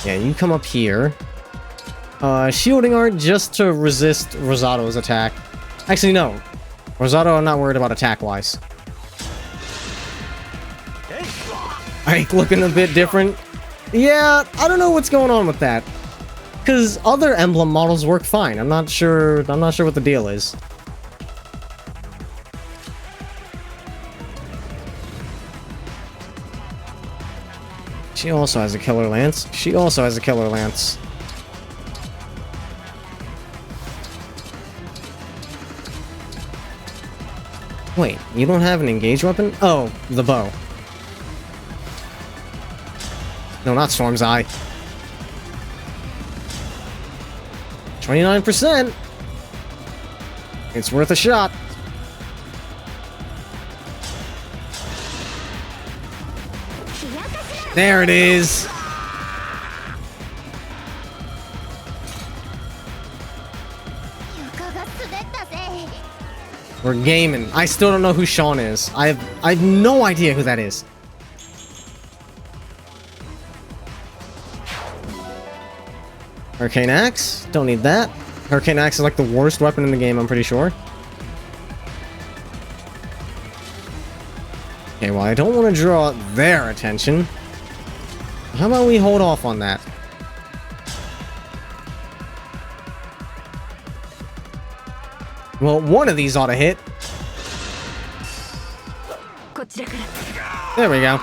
Yeah, you come up here. Shielding art just to resist Rosato's attack. Actually, no. Rosato, I'm not worried about attack-wise. Ike looking a bit different. Yeah, I don't know what's going on with that. Because other emblem models work fine. I'm not sure what the deal is. She also has a killer lance. She also has a killer lance. Wait, you don't have an engaged weapon? Oh, the bow. No, not Storm's Eye. 29%! It's worth a shot. There it is! We're gaming. I still don't know who Sean is. I have no idea who that is. Hurricane Axe? Don't need that. Hurricane Axe is like the worst weapon in the game, I'm pretty sure. Okay, well, I don't want to draw their attention. How about we hold off on that? Well, one of these ought to hit. There we go.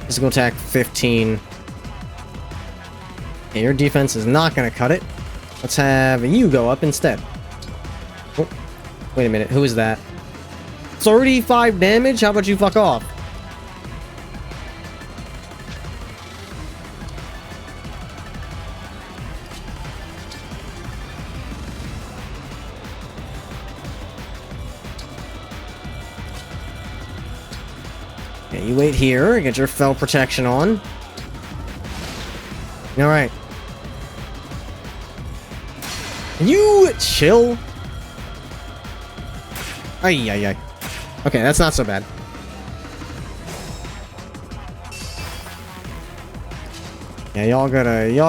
Physical attack 15. Okay, your defense is not going to cut it. Let's have you go up instead. Oh, wait a minute, who is that? 35 damage? How about you fuck off? Okay, you wait here, get your fell protection on. Alright. You chill. Ay, ay, ay. Okay, that's not so bad. Yeah, y'all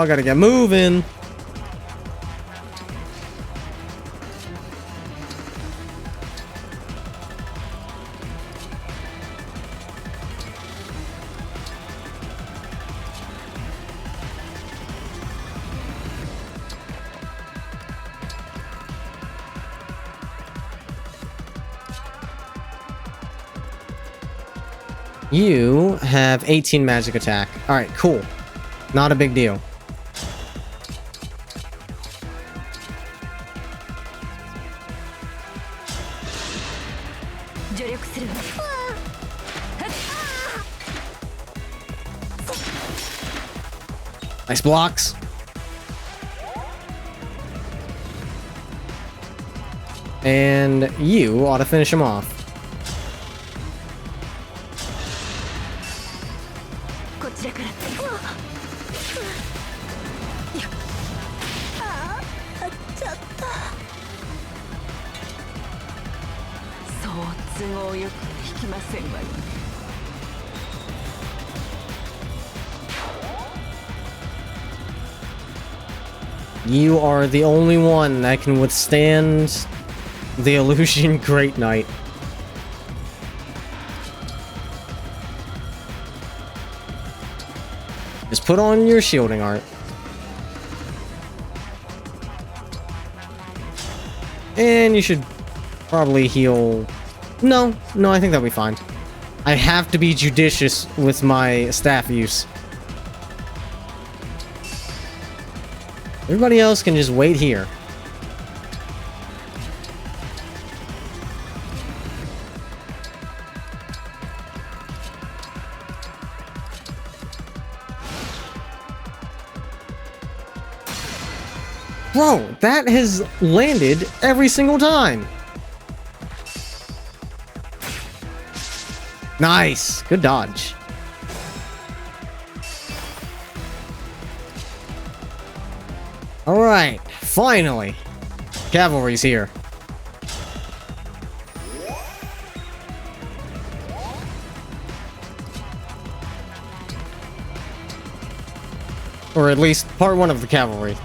gotta get moving. You have 18 magic attack. Alright, cool. Not a big deal. Nice blocks. And you ought to finish him off. You are the only one that can withstand the illusion Great Knight. Just put on your shielding art. And you should probably heal... No, I think that'll be fine. I have to be judicious with my staff use. Everybody else can just wait here. Bro, that has landed every single time. Nice. Good dodge. Alright, finally. Cavalry's here. Or at least part one of the cavalry.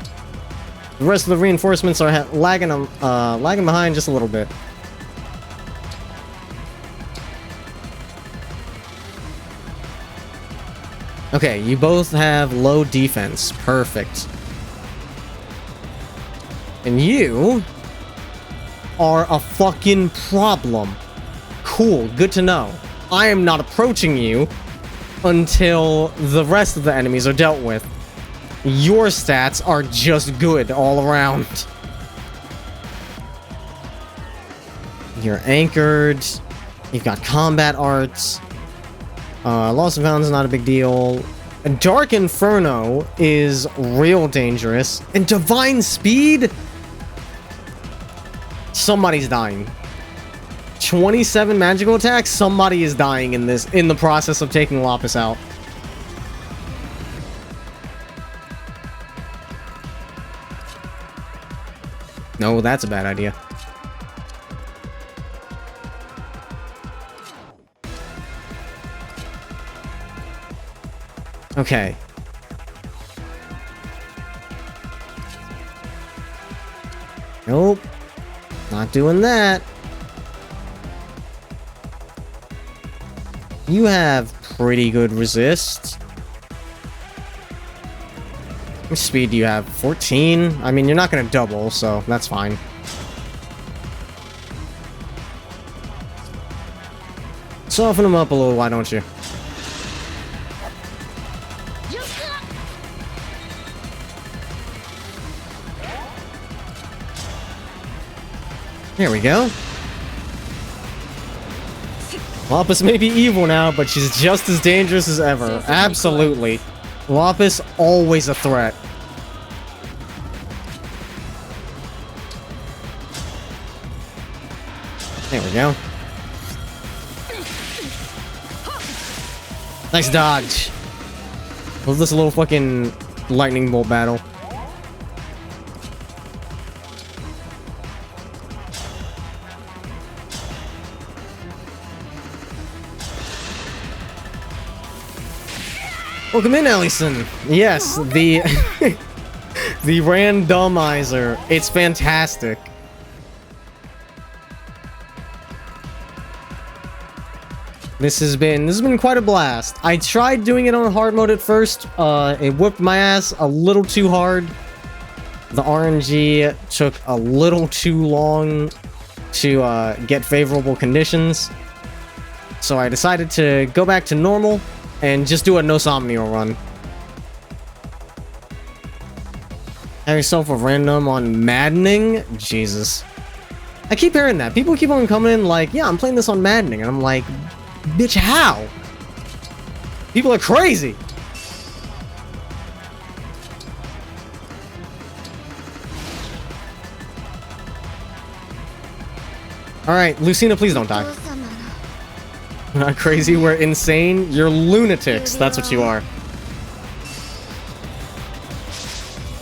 The rest of the reinforcements are lagging behind just a little bit. Okay, you both have low defense. Perfect. And you are a fucking problem. Cool, good to know. I am not approaching you until the rest of the enemies are dealt with. Your stats are just good all around. You're anchored. You've got combat arts. Loss of Hound is not a big deal. Dark Inferno is real dangerous. And Divine Speed? Somebody's dying. 27 magical attacks? Somebody is dying in the process of taking Lapis out. No, that's a bad idea. Okay. Nope. Not doing that. You have pretty good resist. How much speed do you have? 14? I mean, you're not gonna double, so that's fine. Soften them up a little, why don't you? There we go. Lapis may be evil now, but she's just as dangerous as ever. Absolutely. Lapis, always a threat. There we go. Nice dodge. Love this little fucking lightning bolt battle. Welcome in, Ellison. Yes, the the randomizer. It's fantastic. This has been quite a blast. I tried doing it on hard mode at first. It whooped my ass a little too hard. The RNG took a little too long to get favorable conditions. So I decided to go back to normal and just do a no Somnio run. Have yourself a random on Maddening? Jesus. I keep hearing that. People keep on coming in like, yeah, I'm playing this on Maddening. And I'm like, bitch, how? People are crazy. Alright, Lucina, please don't die. We're not crazy, we're insane. You're lunatics, that's what you are.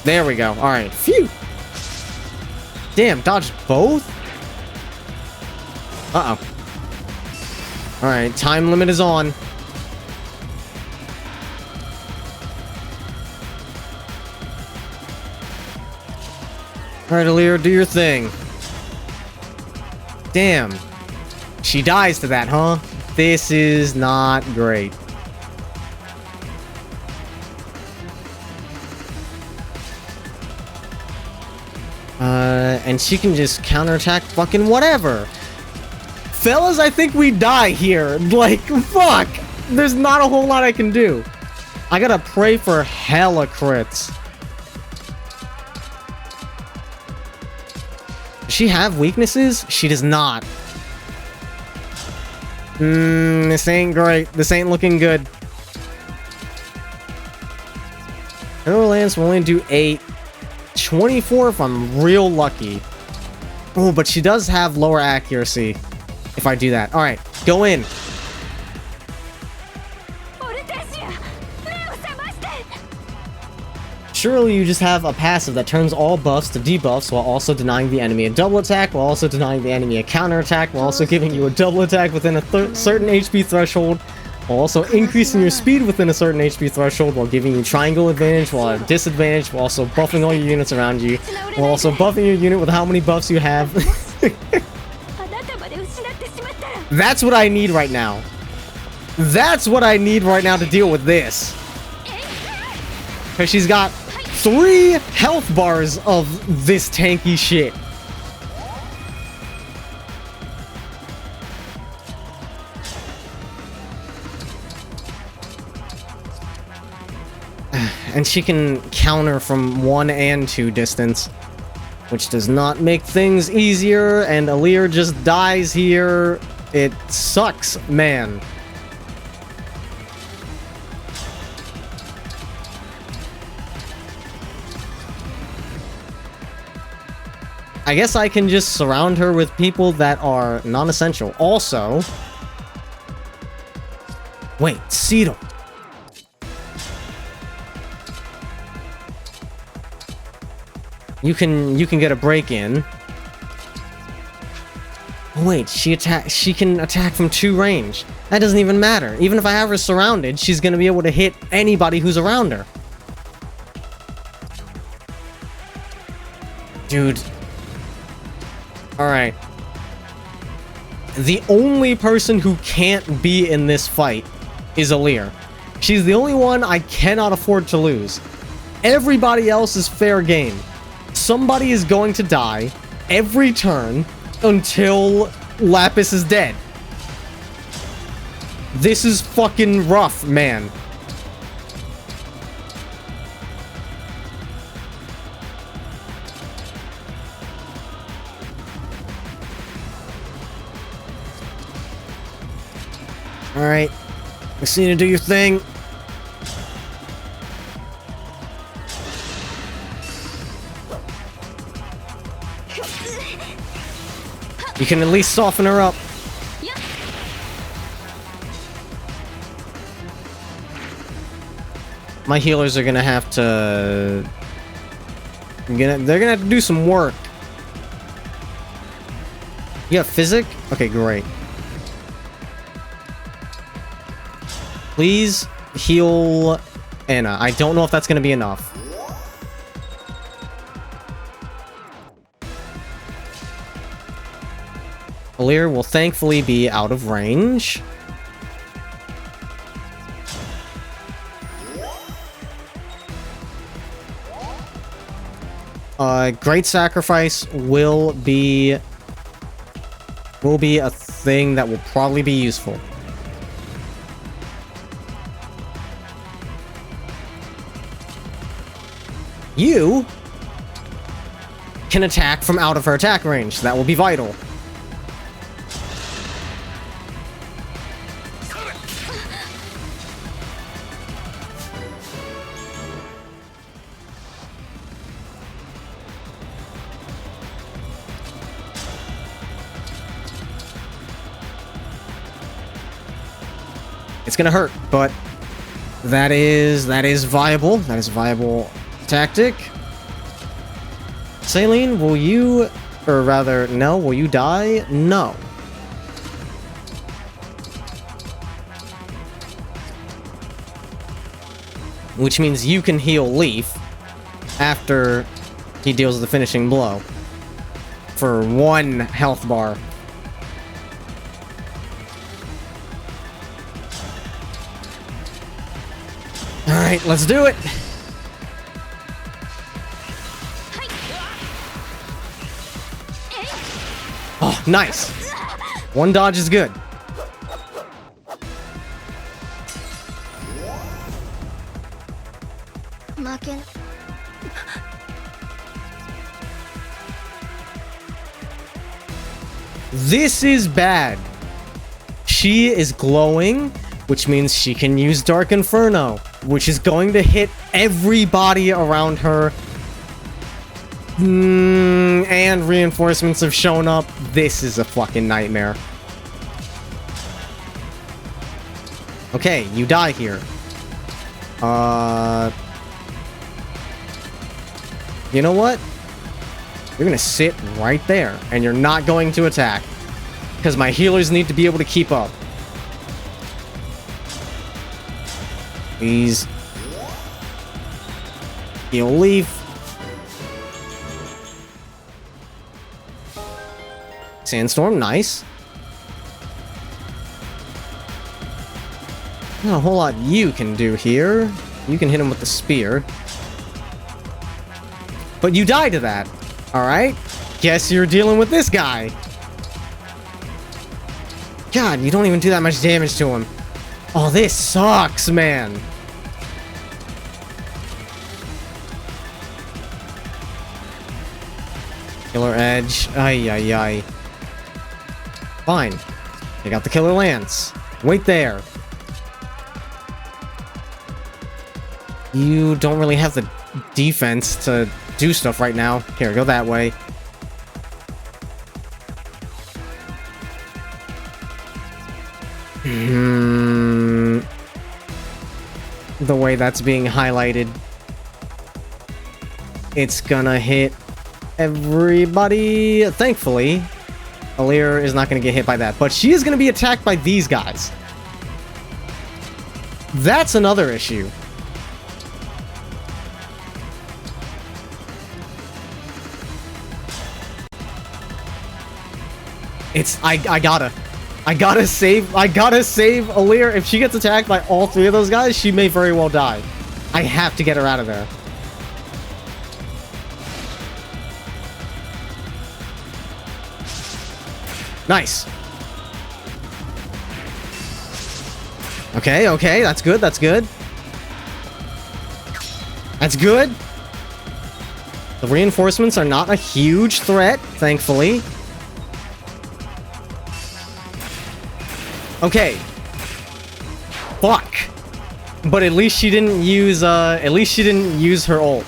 There we go. Alright, phew. Damn, dodged both? Uh-oh. Alright, time limit is on. Alright, Alir, do your thing. Damn. She dies to that, huh? This is not great. And she can just counterattack fucking whatever. Fellas, I think we die here. Like, fuck. There's not a whole lot I can do. I gotta pray for hella crits. Does she have weaknesses? She does not. This ain't great. This ain't looking good. Hello Lance will only do 8. 24 if I'm real lucky. Oh, but she does have lower accuracy if I do that. Alright, go in. Surely you just have a passive that turns all buffs to debuffs while also denying the enemy a double attack, while also denying the enemy a counter attack, while also giving you a double attack within a certain HP threshold, while also increasing your speed within a certain HP threshold, while giving you triangle advantage, while at disadvantage, while also buffing all your units around you, while also buffing your unit with how many buffs you have. That's what I need right now. That's what I need right now to deal with this. Because she's got 3 health bars of this tanky shit. And she can counter from 1 and 2 distance, which does not make things easier, and Alir just dies here. It sucks, man. I guess I can just surround her with people that are non-essential. Also... Wait, Cedar. You can get a break in. Oh, wait, she can attack from 2 range. That doesn't even matter. Even if I have her surrounded, she's gonna be able to hit anybody who's around her. Dude. Alright. The only person who can't be in this fight is Alir. She's the only one I cannot afford to lose. Everybody else is fair game. Somebody is going to die every turn until Lapis is dead. This is fucking rough, man. Alright. Messina, do your thing. You can at least soften her up. My healers are gonna have to... They're gonna have to do some work. You got physic? Okay, great. Please heal Anna. I don't know if that's gonna be enough. Alir will thankfully be out of range. Great Sacrifice will be a thing that will probably be useful. You can attack from out of her attack range. That will be vital. It's gonna hurt, but that is viable. That is a viable tactic. Saline, will you, or rather, no, will you die? No. Which means you can heal Leaf after he deals the finishing blow for 1 health bar. Alright, let's do it! Oh, nice! 1 dodge is good. This is bad. She is glowing, which means she can use Dark Inferno, which is going to hit everybody around her. And reinforcements have shown up. This is a fucking nightmare. Okay, you die here. You know what? You're gonna sit right there, and you're not going to attack. Because my healers need to be able to keep up. Please. Heal Leaf. Sandstorm, nice. Not a whole lot you can do here. You can hit him with the spear. But you die to that. Alright. Guess you're dealing with this guy. God, you don't even do that much damage to him. Oh, this sucks, man. Killer Edge. Ay, ay, ay. Fine. Take out the Killer Lance. Wait there. You don't really have the defense to do stuff right now. Here, go that way. The way that's being highlighted, it's gonna hit everybody. Thankfully, Alear is not gonna get hit by that, but she is gonna be attacked by these guys. That's another issue. I gotta save Alear. If she gets attacked by all three of those guys, she may very well die. I have to get her out of there. Nice. Okay, okay, that's good, that's good. That's good. The reinforcements are not a huge threat, thankfully. Okay. Fuck. But at least she didn't use her ult.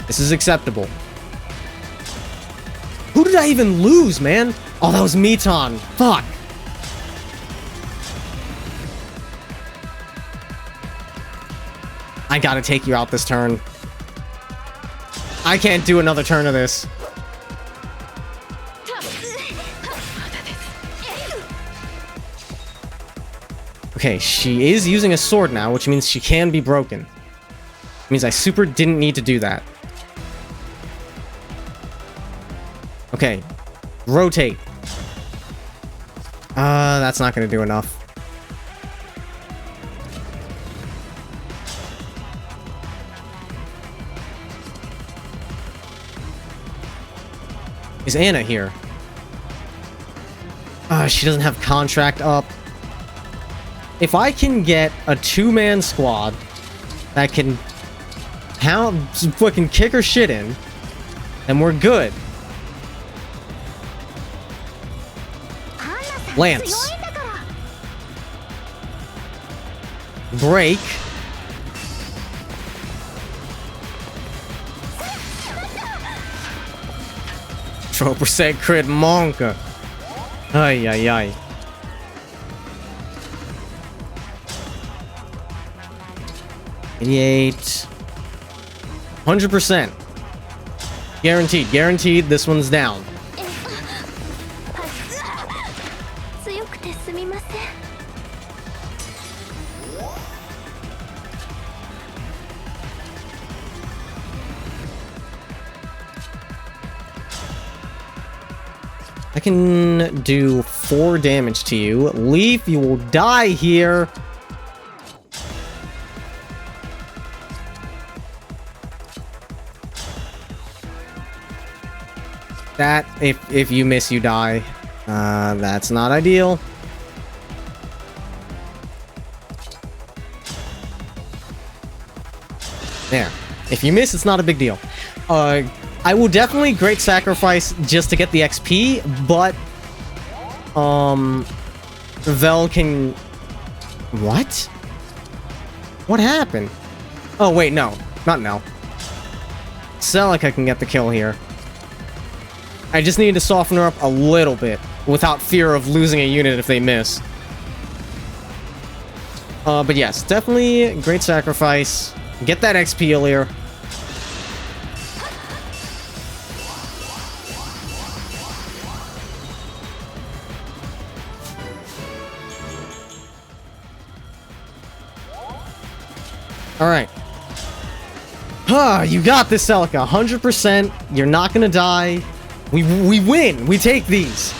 This is acceptable. Who did I even lose, man? Oh, that was Meton. Fuck. I gotta take you out this turn. I can't do another turn of this. Okay, she is using a sword now, which means she can be broken. It means I super didn't need to do that. Okay. Rotate. That's not gonna do enough. Is Anna here? She doesn't have contract up. If I can get a two-man squad that can fucking kick her shit in, then we're good. Lance. Break. % crit monka. Ay, ay, ay. $88. 100%. Guaranteed. Guaranteed this one's down. I can do 4 damage to you. Leaf, you will die here. That, if you miss, you die. That's not ideal. There. If you miss, it's not a big deal. I will definitely great sacrifice just to get the XP, but Vel can... What? What happened? Oh wait, no. Not now. Celica can get the kill here. I just need to soften her up a little bit without fear of losing a unit if they miss. But yes, definitely great sacrifice. Get that XP earlier. Alright. You got this, Celica. 100%. You're not gonna die. We win. We take these.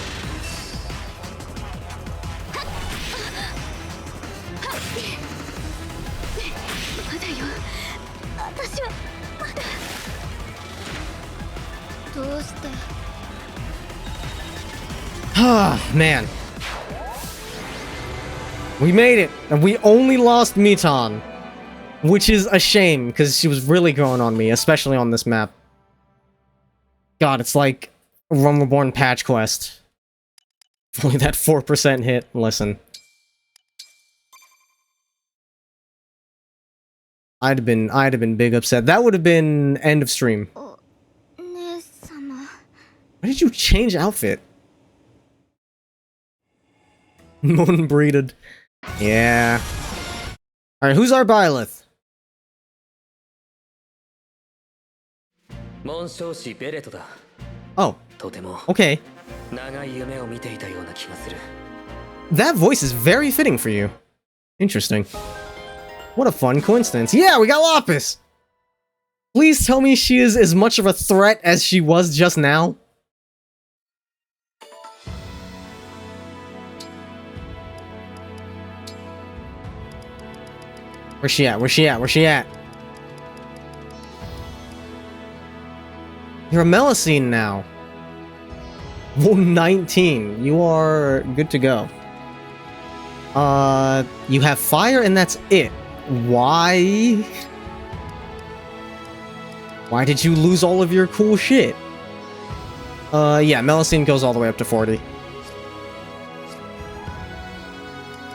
Man. We made it, and we only lost Miton. Which is a shame, because she was really growing on me, especially on this map. God, it's like a Realm Reborn patch quest. If only that 4% hit. Listen. I'd have been big upset. That would have been end of stream. Why did you change outfit? Moonbreeded. Yeah. Alright, who's our Byleth? Oh. Okay. That voice is very fitting for you. Interesting. What a fun coincidence. Yeah, we got Lapis! Please tell me she is as much of a threat as she was just now. Where's she at? Where's she at? Where's she at? You're a Melusine now. Whoa, 19. You are good to go. You have fire and that's it. Why? Why did you lose all of your cool shit? Yeah, Melusine goes all the way up to 40.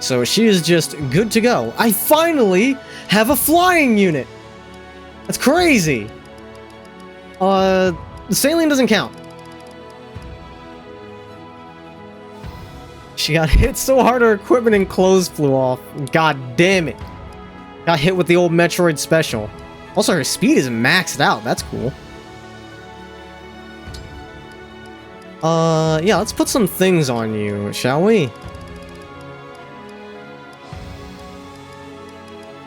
So she is just good to go. I finally have a flying unit! That's crazy! The Saline doesn't count. She got hit so hard her equipment and clothes flew off. God damn it. Got hit with the old Metroid special. Also, her speed is maxed out. That's cool. Yeah, let's put some things on you, shall we?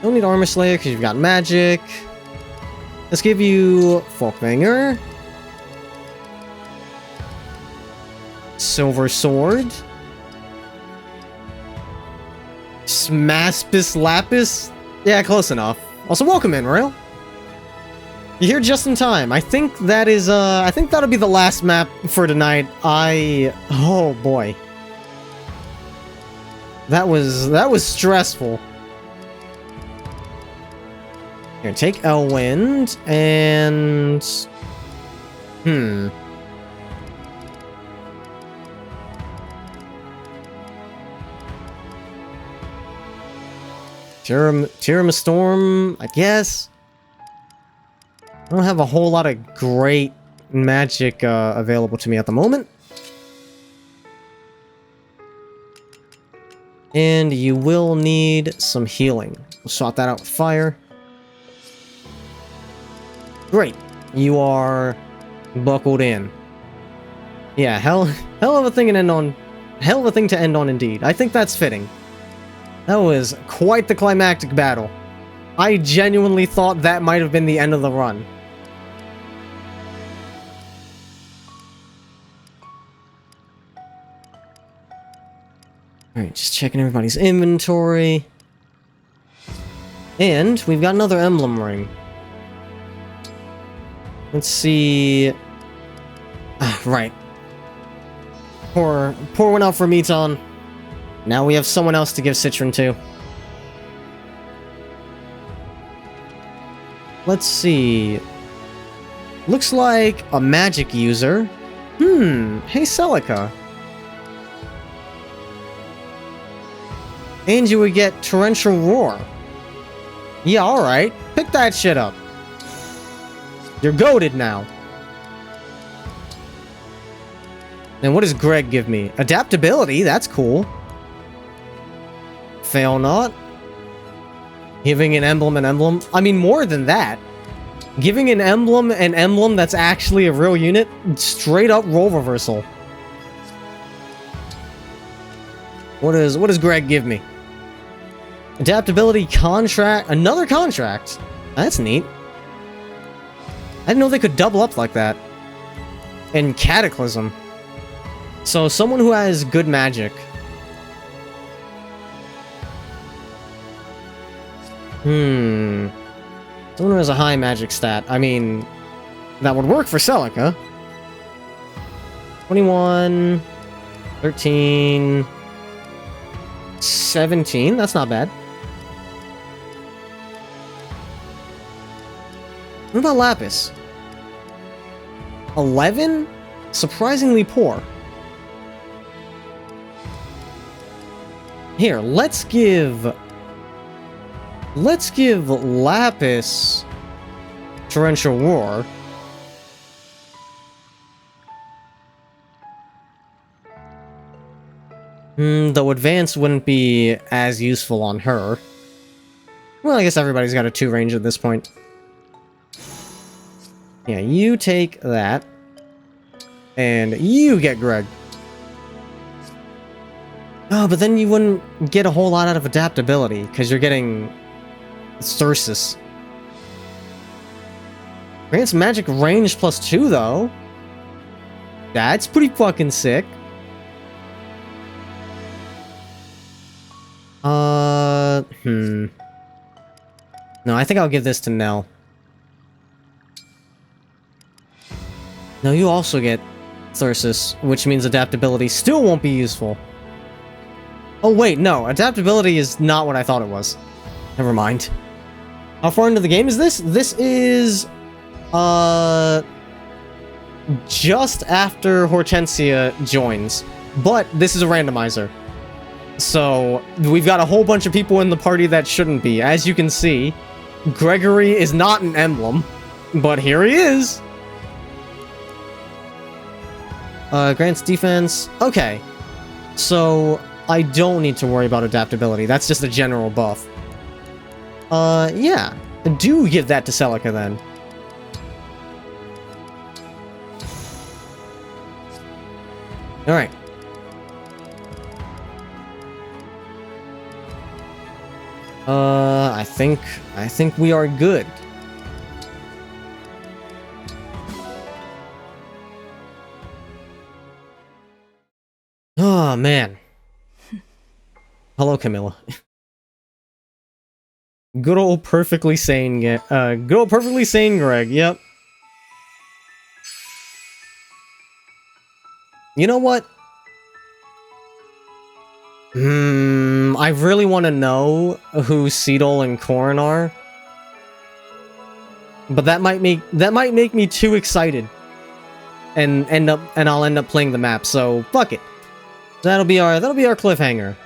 Don't need Armor Slayer because you've got magic. Let's give you Folkvanger. Silver Sword. Smaspis Lapis? Yeah, close enough. Also, welcome in, Rail. You're here just in time. I think that is, I think that'll be the last map for tonight. Oh boy. That was stressful. Here, take Elwind, and... Tirama Storm, I guess. I don't have a whole lot of great magic available to me at the moment. And you will need some healing. We'll swap that out with fire. Great. You are buckled in. Yeah, hell of a thing to end on. Hell of a thing to end on indeed. I think that's fitting. That was quite the climactic battle. I genuinely thought that might have been the end of the run. Alright, just checking everybody's inventory. And we've got another emblem ring. Let's see... right. Pour one out for Miton. Now we have someone else to give Citron to. Let's see... Looks like a magic user. Hey Celica. And you would get Torrential Roar. Yeah, alright. Pick that shit up. You're goated now. And what does Greg give me? Adaptability, that's cool. Fail not. Giving an emblem an emblem. I mean, more than that. Giving an emblem that's actually a real unit. Straight up role reversal. What does Greg give me? Adaptability contract. Another contract. That's neat. I didn't know they could double up like that. And Cataclysm. So someone who has good magic. Someone who has a high magic stat. I mean, that would work for Celica. 21, 13, 17. That's not bad. What about Lapis? 11? Surprisingly poor. Here, let's give Lapis Torrential Roar. Though Advance wouldn't be as useful on her. Well, I guess everybody's got a 2 range at this point. Yeah, you take that. And you get Greg. Oh, but then you wouldn't get a whole lot out of adaptability, because you're getting Thyrsus. Grants magic range +2, though. That's pretty fucking sick. No, I think I'll give this to Nell. No, you also get Thyrsus, which means adaptability still won't be useful. Oh wait, no, adaptability is not what I thought it was. Never mind. How far into the game is this? This is, just after Hortensia joins. But this is a randomizer. So, we've got a whole bunch of people in the party that shouldn't be. As you can see, Gregory is not an emblem, but here he is. Grants defense. Okay. So, I don't need to worry about adaptability. That's just a general buff. Yeah. Do give that to Celica, then. Alright. I think we are good. Oh, man. Hello, Camilla. Good old perfectly sane, good old perfectly sane Greg, yep. You know what? I really want to know who Seedle and Corrin are. But that might make me too excited. And I'll end up playing the map, so fuck it. That'll be our cliffhanger.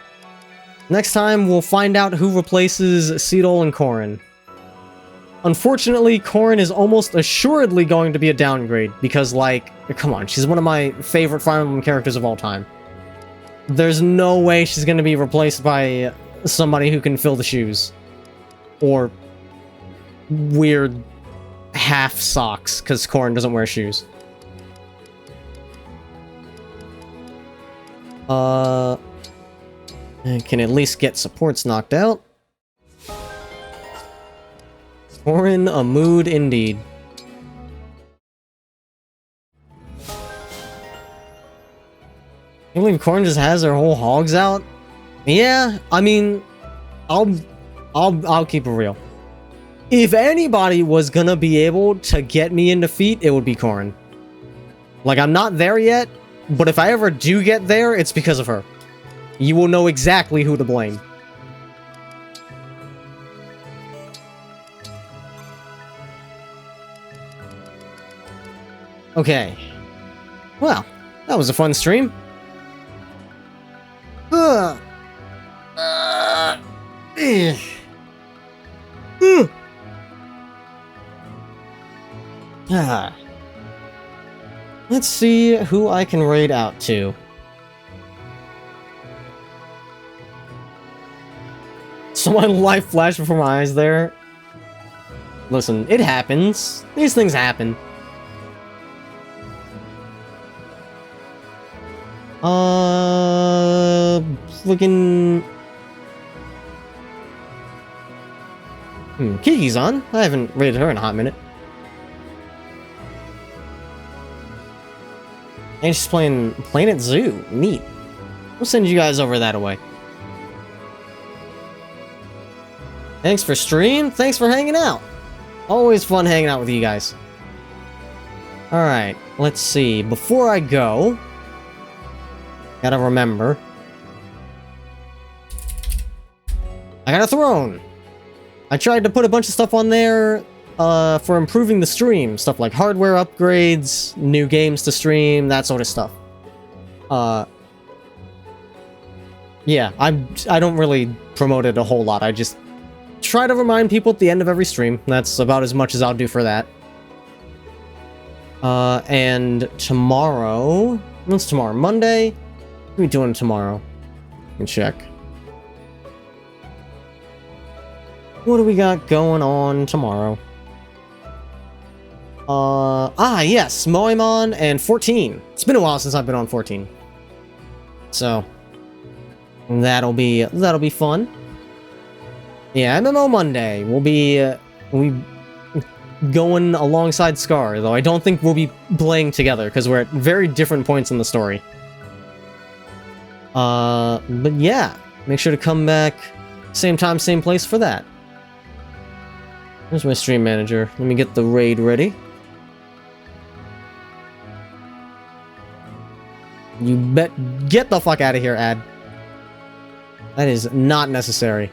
Next time we'll find out who replaces Seedle and Corrin. Unfortunately, Corrin is almost assuredly going to be a downgrade because, like, come on, she's one of my favorite Fire Emblem characters of all time. There's no way she's going to be replaced by somebody who can fill the shoes. Or weird half socks, because Corrin doesn't wear shoes. I can at least get supports knocked out. Corrin, a mood indeed. You believe Corrin just has her whole hogs out? Yeah, I mean, I'll keep it real. If anybody was gonna be able to get me in defeat, it would be Corrin. Like, I'm not there yet, but if I ever do get there, it's because of her. You will know exactly who to blame. Okay. Well, that was a fun stream. Ugh. Eh. Ah. Let's see who I can raid out to. So my life flashed before my eyes there. Listen, it happens. These things happen. Looking... Kiki's on. I haven't raided her in a hot minute. And she's playing Planet Zoo. Neat. We'll send you guys over that away. Thanks for stream. Thanks for hanging out. Always fun hanging out with you guys. Alright, let's see. Before I go... Gotta remember. I got a throne! I tried to put a bunch of stuff on there for improving the stream. Stuff like hardware upgrades, new games to stream, that sort of stuff. Yeah, I don't really promote it a whole lot. I just try to remind people at the end of every stream. That's about as much as I'll do for that. And tomorrow... What's tomorrow? Monday? What are we doing tomorrow? Let me check. What do we got going on tomorrow? Yes, Moemon and 14. It's been a while since I've been on 14. So, that'll be fun. Yeah, MMO Monday. We'll be going alongside Scar, though I don't think we'll be playing together, because we're at very different points in the story. But yeah, make sure to come back same time, same place for that. There's my stream manager. Let me get the raid ready. You bet. Get the fuck out of here, ad. That is not necessary.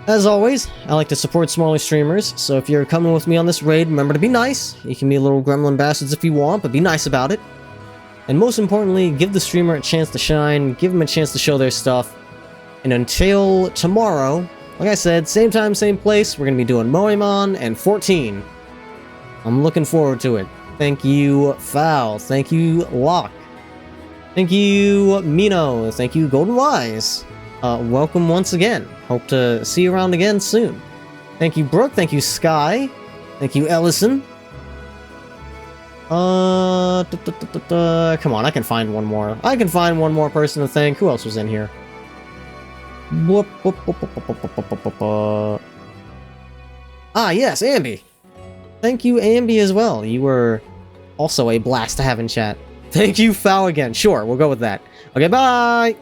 As always, I like to support smaller streamers, so if you're coming with me on this raid, remember to be nice. You can be little gremlin bastards if you want, but be nice about it. And most importantly, give the streamer a chance to shine, give them a chance to show their stuff. And until tomorrow, like I said, same time, same place, we're going to be doing Moemon and 14. I'm looking forward to it. Thank you, Foul. Thank you, Locke. Thank you, Mino. Thank you, Golden Wise. Welcome once again. Hope to see you around again soon. Thank you, Brooke. Thank you, Sky. Thank you, Ellison. Come on, I can find one more. I can find one more person to thank. Who else was in here? Ah, yes, Ambi. Thank you, Ambi, as well. You were also a blast to have in chat. Thank you, Foul, again. Sure, we'll go with that. Okay, bye!